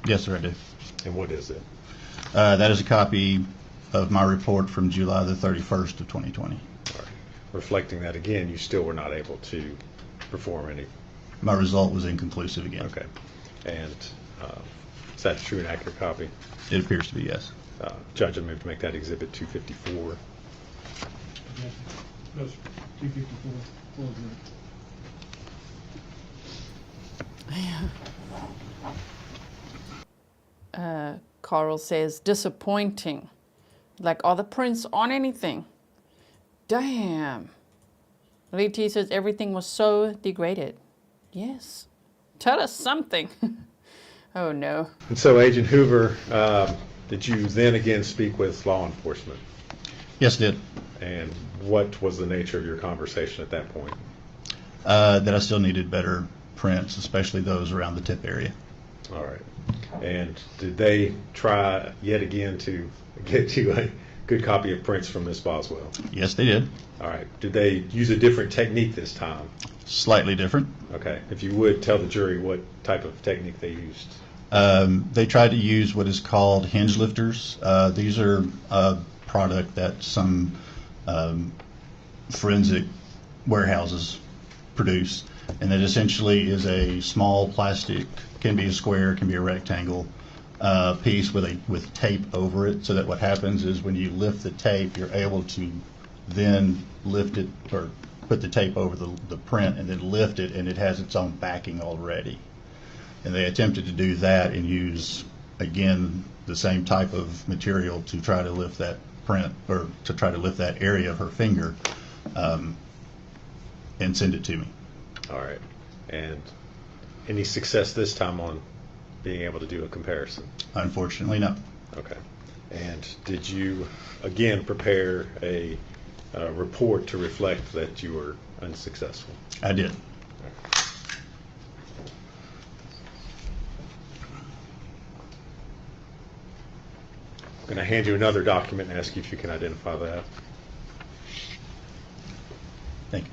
Yes, sir, I do. And what is it? That is a copy of my report from July the 31st of 2020. All right. Reflecting that again, you still were not able to perform any. My result was inconclusive again. Okay. And is that a true and accurate copy? It appears to be, yes. Judge, I move to make that Exhibit 254. Those 254, full exhibit. Carl says, disappointing. Like, are the prints on anything? Damn. Lee T says, everything was so degraded. Yes. Tell us something. Oh, no. And so, Agent Hoover, did you then again speak with law enforcement? Yes, I did. And what was the nature of your conversation at that point? That I still needed better prints, especially those around the tip area. All right. And did they try yet again to get you a good copy of prints from Miss Boswell? Yes, they did. All right. Did they use a different technique this time? Slightly different. Okay. If you would tell the jury what type of technique they used. They tried to use what is called hinge lifters. These are a product that some forensic warehouses produce, and it essentially is a small plastic, can be a square, can be a rectangle piece with tape over it, so that what happens is when you lift the tape, you're able to then lift it or put the tape over the print and then lift it, and it has its own backing already. And they attempted to do that and use, again, the same type of material to try to lift that print, or to try to lift that area of her finger, and send it to me. All right. And any success this time on being able to do a comparison? Unfortunately, no. Okay. And did you, again, prepare a report to reflect that you were unsuccessful? I did. I'm going to hand you another document and ask you if you can identify that. Thank you.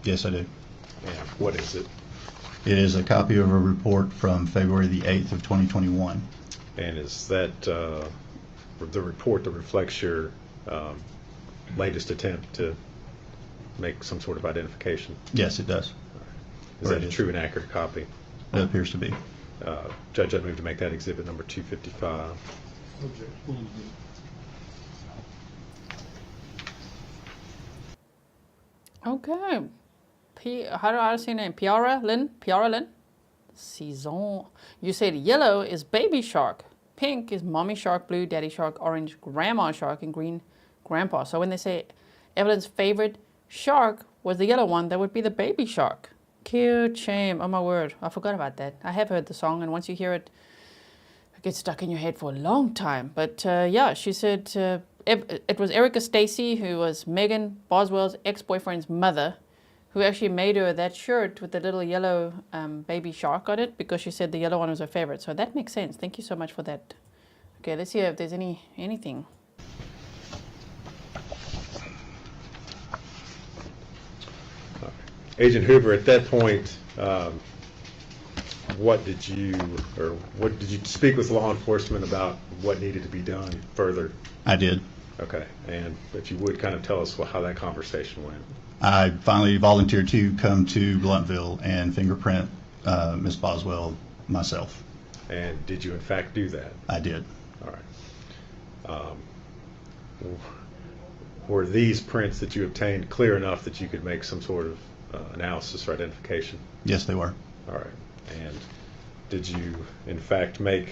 Yes, I do. And what is it? It is a copy of a report from February the 8th of 2021. And is that the report that reflects your latest attempt to make some sort of identification? Yes, it does. Is that a true and accurate copy? It appears to be. Judge, I move to make that exhibit number 255. Object, full exhibit. Okay. How do I say your name? Piara Lynn? Saison. You said yellow is baby shark, pink is mommy shark, blue daddy shark, orange grandma shark, and green grandpa. So when they say Evelyn's favorite shark was the yellow one, that would be the baby shark. Cute, shame. Oh my word. I forgot about that. I have heard the song, and once you hear it, it gets stuck in your head for a long time. But yeah, she said it was Erica Stacy, who was Megan Boswell's ex-boyfriend's mother, who actually made her that shirt with the little yellow baby shark on it, because she said the yellow one was her favorite. So that makes sense. Thank you so much for that. Okay, let's see if there's anything. Agent Hoover, at that point, what did you speak with law enforcement about what needed to be done further? I did. Okay, and if you would kind of tell us how that conversation went. I finally volunteered to come to Bluntville and fingerprint Miss Boswell myself. And did you in fact do that? I did. All right. Were these prints that you obtained clear enough that you could make some sort of analysis or identification? Yes, they were. All right. And did you in fact make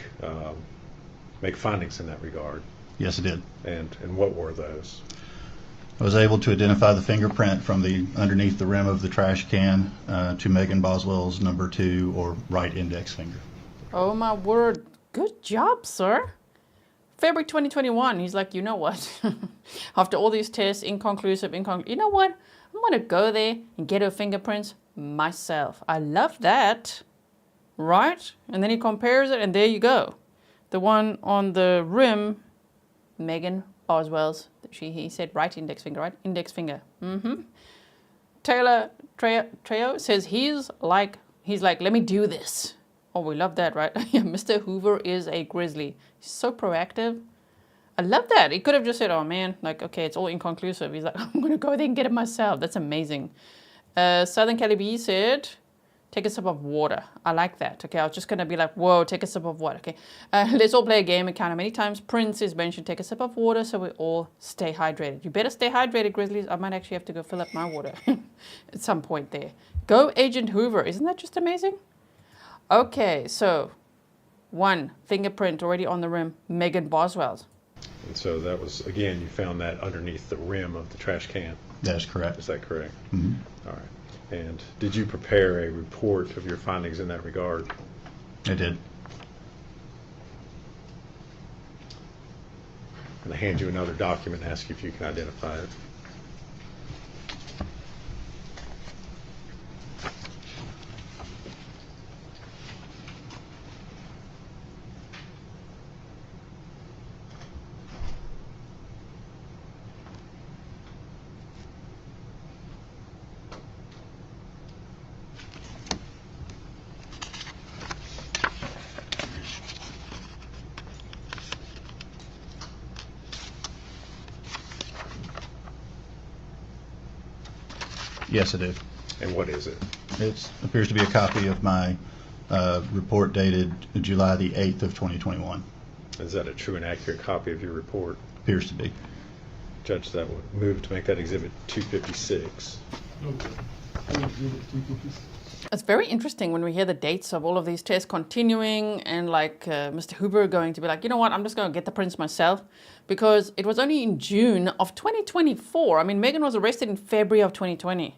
findings in that regard? Yes, I did. And what were those? I was able to identify the fingerprint from the underneath the rim of the trash can to Megan Boswell's number 2 or right index finger. Oh my word. Good job, sir. February 2021, he's like, you know what? After all these tests, inconclusive, you know what? want to go there and get her fingerprints myself. I love that, right? And then he compares it, and there you go. The one on the rim, Megan Boswell's, he said right index finger, right? Index finger. Taylor Trejo says he's like, let me do this. Oh, we love that, right? Yeah, Mr. Hoover is a Grizzly. He's so proactive. I love that. He could have just said, oh man, like, okay, it's all inconclusive. He's like, I'm going to go there and get it myself. That's amazing. Southern Cali B said, take a sip of water. I like that. Okay, I was just going to be like, whoa, take a sip of water. Okay, let's all play a game and count how many times Prince is mentioned, take a sip of water so we all stay hydrated. You better stay hydrated, Grizzlies. I might actually have to go fill up my water at some point there. Go Agent Hoover. Isn't that just amazing? Okay, so 1 fingerprint already on the rim, Megan Boswell's. And so that was, again, you found that underneath the rim of the trash can. That is correct. Is that correct? Mm-hmm. All right. And did you prepare a report of your findings in that regard? I did. And I hand you another document and ask you if you can identify it. Yes, I do. And what is it? It appears to be a copy of my report dated July the 8th of 2021. Is that a true and accurate copy of your report? Appears to be. Judge, that would move to make that exhibit 256. It's very interesting when we hear the dates of all of these tests continuing and like Mr. Hoover going to be like, you know what, I'm just going to get the prints myself, because it was only in June of 2024. I mean, Megan was arrested in February of 2020.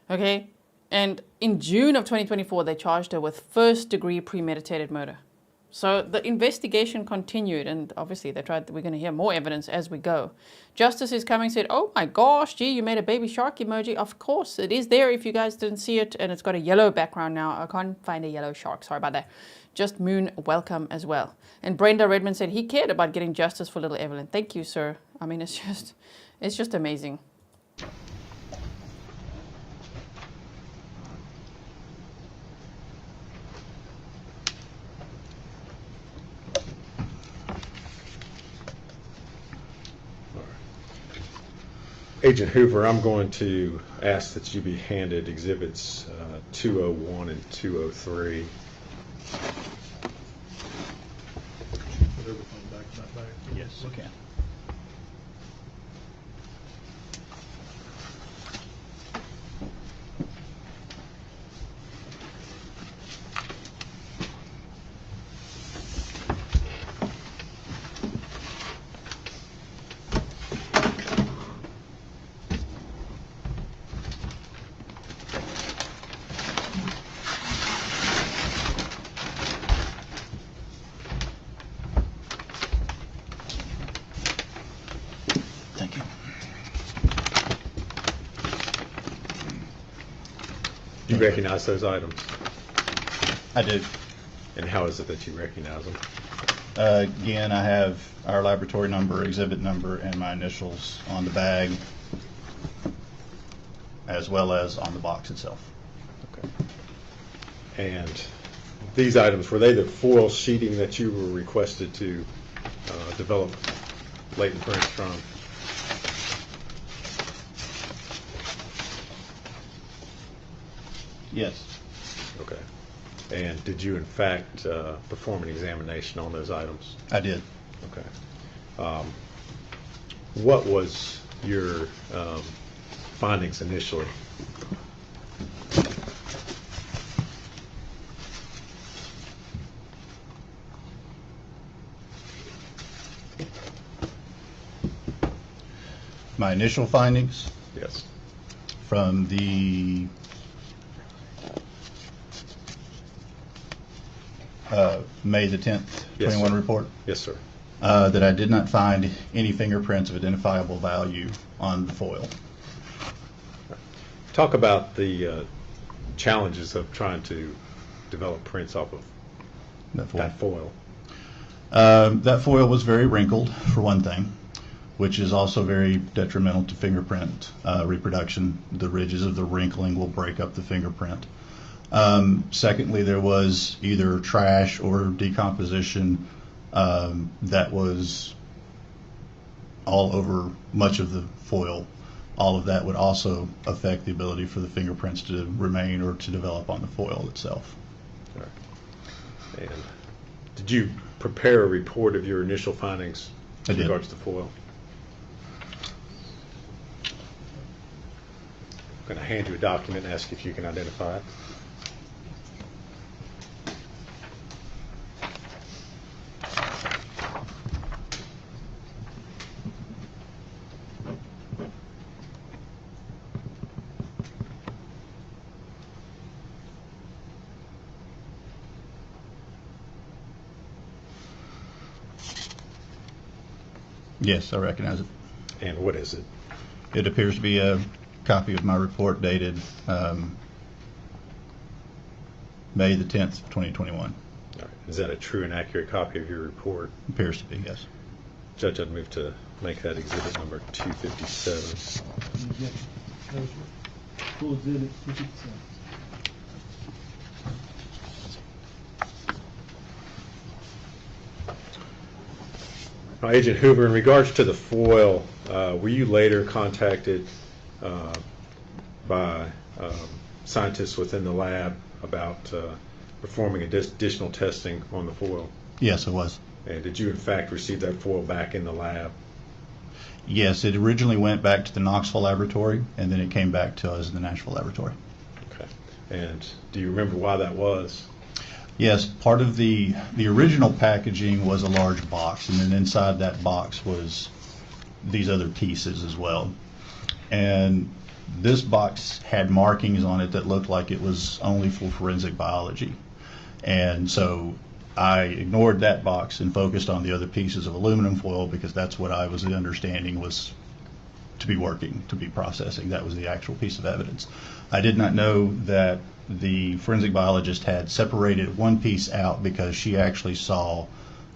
Okay? And in June of 2024, they charged her with first-degree premeditated murder. So the investigation continued, and obviously we're going to hear more evidence as we go. Justice is coming, said, oh my gosh, gee, you made a baby shark emoji. Of course, it is there if you guys didn't see it, and it's got a yellow background now. I can't find a yellow shark, sorry about that. Just Moon, welcome as well. And Brenda Redmond said he cared about getting justice for little Evelyn. Thank you, sir. I mean, it's just amazing. Agent Hoover, I'm going to ask that you be handed exhibits 201 and 203. Yes, okay. Thank you. Do you recognize those items? I do. And how is it that you recognize them? Again, I have our laboratory number, exhibit number, and my initials on the bag, as well as on the box itself. Okay. And these items, were they the foil sheeting that you were requested to develop latent prints from? Yes. Okay. And did you, in fact, perform an examination on those items? I did. Okay. What was your findings initially? My initial findings Yes. from the May the 10th, Yes, 21 sir. report, Yes, sir. that I did not find any fingerprints of identifiable value on the foil. Talk about the challenges of trying to develop prints off of that foil. That foil was very wrinkled, for one thing, which is also very detrimental to fingerprint reproduction. The ridges of the wrinkling will break up the fingerprint. Secondly, there was either trash or decomposition that was all over much of the foil. All of that would also affect the ability for the fingerprints to remain or to develop on the foil itself. All right. And did you prepare a report of your initial findings in regards to the foil? I'm going to hand you a document and ask if you can identify it. Yes, I recognize it. And what is it? It appears to be a copy of my report dated May the 10th, 2021. All right. Is that a true and accurate copy of your report? Appears to be, yes. Judge, I'd move to make that exhibit number 257. Full exhibit 257. Now, Agent Hoover, in regards to the foil, were you later contacted by scientists within the lab about performing additional testing on the foil? Yes, it was. And did you, in fact, receive that foil back in the lab? Yes, it originally went back to the Knoxville laboratory, and then it came back to us in the Nashville laboratory. Okay. And do you remember why that was? Yes, part of the original packaging was a large box, and then inside that box was these other pieces as well. And this box had markings on it that looked like it was only for forensic biology. And so I ignored that box and focused on the other pieces of aluminum foil because that's what I was the understanding was to be working, to be processing. That was the actual piece of evidence. I did not know that the forensic biologist had separated one piece out because she actually saw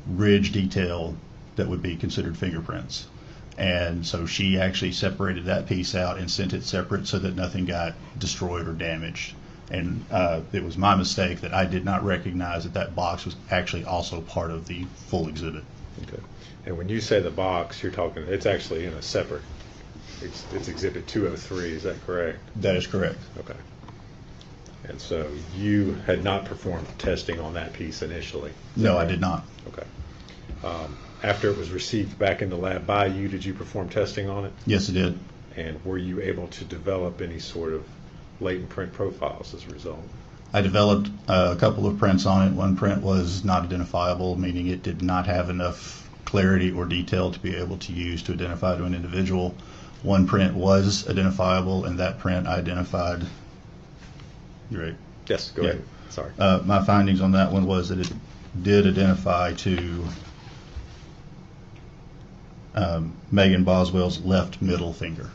ridge detail that would be considered fingerprints. And so she actually separated that piece out and sent it separate so that nothing got destroyed or damaged. And it was my mistake that I did not recognize that that box was actually also part of the full exhibit. Okay. And when you say the box, you're talking, it's actually in a separate, it's exhibit 203, is that correct? That is correct. Okay. And so you had not performed testing on that piece initially? No, I did not. Okay. After it was received back in the lab by you, did you perform testing on it? Yes, I did. And were you able to develop any sort of latent print profiles as a result? I developed a couple of prints on it. One print was not identifiable, meaning it did not have enough clarity or detail to be able to use to identify to an individual. One print was identifiable, and that print I identified. You're right. Yes, go ahead. Sorry. My findings on that one was that it did identify to Megan Boswell's left middle finger.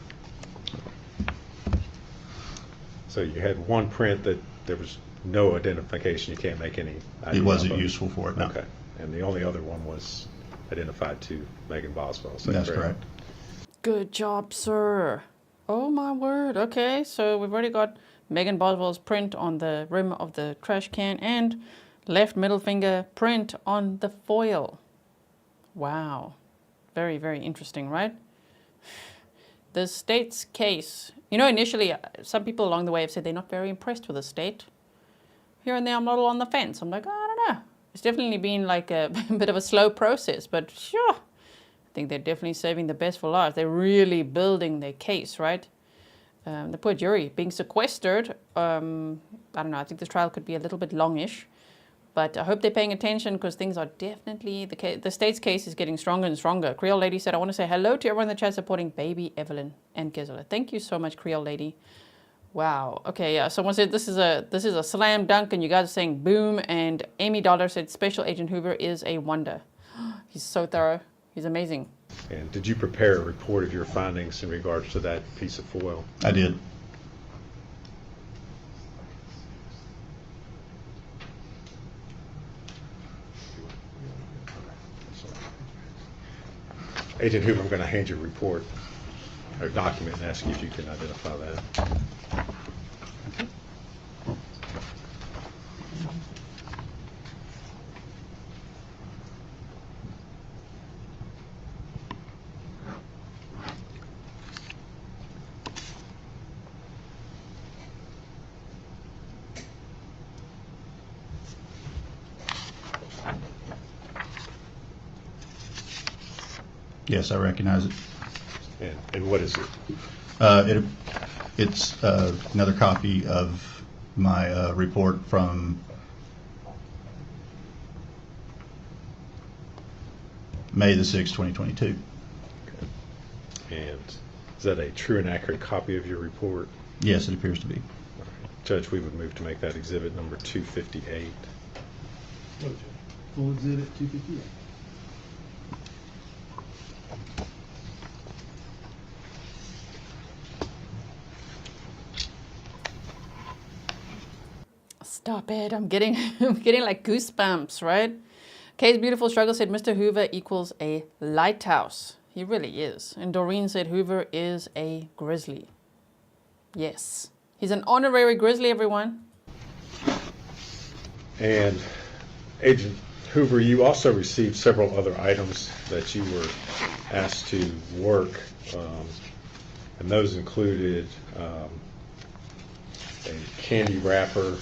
So you had one print that there was no identification. You can't make any idea. It wasn't useful for it, no. Okay. And the only other one was identified to Megan Boswell. That's correct. Good job, sir. Oh my word. Okay, so we've already got Megan Boswell's print on the rim of the trash can and left middle finger print on the foil. Wow. Very, very interesting, right? The state's case, you know, initially some people along the way have said they're not very impressed with the state. Here and there I'm a little on the fence. I'm like, I don't know. It's definitely been like a bit of a slow process, but sure. I think they're definitely saving the best for last. They're really building their case, right? The poor jury being sequestered. I don't know. I think this trial could be a little bit longish, but I hope they're paying attention because things are definitely the state's case is getting stronger and stronger. Creole Lady said, "I want to say hello to everyone in the chat supporting baby Evelyn and Grizzly." Thank you so much, Creole Lady. Wow. Okay. Yeah. Someone said this is a slam dunk, and you guys are saying boom. And Amy Dollar said Special Agent Hoover is a wonder. He's so thorough. He's amazing. And did you prepare a report of your findings in regards to that piece of foil? I did. Agent Hoover, I'm going to hand you a report or document and ask you if you can identify that. Yes, I recognize it. And what is it? It's another copy of my report from May the 6th, 2022. And is that a true and accurate copy of your report? Yes, it appears to be. All right. Judge, we would move to make that exhibit number 258. Full exhibit 258. Stop it. I'm getting like goosebumps, right? Kay's Beautiful Struggle said Mr. Hoover equals a lighthouse. He really is. And Doreen said Hoover is a grizzly. Yes. He's an honorary grizzly, everyone. And Agent Hoover, you also received several other items that you were asked to work, and those included a candy wrapper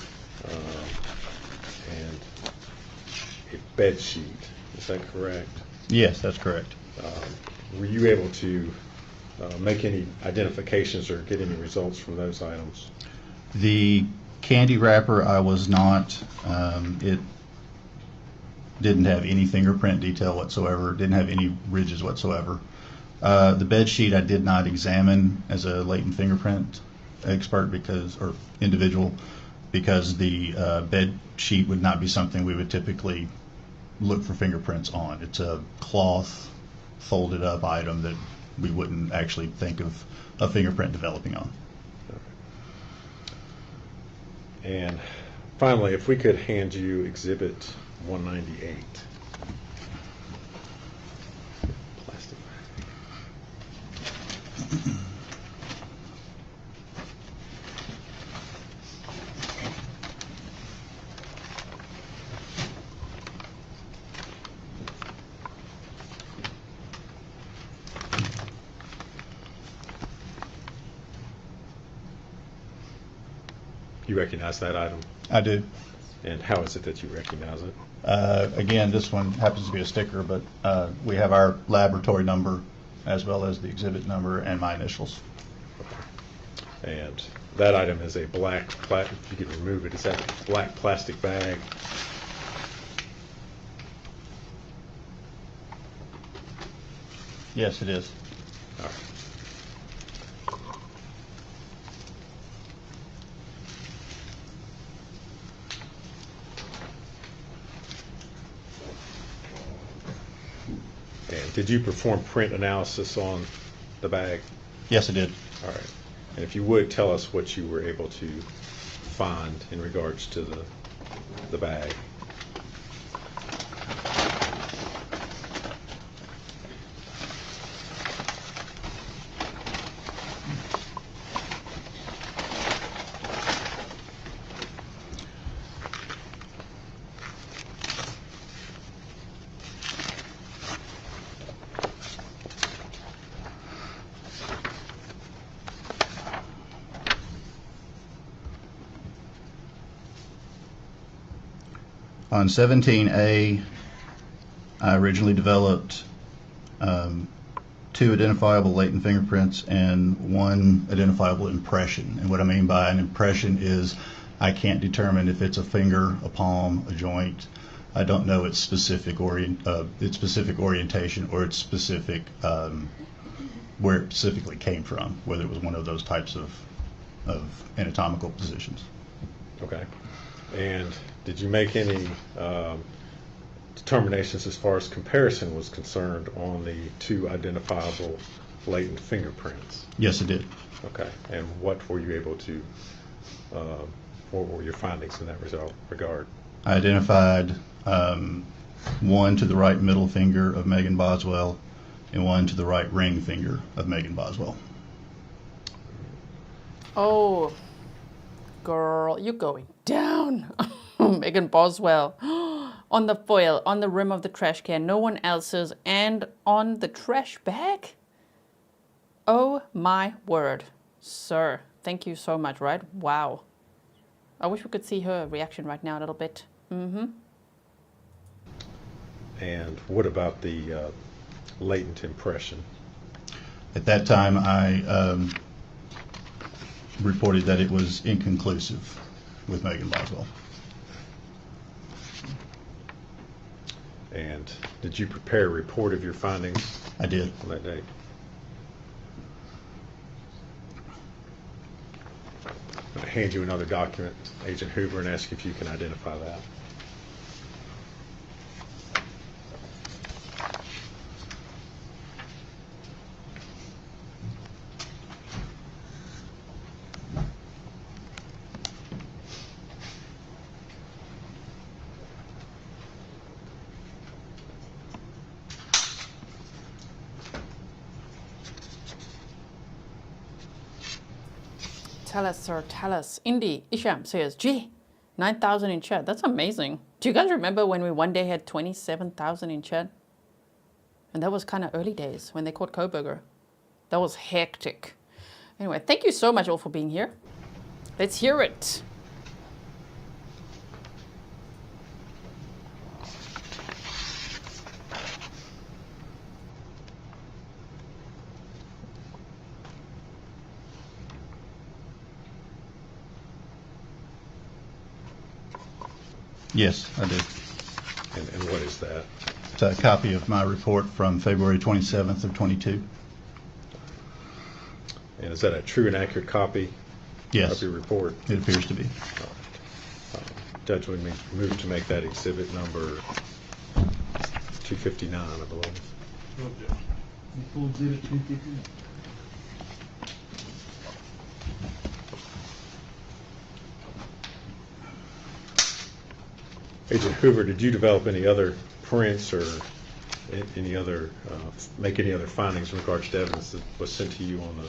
and a bed sheet. Is that correct? Yes, that's correct. Were you able to make any identifications or get any results from those items? The candy wrapper, I was not. It didn't have any fingerprint detail whatsoever. Didn't have any ridges whatsoever. The bed sheet I did not examine as a latent fingerprint expert or individual because the bed sheet would not be something we would typically look for fingerprints on. It's a cloth folded up item that we wouldn't actually think of a fingerprint developing on. And finally, if we could hand you Exhibit 198. Plastic. You recognize that item? I do. And how is it that you recognize it? Again, this one happens to be a sticker, but we have our laboratory number as well as the exhibit number and my initials. And that item is a black, if you could remove it, is that a black plastic bag? Yes, it is. All right. And did you perform print analysis on the bag? Yes, I did. All right. And if you would, tell us what you were able to find in regards to the bag. On 17A, I originally developed 2 identifiable latent fingerprints and 1 identifiable impression. And what I mean by an impression is I can't determine if it's a finger, a palm, a joint. I don't know its specific orientation or its specific where it specifically came from, whether it was one of those types of anatomical positions. Okay. And did you make any determinations as far as comparison was concerned on the 2 identifiable latent fingerprints? Yes, I did. Okay. And what were you able to, what were your findings in that regard? I identified 1 to the right middle finger of Megan Boswell and one to the right ring finger of Megan Boswell. Oh, girl, you're going down. Megan Boswell. On the foil, on the rim of the trash can, no one else's, and on the trash bag? Oh my word. Sir, thank you so much, right? Wow. I wish we could see her reaction right now a little bit. Mm-hmm. And what about the latent impression? At that time, I reported that it was inconclusive with Megan Boswell. And did you prepare a report of your findings? I did. On that date? I'm going to hand you another document, Agent Hoover, and ask if you can identify that. Tell us, sir, tell us. Indy Isham says, gee, 9,000 in chat. That's amazing. Do you guys remember when we one day had 27,000 in chat? And that was kind of early days when they caught Koberger. That was hectic. Anyway, thank you so much all for being here. Let's hear it. Yes, I did. And what is that? It's a copy of my report from February 27th of 22. And is that a true and accurate copy Yes. of your report? It appears to be. Judge, we move to make that exhibit number 259, I believe. Full exhibit 259. Agent Hoover, did you develop any other prints or any other, make any other findings in regards to evidence that was sent to you on in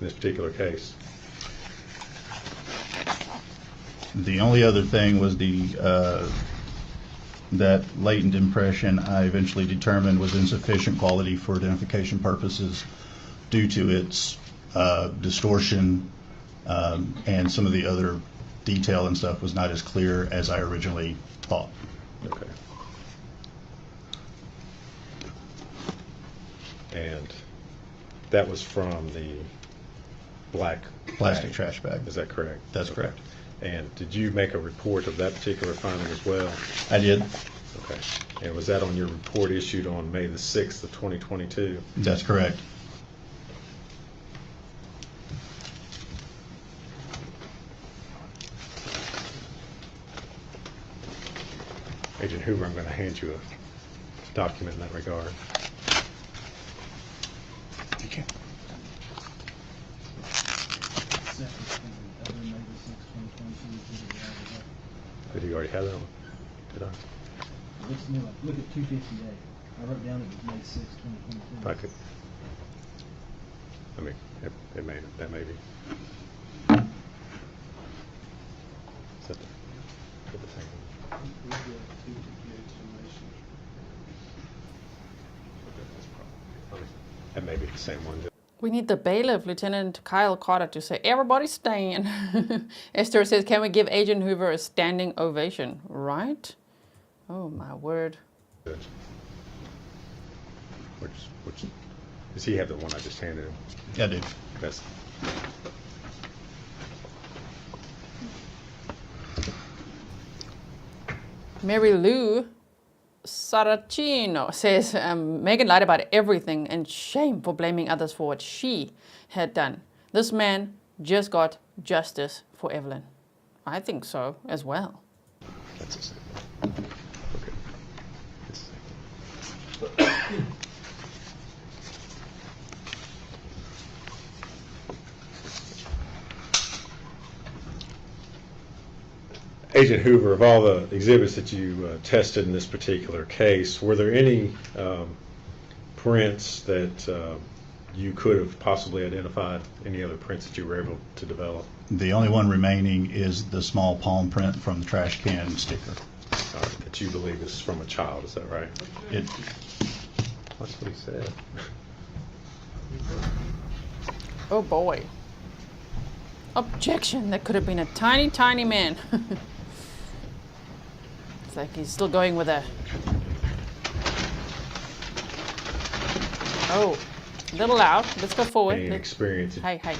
this particular case? The only other thing was that latent impression I eventually determined was insufficient quality for identification purposes due to its distortion and some of the other detail and stuff was not as clear as I originally thought. Okay. And that was from the black Plastic bag. trash bag. Is that correct? That's correct. And did you make a report of that particular finding as well? I did. Okay. And was that on your report issued on May the 6th of 2022? That's correct. Agent Hoover, I'm going to hand you a document in that regard. Thank you. Did you already have that one? Did I? Looks new. Look at 258. I wrote down it was May 6, 2022. If I could. I mean, that may be. Is that the same one? That may be the same one. We need the bailiff, Lieutenant Kyle Carter, to say, everybody stand. Esther says, can we give Agent Hoover a standing ovation? Right? Oh, my word. Which does he have the one I just handed him? I do. That's, Mary Lou Saracino says, Megan lied about everything and shame for blaming others for what she had done. This man just got justice for Evelyn. I think so as well. that's the same one. Okay. It's the same one. Agent Hoover, of all the exhibits that you tested in this particular case, were there any prints that you could have possibly identified? Any other prints that you were able to develop? The only one remaining is the small palm print from the trash can sticker. That you believe is from a child, is that right? That's what he said. Oh boy. Objection, that could have been a tiny, tiny man. It's like he's still going with a... Oh, a little loud. Let's go forward. Any experience? Hi, hi.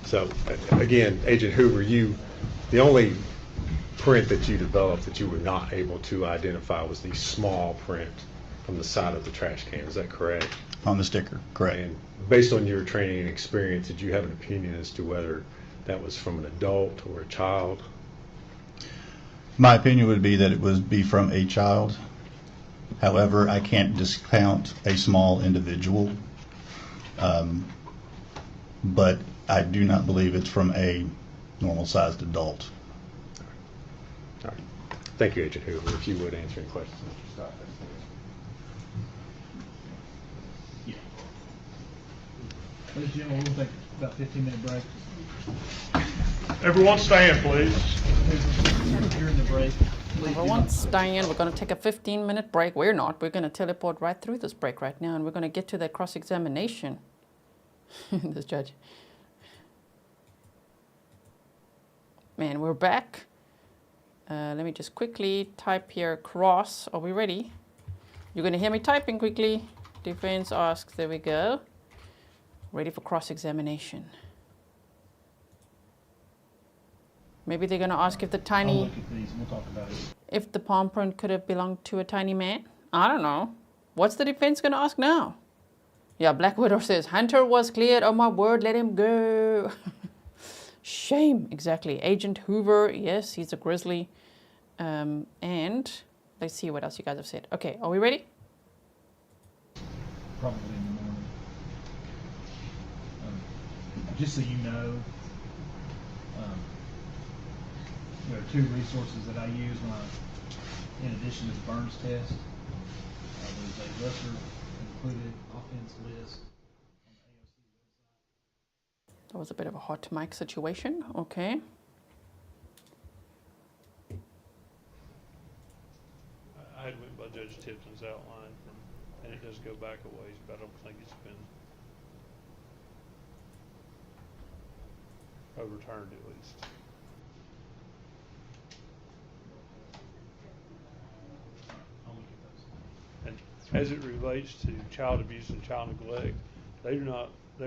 So, again, Agent Hoover, the only print that you developed that you were not able to identify was the small print from the side of the trash can. Is that correct? On the sticker, correct. And based on your training and experience, did you have an opinion as to whether that was from an adult or a child? My opinion would be that it would be from a child. However, I can't discount a small individual. But I do not believe it's from a normal-sized adult. All right. Thank you, Agent Hoover. If you would answer any questions. Yeah. Ladies and gentlemen, we'll take about a 15-minute break. Everyone stand, please. During the break, Everyone stand. We're going to take a 15-minute break. We're not. We're going to teleport right through this break right now, and we're going to get to that cross-examination. This judge. Man, we're back. Let me just quickly type here cross. Are we ready? You're going to hear me typing quickly. Defense asks. There we go. Ready for cross-examination. Maybe they're going to ask if the tiny... I'll look at these and we'll talk about it. If the palm print could have belonged to a tiny man. I don't know. What's the defense going to ask now? Yeah, Black Widow says, Hunter was cleared. Oh my word, let him go. Shame, exactly. Agent Hoover, yes, he's a Grizzly. And let's see what else you guys have said. Okay, are we ready? Probably in the morning. Just so you know, there are 2 resources that I use when I, in addition to the Burns test. There's a lesser included offense list on the AOC website. That was a bit of a hot mic situation. Okay. I had went by Judge Tipton's outline, and it does go back a ways, but I don't think it's been overturned at least. I'll look at those. And as it relates to child abuse and child neglect, they're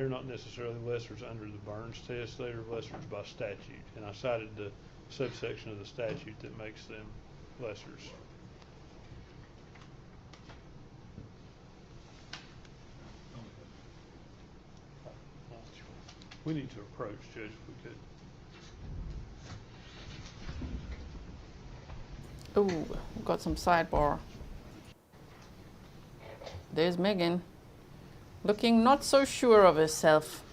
not necessarily lessers under the Burns test. They are lessers by statute, and I cited the subsection of the statute that makes them lessers. We need to approach, Judge, if we could. Ooh, we've got some sidebar. There's Megan, looking not so sure of herself.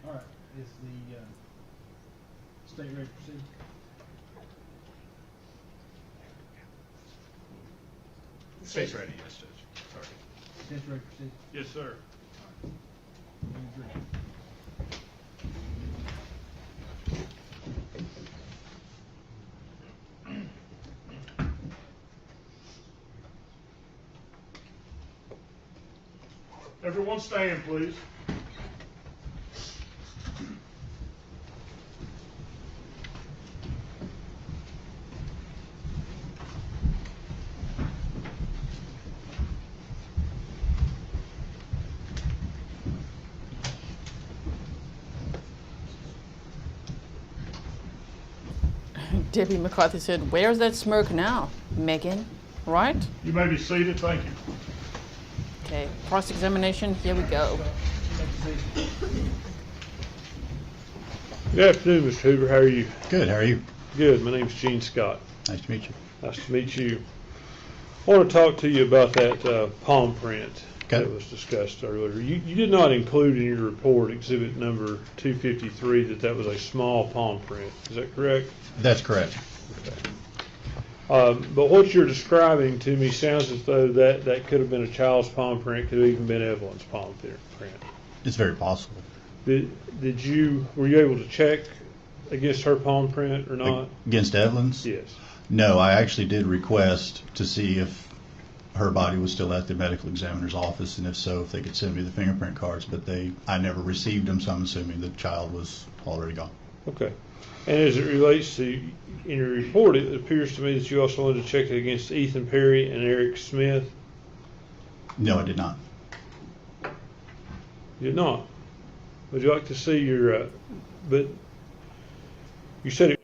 All right, is the state ready to proceed? State's ready, yes, Judge. Sorry. State's ready to proceed? Yes, sir. Everyone stand, please. Debbie McCarthy said, where's that smirk now, Megan? Right? You may be seated. Thank you. Okay, cross-examination, here we go. Good afternoon, Mr. Hoover. How are you? Good, how are you? Good. My name's Gene Scott. Nice to meet you. Nice to meet you. I want to talk to you about that palm print Okay. that was discussed earlier. You did not include in your report, exhibit number 253, that was a small palm print. Is that correct? That's correct. But what you're describing to me sounds as though that could have been a child's palm print, could have even been Evelyn's palm print. It's very possible. Were you able to check against her palm print or not? Against Evelyn's? Yes. No, I actually did request to see if her body was still at the medical examiner's office, and if so, if they could send me the fingerprint cards, but I never received them, so I'm assuming the child was already gone. Okay. And as it relates to, in your report, it appears to me that you also wanted to check it against Ethan Perry and Eric Smith. No, I did not. You did not. Would you like to see your, but you said it.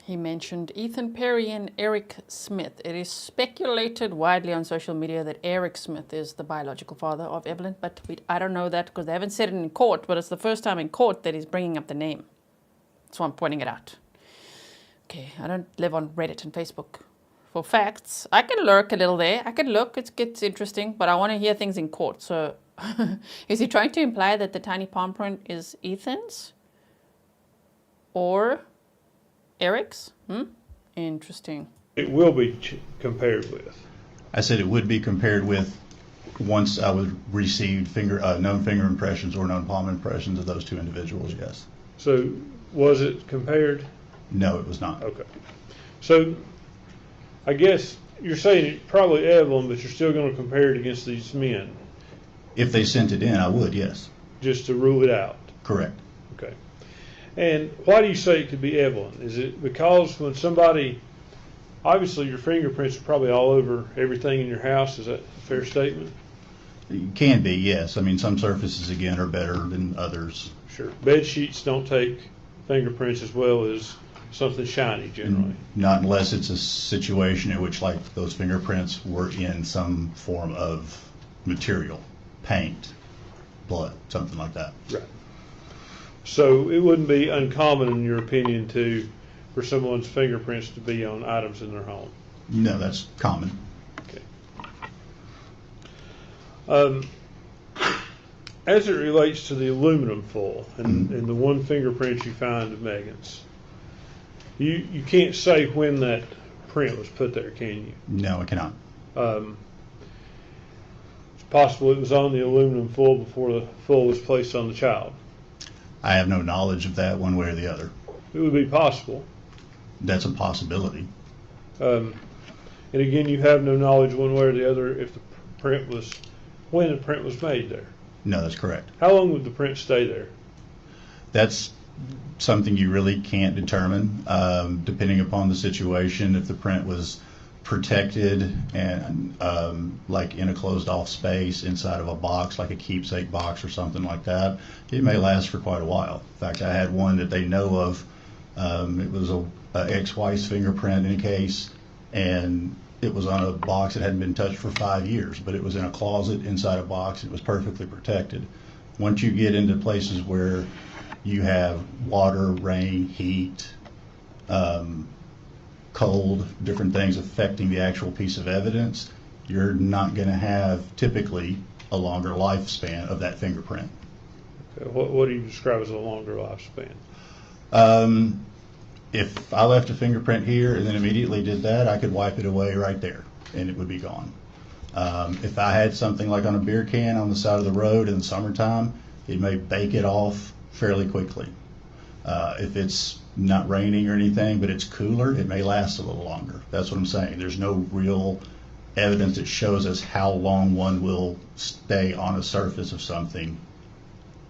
He mentioned Ethan Perry and Eric Smith. It is speculated widely on social media that Eric Smith is the biological father of Evelyn, but I don't know that because they haven't said it in court, but it's the first time in court that he's bringing up the name. That's why I'm pointing it out. Okay, I don't live on Reddit and Facebook for facts. I can lurk a little there. I can look. It gets interesting, but I want to hear things in court. So is he trying to imply that the tiny palm print is Ethan's? Or Eric's? Interesting. It will be compared with. I said it would be compared with once I would receive known finger impressions or known palm impressions of those two individuals, yes. So was it compared? No, it was not. Okay. So I guess you're saying it's probably Evelyn, but you're still going to compare it against these men. If they sent it in, I would, yes. Just to rule it out. Correct. Okay. And why do you say it could be Evelyn? Is it because when somebody, obviously your fingerprints are probably all over everything in your house, is that a fair statement? It can be, yes. I mean, some surfaces, again, are better than others. Sure. Bed sheets don't take fingerprints as well as something shiny generally. Not unless it's a situation in which, like, those fingerprints were in some form of material, paint, blood, something like that. Right. So it wouldn't be uncommon, in your opinion, for someone's fingerprints to be on items in their home? No, that's common. Okay. As it relates to the aluminum foil and the one fingerprint you find of Megan's, you can't say when that print was put there, can you? No, I cannot. It's possible it was on the aluminum foil before the foil was placed on the child. I have no knowledge of that one way or the other. It would be possible. That's a possibility. And again, you have no knowledge one way or the other if the print was, when the print was made there. No, that's correct. How long would the print stay there? That's something you really can't determine, depending upon the situation. If the print was protected and like in a closed off space inside of a box, like a keepsake box or something like that, it may last for quite a while. In fact, I had one that they know of. It was a ex-wife's fingerprint in a case, and it was on a box that hadn't been touched for 5 years, but it was in a closet inside a box. It was perfectly protected. Once you get into places where you have water, rain, heat, cold, different things affecting the actual piece of evidence, you're not going to have typically a longer lifespan of that fingerprint. Okay. What do you describe as a longer lifespan? If I left a fingerprint here and then immediately did that, I could wipe it away right there and it would be gone. If I had something like on a beer can on the side of the road in the summertime, it may bake it off fairly quickly. If it's not raining or anything, but it's cooler, it may last a little longer. That's what I'm saying. There's no real evidence that shows us how long one will stay on a surface of something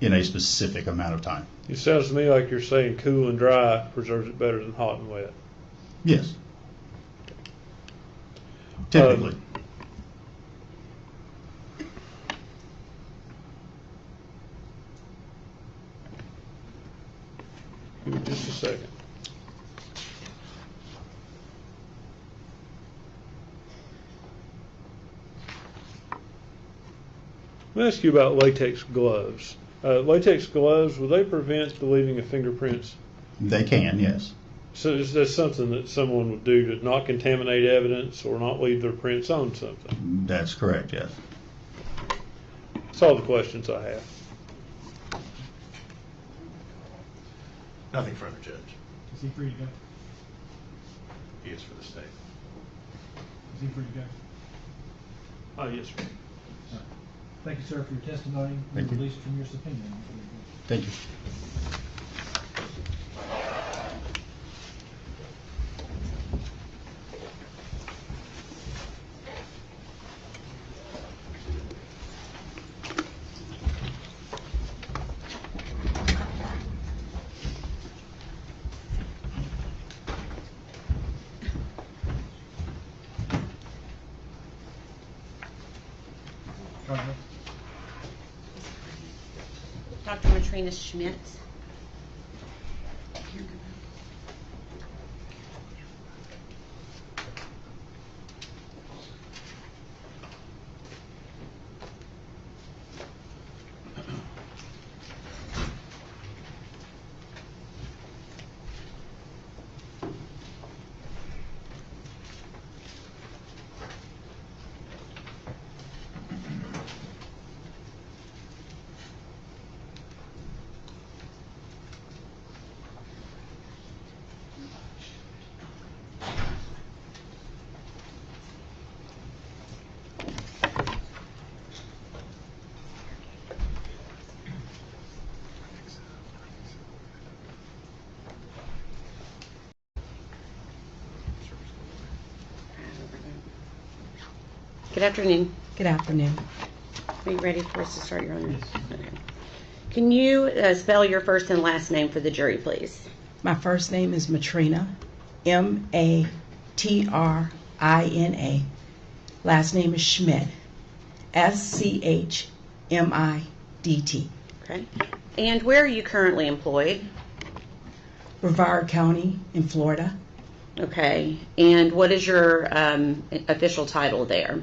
in a specific amount of time. It sounds to me like you're saying cool and dry preserves it better than hot and wet. Yes. Typically. Give me just a second. Let me ask you about latex gloves. Latex gloves, will they prevent the leaving of fingerprints? They can, yes. So is that something that someone would do to not contaminate evidence or not leave their prints on something? That's correct, yes. That's all the questions I have. Nothing further, Judge. Is he free to go? He is for the state. Is he free to go? Oh, yes, sir. All right. Thank you, sir, for your testimony. You're Thank you. released from your subpoena. Thank you. Dr. Matrina Schmidt. Good afternoon. Good afternoon. Are you ready for us to start your honor? Okay. Can you spell your first and last name for the jury, please? My first name is Matrina, M-A-T-R-I-N-A. Last name is Schmidt, S-C-H-M-I-D-T. Okay. And where are you currently employed? Brevard County in Florida. Okay. And what is your official title there?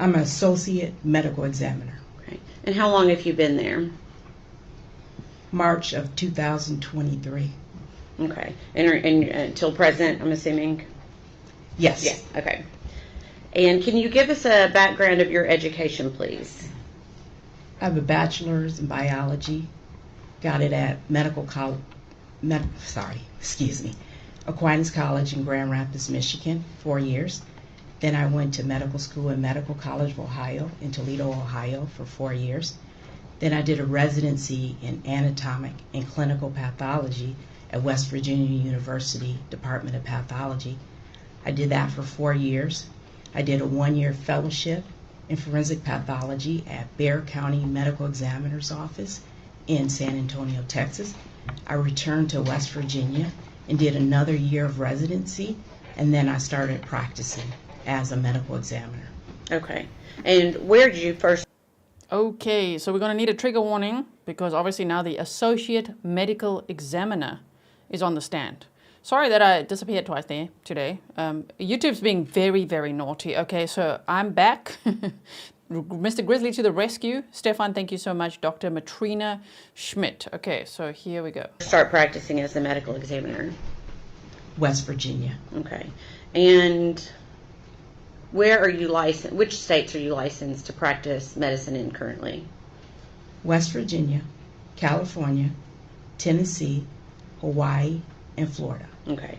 I'm an associate medical examiner. Okay. And how long have you been there? March of 2023. Okay. And until present, I'm assuming? Yes. Yes. Okay. And can you give us a background of your education, please? I have a bachelor's in biology. Got it at Aquinas College in Grand Rapids, Michigan, 4 years. Then I went to medical school at Medical College of Ohio in Toledo, Ohio for 4 years. Then I did a residency in anatomic and clinical pathology at West Virginia University Department of Pathology. I did that for 4 years. I did a 1-year fellowship in forensic pathology at Bexar County Medical Examiner's Office in San Antonio, Texas. I returned to West Virginia and did another year of residency, and then I started practicing as a medical examiner. Okay. And where did you first? Okay, so we're going to need a trigger warning because obviously now the associate medical examiner is on the stand. Sorry that I disappeared twice there today. YouTube's being very, very naughty. Okay, so I'm back. Mr. Grizzly to the rescue. Stefan, thank you so much. Dr. Matrina Schmidt. Okay, so here we go. Start practicing as a medical examiner? West Virginia. Okay. And where are you licensed? Which states are you licensed to practice medicine in currently? West Virginia, California, Tennessee, Hawaii, and Florida. Okay.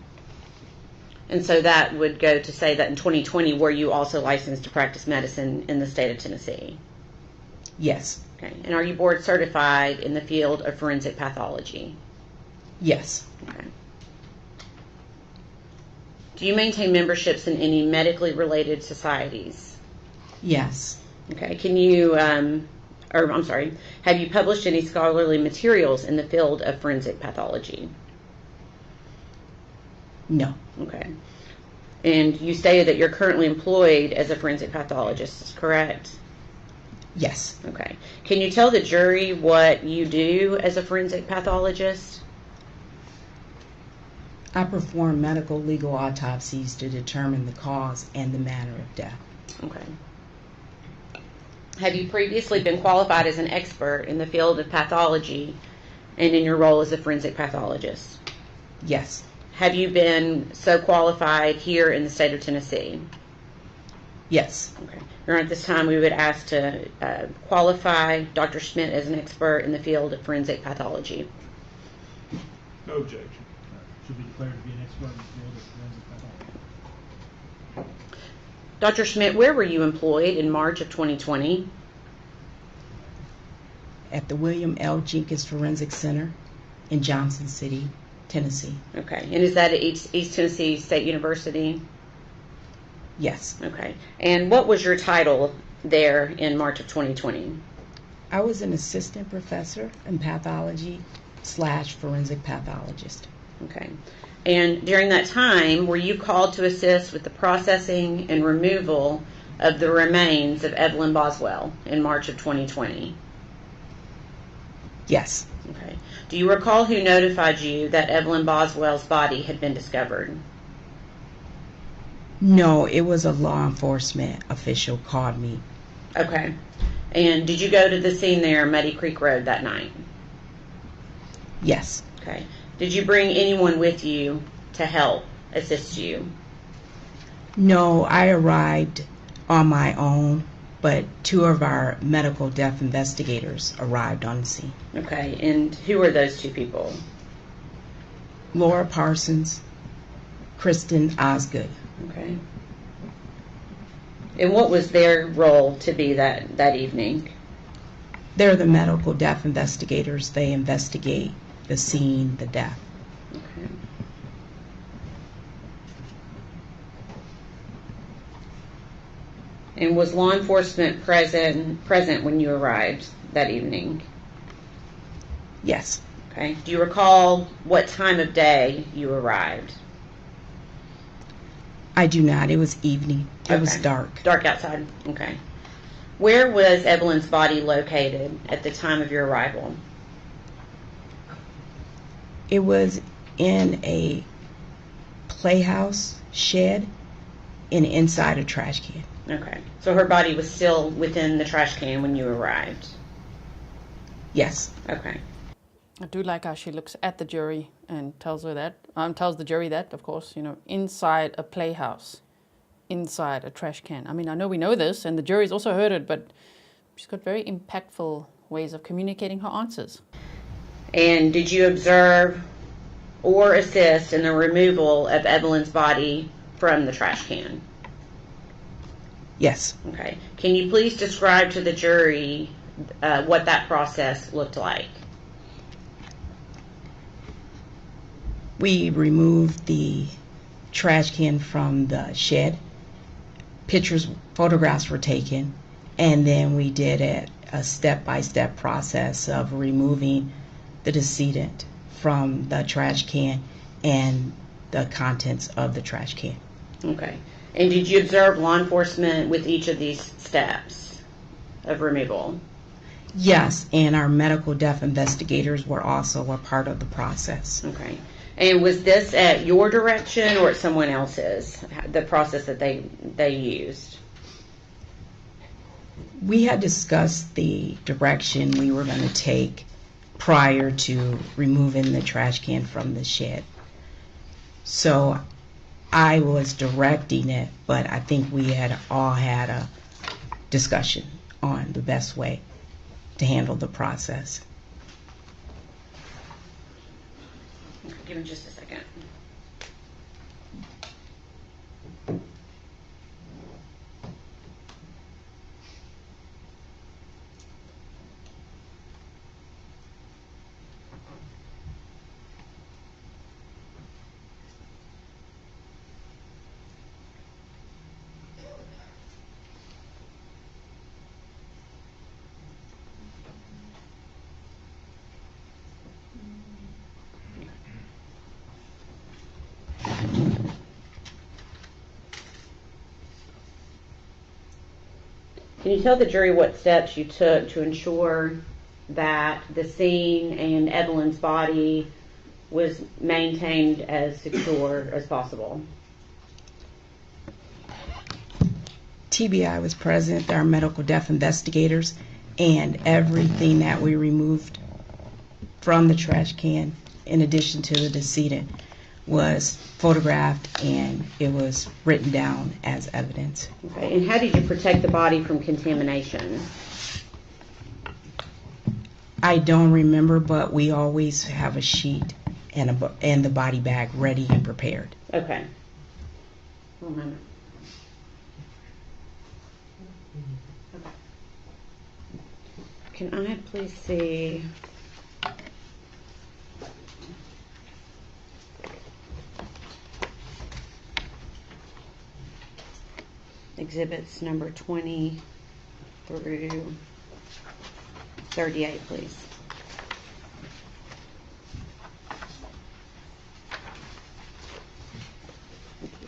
And so that would go to say that in 2020, were you also licensed to practice medicine in the state of Tennessee? Yes. Okay. And are you board certified in the field of forensic pathology? Yes. Okay. Do you maintain memberships in any medically related societies? Yes. Okay. Can you, have you published any scholarly materials in the field of forensic pathology? No. Okay. And you stated that you're currently employed as a forensic pathologist, correct? Yes. Okay. Can you tell the jury what you do as a forensic pathologist? I perform medical legal autopsies to determine the cause and the manner of death. Okay. Have you previously been qualified as an expert in the field of pathology and in your role as a forensic pathologist? Yes. have you been so qualified here in the state of Tennessee? Yes. Okay. Your Honor, at this time, we would ask to qualify Dr. Schmidt as an expert in the field of forensic pathology. No objection. Should be declared to be an expert in the field of forensic pathology. Dr. Schmidt, where were you employed in March of 2020? At the William L. Jenkins Forensic Center in Johnson City, Tennessee. Okay. And is that at East Tennessee State University? Yes. Okay. And what was your title there in March of 2020? I was an assistant professor in pathology / forensic pathologist. Okay. And during that time, were you called to assist with the processing and removal of the remains of Evelyn Boswell in March of 2020? Yes. Okay. Do you recall who notified you that Evelyn Boswell's body had been discovered? No, it was a law enforcement official called me. Okay. And did you go to the scene there, Muddy Creek Road, that night? Yes. Okay. Did you bring anyone with you to help assist you? No, I arrived on my own, but 2 of our medical death investigators arrived on the scene. Okay. And who are those 2 people? Laura Parsons, Kristen Osgood. Okay. And what was their role to be that evening? They're the medical death investigators. They investigate the scene, the death. Okay. And was law enforcement present when you arrived that evening? Yes. Okay. Do you recall what time of day you arrived? I do not. It was evening. It was Okay. dark. Dark outside. Okay. Where was Evelyn's body located at the time of your arrival? It was in a playhouse shed and inside a trash can. Okay. So her body was still within the trash can when you arrived? Yes. Okay. I do like how she looks at the jury and tells the jury that, of course, inside a playhouse, inside a trash can. I mean, I know we know this, and the jury's also heard it, but she's got very impactful ways of communicating her answers. And did you observe or assist in the removal of Evelyn's body from the trash can? Yes. Okay. Can you please describe to the jury what that process looked like? We removed the trash can from the shed. Photographs were taken, and then we did a step-by-step process of removing the decedent from the trash can and the contents of the trash can. Okay. And did you observe law enforcement with each of these steps of removal? Yes, and our medical death investigators were also a part of the process. Okay. And was this at your direction or at someone else's, the process that they used? We had discussed the direction we were going to take prior to removing the trash can from the shed. So I was directing it, but I think we had all had a discussion on the best way to handle the process. Give me just a second. Can you tell the jury what steps you took to ensure that the scene and Evelyn's body was maintained as secure as possible? TBI was present, our medical death investigators, and everything that we removed from the trash can, in addition to the decedent, was photographed and it was written down as evidence. Okay, and how did you protect the body from contamination? I don't remember, but we always have a sheet and the body bag ready and prepared. Okay. 100. Okay. Can I please see? Exhibits number 20 through 38, please. Thank you.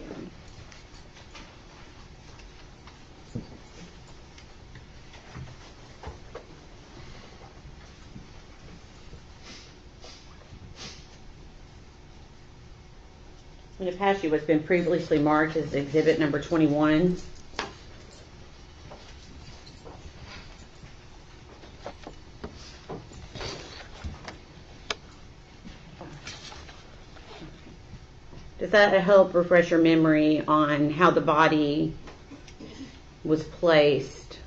I'm going to pass you what's been previously marked as exhibit number 21. Does that help refresh your memory on how the body was placed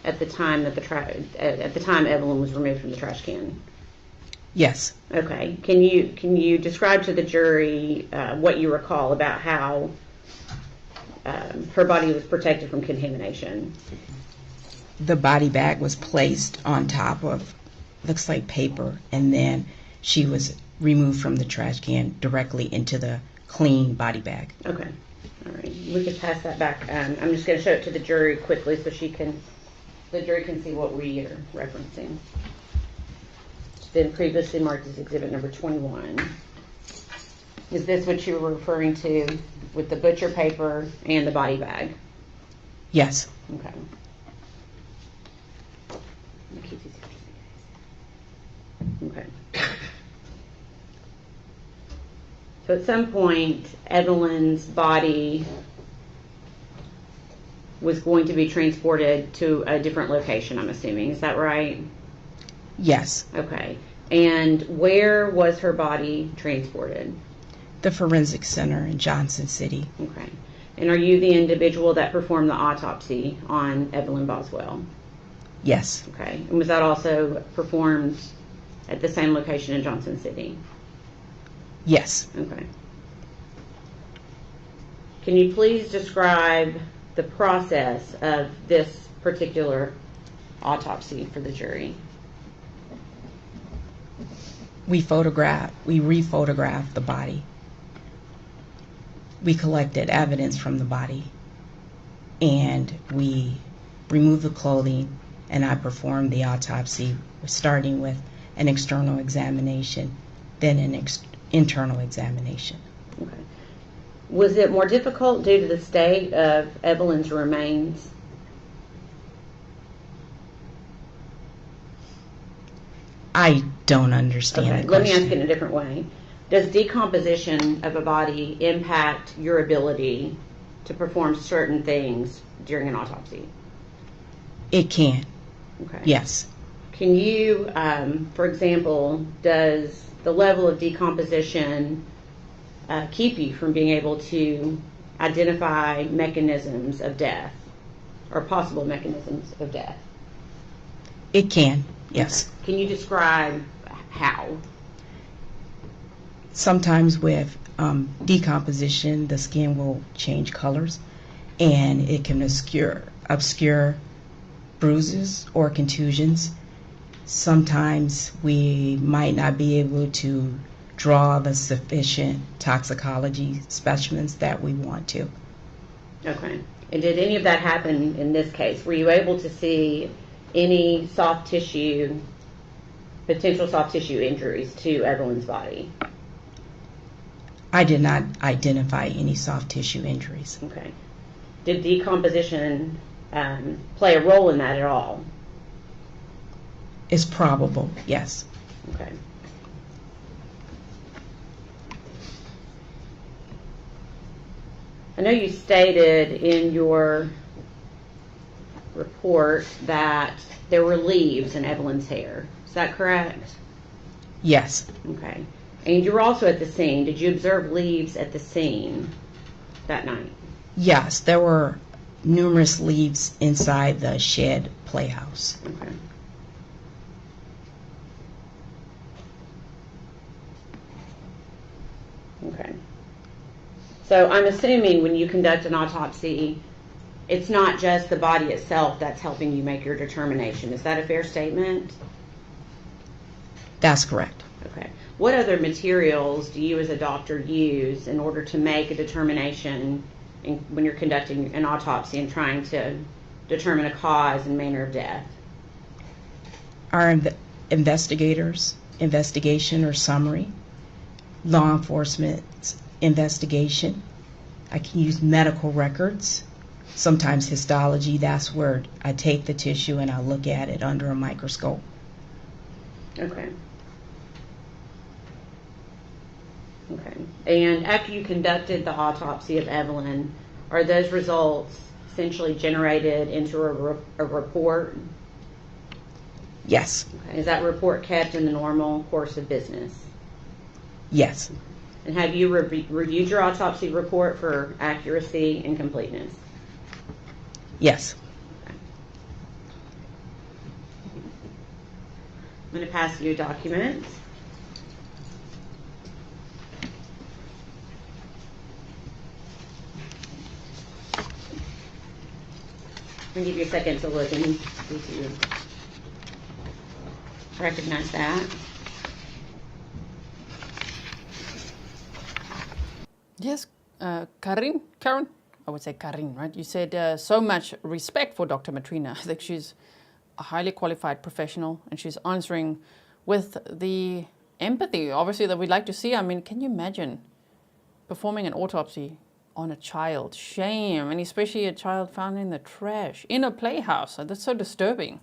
at the time that at the time Evelyn was removed from the trash can? Yes. Okay. Can you describe to the jury what you recall about how her body was protected from contamination? The body bag was placed on top of, looks like paper, and then she was removed from the trash can directly into the clean body bag. Okay. All right. We can pass that back. I'm just going to show it to the jury quickly so the jury can see what we are referencing. It's been previously marked as exhibit number 21. Is this what you were referring to with the butcher paper and the body bag? Yes. Okay. Okay. So at some point, Evelyn's body was going to be transported to a different location, I'm assuming. Is that right? Yes. Okay. And where was her body transported? The Forensic Center in Johnson City. Okay. And are you the individual that performed the autopsy on Evelyn Boswell? Yes. Okay. And was that also performed at the same location in Johnson City? Yes. Okay. Can you please describe the process of this particular autopsy for the jury? We re-photographed the body. We collected evidence from the body, and we removed the clothing, and I performed the autopsy, starting with an external examination, then an internal examination. Okay. Was it more difficult due to the state of Evelyn's remains? I don't understand the question. Let me ask it in a different way. Does decomposition of a body impact your ability to perform certain things during an autopsy? It can. Okay. Yes. Can you, for example, does the level of decomposition keep you from being able to identify mechanisms of death or possible mechanisms of death? It can, yes. Can you describe how? Sometimes with decomposition, the skin will change colors, and it can obscure bruises or contusions. Sometimes we might not be able to draw the sufficient toxicology specimens that we want to. Okay. And did any of that happen in this case? Were you able to see any potential soft tissue injuries to Evelyn's body? I did not identify any soft tissue injuries. Okay. Did decomposition play a role in that at all? It's probable, yes. Okay. I know you stated in your report that there were leaves in Evelyn's hair. Is that correct? Yes. Okay. And you were also at the scene. Did you observe leaves at the scene that night? Yes, there were numerous leaves inside the shed playhouse. Okay. Okay. So I'm assuming when you conduct an autopsy, it's not just the body itself that's helping you make your determination. Is that a fair statement? That's correct. Okay. What other materials do you as a doctor use in order to make a determination when you're conducting an autopsy and trying to determine a cause and manner of death? Our investigators' investigation or summary, law enforcement's investigation. I can use medical records, sometimes histology. That's where I take the tissue and I look at it under a microscope. Okay. Okay. And after you conducted the autopsy of Evelyn, are those results essentially generated into a report? Yes. Okay. Is that report kept in the normal course of business? Yes. And have you reviewed your autopsy report for accuracy and completeness? Yes. Okay. I'm going to pass you a document. I'm going to give you a second to look and see if you recognize that. Yes, Karen, I would say Karen, right? You said so much respect for Dr. Matrina. I think she's a highly qualified professional and she's answering with the empathy, obviously, that we'd like to see. I mean, can you imagine performing an autopsy on a child? Shame, and especially a child found in the trash, in a playhouse. That's so disturbing.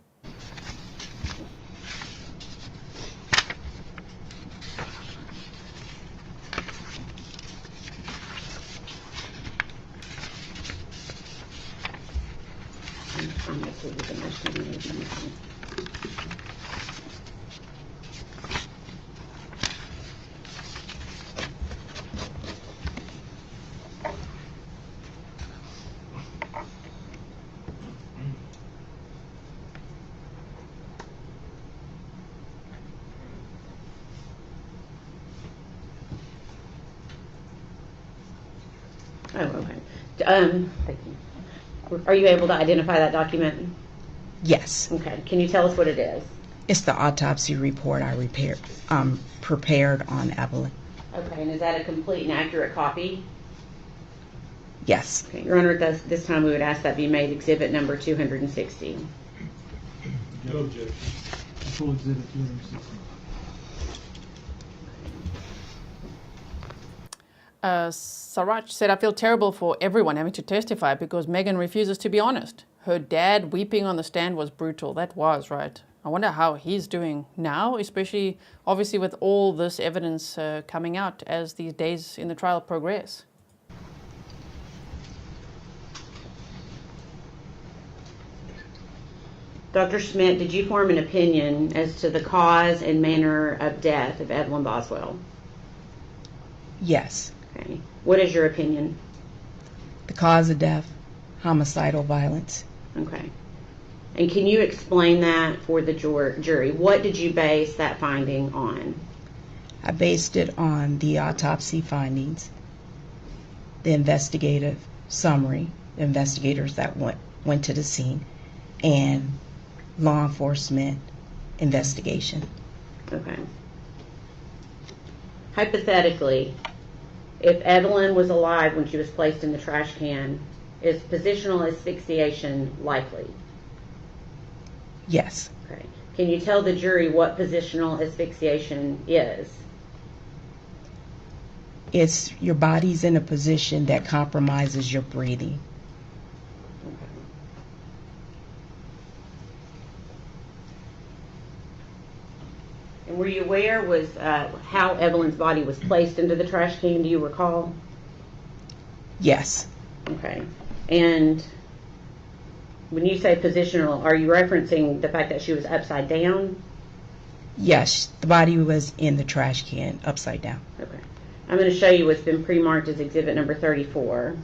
Oh, okay. Thank you. Are you able to identify that document? Yes. Okay. Can you tell us what it is? It's the autopsy report I prepared on Evelyn. Okay. And is that a complete and accurate copy? Yes. Okay. Your Honor, this time we would ask that be made exhibit number 260. No objection. Full exhibit 260. Sarach said, I feel terrible for everyone having to testify because Megan refuses to be honest. Her dad weeping on the stand was brutal. That was, right? I wonder how he's doing now, especially obviously with all this evidence coming out as these days in the trial progress. Dr. Schmidt, did you form an opinion as to the cause and manner of death of Evelyn Boswell? Yes. Okay. What is your opinion? The cause of death, homicidal violence. Okay. And can you explain that for the jury? What did you base that finding on? I based it on the autopsy findings, the investigative summary, the investigators that went to the scene, and law enforcement investigation. Okay. Hypothetically, if Evelyn was alive when she was placed in the trash can, is positional asphyxiation likely? Yes. Okay. Can you tell the jury what positional asphyxiation is? It's your body's in a position that compromises your breathing. Okay. And were you aware was how Evelyn's body was placed into the trash can? Do you recall? Yes. Okay. And when you say positional, are you referencing the fact that she was upside down? Yes, the body was in the trash can, upside down. Okay. I'm going to show you what's been pre-marked as exhibit number 34.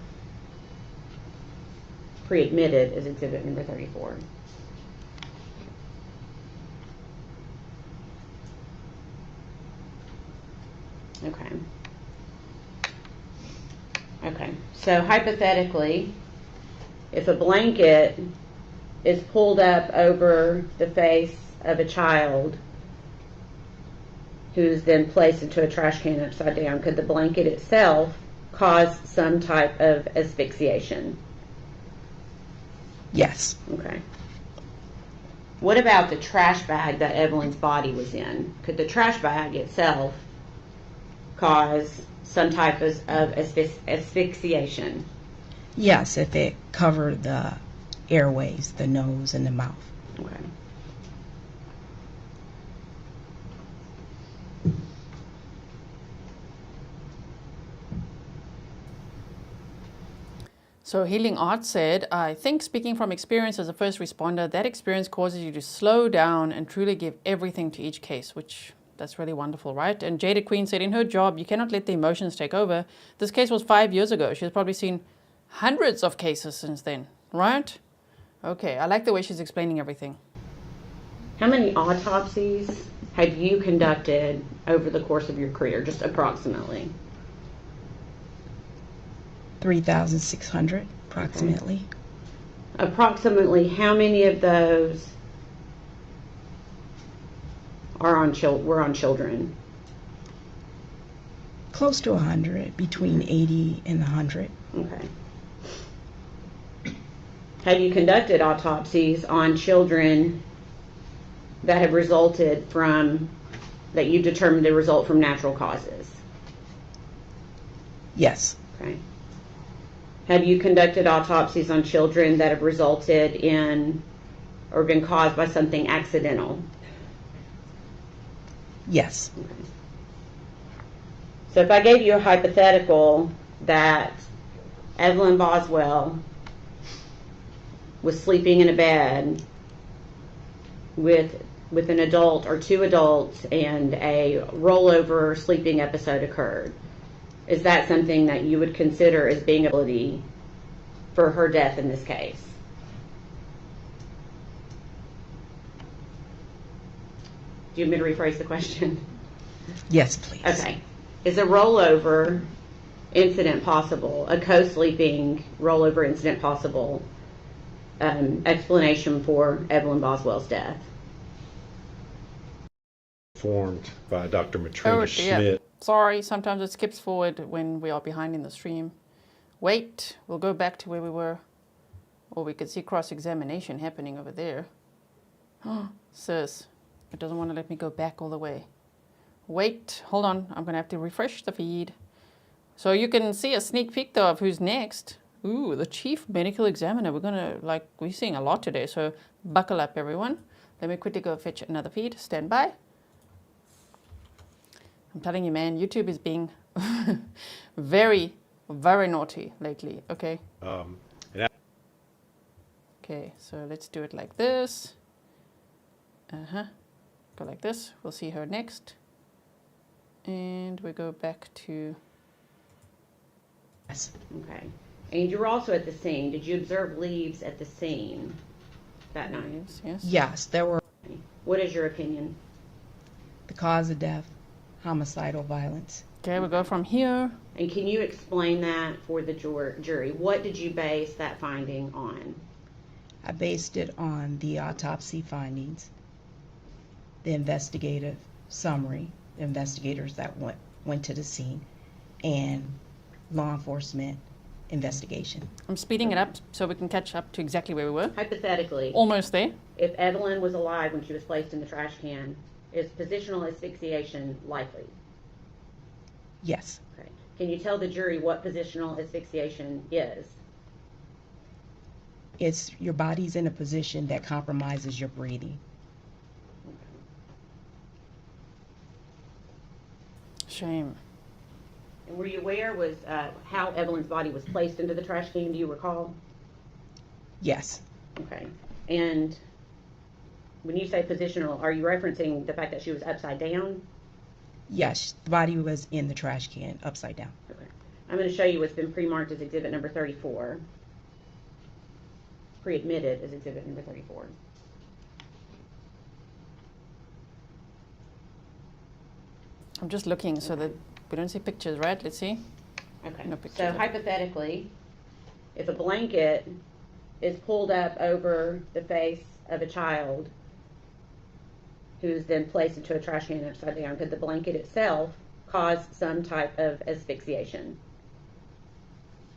Pre-admitted as exhibit number 34. Okay. Okay. So hypothetically, if a blanket is pulled up over the face of a child who's then placed into a trash can upside down, could the blanket itself cause some type of asphyxiation? Yes. Okay. What about the trash bag that Evelyn's body was in? Could the trash bag itself cause some type of asphyxiation? Yes, if it covered the airways, the nose and the mouth. Okay. So Healing Art said, I think speaking from experience as a first responder, that experience causes you to slow down and truly give everything to each case, which that's really wonderful, right? And Jada Queen said, in her job, you cannot let the emotions take over. This case was 5 years ago. She's probably seen hundreds of cases since then, right? Okay, I like the way she's explaining everything. How many autopsies have you conducted over the course of your career, just approximately? 3,600 approximately. Okay. Approximately how many of those were on children? Close to 100, between 80 and 100. Okay. Have you conducted autopsies on children that have resulted from, that you determined to result from natural causes? Yes. Okay. Have you conducted autopsies on children that have resulted in or been caused by something accidental? Yes. Okay. So if I gave you a hypothetical that Evelyn Boswell was sleeping in a bed with an adult or two adults and a rollover sleeping episode occurred, is that something that you would consider as being an ability for her death in this case? Do you want me to rephrase the question? Yes, please. Okay. Is a rollover incident possible, a co-sleeping rollover incident possible, explanation for Evelyn Boswell's death? Formed by Dr. Matrina Schmidt. Dear. Sorry, sometimes it skips forward when we are behind in the stream. Wait, we'll go back to where we were. Or we could see cross-examination happening over there. Sis, it doesn't want to let me go back all the way. Wait, hold on. I'm going to have to refresh the feed. So you can see a sneak peek, though, of who's next. Ooh, the chief medical examiner. We're seeing a lot today, so buckle up, everyone. Let me quickly go fetch another feed. Stand by. I'm telling you, man, YouTube is being very, very naughty lately. Okay. Okay, so let's do it like this. Go like this. We'll see her next. And we go back to... Yes. Okay. And you were also at the scene. Did you observe leaves at the scene that night? Yes. Yes, there were. What is your opinion? The cause of death, homicidal violence. Okay, we'll go from here. And can you explain that for the jury? What did you base that finding on? I based it on the autopsy findings, the investigative summary, the investigators that went to the scene, and law enforcement investigation. I'm speeding it up so we can catch up to exactly where we were. Hypothetically, Almost there. if Evelyn was alive when she was placed in the trash can, is positional asphyxiation likely? Yes. Okay. Can you tell the jury what positional asphyxiation is? It's your body's in a position that compromises your breathing. Shame. And were you aware was how Evelyn's body was placed into the trash can? Do you recall? Yes. Okay. And when you say positional, are you referencing the fact that she was upside down? Yes, the body was in the trash can, upside down. Okay. I'm going to show you what's been pre-marked as exhibit number 34. Pre-admitted as exhibit number 34. I'm just looking so that we don't see pictures, right? Let's see. Okay. No pictures. So hypothetically, if a blanket is pulled up over the face of a child who's then placed into a trash can upside down, could the blanket itself cause some type of asphyxiation?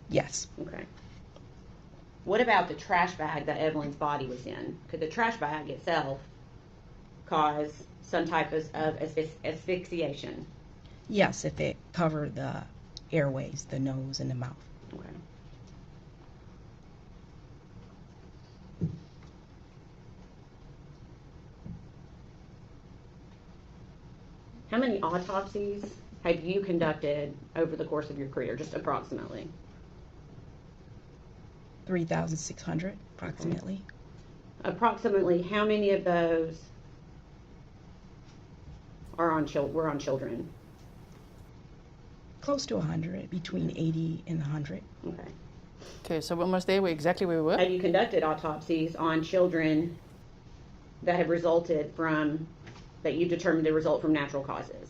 Yes. Okay. What about the trash bag that Evelyn's body was in? Could the trash bag itself cause some type of asphyxiation? Yes, if it covered the airways, the nose and the mouth. Okay. How many autopsies have you conducted over the course of your career, just approximately? 3,600 approximately. Approximately how many of those are were on children? Close to 100, between 80 and 100. Okay. Okay, so we're almost there. We're exactly where we were. Have you conducted autopsies on children that have resulted from, that you determined to result from natural causes?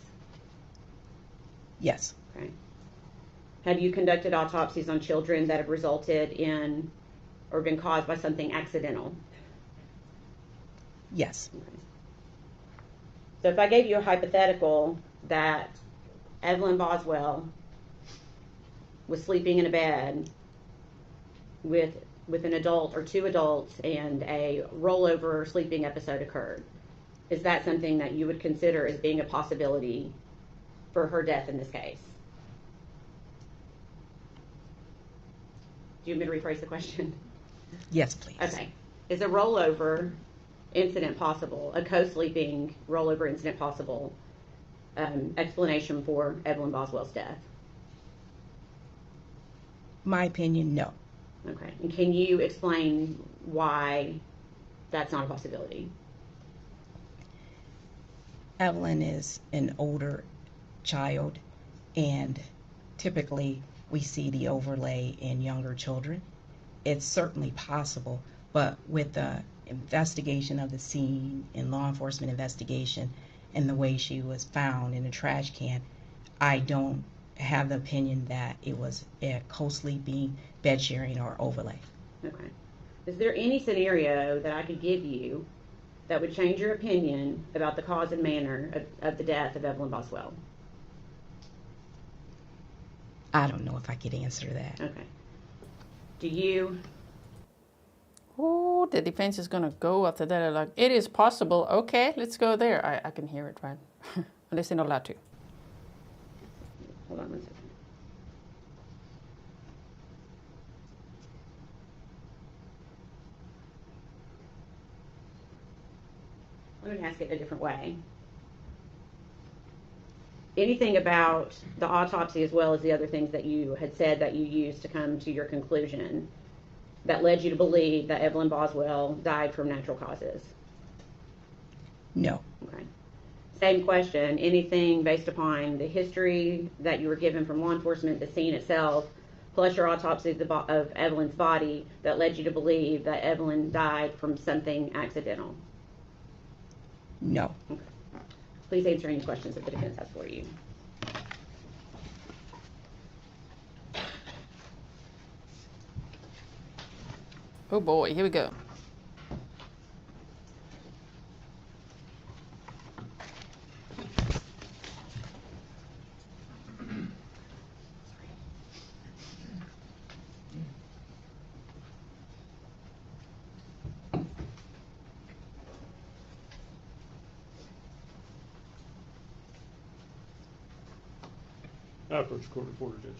Yes. Okay. Have you conducted autopsies on children that have resulted in or been caused by something accidental? Yes. Okay. So if I gave you a hypothetical that Evelyn Boswell was sleeping in a bed with an adult or two adults and a rollover sleeping episode occurred, is that something that you would consider as being a possibility for her death in this case? Do you want me to rephrase the question? Yes, please. Okay. Is a rollover incident possible, a co-sleeping rollover incident possible, explanation for Evelyn Boswell's death? My opinion, no. Okay. And can you explain why that's not a possibility? Evelyn is an older child, and typically we see the overlay in younger children. It's certainly possible, but with the investigation of the scene and law enforcement investigation and the way she was found in a trash can, I don't have the opinion that it was a co-sleeping, bed sharing, or overlay. Okay. Is there any scenario that I could give you that would change your opinion about the cause and manner of the death of Evelyn Boswell? I don't know if I could answer that. Okay. Do you? Oh, the defense is going to go after that. They're like, it is possible. Okay, let's go there. I can hear it, right? Unless they're not allowed to. Hold on 1 second. Let me ask it a different way. Anything about the autopsy as well as the other things that you had said that you used to come to your conclusion that led you to believe that Evelyn Boswell died from natural causes? No. Okay. Same question. Anything based upon the history that you were given from law enforcement, the scene itself, plus your autopsy of Evelyn's body that led you to believe that Evelyn died from something accidental? No. Okay. Please answer any questions that the defense has for you. Oh boy, here we go. I approach court reporter, Judge.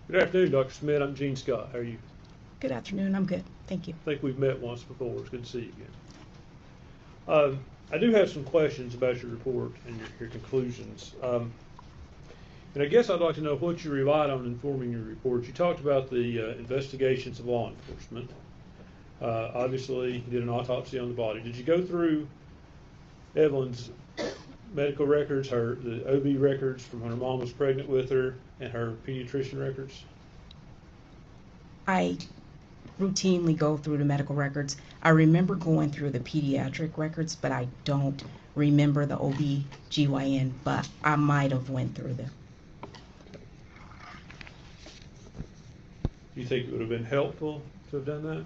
Good afternoon, Dr. Schmidt. I'm Gene Scott. How are you? Good afternoon. I'm good. Thank you. I think we've met once before. It's good to see you again. I do have some questions about your report and your conclusions. And I guess I'd like to know what you relied on in forming your report. You talked about the investigations of law enforcement. Obviously, you did an autopsy on the body. Did you go through Evelyn's medical records, the OB records from when her mom was pregnant with her, and her pediatrician records? I routinely go through the medical records. I remember going through the pediatric records, but I don't remember the OB/GYN, but I might have went through them. Do you think it would have been helpful to have done that?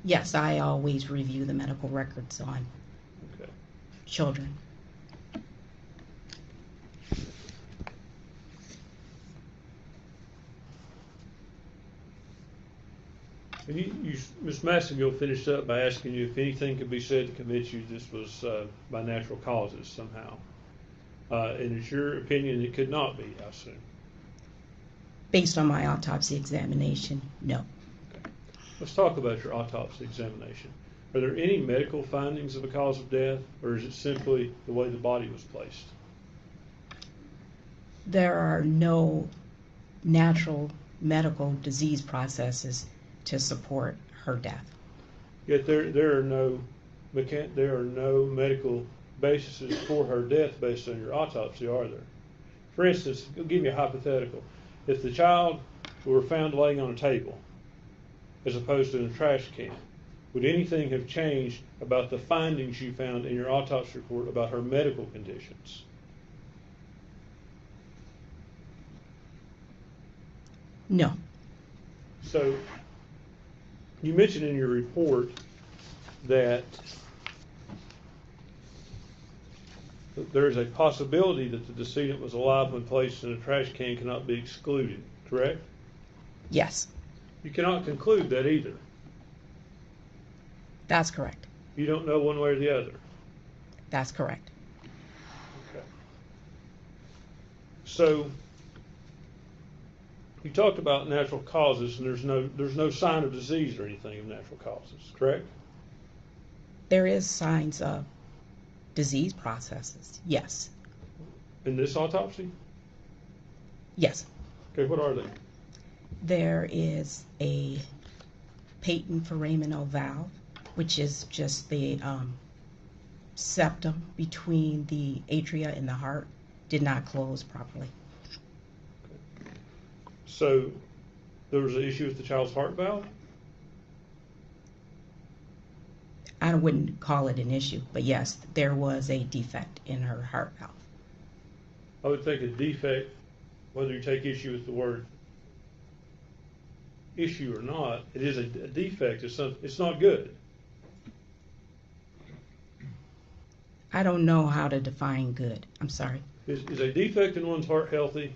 Yes, I always review the medical records on children. And Ms. Massengill finished up by asking you if anything could be said to convince you this was by natural causes somehow. And it's your opinion it could not be, I assume. Based on my autopsy examination, no. Okay. Let's talk about your autopsy examination. Are there any medical findings of a cause of death, or is it simply the way the body was placed? There are no natural medical disease processes to support her death. Yet there are no medical bases for her death based on your autopsy, are there? For instance, I'll give you a hypothetical. If the child were found laying on a table as opposed to in a trash can, would anything have changed about the findings you found in your autopsy report about her medical conditions? No. So, you mentioned in your report that there's a possibility that the decedent was alive when placed in a trash can cannot be excluded, correct? Yes. You cannot conclude that either. That's correct. You don't know one way or the other. That's correct. Okay. So, you talked about natural causes, and there's no sign of disease or anything of natural causes, correct? There is signs of disease processes, yes. In this autopsy? Yes. Okay, what are they? There is a patent foraminal valve, which is just the septum between the atria and the heart, did not close properly. So, there was an issue with the child's heart valve? I wouldn't call it an issue, but yes, there was a defect in her heart valve. I would think a defect, whether you take issue with the word issue or not, it is a defect. It's not good. I don't know how to define good. I'm sorry. Is a defect in one's heart healthy?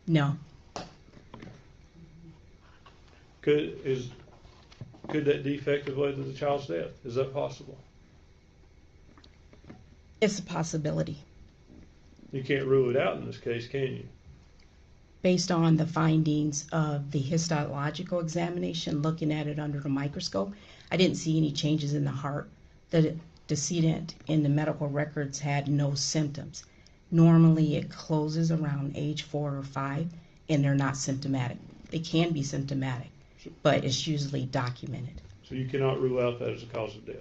No. Could that defect have led to the child's death? Is that possible? It's a possibility. You can't rule it out in this case, can you? Based on the findings of the histological examination, looking at it under the microscope, I didn't see any changes in the heart. The decedent in the medical records had no symptoms. Normally it closes around age 4 or 5, and they're not symptomatic. They can be symptomatic, but it's usually documented. So you cannot rule out that as a cause of death?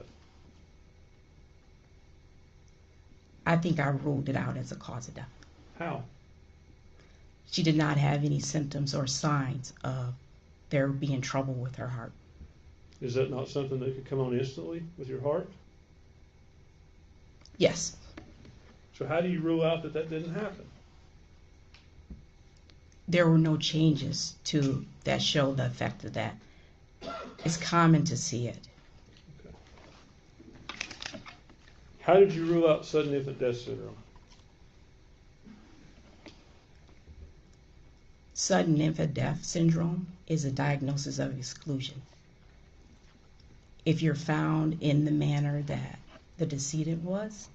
I think I ruled it out as a cause of death. How? She did not have any symptoms or signs of there being trouble with her heart. Is that not something that could come on instantly with your heart? Yes. So how do you rule out that didn't happen? There were no changes that show the effect of that. It's common to see it. Okay. How did you rule out sudden infant death syndrome? Sudden infant death syndrome is a diagnosis of exclusion. If you're found in the manner that the decedent was,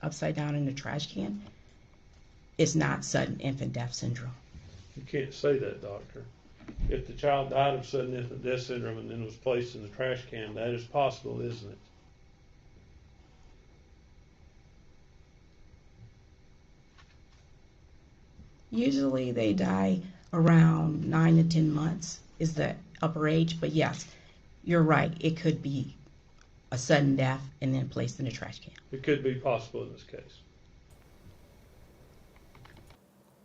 upside down in the trash can, It's not sudden infant death syndrome. You can't say that, doctor. If the child died of sudden infant death syndrome and then was placed in the trash can, that is possible, isn't it? Usually they die around 9 to 10 months is the upper age, but yes, you're right. It could be a sudden death and then placed in a trash can. It could be possible in this case.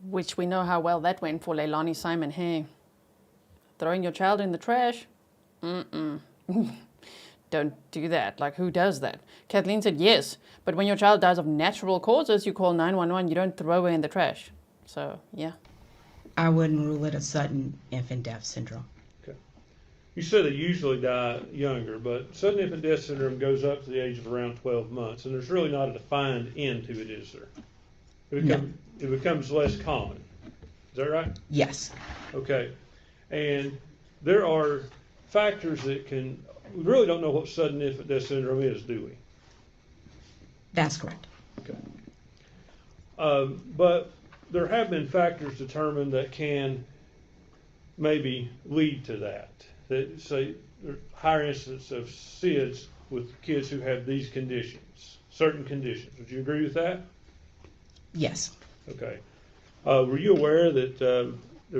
Which we know how well that went for Leilani Simon. Hey, throwing your child in the trash? Don't do that. Like, who does that? Kathleen said yes, but when your child dies of natural causes, you call 911. You don't throw her in the trash. So, yeah. I wouldn't rule it a sudden infant death syndrome. Okay. You said they usually die younger, but sudden infant death syndrome goes up to the age of around 12 months, and there's really not a defined end to it, is there? It becomes less common. Is that right? Yes. Okay. And there are factors that we really don't know what sudden infant death syndrome is, do we? That's correct. Okay. But there have been factors determined that can maybe lead to that. That say there's higher incidence of SIDS with kids who have these conditions, certain conditions. Would you agree with that? Yes. Okay. Were you aware that there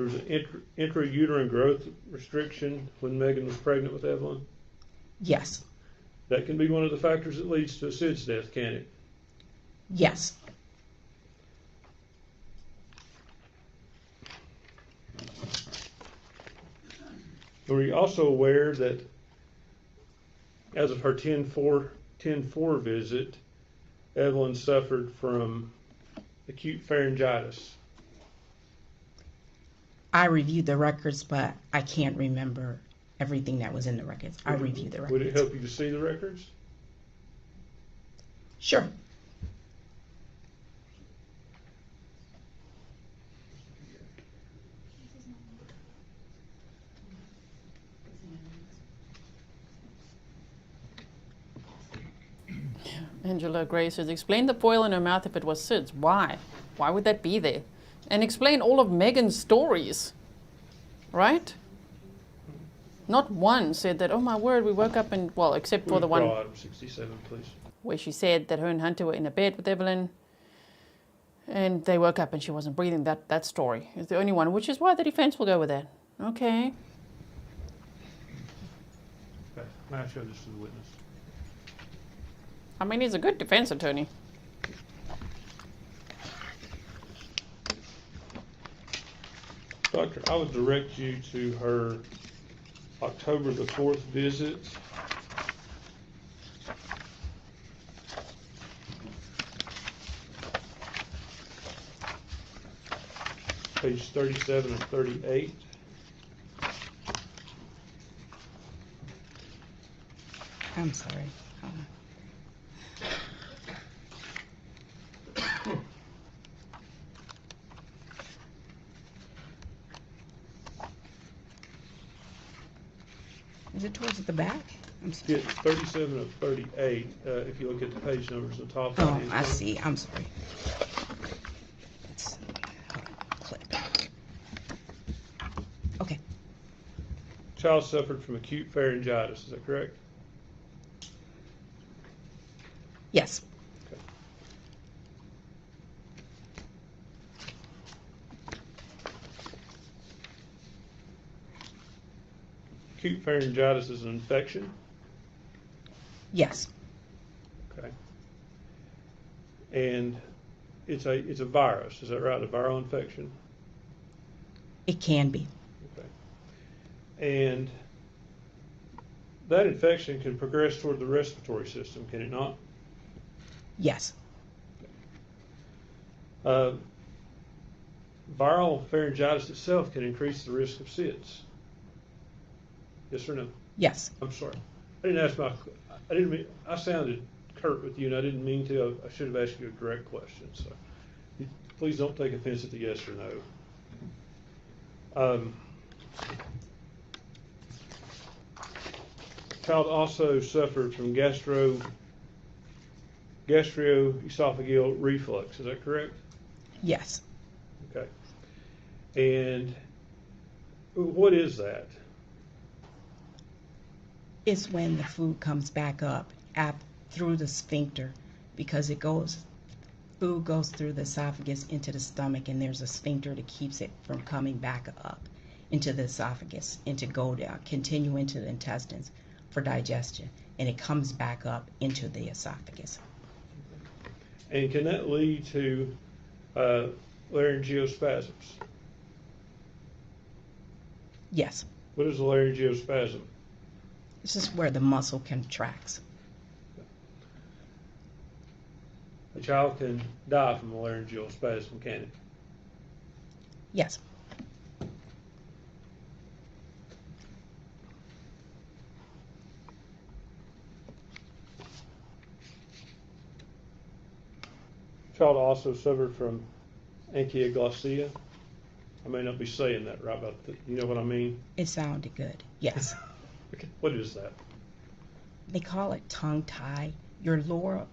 was an intrauterine growth restriction when Megan was pregnant with Evelyn? Yes. That can be one of the factors that leads to a SIDS death, can it? Yes. Were you also aware that as of her 10-4 visit, Evelyn suffered from acute pharyngitis? I reviewed the records, but I can't remember everything that was in the records. I reviewed the records. Would it help you to see the records? Sure. Angela Gray says, explain the foil in her mouth if it was SIDS. Why? Why would that be there? And explain all of Megan's stories, right? Not one said that, oh my word, we woke up and, well, except for the one Item 67, please. where she said that her and Hunter were in a bed with Evelyn and they woke up and she wasn't breathing. That story is the only one, which is why the defense will go with that. Okay. Okay. May I show this to the witness? I mean, he's a good defense attorney. Doctor, I would direct you to her October the 4th visit. Page 37 and 38. I'm sorry. Is it towards the back? I'm sorry. It's 37 of 38, if you look at the page numbers on top. Oh, I see. I'm sorry. Click. Okay. Child suffered from acute pharyngitis, is that correct? Yes. Okay. Acute pharyngitis is an infection? Yes. Okay. And it's a virus, is that right? A viral infection? It can be. Okay. And that infection can progress toward the respiratory system, can it not? Yes. Viral pharyngitis itself can increase the risk of SIDS. Yes or no? Yes. I'm sorry. I sounded curt with you and I didn't mean to. I should have asked you a direct question. So please don't take offense at the yes or no. Child also suffered from gastroesophageal reflux. Is that correct? Yes. Okay. And what is that? It's when the food comes back up through the sphincter, because food goes through the esophagus into the stomach, and there's a sphincter that keeps it from coming back up into the esophagus and to go down, continue into the intestines for digestion, and it comes back up into the esophagus. And can that lead to laryngeospasms? Yes. What is a laryngeospasm? This is where the muscle contracts. A child can die from a laryngeal spasm, can it? Yes. Child also suffered from ankyloglossia. I may not be saying that right, but you know what I mean? It sounded good. Yes. Okay. What is that? They call it tongue tie. Your lower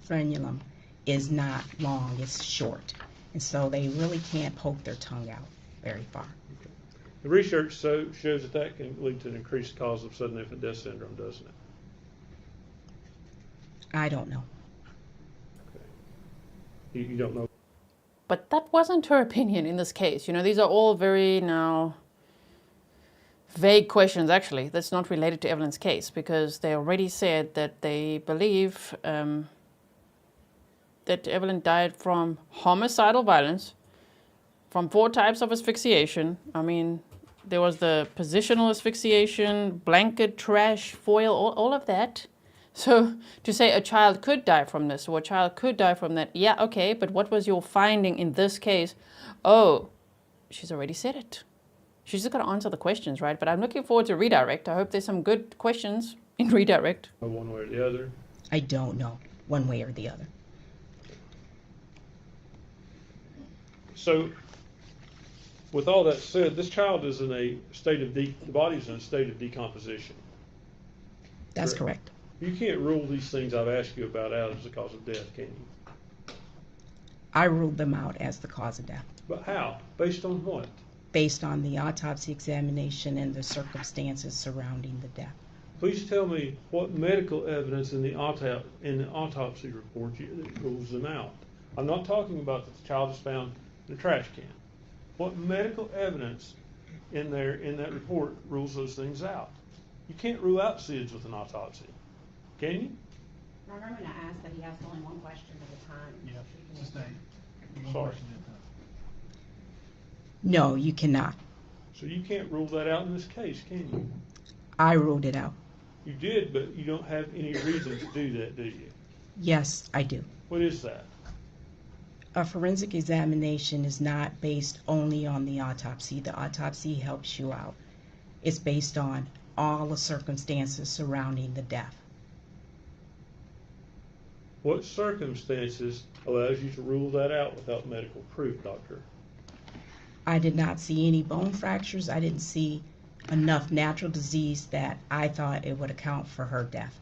frenulum is not long, it's short. And so they really can't poke their tongue out very far. Okay. The research shows that can lead to an increased cause of sudden infant death syndrome, doesn't it? I don't know. Okay. You don't know? But that wasn't her opinion in this case. You know, these are all very now vague questions, actually. That's not related to Evelyn's case, because they already said that they believe that Evelyn died from homicidal violence, from 4 types of asphyxiation. I mean, there was the positional asphyxiation, blanket, trash, foil, all of that. So to say a child could die from this or a child could die from that, yeah, okay, but what was your finding in this case? Oh, she's already said it. She's just got to answer the questions, right? But I'm looking forward to redirect. I hope there's some good questions in redirect. One way or the other? I don't know, one way or the other. So, with all that said, this child is in a state of, the body's in a state of decomposition. That's correct. You can't rule these things I've asked you about out as the cause of death, can you? I ruled them out as the cause of death. But how? Based on what? Based on the autopsy examination and the circumstances surrounding the death. Please tell me what medical evidence in the autopsy report rules them out. I'm not talking about that the child is found in a trash can. What medical evidence in that report rules those things out? You can't rule out SIDS with an autopsy, can you? Robert, I'm going to ask that he asks only one question at a time. Yeah, just one Sorry. question at a time. No, you cannot. So you can't rule that out in this case, can you? I ruled it out. You did, but you don't have any reason to do that, do you? Yes, I do. What is that? A forensic examination is not based only on the autopsy. The autopsy helps you out. It's based on all the circumstances surrounding the death. What circumstances allows you to rule that out without medical proof, doctor? I did not see any bone fractures. I didn't see enough natural disease that I thought it would account for her death.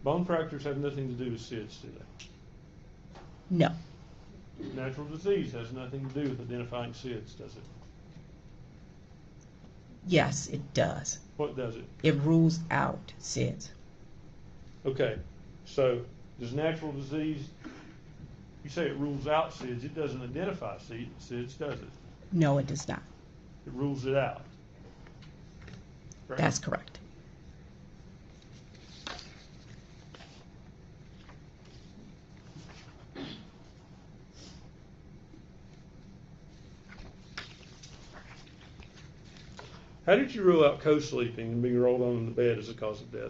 Bone fractures have nothing to do with SIDS, do they? No. Natural disease has nothing to do with identifying SIDS, does it? Yes, it does. What does it? It rules out SIDS. Okay, so does natural disease, you say it rules out SIDS, it doesn't identify SIDS, does it? No, it does not. It rules it out. Correct? That's correct. How did you rule out co-sleeping and being rolled on in the bed as a cause of death?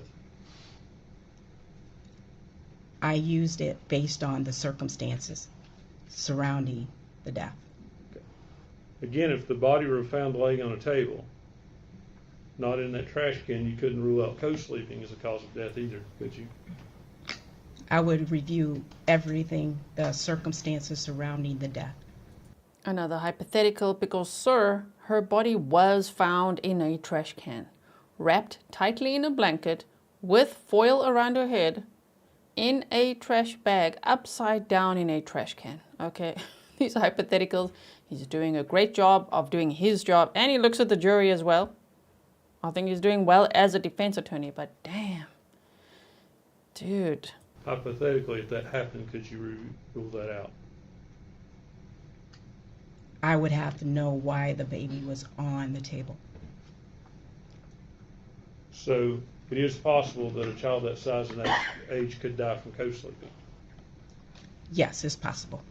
I used it based on the circumstances surrounding the death. Okay. Again, if the body were found laying on a table, not in that trash can, you couldn't rule out co-sleeping as a cause of death either, could you? I would review everything, the circumstances surrounding the death. Another hypothetical, because, sir, her body was found in a trash can, wrapped tightly in a blanket, with foil around her head, in a trash bag, upside down in a trash can. Okay, these are hypotheticals. He's doing a great job of doing his job, and he looks at the jury as well. I think he's doing well as a defense attorney, but damn, dude. Hypothetically, if that happened, could you rule that out? I would have to know why the baby was on the table. So it is possible that a child that size and age could die from co-sleeping. Yes, it's possible.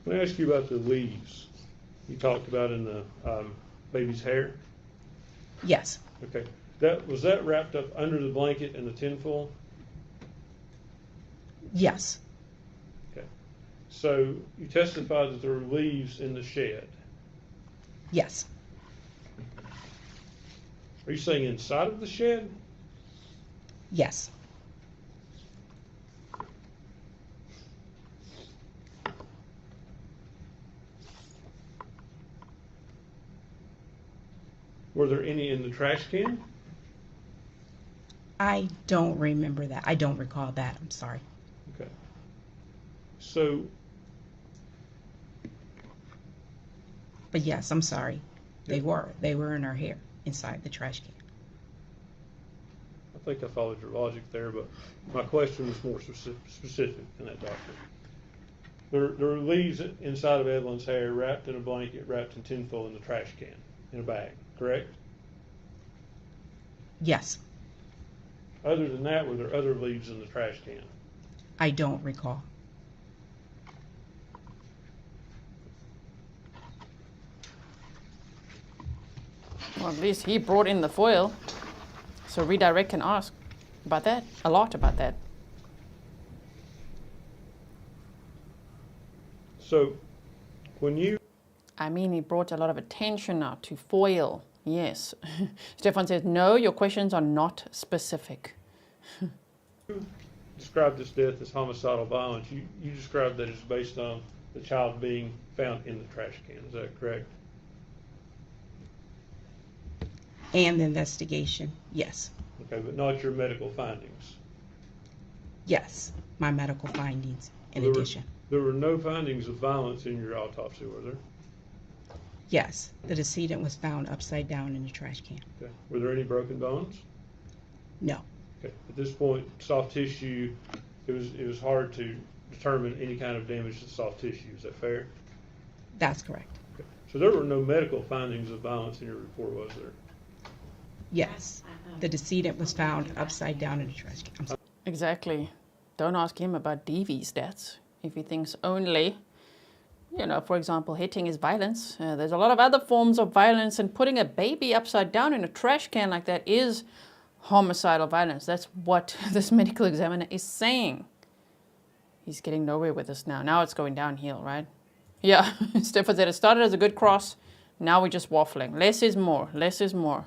Let me ask you about the leaves you talked about in the baby's hair. Yes. Okay. Was that wrapped up under the blanket in the tinfoil? Yes. Okay. So you testified that there were leaves in the shed. Yes. Are you saying inside of the shed? Yes. Were there any in the trash can? I don't remember that. I don't recall that. I'm sorry. Okay. So. But yes, I'm sorry. They were in her hair inside the trash can. I think I followed your logic there, but my question was more specific than that, doctor. There were leaves inside of Evelyn's hair, wrapped in a blanket, wrapped in tinfoil in the trash can, in a bag, correct? Yes. Other than that, were there other leaves in the trash can? I don't recall. Well, at least he brought in the foil. So redirect can ask about that, a lot about that. So when you... I mean, he brought a lot of attention now to foil. Yes. Stefan says, no, your questions are not specific. You described this death as homicidal violence. You described that as based on the child being found in the trash can. Is that correct? And the investigation, yes. Okay, but not your medical findings. Yes, my medical findings in There addition. There were no findings of violence in your autopsy, were there? Yes, the decedent was found upside down in the trash can. Okay. Were there any broken bones? No. Okay. At this point, soft tissue, it was hard to determine any kind of damage to soft tissue. Is that fair? That's correct. Okay. So there were no medical findings of violence in your report, was there? Yes, the decedent was found upside down in the trash can. Exactly. Don't ask him about DV stats. If he thinks only, you know, for example, hitting is violence. There's a lot of other forms of violence, and putting a baby upside down in a trash can like that is homicidal violence. That's what this medical examiner is saying. He's getting nowhere with us now. Now it's going downhill, right? Yeah, Stefan said it started as a good cross. Now we're just waffling. Less is more. Less is more.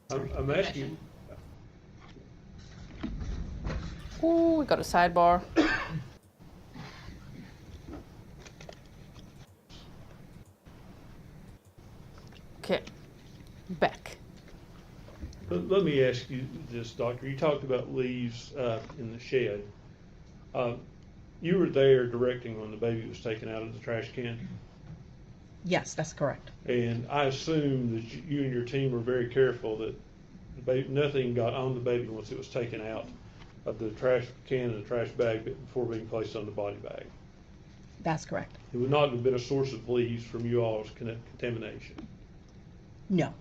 I'm asking. Ooh, we got a sidebar. Okay, back. Let me ask you this, doctor. You talked about leaves in the shed. You were there directing when the baby was taken out of the trash can? Yes, that's correct. And I assume that you and your team were very careful that nothing got on the baby once it was taken out of the trash can and the trash bag before being placed on the body bag. That's correct. It would not have been a source of leaves from you all's contamination. No.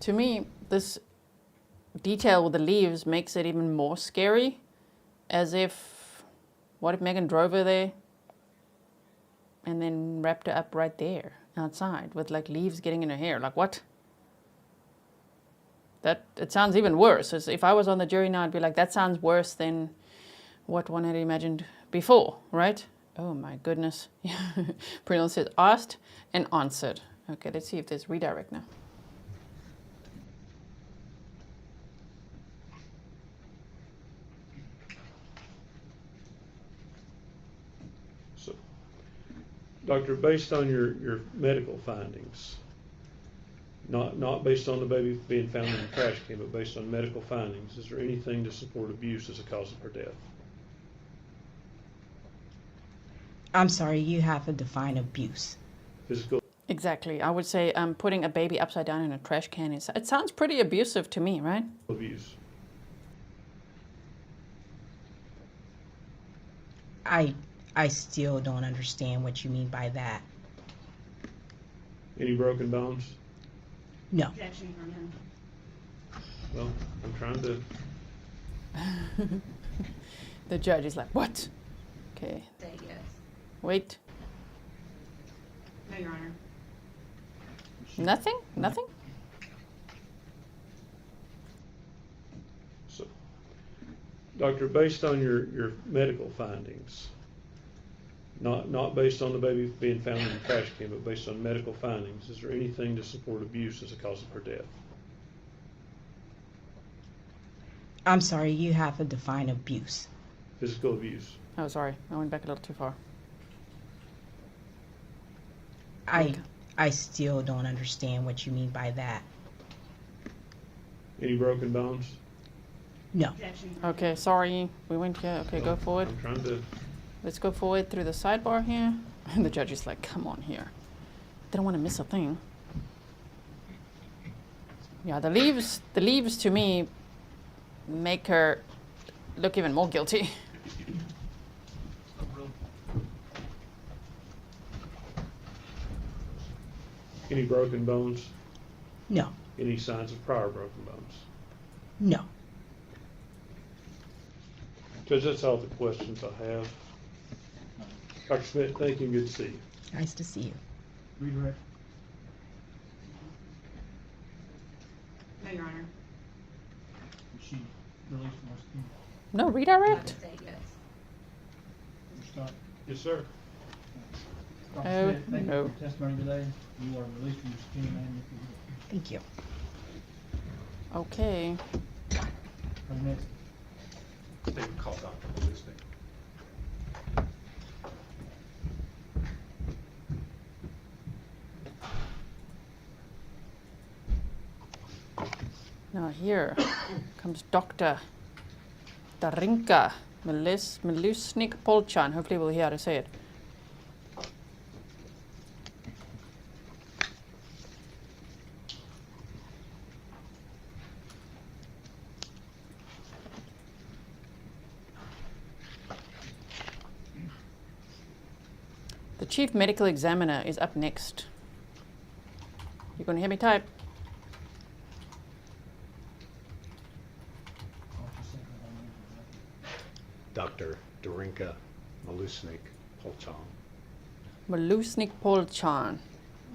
To me, this detail with the leaves makes it even more scary, as if, what if Megan drove her there and then wrapped her up right there outside with like leaves getting in her hair? Like what? It sounds even worse. If I was on the jury now, I'd be like, that sounds worse than what one had imagined before, right? Oh my goodness. Pringle says, asked and answered. Okay, let's see if there's redirect now. Doctor, based on your medical findings, not based on the baby being found in the trash can, but based on medical findings, is there anything to support abuse as a cause of her death? I'm sorry, you have to define abuse. Physical. Exactly. I would say putting a baby upside down in a trash can it sounds pretty abusive to me, right? Abuse. I still don't understand what you mean by that. Any broken bones? No. Objection from him. Well, I'm trying to. The judge is like, what? Okay. Say yes. Wait. No, Your Honor. Nothing? Nothing? So, doctor, based on your medical findings, not based on the baby being found in the trash can, but based on medical findings, is there anything to support abuse as a cause of her death? I'm sorry, you have to define abuse. Physical abuse. Oh, sorry. I went back a little too far. I still don't understand what you mean by that. Any broken bones? No. Objection. Okay, sorry. We went here. Okay, go forward. I'm trying to. Let's go forward through the sidebar here. And the judge is like, come on here. They don't want to miss a thing. Yeah, the leaves to me make her look even more guilty. Any broken bones? No. Any signs of prior broken bones? No. Judge, that's all the questions I have. Dr. Schmidt, thank you and good to see you. Nice to see you. Redirect. No, Your Honor. Was she released from our scheme? No, redirect? Say yes. Mr. Scott? Yes, sir. Dr. Oh, Schmidt, thank you no. for your testimony today. You are released from your scheme and Thank you. Okay. next. They would call Dr. Mileusnic. Now here comes Dr. Darinka Mileusnic-Polchan. Hopefully we'll hear how to say it. The Chief Medical Examiner is up next. You're going to hear me type. Dr. Darinka Mileusnic-Polchan. Mileusnic-Polchan.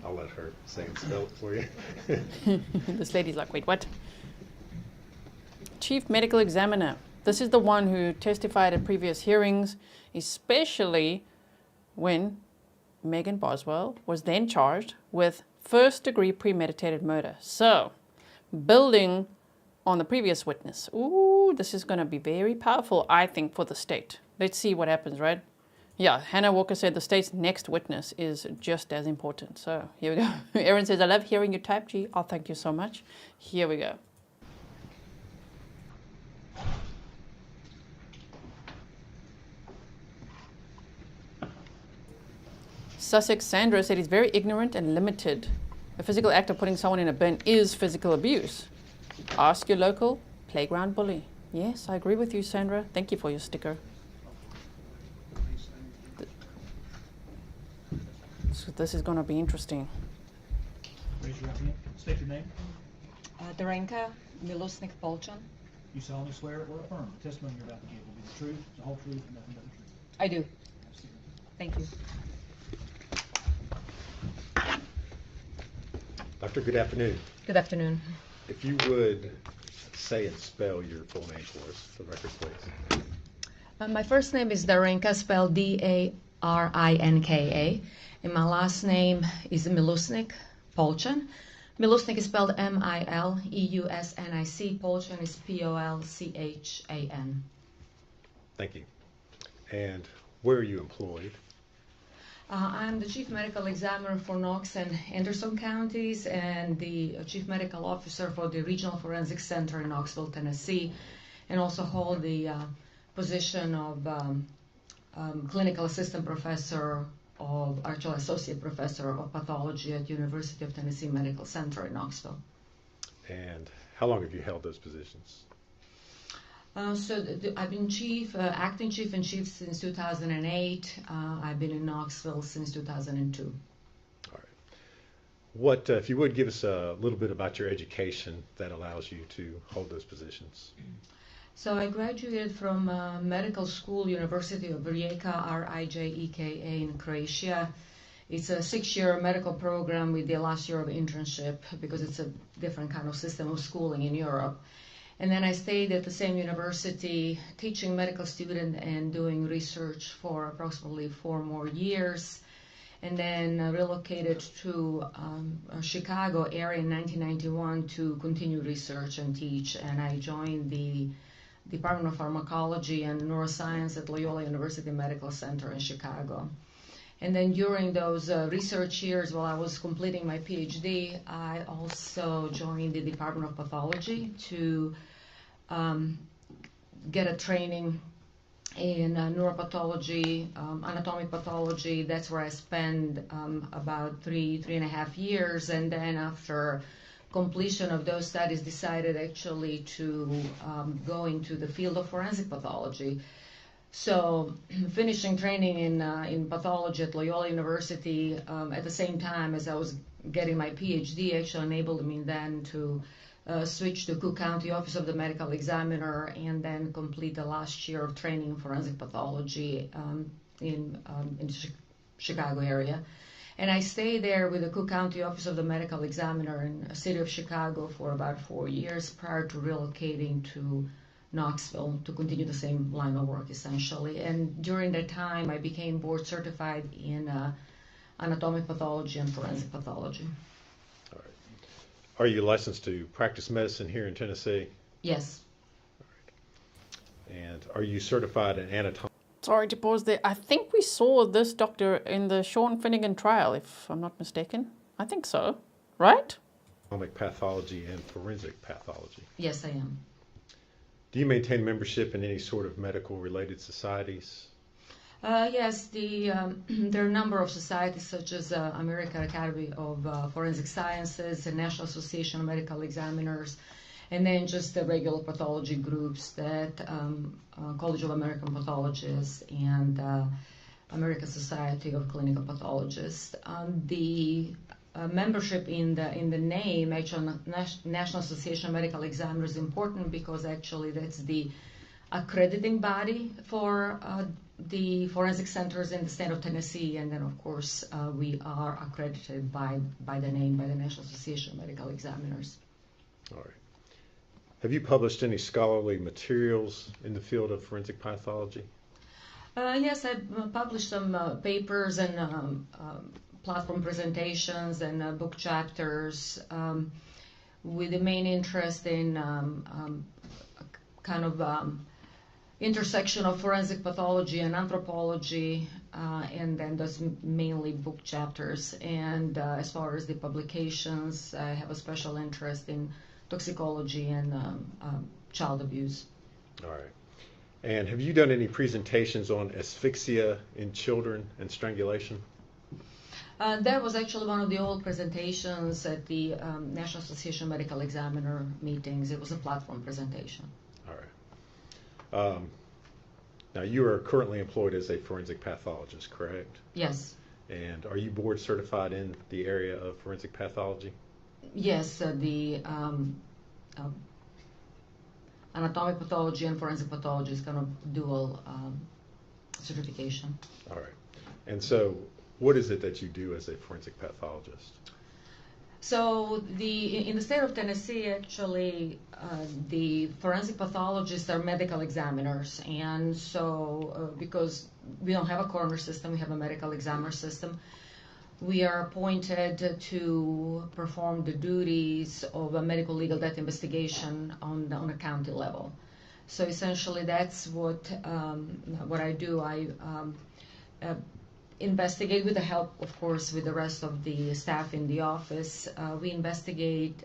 I'll let her say and spell it for you. This lady's like, wait, what? Chief Medical Examiner. This is the one who testified at previous hearings, especially when Megan Boswell was then charged with first-degree premeditated murder. So, building on the previous witness. Ooh, this is going to be very powerful, I think, for the state. Let's see what happens, right? Yeah, Hannah Walker said the state's next witness is just as important. So, here we go. Erin says, I love hearing you type, G. Oh, thank you so much. Here we go. Sussex Sandra said he's very ignorant and limited. The physical act of putting someone in a bin is physical abuse. Ask your local playground bully. Yes, I agree with you, Sandra. Thank you for your sticker. So this is going to be interesting. Raise your right hand. State your name. Darinka Mileusnic-Polchan. You solemnly swear or affirm the testimony you're about to give will be the truth, the whole truth, and nothing but the truth. I do. Thank you. Doctor, good afternoon. Good afternoon. If you would say and spell your full name for us, for the record, please. My first name is Darinka, spelled D-A-R-I-N-K-A, and my last name is Mileusnic-Polchan. Mileusnic is spelled M-I-L-E-U-S-N-I-C. Polchan is P-O-L-C-H-A-N. Thank you. And where are you employed? I'm the Chief Medical Examiner for Knox and Anderson counties and the Chief Medical Officer for the Regional Forensic Center in Knoxville, Tennessee, and also hold the position of Clinical Assistant Professor actually Associate Professor of Pathology at University of Tennessee Medical Center in Knoxville. And how long have you held those positions? I've been acting chief and chief since 2008. I've been in Knoxville since 2002. All right. What, if you would, give us a little bit about your education that allows you to hold those positions? So I graduated from medical school, University of Rijeka, R-I-J-E-K-A in Croatia. It's a 6-year medical program with the last year of internship because it's a different kind of system of schooling in Europe. And then I stayed at the same university teaching medical students and doing research for approximately 4 more years. And then relocated to Chicago area in 1991 to continue research and teach. And I joined the Department of Pharmacology and Neuroscience at Loyola University Medical Center in Chicago. And then during those research years, while I was completing my PhD, I also joined the Department of Pathology to get a training in neuropathology, anatomic pathology. That's where I spent about 3.5 years. And then after completion of those studies, decided actually to go into the field of forensic pathology. So finishing training in pathology at Loyola University at the same time as I was getting my PhD actually enabled me then to switch to Cook County Office of the Medical Examiner and then complete the last year of training in forensic pathology in Chicago area. And I stayed there with the Cook County Office of the Medical Examiner in the city of Chicago for about 4 years prior to relocating to Knoxville to continue the same line of work essentially. And during that time I became board certified in anatomic pathology and forensic pathology. All right. Are you licensed to practice medicine here in Tennessee? Yes. All right. And are you certified in anatomy? Sorry to pause there. I think we saw this doctor in the Sean Finnegan trial, if I'm not mistaken. I think so, right? Anatomic pathology and forensic pathology. Yes, I am. Do you maintain membership in any sort of medical related societies? Yes, there are a number of societies such as American Academy of Forensic Sciences, the National Association of Medical Examiners, and then just the regular pathology groups that College of American Pathologists and American Society of Clinical Pathologists. The membership in the name, actually National Association of Medical Examiners, is important because actually that's the accrediting body for the forensic centers in the state of Tennessee, and then of course we are accredited by the name, by the National Association of Medical Examiners. All right. Have you published any scholarly materials in the field of forensic pathology? Yes, I published some papers and platform presentations and book chapters with the main interest in kind of intersection of forensic pathology and anthropology, and then those mainly book chapters. And as far as the publications, I have a special interest in toxicology and child abuse. All right. And have you done any presentations on asphyxia in children and strangulation? That was actually one of the old presentations at the National Association of Medical Examiner meetings. It was a platform presentation. All right. Now, you are currently employed as a forensic pathologist, correct? Yes. And are you board certified in the area of forensic pathology? Yes, the anatomic pathology and forensic pathology is kind of dual certification. All right. And so what is it that you do as a forensic pathologist? So in the state of Tennessee, actually, the forensic pathologists are medical examiners. And so because we don't have a coroner system, we have a medical examiner system, we are appointed to perform the duties of a medical legal death investigation on a county level. So essentially that's what I do. investigate with the help, of course, with the rest of the staff in the office. We investigate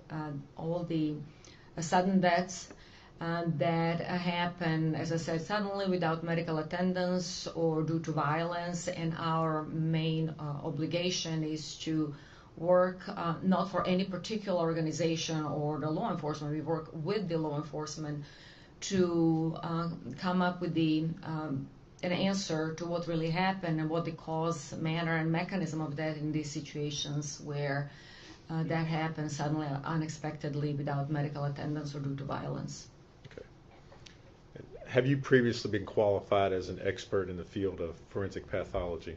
all the sudden deaths that happen, as I said, suddenly without medical attendance or due to violence. And our main obligation is to work not for any particular organization or the law enforcement. We work with the law enforcement to come up with an answer to what really happened and what the cause, manner, and mechanism of that in these situations where that happens suddenly, unexpectedly, without medical attendance or due to violence. Okay. Have you previously been qualified as an expert in the field of forensic pathology?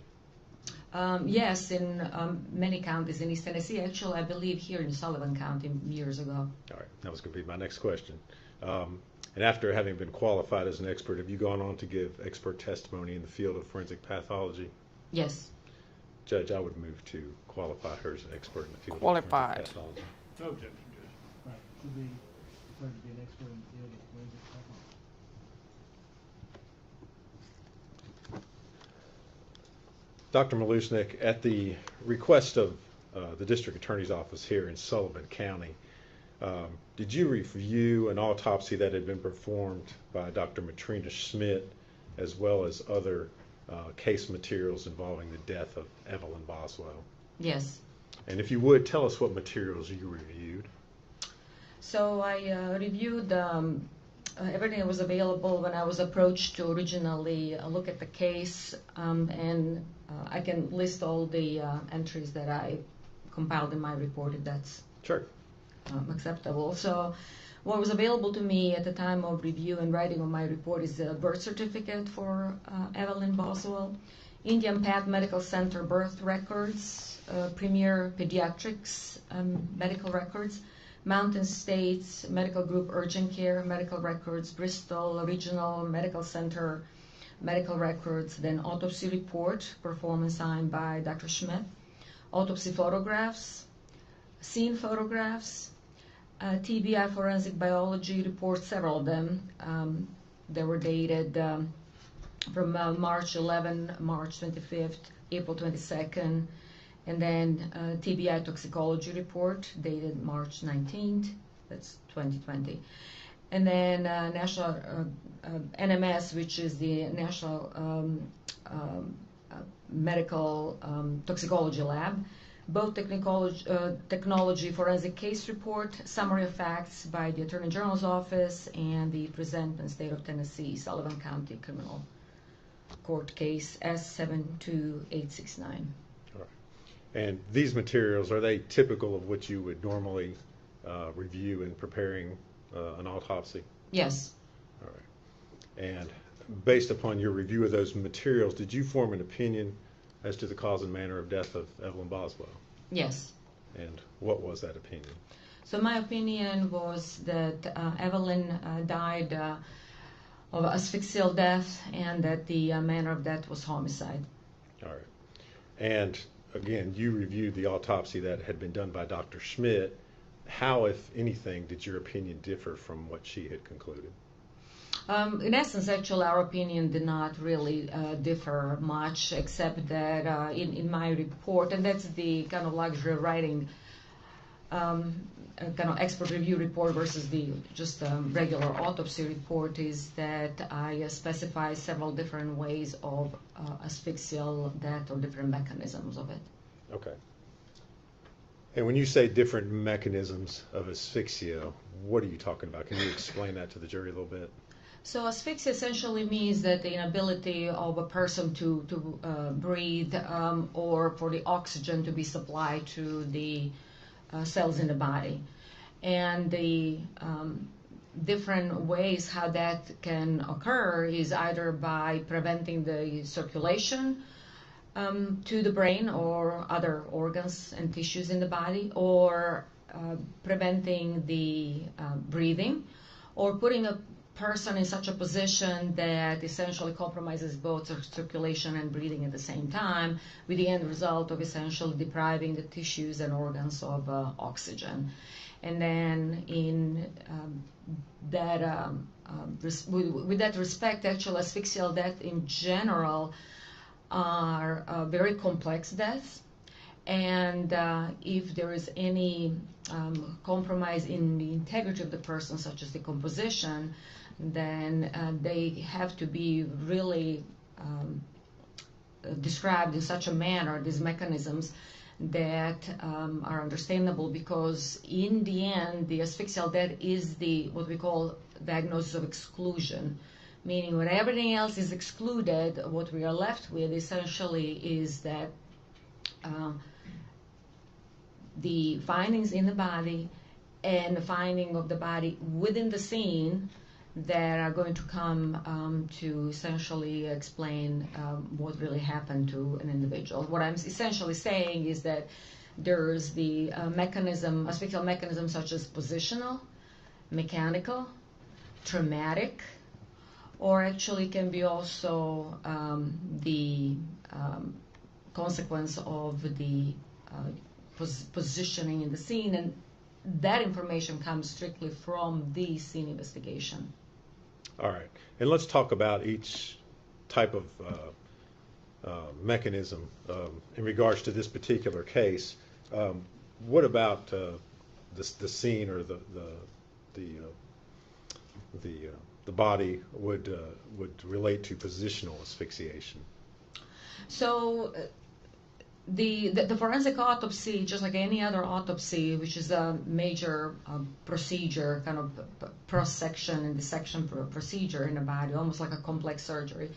Yes, in many counties in East Tennessee. Actually, I believe here in Sullivan County years ago. All right, that was going to be my next question. And after having been qualified as an expert, have you gone on to give expert testimony in the field of forensic pathology? Yes. Judge, I would move to qualify her as an expert in the field Qualified. of forensic pathology. No objection, Judge. Right, should be declared to be an expert in the field of forensic pathology. Dr. Mileusnic, at the request of the District Attorney's Office here in Sullivan County, did you review an autopsy that had been performed by Dr. Matrina Schmidt, as well as other case materials involving the death of Evelyn Boswell? Yes. And if you would, tell us what materials you reviewed. So I reviewed everything that was available when I was approached to originally look at the case, and I can list all the entries that I compiled in my report, if that's sure. Acceptable. So what was available to me at the time of review and writing of my report is a birth certificate for Evelyn Boswell, Indian Path Medical Center birth records, Premier Pediatrics medical records, Mountain States Medical Group Urgent Care medical records, Bristol Regional Medical Center medical records, then autopsy report performed and signed by Dr. Schmidt, autopsy photographs, scene photographs, TBI forensic biology reports, several of them. They were dated from March 11, March 25th, April 22nd, and then TBI toxicology report dated March 19th, that's 2020. And then National NMS, which is the National Medical Toxicology Lab, both technology forensic case report, summary of facts by the Attorney General's Office, and the presentment State of Tennessee, Sullivan County Criminal Court case S72869. All right. And these materials, are they typical of what you would normally review in preparing an autopsy? Yes. All right. And based upon your review of those materials, did you form an opinion as to the cause and manner of death of Evelyn Boswell? Yes. And what was that opinion? So my opinion was that Evelyn died of asphyxial death, and that the manner of death was homicide. All right. And again, you reviewed the autopsy that had been done by Dr. Schmidt. How, if anything, did your opinion differ from what she had concluded? In essence, actually, our opinion did not really differ much, except that in my report, and that's the kind of luxury of writing kind of expert review report versus the just regular autopsy report, is that I specify several different ways of asphyxial death or different mechanisms of it. Okay. And when you say different mechanisms of asphyxia, what are you talking about? Can you explain that to the jury a little bit? So asphyxia essentially means that the inability of a person to breathe or for the oxygen to be supplied to the cells in the body. And the different ways how that can occur is either by preventing the circulation to the brain or other organs and tissues in the body, or preventing the breathing, or putting a person in such a position that essentially compromises both circulation and breathing at the same time, with the end result of essentially depriving the tissues and organs of oxygen. And then in with that respect, actual asphyxial death in general are very complex deaths. And if there is any compromise in the integrity of the person, such as decomposition, then they have to be really described in such a manner, these mechanisms, that are understandable, because in the end, the asphyxial death is what we call diagnosis of exclusion, meaning when everything else is excluded, what we are left with essentially is that the findings in the body and the finding of the body within the scene that are going to come to essentially explain what really happened to an individual. What I'm essentially saying is that there's the asphyxial mechanism such as positional, mechanical, traumatic, or actually can be also the consequence of the positioning in the scene, and that information comes strictly from the scene investigation. All right, and let's talk about each type of mechanism in regards to this particular case. What about the scene or the body would relate to positional asphyxiation? So the forensic autopsy, just like any other autopsy, which is a major procedure, kind of cross-section and dissection procedure in the body, almost like a complex surgery,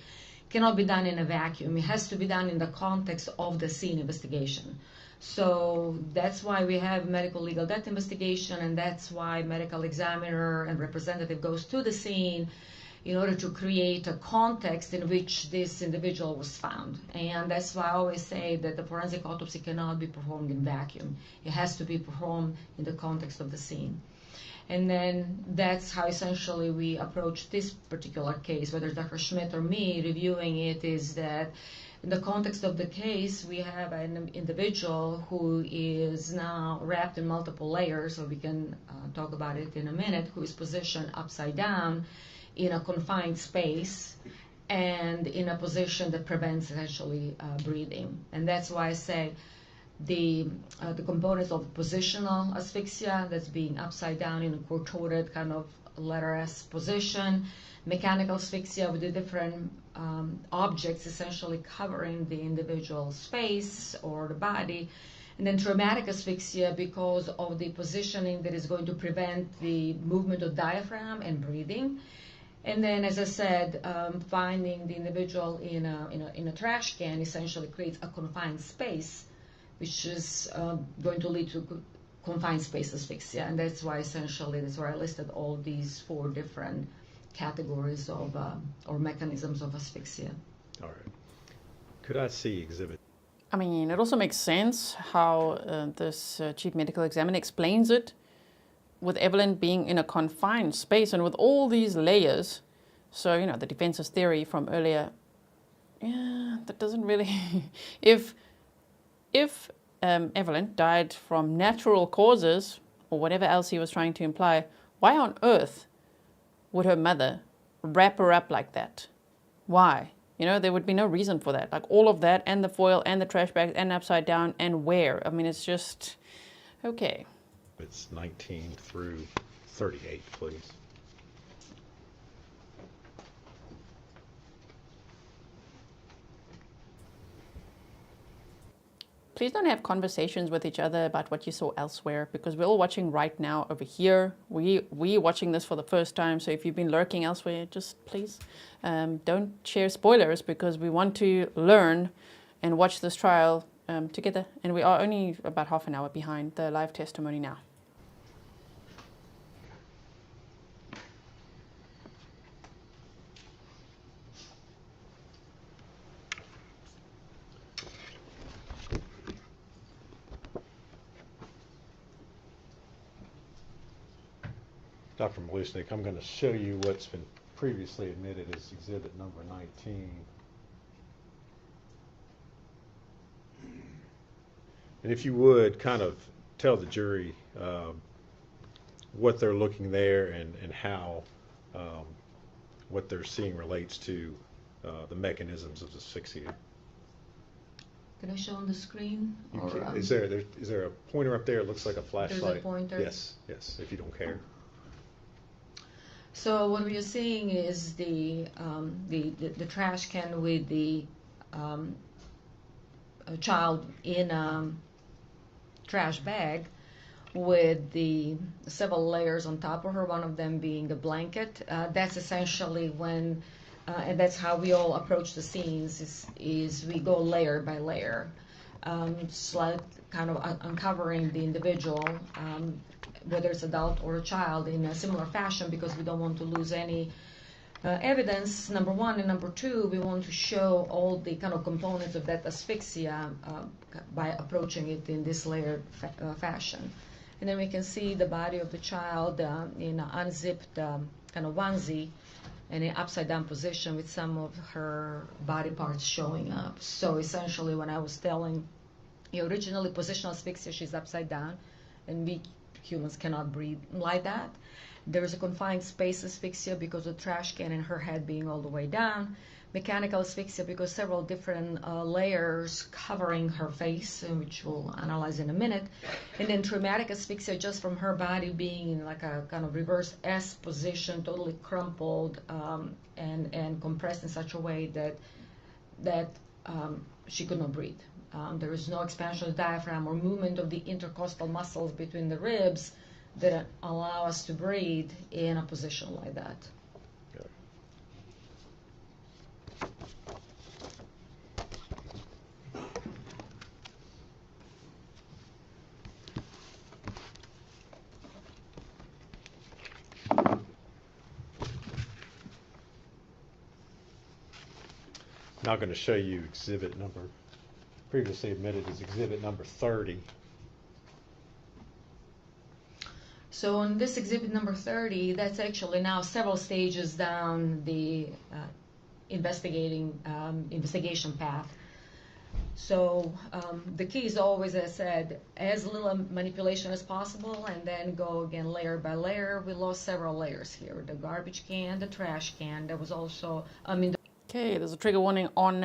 cannot be done in a vacuum. It has to be done in the context of the scene investigation. So that's why we have medical legal death investigation, and that's why medical examiner and representative goes to the scene in order to create a context in which this individual was found. And that's why I always say that the forensic autopsy cannot be performed in vacuum. It has to be performed in the context of the scene. And then that's how essentially we approach this particular case, whether it's Dr. Schmidt or me reviewing it, is that in the context of the case, we have an individual who is now wrapped in multiple layers, so we can talk about it in a minute, who is positioned upside down in a confined space and in a position that prevents essentially breathing. And that's why I say the components of positional asphyxia, that's being upside down in a contorted kind of letter S position, mechanical asphyxia with the different objects essentially covering the individual's face or the body, and then traumatic asphyxia because of the positioning that is going to prevent the movement of diaphragm and breathing. And then, as I said, finding the individual in a trash can essentially creates a confined space, which is going to lead to confined space asphyxia. And that's why essentially, that's where I listed all these 4 different categories of or mechanisms of asphyxia. All right. Could I see exhibit? I mean, it also makes sense how this chief medical examiner explains it, with Evelyn being in a confined space and with all these layers. So, you know, the defense's theory from earlier, yeah, that doesn't really... If Evelyn died from natural causes, or whatever else he was trying to imply, why on earth would her mother wrap her up like that? Why? You know, there would be no reason for that. Like all of that, and the foil, and the trash bags, and upside down, and where? I mean, it's just... Okay. It's 19 through 38, please. Please don't have conversations with each other about what you saw elsewhere, because we're all watching right now over here. We're watching this for the first time, so if you've been lurking elsewhere, just please don't share spoilers, because we want to learn and watch this trial together. And we are only about half an hour behind the live testimony now. Dr. Mileusnic, I'm going to show you what's been previously admitted as exhibit number 19. And if you would, kind of tell the jury what they're looking there and how what they're seeing relates to the mechanisms of asphyxia. Can I show on the screen? You Or, can- Is there a pointer up there? It looks like a flashlight. There's a pointer? Yes, if you don't care. So what we are seeing is the trash can with the a child in a trash bag with the several layers on top of her, one of them being a blanket. That's essentially when, and that's how we all approach the scenes, is we go layer by layer, kind of uncovering the individual, whether it's adult or a child, in a similar fashion, because we don't want to lose any evidence, number one, and number two, we want to show all the kind of components of that asphyxia by approaching it in this layered fashion. And then we can see the body of the child in an unzipped kind of onesie in an upside down position with some of her body parts showing up. So essentially, when I was telling you originally positional asphyxia, she's upside down, and we humans cannot breathe like that. There is a confined space asphyxia because of the trash can and her head being all the way down. Mechanical asphyxia because several different layers covering her face, which we'll analyze in a minute. And then traumatic asphyxia just from her body being in like a kind of reverse S position, totally crumpled and compressed in such a way that she could not breathe. There is no expansion of the diaphragm or movement of the intercostal muscles between the ribs that allow us to breathe in a position like that. Now I'm going to show you exhibit number, previously admitted as exhibit number 30. So on this exhibit number 30, that's actually now several stages down the investigation path. So the key is always, as I said, as little manipulation as possible, and then go again layer by layer. We lost several layers here: the garbage can, the trash can. There was also, Okay, there's a trigger warning on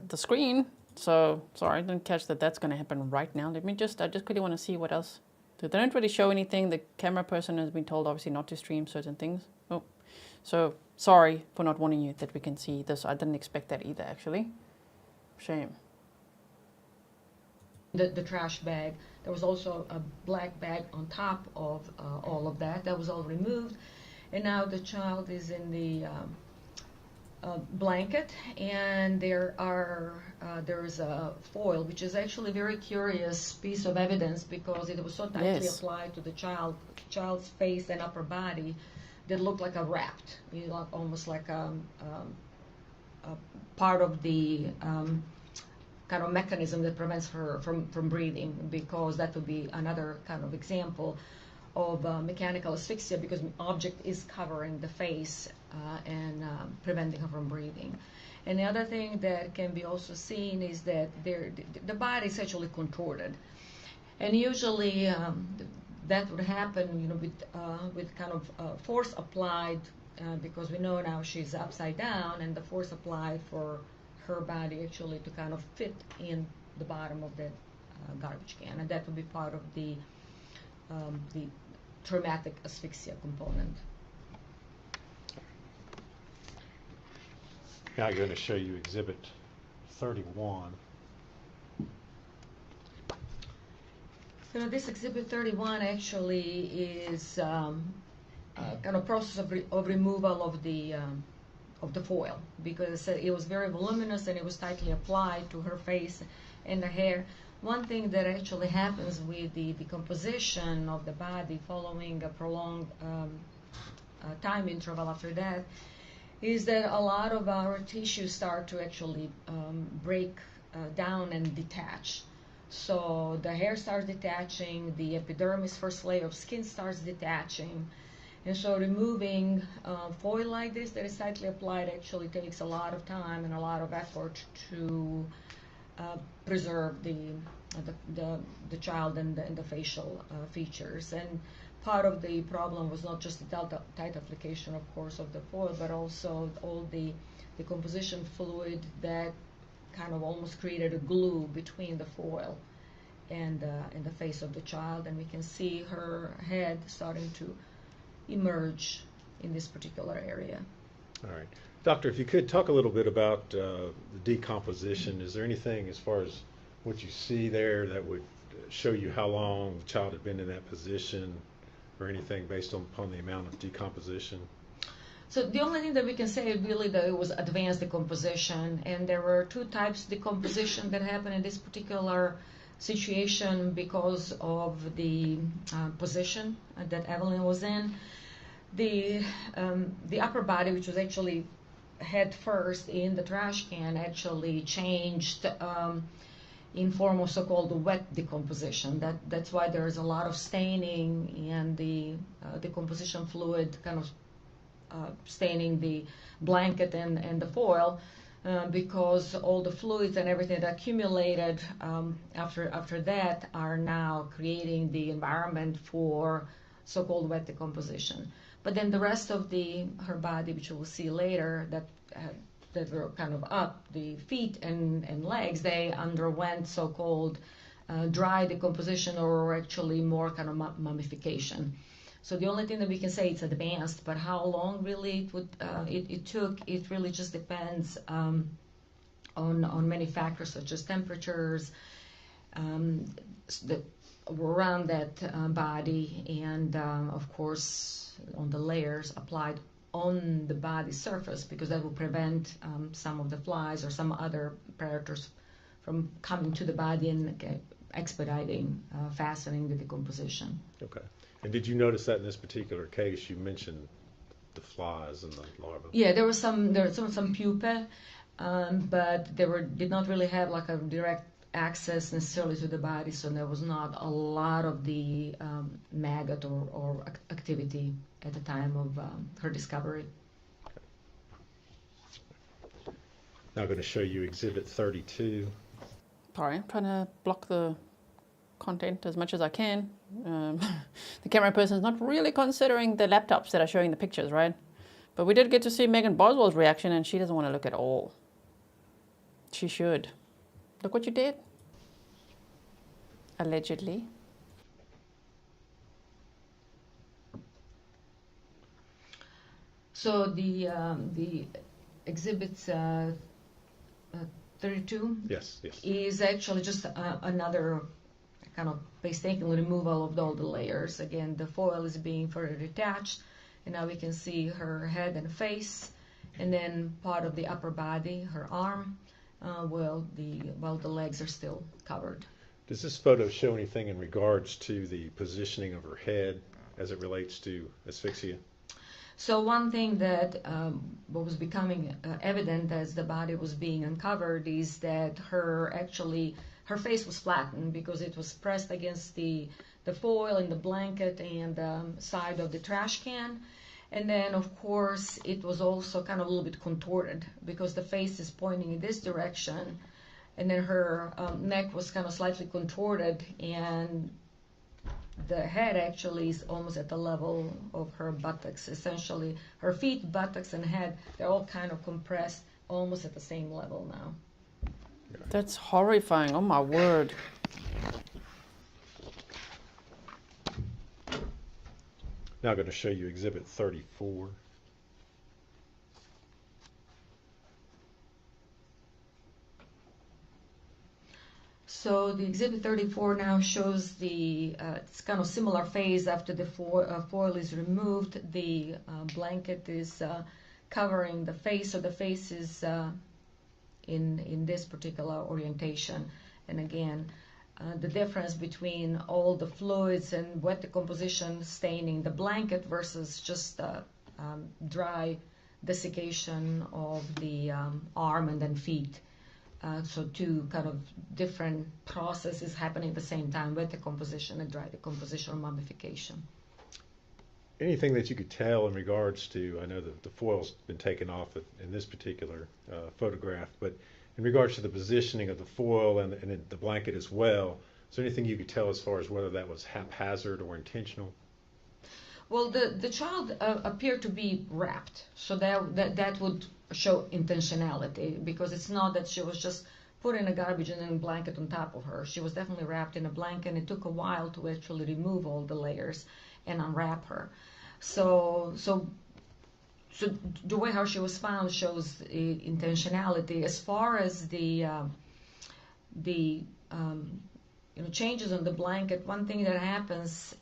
the screen. So sorry, I didn't catch that. That's going to happen right now. I just quickly want to see what else. They don't really show anything. The camera person has been told obviously not to stream certain things. Oh, so sorry for not warning you that we can see this. I didn't expect that either, actually. Shame. The trash bag. There was also a black bag on top of all of that. That was all removed, and now the child is in the blanket, and there is a foil, which is actually a very curious piece of evidence because it was so tightly applied to the child's face and upper body that looked like a wrapped, almost like a part of the kind of mechanism that prevents her from breathing, because that would be another kind of example of mechanical asphyxia, because an object is covering the face and preventing her from breathing. And the other thing that can be also seen is that the body is actually contorted, and usually that would happen, with kind of force applied, because we know now she's upside down, and the force applied for her body actually to kind of fit in the bottom of the garbage can, and that would be part of the traumatic asphyxia component. Now I'm going to show you exhibit 31. So this exhibit 31 actually is kind of process of removal of the foil, because it was very voluminous and it was tightly applied to her face and her hair. One thing that actually happens with the decomposition of the body following a prolonged time interval after death is that a lot of our tissues start to actually break down and detach. So the hair starts detaching, the epidermis, first layer of skin, starts detaching. And so removing foil like this that is tightly applied actually takes a lot of time and a lot of effort to preserve the child and the facial features. And part of the problem was not just the tight application, of course, of the foil, but also all the composition fluid that kind of almost created a glue between the foil and the face of the child, and we can see her head starting to emerge in this particular area. All right. Doctor, if you could talk a little bit about the decomposition. Is there anything as far as what you see there that would show you how long the child had been in that position, or anything based upon the amount of decomposition? So the only thing that we can say really that it was advanced decomposition, and there were two types of decomposition that happened in this particular situation because of the position that Evelyn was in. The upper body, which was actually head first in the trash can, actually changed in form of so-called wet decomposition. That's why there's a lot of staining, and the decomposition fluid kind of staining the blanket and the foil, because all the fluids and everything that accumulated after that are now creating the environment for so-called wet decomposition. But then the rest of her body, which we'll see later, that were kind of up, the feet and legs, they underwent so-called dry decomposition, or actually more kind of mummification. So the only thing that we can say it's advanced, but how long really it took, it really just depends on many factors such as temperatures that were around that body, and of course on the layers applied on the body surface, because that will prevent some of the flies or some other predators from coming to the body and expediting, fastening the decomposition. Okay. And did you notice that in this particular case? You mentioned the flies and the larvae. Yeah, there was some pupae, but they did not really have like a direct access necessarily to the body, so there was not a lot of the maggot or activity at the time of her discovery. Now I'm going to show you Exhibit 32. Sorry, I'm trying to block the content as much as I can. The camera person is not really considering the laptops that are showing the pictures, right? But we did get to see Megan Boswell's reaction, and she doesn't want to look at all. She should. Look what you did. Allegedly. So the exhibits 32 yes. is actually just another kind of painstakingly removal of all the layers. Again, the foil is being further detached, and now we can see her head and face, and then part of the upper body, her arm, while the legs are still covered. Does this photo show anything in regards to the positioning of her head as it relates to asphyxia? So one thing that was becoming evident as the body was being uncovered is that her face was flattened because it was pressed against the foil and the blanket and side of the trash can. And then, of course, it was also kind of a little bit contorted because the face is pointing in this direction, and then her neck was kind of slightly contorted, and the head actually is almost at the level of her buttocks. Essentially, her feet, buttocks, and head, they're all kind of compressed almost at the same level now. That's horrifying. Oh, my word. Now I'm going to show you Exhibit 34. So the Exhibit 34 now shows it's kind of similar phase after the foil is removed. The blanket is covering the face, so the face is in this particular orientation. And again, the difference between all the fluids and wet decomposition staining the blanket versus just dry desiccation of the arm and then feet. So two kind of different processes happening at the same time, wet decomposition and dry decomposition or mummification. Anything that you could tell in regards to, I know that the foil's been taken off in this particular photograph, but in regards to the positioning of the foil and the blanket as well, is there anything you could tell as far as whether that was haphazard or intentional? Well, the child appeared to be wrapped, so that would show intentionality, because it's not that she was just put in a garbage and then a blanket on top of her. She was definitely wrapped in a blanket, and it took a while to actually remove all the layers and unwrap her. So the way how she was found shows intentionality. As far as the changes on the blanket, one thing that happens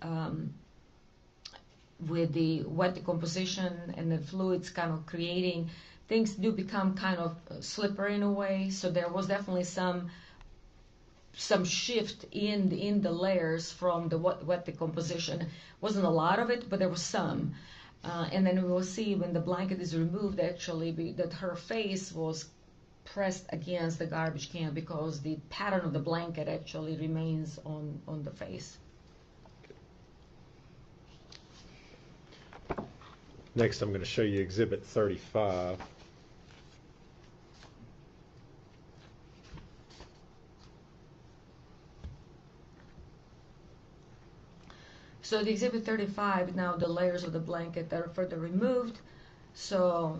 with the wet decomposition and the fluids kind of creating, things do become kind of slippery in a way. So there was definitely some shift in the layers from the wet decomposition. Wasn't a lot of it, but there was some. And then we will see when the blanket is removed, actually, that her face was pressed against the garbage can because the pattern of the blanket actually remains on the face. Next, I'm going to show you Exhibit 35. So the Exhibit 35, now the layers of the blanket are further removed. So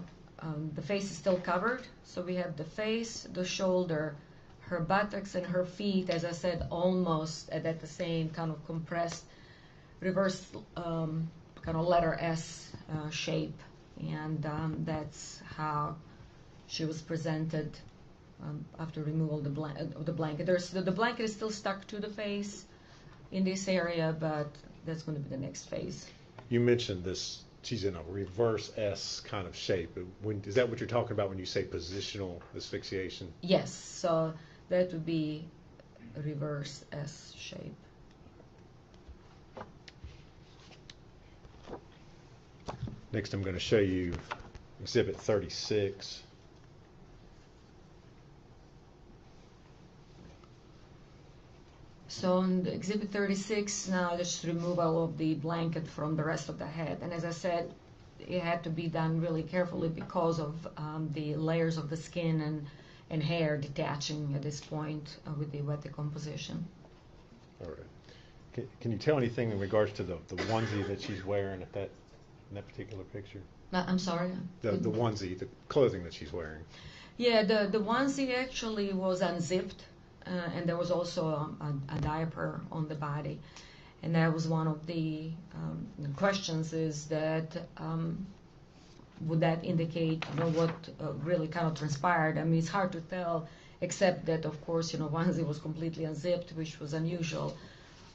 the face is still covered. So we have the face, the shoulder, her buttocks, and her feet, as I said, almost at the same kind of compressed, reverse kind of letter S shape. And that's how she was presented after removal of the blanket. The blanket is still stuck to the face in this area, but that's going to be the next phase. You mentioned this, she's in a reverse S kind of shape. Is that what you're talking about when you say positional asphyxiation? Yes, so that would be a reverse S shape. Next, I'm going to show you Exhibit 36. So on Exhibit 36, now just removal of the blanket from the rest of the head. And as I said, it had to be done really carefully because of the layers of the skin and hair detaching at this point with the wet decomposition. All right. Can you tell anything in regards to the onesie that she's wearing in that particular picture? I'm sorry? The onesie, the clothing that she's wearing. Yeah, the onesie actually was unzipped. And there was also a diaper on the body. And that was one of the questions, is that would that indicate what really kind of transpired? I mean, it's hard to tell, except that, of course, onesie was completely unzipped, which was unusual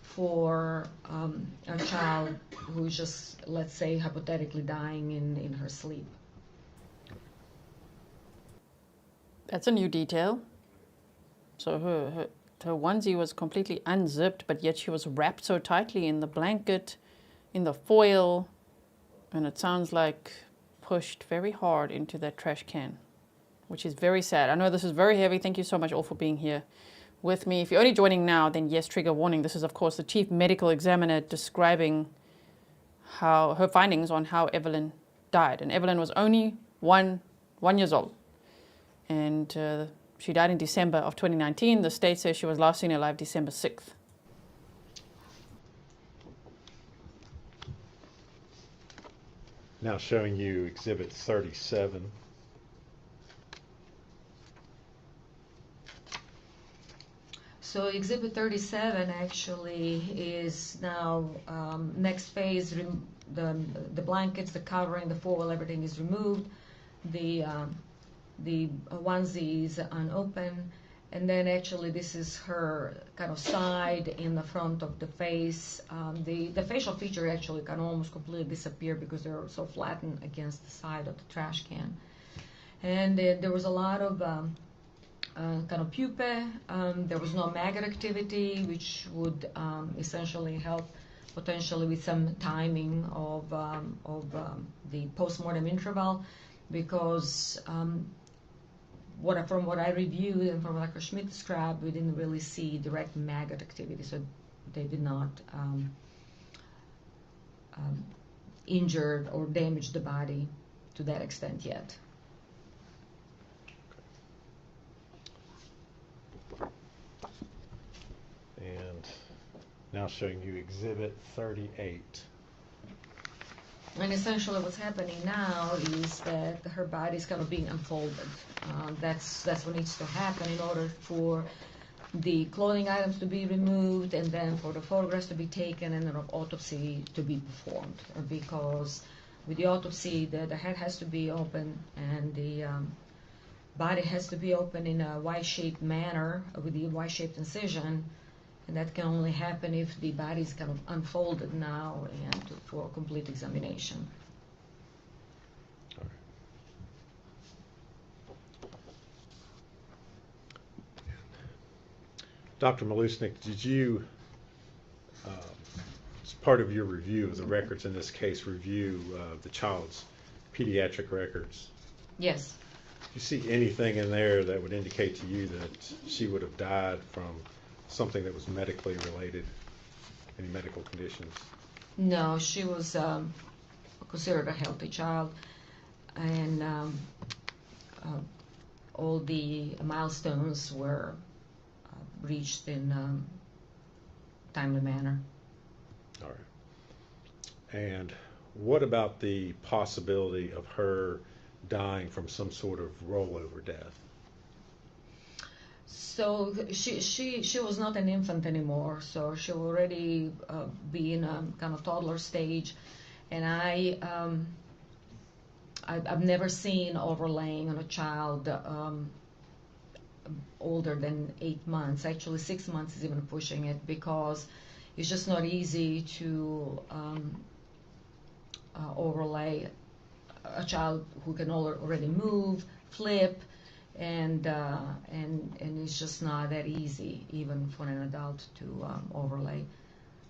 for a child who's just, let's say, hypothetically dying in her sleep. That's a new detail. So her onesie was completely unzipped, but yet she was wrapped so tightly in the blanket, in the foil, and it sounds like pushed very hard into that trash can, which is very sad. I know this is very heavy. Thank you so much all for being here with me. If you're only joining now, then yes, trigger warning. This is, of course, the chief medical examiner describing how her findings on how Evelyn died. And Evelyn was only one year old. And she died in December of 2019. The state says she was last seen alive December 6th. Now showing you Exhibit 37. So Exhibit 37 actually is now next phase. The blankets, the covering, the foil, everything is removed. The onesie is unopened, and then actually this is her kind of side in the front of the face. The facial feature actually can almost completely disappear because they're so flattened against the side of the trash can. And there was a lot of kind of pupae. There was no maggot activity, which would essentially help potentially with some timing of the postmortem interval, because from what I reviewed and from what Dr. Schmidt described, we didn't really see direct maggot activity, so they did not injure or damage the body to that extent yet. And now showing you Exhibit 38. And essentially what's happening now is that her body is kind of being unfolded. That's what needs to happen in order for the clothing items to be removed and then for the photographs to be taken and an autopsy to be performed. Because with the autopsy, the head has to be open and the body has to be open in a Y-shaped manner with the Y-shaped incision. And that can only happen if the body is kind of unfolded now and for a complete examination. Dr. Mileusnic, did you, as part of your review of the records in this case, review the child's pediatric records? Yes. Do you see anything in there that would indicate to you that she would have died from something that was medically related, any medical conditions? No, she was considered a healthy child, and all the milestones were reached in timely manner. All right. And what about the possibility of her dying from some sort of rollover death? So she was not an infant anymore, so she already be in a kind of toddler stage, and I've never seen overlaying on a child older than 8 months. Actually 6 months is even pushing it, because it's just not easy to overlay a child who can already move, flip, and it's just not that easy even for an adult to overlay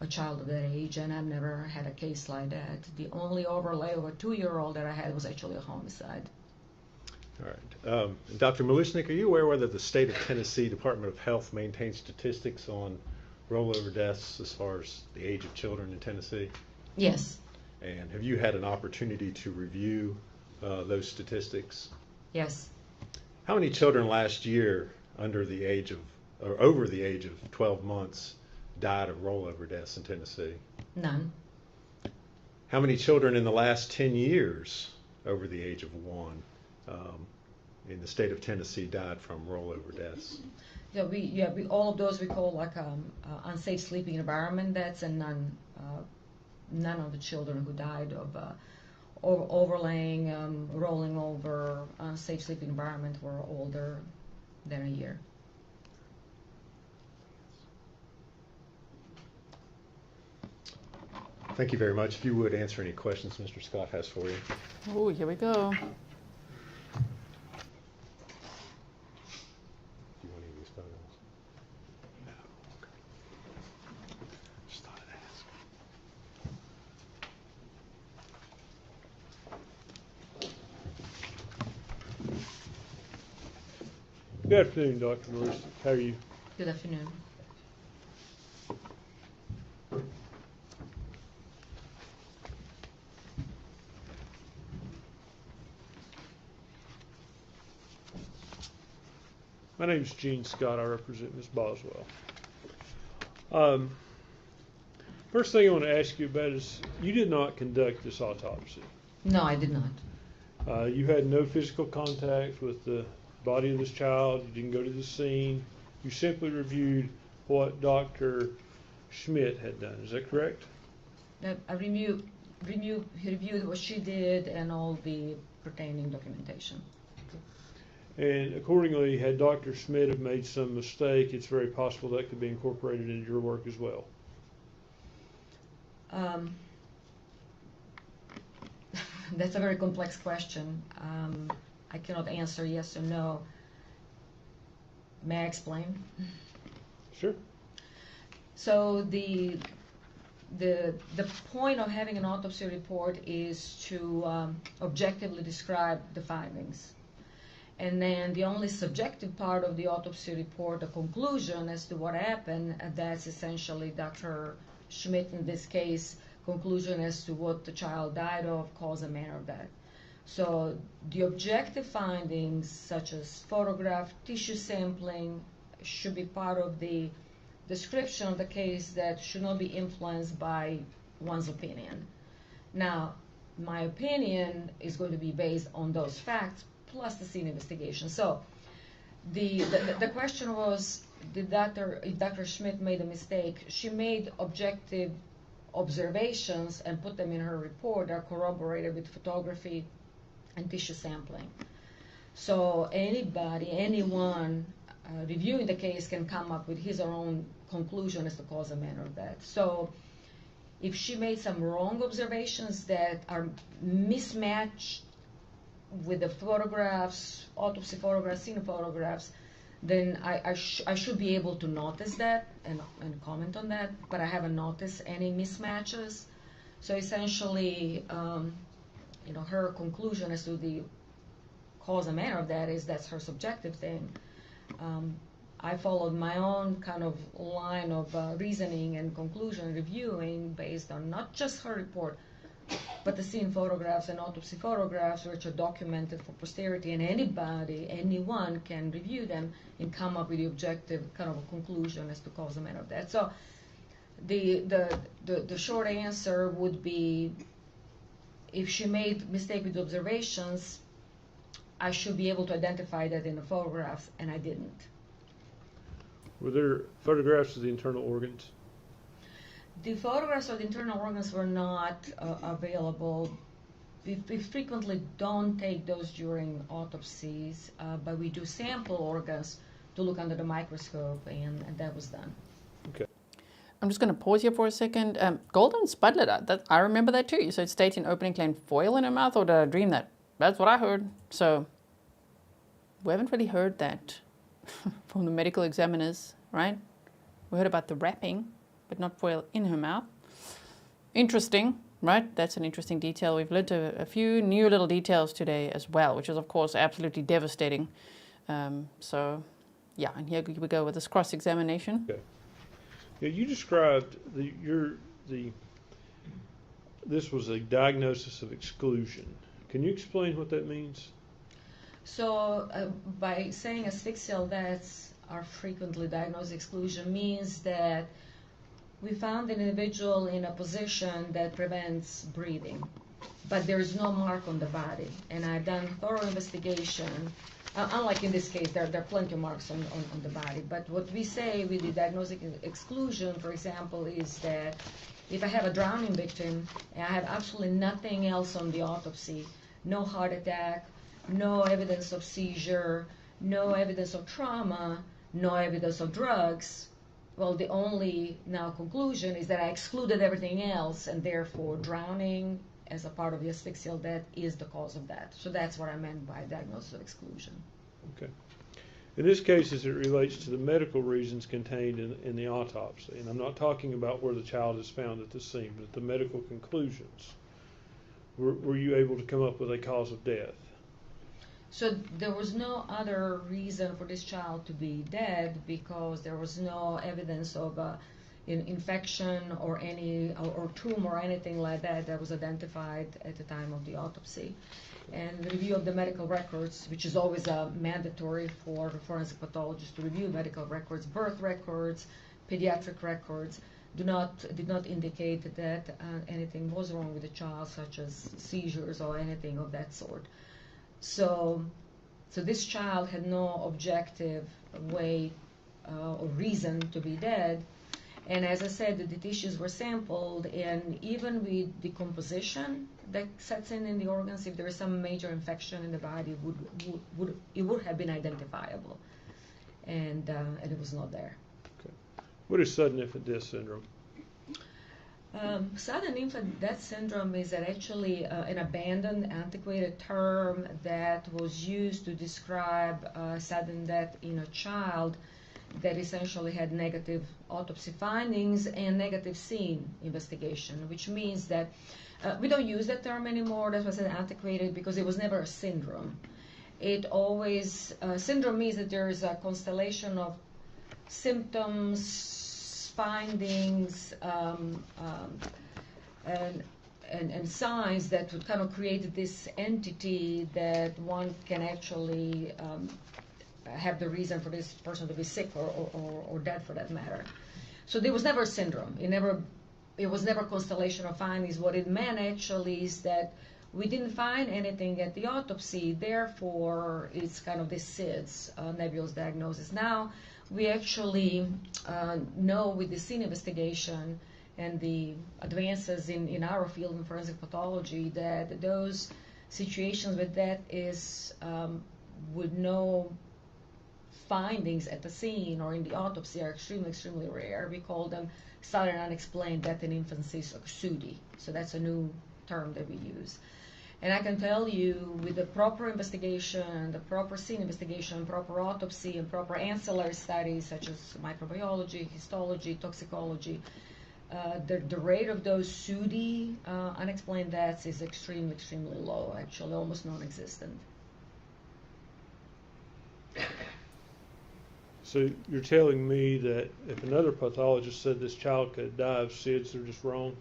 a child of that age, and I've never had a case like that. The only overlay of a 2-year-old that I had was actually a homicide. All right. Dr. Mileusnic, are you aware whether the state of Tennessee Department of Health maintains statistics on rollover deaths as far as the age of children in Tennessee? Yes. And have you had an opportunity to review those statistics? Yes. How many children last year under the age of, or over the age of 12 months died of rollover deaths in Tennessee? None. How many children in the last 10 years over the age of 1 in the state of Tennessee died from rollover deaths? Yeah, we all of those we call like unsafe sleeping environment deaths, and none of the children who died of overlaying, rolling over, unsafe sleeping environment were older than a year. Thank you very much. If you would answer any questions Mr. Scott has for you. Oh, here we go. Good afternoon, Dr. Mileusnic. How are you? Good afternoon. My name is Gene Scott. I represent Ms. Boswell. First thing I want to ask you about is you did not conduct this autopsy. No, I did not. You had no physical contact with the body of this child. You didn't go to the scene. You simply reviewed what Dr. Schmidt had done. Is that correct? I reviewed what she did and all the pertaining documentation. And accordingly, had Dr. Schmidt have made some mistake, it's very possible that could be incorporated into your work as well. That's a very complex question. I cannot answer yes or no. May I explain? Sure. So the point of having an autopsy report is to objectively describe the findings. And then the only subjective part of the autopsy report, the conclusion as to what happened, that's essentially Dr. Schmidt, in this case, conclusion as to what the child died of, cause and manner of death. So the objective findings, such as photograph, tissue sampling, should be part of the description of the case that should not be influenced by one's opinion. Now, my opinion is going to be based on those facts plus the scene investigation. So the question was, if Dr. Schmidt made a mistake. She made objective observations and put them in her report that are corroborated with photography and tissue sampling. So anyone reviewing the case can come up with his or her own conclusion as to cause and manner of death. So if she made some wrong observations that are mismatched with the photographs, autopsy photographs, scene photographs, then I should be able to notice that and comment on that, but I haven't noticed any mismatches. So essentially, her conclusion as to the cause and manner of that is that's her subjective thing. I followed my own kind of line of reasoning and conclusion reviewing based on not just her report, but the scene photographs and autopsy photographs, which are documented for posterity, and anyone can review them and come up with the objective kind of a conclusion as to cause and manner of death. So the short answer would be, if she made mistake with observations, I should be able to identify that in the photographs, and I didn't. Were there photographs of the internal organs? The photographs of the internal organs were not available. We frequently don't take those during autopsies, but we do sample organs to look under the microscope, and that was done. Okay. I'm just going to pause here for a second. Golden spud litter, I remember that too. So it states in opening claim foil in her mouth, or did I dream that? That's what I heard. So we haven't really heard that from the medical examiners, right? We heard about the wrapping, but not foil in her mouth. Interesting, right? That's an interesting detail. We've learned a few new little details today as well, which is of course absolutely devastating. So yeah, and here we go with this cross-examination. Okay. Yeah, you described this was a diagnosis of exclusion. Can you explain what that means? So by saying asphyxial deaths are frequently diagnosed exclusion means that we found an individual in a position that prevents breathing, but there is no mark on the body. And I've done thorough investigation. Unlike in this case, there are plenty of marks on the body. But what we say with the diagnostic exclusion, for example, is that if I have a drowning victim and I have absolutely nothing else on the autopsy, no heart attack, no evidence of seizure, no evidence of trauma, no evidence of drugs, well, the only now conclusion is that I excluded everything else, and therefore drowning as a part of the asphyxial death is the cause of that. So that's what I meant by diagnosis of exclusion. Okay. In this case, as it relates to the medical reasons contained in the autopsy, and I'm not talking about where the child is found at the scene, but the medical conclusions, were you able to come up with a cause of death? So there was no other reason for this child to be dead because there was no evidence of infection or or tumor or anything like that was identified at the time of the autopsy. And the review of the medical records, which is always mandatory for forensic pathologists to review medical records, birth records, pediatric records, did not indicate that anything was wrong with the child, such as seizures or anything of that sort. So this child had no objective way or reason to be dead. And as I said, the tissues were sampled, and even with decomposition that sets in the organs, if there is some major infection in the body, it would have been identifiable, and it was not there. Okay. What is sudden infant death syndrome? Sudden infant death syndrome is actually an abandoned, antiquated term that was used to describe sudden death in a child that essentially had negative autopsy findings and negative scene investigation, which means that we don't use that term anymore. That was antiquated because it was never a syndrome. It always, syndrome means that there is a constellation of symptoms, findings, and signs that would kind of create this entity that one can actually have the reason for this person to be sick or dead for that matter. So there was never a syndrome. It never it was never a constellation of findings. What it meant actually is that we didn't find anything at the autopsy, therefore it's kind of this SIDS, nebulous diagnosis. Now we actually know with the scene investigation and the advances in our field in forensic pathology that those situations with that is with no findings at the scene or in the autopsy are extremely rare. We call them sudden unexplained death in infancy, or SUDI. So that's a new term that we use. And I can tell you, with the proper investigation, the proper scene investigation, proper autopsy, and proper ancillary studies such as microbiology, histology, toxicology, the rate of those SUDI, unexplained deaths, is extremely low, actually almost non-existent. So you're telling me that if another pathologist said this child could die of SIDS, they're just wrong?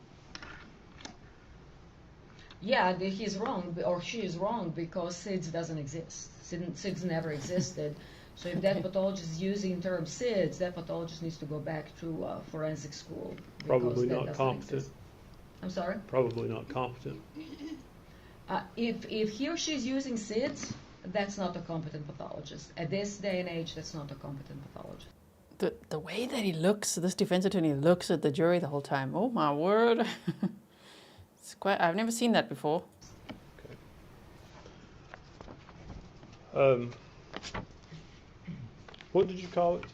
Yeah, he's wrong, or she is wrong, because SIDS doesn't exist. SIDS never existed. So if that pathologist is using the term SIDS, that pathologist needs to go back to forensic school. Probably not competent. Exist. I'm sorry? Probably not competent. If he or she is using SIDS, that's not a competent pathologist. At this day and age, that's not a competent pathologist. The way that he looks, this defense attorney looks at the jury the whole time. Oh my word. It's quite, I've never seen that before. Okay. What did you call it?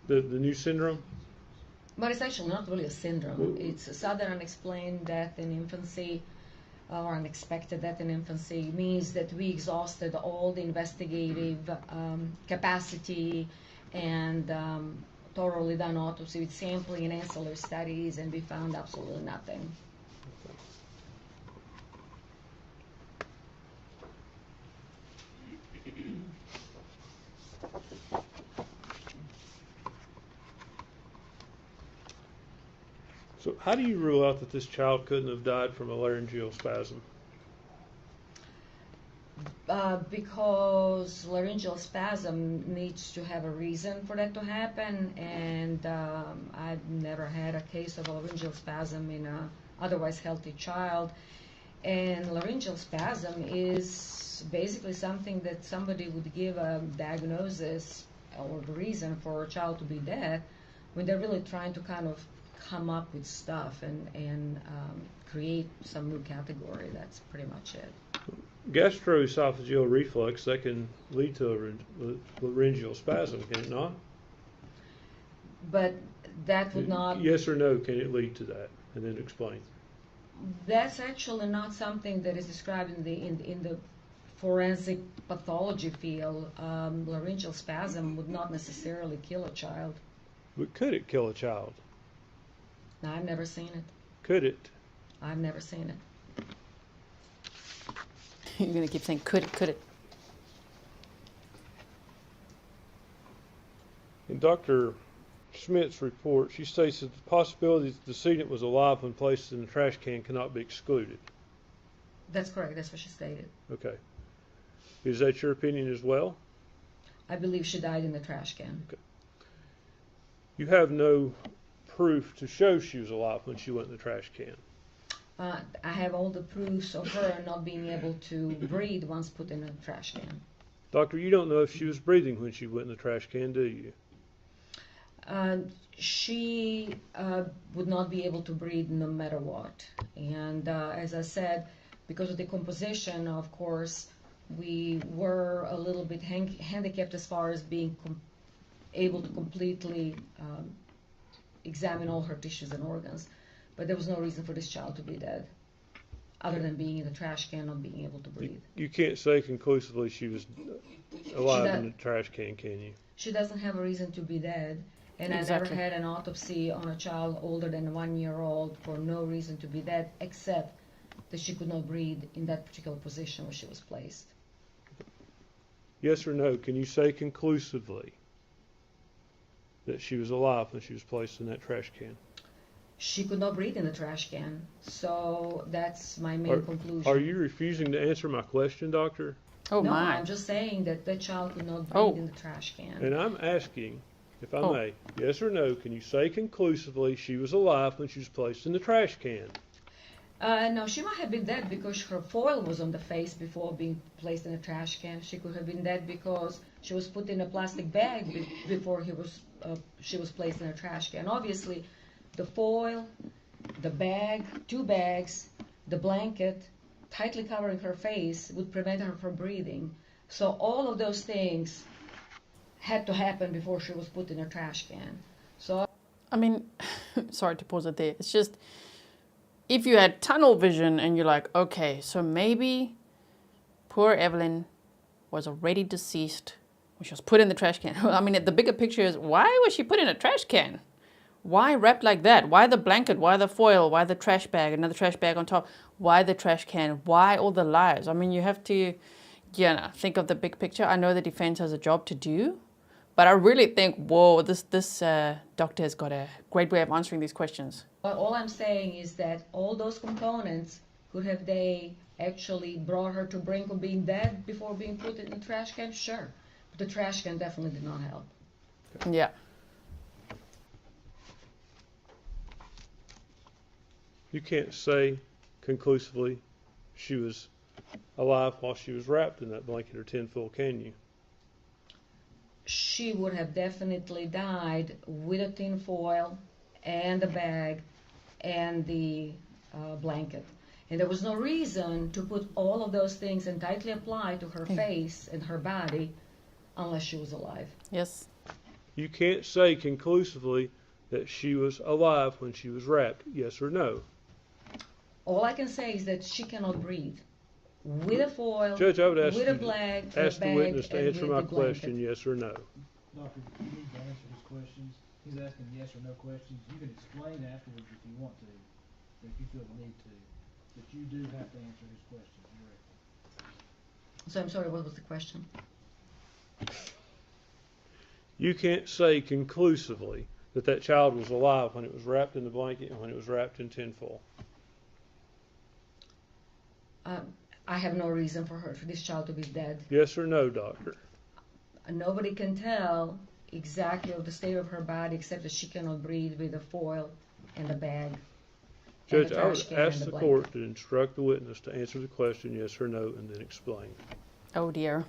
The new syndrome? But it's actually not really a syndrome. It's a sudden unexplained death in infancy, or unexpected death in infancy. Means that we exhausted all the investigative capacity and thoroughly done autopsy with sampling and ancillary studies, and we found absolutely nothing. So how do you rule out that this child couldn't have died from a laryngeal spasm? Because laryngeal spasm needs to have a reason for that to happen, and I've never had a case of a laryngeal spasm in a otherwise healthy child. And laryngeal spasm is basically something that somebody would give a diagnosis or the reason for a child to be dead when they're really trying to kind of come up with stuff and create some new category. That's pretty much it. Gastroesophageal reflux, that can lead to a laryngeal spasm, can it not? But that would not... Yes or no, can it lead to that? And then explain. That's actually not something that is described in the forensic pathology field. Laryngeal spasm would not necessarily kill a child. But could it kill a child? No, I've never seen it. Could it? I've never seen it. You're going to keep saying, could it? In Dr. Schmidt's report, she states that the possibility that the decedent was alive when placed in the trash can cannot be excluded. That's correct. That's what she stated. Okay. Is that your opinion as well? I believe she died in the trash can. Okay. You have no proof to show she was alive when she went in the trash can. I have all the proofs of her not being able to breathe once put in a trash can. Doctor, you don't know if she was breathing when she went in the trash can, do you? She would not be able to breathe no matter what. And as I said, because of the composition, of course, we were a little bit handicapped as far as being able to completely examine all her tissues and organs. But there was no reason for this child to be dead, other than being in the trash can, not being able to breathe. You can't say conclusively she was alive in the trash can you? She doesn't have a reason to be dead. And Exactly. I never had an autopsy on a child older than 1 year old for no reason to be dead, except that she could not breathe in that particular position where she was placed. Yes or no, can you say conclusively that she was alive when she was placed in that trash can? She could not breathe in the trash can, so that's my main conclusion. Are you refusing to answer my question, doctor? Oh no, my. I'm just saying that the child could not breathe in the trash can. And I'm asking, If I may, yes or no, can you say conclusively she was alive when she was placed in the trash can? No, she might have been dead because her foil was on the face before being placed in a trash can. She could have been dead because she was put in a plastic bag before she was placed in a trash can. Obviously, the foil, the bag, 2 bags, the blanket, tightly covering her face would prevent her from breathing. So all of those things had to happen before she was put in a trash can. So, I mean, sorry to pause it there. It's just, if you had tunnel vision and you're like, okay, so maybe poor Evelyn was already deceased when she was put in the trash can. I mean, the bigger picture is, why was she put in a trash can? Why wrapped like that? Why the blanket? Why the foil? Why the trash bag? Another trash bag on top? Why the trash can? Why all the lies? I mean, you have to, think of the big picture. I know the defense has a job to do, but I really think, whoa, this doctor has got a great way of answering these questions. all I'm saying is that all those components, could have they actually brought her to brink of being dead before being put in the trash can? Sure. But the trash can definitely did not help. Yeah. You can't say conclusively she was alive while she was wrapped in that blanket or tinfoil, can you? She would have definitely died with a tin foil and the bag and the blanket. And there was no reason to put all of those things and tightly apply to her face and her body unless she was alive. Yes. You can't say conclusively that she was alive when she was wrapped, yes or no? All I can say is that she cannot breathe. With a foil, Judge, I would ask with you a bag, to ask the witness to answer my blanket. question, yes or no. Doctor, you need to answer his questions. He's asking yes or no questions. You can explain afterwards if you want to, if you feel the need to, but you do have to answer his questions directly. So I'm sorry, what was the question? You can't say conclusively that that child was alive when it was wrapped in the blanket and when it was wrapped in tinfoil. I have no reason for this child to be dead. Yes or no, doctor? Nobody can tell exactly of the state of her body except that she cannot breathe with a foil and a bag. Judge, I would ask the court to instruct the witness to answer the question yes or no and then explain. Oh dear.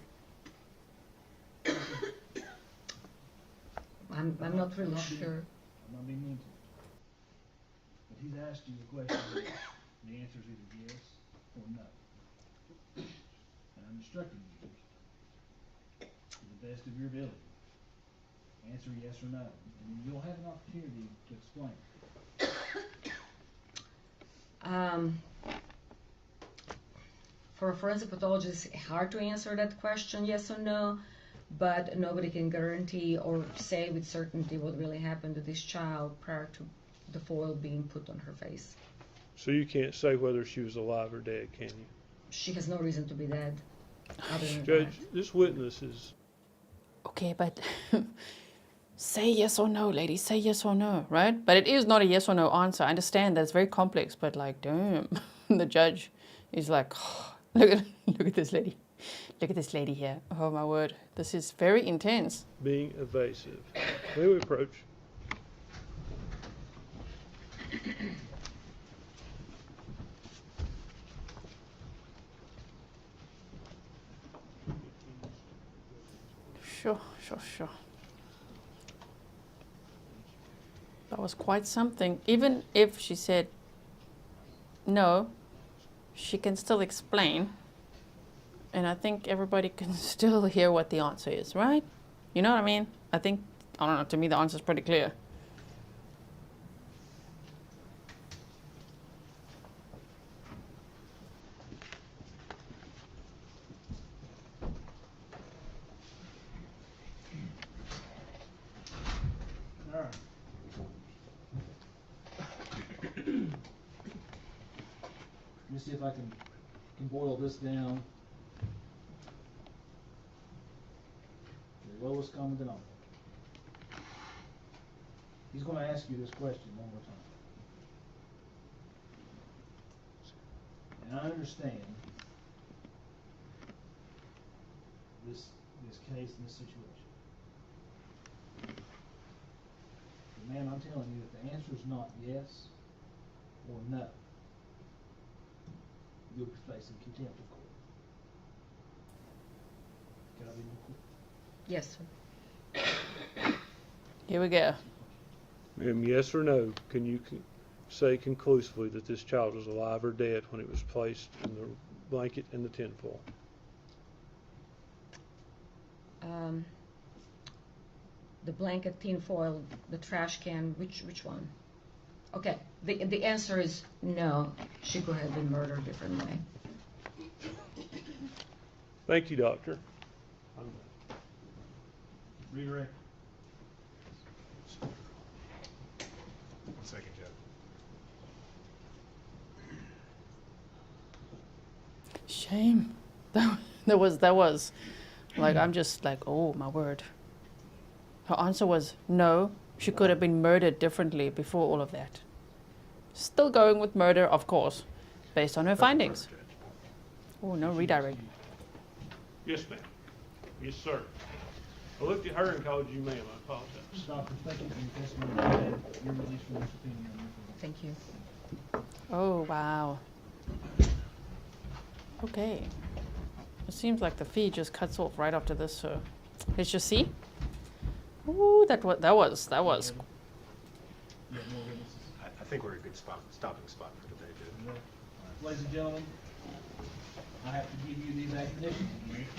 I'm not really sure. I'm not being mean to you. But he's asked you a question, and the answer is either yes or no. And I'm instructing you to the best of your ability. Answer yes or no, and then you'll have an opportunity to explain. For a forensic pathologist, it's hard to answer that question, yes or no, but nobody can guarantee or say with certainty what really happened to this child prior to the foil being put on her face. So you can't say whether she was alive or dead, can you? She has no reason to be dead. Judge, this witness is... Okay, but say yes or no, lady. Say yes or no, right? But it is not a yes or no answer. I understand that it's very complex, but like, damn. The judge is like, oh, look at this lady. Look at this lady here. Oh my word. This is very intense. Being evasive. May we approach? Sure. That was quite something. Even if she said no, she can still explain. And I think everybody can still hear what the answer is, right? You know what I mean? I don't know, to me the answer is pretty clear. All right. Let me see if I can boil this down to the lowest common denominator. He's going to ask you this question one more time. And I understand this case and this situation. ma'am, I'm telling you, if the answer is not yes or no, you'll be facing contempt of court. Can I be more clear? Yes, sir. Here we go. Ma'am, yes or no, can you say conclusively that this child was alive or dead when it was placed in the blanket and the tinfoil? The blanket, tinfoil, the trash can, which one? Okay, the answer is no. She could have been murdered differently. Thank you, doctor. Redirect. 1 second, Judge. Shame. That was like, I'm just like, oh my word. Her answer was no. She could have been murdered differently before all of that. Still going with murder, of course, based on her findings. Oh, no redirect. Yes, ma'am. Yes, sir. I looked at her and called you ma'am. I apologize. Doctor, thank you for your testimony. You're released from this opinion. Thank you. Oh, wow. Okay. It seems like the feed just cuts off right after this, so let's just see. Ooh, that was. You have more witnesses? I think we're a good stopping spot for today, Judge. Ladies and gentlemen, I have to give you these admonitions,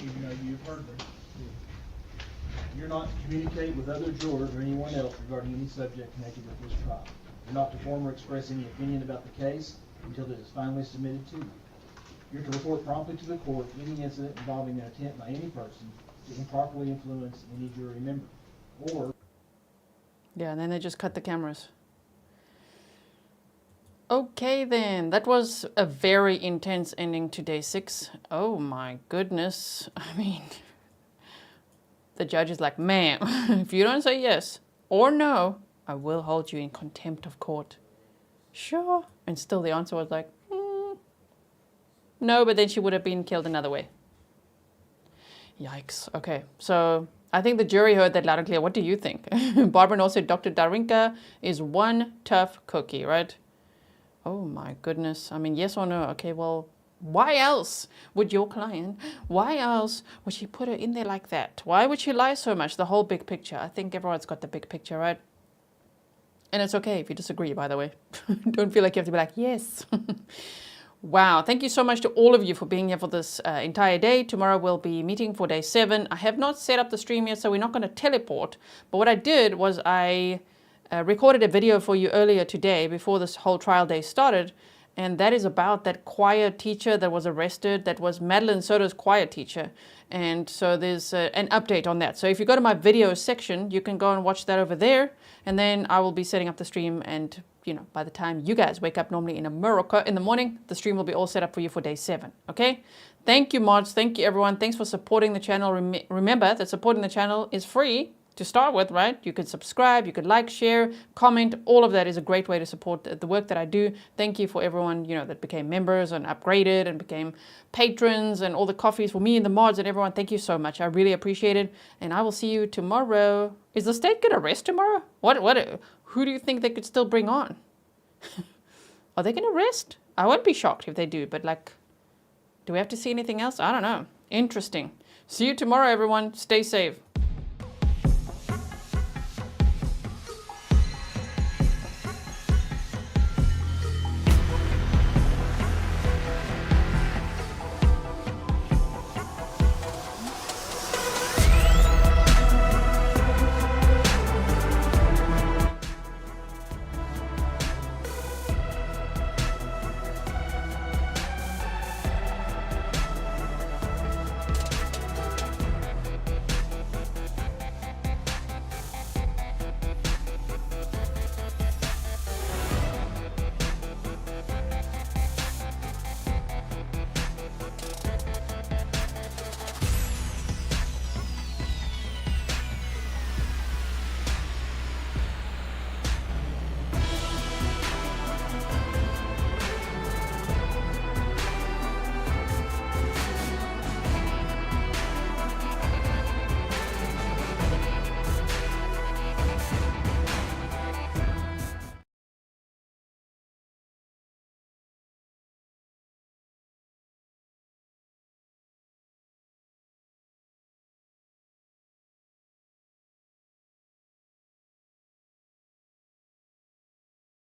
even though you've heard them. You're not to communicate with other jurors or anyone else regarding any subject connected with this trial. You're not to form or express any opinion about the case until it is finally submitted to you. You're to report promptly to the court any incident involving an attempt by any person to improperly influence any jury member. Or Yeah, and then they just cut the cameras. Okay then, that was a very intense ending to day 6. Oh my goodness. I mean, the judge is like, ma'am, if you don't say yes or no, I will hold you in contempt of court. Sure. And still the answer was like, no, but then she would have been killed another way. Yikes. Okay, so I think the jury heard that loud and clear. What do you think? Barbara also said Dr. Darinka is one tough cookie, right? Oh my goodness. I mean, yes or no? Okay, well, why else would your client, why else would she put her in there like that? Why would she lie so much? The whole big picture. I think everyone's got the big picture, right? And it's okay if you disagree, by the way. Don't feel like you have to be like, yes. Wow, thank you so much to all of you for being here for this entire day. Tomorrow we'll be meeting for day 7. I have not set up the stream yet, so we're not going to teleport. But what I did was I recorded a video for you earlier today before this whole trial day started. And that is about that choir teacher that was arrested. That was Madeline Soto's choir teacher. And so there's an update on that. So if you go to my video section, you can go and watch that over there. And then I will be setting up the stream, and you know, by the time you guys wake up normally in America in the morning, the stream will be all set up for you for day 7. Okay? Thank you, mods. Thank you, everyone. Thanks for supporting the channel. Remember that supporting the channel is free to start with, right? You could subscribe, you could like, share, comment. All of that is a great way to support the work that I do. Thank you for everyone, you know, that became members and upgraded and became patrons, and all the coffees for me and the mods and everyone. Thank you so much. I really appreciate it. And I will see you tomorrow. Is the state going to arrest tomorrow? Who do you think they could still bring on? Are they going to arrest? I won't be shocked if they do, but like, do we have to see anything else? I don't know. Interesting. See you tomorrow, everyone. Stay safe.